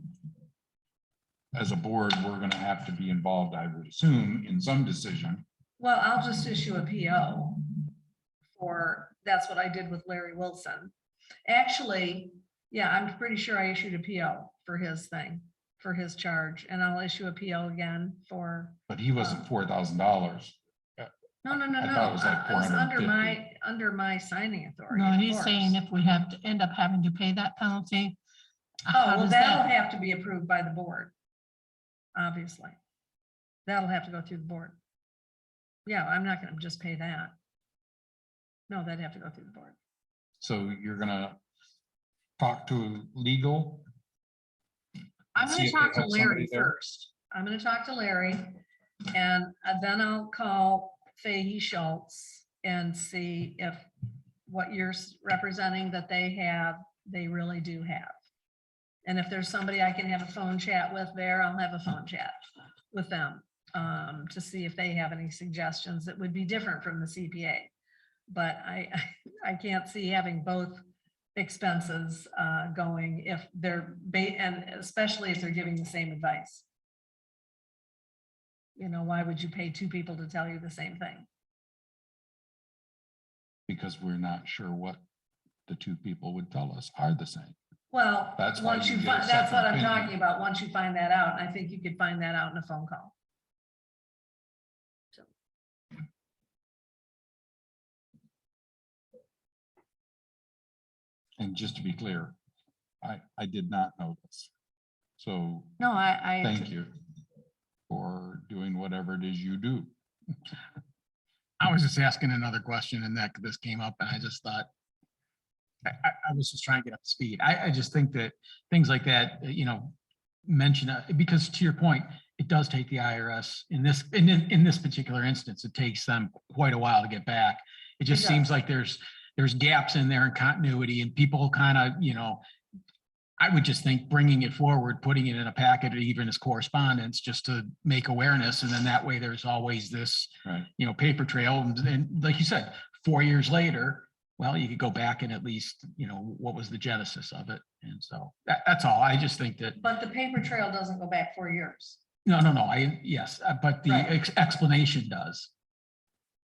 as a board, we're gonna have to be involved, I would assume, in some decision. Well, I'll just issue a PO for, that's what I did with Larry Wilson. Actually, yeah, I'm pretty sure I issued a PO for his thing, for his charge, and I'll issue a PO again for, But he wasn't $4,000. no, no, no, I no. thought it was like It's under 450. under my signing authority. No, of he's saying course. if we have to end up having to pay that penalty. Oh, how well, does that'll that- have to be approved by the board. Obviously. That'll have to go through the board. Yeah, I'm not gonna just pay that. No, that'd have to go through the board. So you're gonna talk to legal? I'm See gonna if they talk to have somebody Larry there? first. I'm gonna talk to Larry, and then I'll call Fahey Schultz and see if what you're representing that they have, they really do have. And if there's somebody I can have a phone chat with there, I'll have a phone chat with them to see if they have any suggestions that would be different from the CPA. But I can't see having both expenses going if they're, and especially if they're giving the same advice. You know, why would you pay two people to tell you the same thing? Because we're not sure what the two people would tell us are the same. Well, That's why once you you get a find, that's second what I'm opinion. talking about. Once you find that out, I think you could find that out in a phone call. So. And just to be clear, I did not know this. So No, I. thank you for doing whatever it is you do. I was just asking another question and that this came up and I just thought, I was just trying to get up to speed. I just think that things like that, you know, mention, because to your point, it does take the IRS in this particular instance, it takes them quite a while to get back. It just It seems does. like there's gaps in there in continuity and people kind of, you know, I would just think bringing it forward, putting it in a packet or even as correspondence, just to make awareness. And then that way there's always this, Right. you know, paper trail. And like you said, 4 years later, well, you could go back and at least, you know, what was the genesis of it? And so that's all. I just think that, But the paper trail doesn't go back 4 years. No, yes, but the Right. explanation does.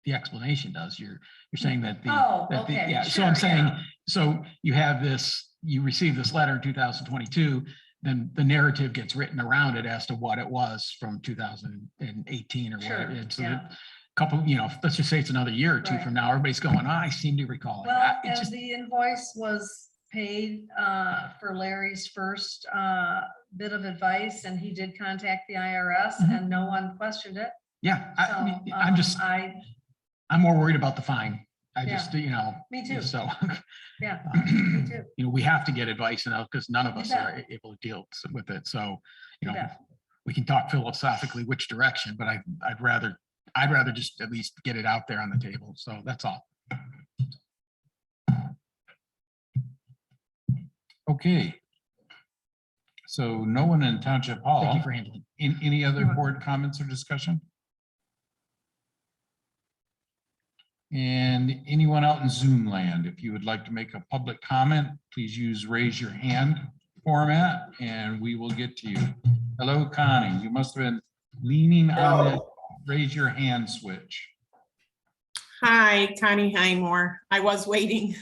The explanation does. You're saying that Oh, that okay, yeah, so sure, I'm saying, yeah. so you have this, you received this letter in 2022, then the narrative gets written around it as to what it was from 2018 or Sure, whatever. And so yeah. couple, let's just say it's another year or two Right. from now, everybody's going, "Oh, I seem to recall it." Well, It's and just, the invoice was paid for Larry's first bit of advice, and he did contact the IRS, and no one questioned it. yeah, So I'm just, I'm more worried about the fine. I just, Me too. so, Yeah, me too. we have to get advice now because none of You us bet. are able to deal with it. So, You bet. we can talk philosophically which direction, but I'd rather just at least get it out there on the table. So that's all. Okay. So no one in Township Hall. Thank you for handling. Any other board comments or discussion? And anyone out in Zoom land, if you would like to make a public comment, please use raise your hand format and we will get to you. Hello, Connie. You must have been leaning on the raise your hand switch. Hi, Connie Highmore. I was waiting.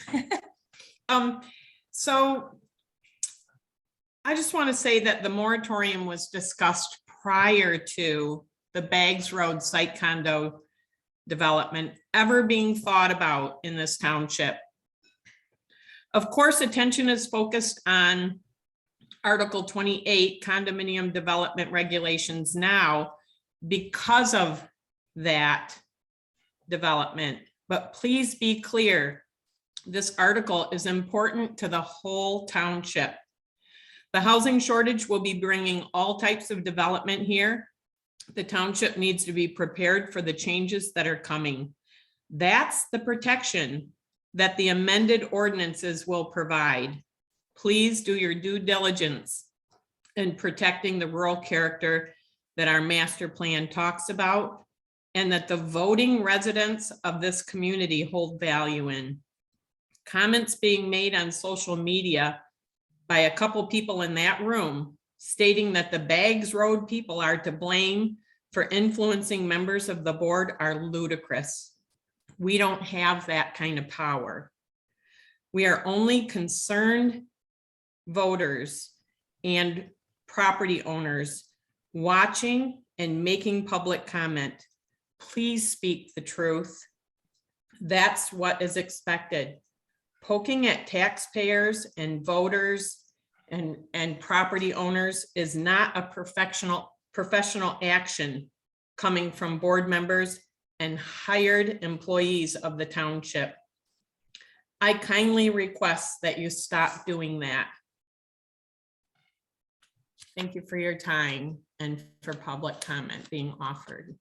So I just want to say that the moratorium was discussed prior to the Baggs Road site condo development ever being thought about in this township. Of course, attention is focused on Article 28 condominium development regulations now because of that development. But please be clear, this article is important to the whole township. The housing shortage will be bringing all types of development here. The township needs to be prepared for the changes that are coming. That's the protection that the amended ordinances will provide. Please do your due diligence in protecting the rural character that our master plan talks about and that the voting residents of this community hold value in. Comments being made on social media by a couple people in that room stating that the Baggs Road people are to blame for influencing members of the board are ludicrous. We don't have that kind of power. We are only concerned voters and property owners watching and making public comment. Please speak the truth. That's what is expected. Poking at taxpayers and voters and property owners is not a professional action coming from board members and hired employees of the township. I kindly request that you stop doing that. Thank you for your time and for public comment being offered.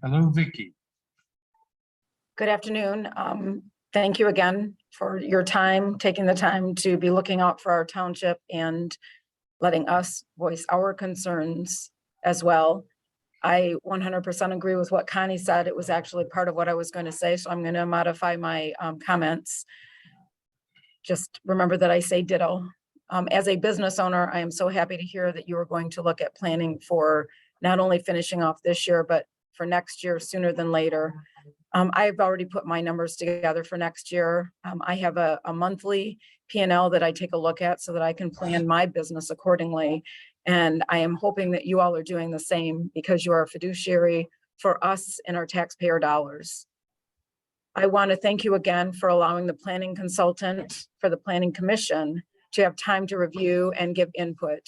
Hello, Vicky. Good afternoon. Thank you again for your time, taking the time to be looking out for our township and letting us voice our concerns as well. I 100% agree with what Connie said. It was actually part of what I was going to say, so I'm going to modify my comments. Just remember that I say ditto. As a business owner, I am so happy to hear that you are going to look at planning for not only finishing off this year, but for next year sooner than later. I've already put my numbers together for next year. I have a monthly P&L that I take a look at so that I can plan my business accordingly. And I am hoping that you all are doing the same because you are a fiduciary for us and our taxpayer dollars. I want to thank you again for allowing the planning consultant for the planning commission to have time to review and give input.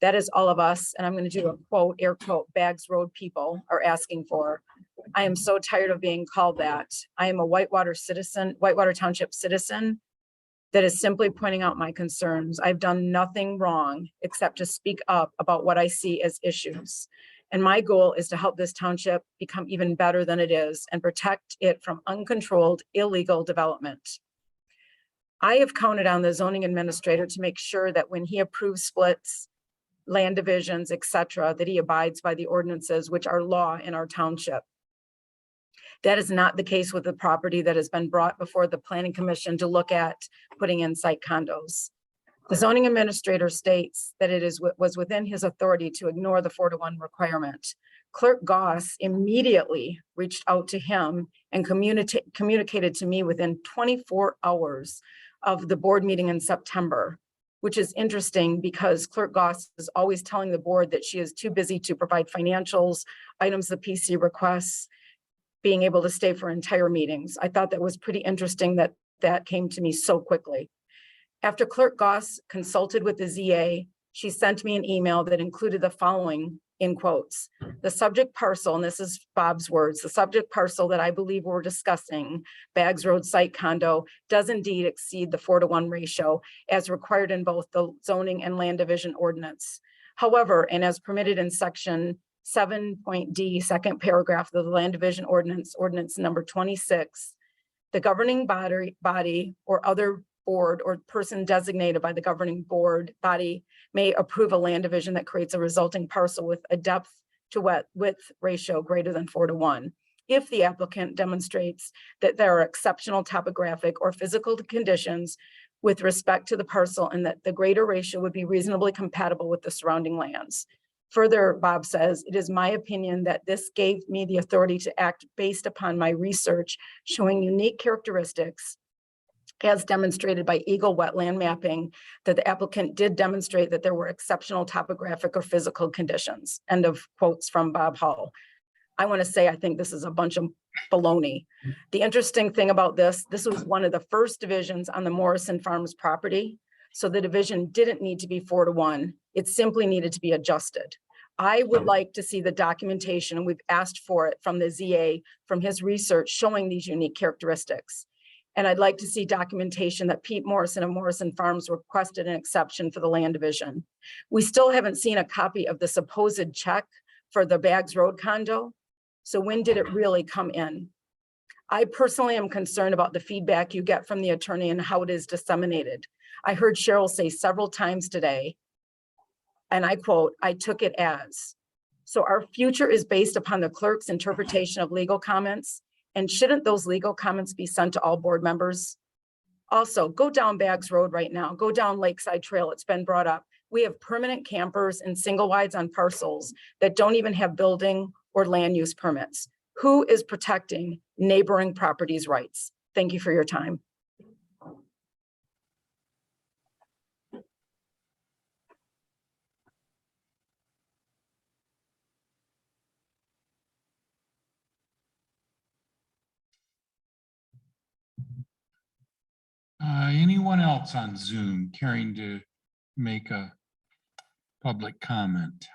That is all of us, and I'm going to do a quote, air quote, Baggs Road people are asking for. I am so tired of being called that. I am a Whitewater Township citizen that is simply pointing out my concerns. I've done nothing wrong except to speak up about what I see as issues. And my goal is to help this township become even better than it is and protect it from uncontrolled illegal development. I have counted on the zoning administrator to make sure that when he approves splits, land divisions, etc., that he abides by the ordinances which are law in our township. That is not the case with the property that has been brought before the planning commission to look at putting in site condos. The zoning administrator states that it was within his authority to ignore the 4-to-1 requirement. Clerk Goss immediately reached out to him and communicated to me within 24 hours of the board meeting in September, which is interesting because Clerk Goss is always telling the board that she is too busy to provide financials, items the PC requests, being able to stay for entire meetings. I thought that was pretty interesting that that came to me so quickly. After Clerk Goss consulted with the ZA, she sent me an email that included the following in quotes. The subject parcel, and this is Bob's words, the subject parcel that I believe we're discussing, Baggs Road Site Condo, does indeed exceed the 4-to-1 ratio as required in both the zoning and land division ordinance. However, and as permitted in section 7.d, second paragraph of the land division ordinance number 26, the governing body or other board or person designated by the governing board body may approve a land division that creates a resulting parcel with a depth to width ratio greater than 4-to-1. If the applicant demonstrates that there are exceptional topographic or physical conditions with respect to the parcel and that the greater ratio would be reasonably compatible with the surrounding lands. Further, Bob says, it is my opinion that this gave me the authority to act based upon my research showing unique characteristics as demonstrated by Eagle wetland mapping, that the applicant did demonstrate that there were exceptional topographic or physical conditions. End of quotes from Bob Hull. I want to say, I think this is a bunch of baloney. The interesting thing about this was one of the first divisions on the Morrison Farms property. So the division didn't need to be 4-to-1. It simply needed to be adjusted. I would like to see the documentation, and we've asked for it from the ZA, from his research showing these unique characteristics. And I'd like to see documentation that Pete Morrison of Morrison Farms requested an exception for the land division. We still haven't seen a copy of the supposed check for the Baggs Road condo. So when did it really come in? I personally am concerned about the feedback you get from the attorney and how it is disseminated. I heard Cheryl say several times today, and I quote, "I took it as." So our future is based upon the clerk's interpretation of legal comments. And shouldn't those legal comments be sent to all board members? Also, go down Baggs Road right now, go down Lakeside Trail, it's been brought up. We have permanent campers and single wides on parcels that don't even have building or land use permits. Who is protecting neighboring properties' rights? Thank you for your time. Anyone else on Zoom caring to make a public comment?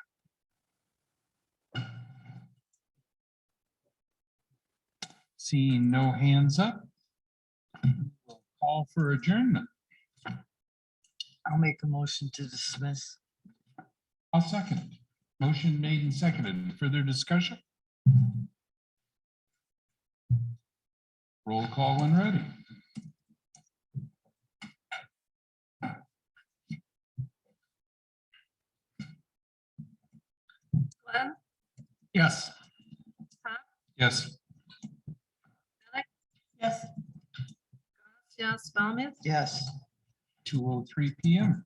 Seeing no hands up, we'll call for adjournment. I'll make a motion to dismiss. I'll second. Motion made and seconded. Further discussion? Roll call when ready. Glenn, Yes. Yes. yes. Yes, Smiley, Yes. 2:03 p.m.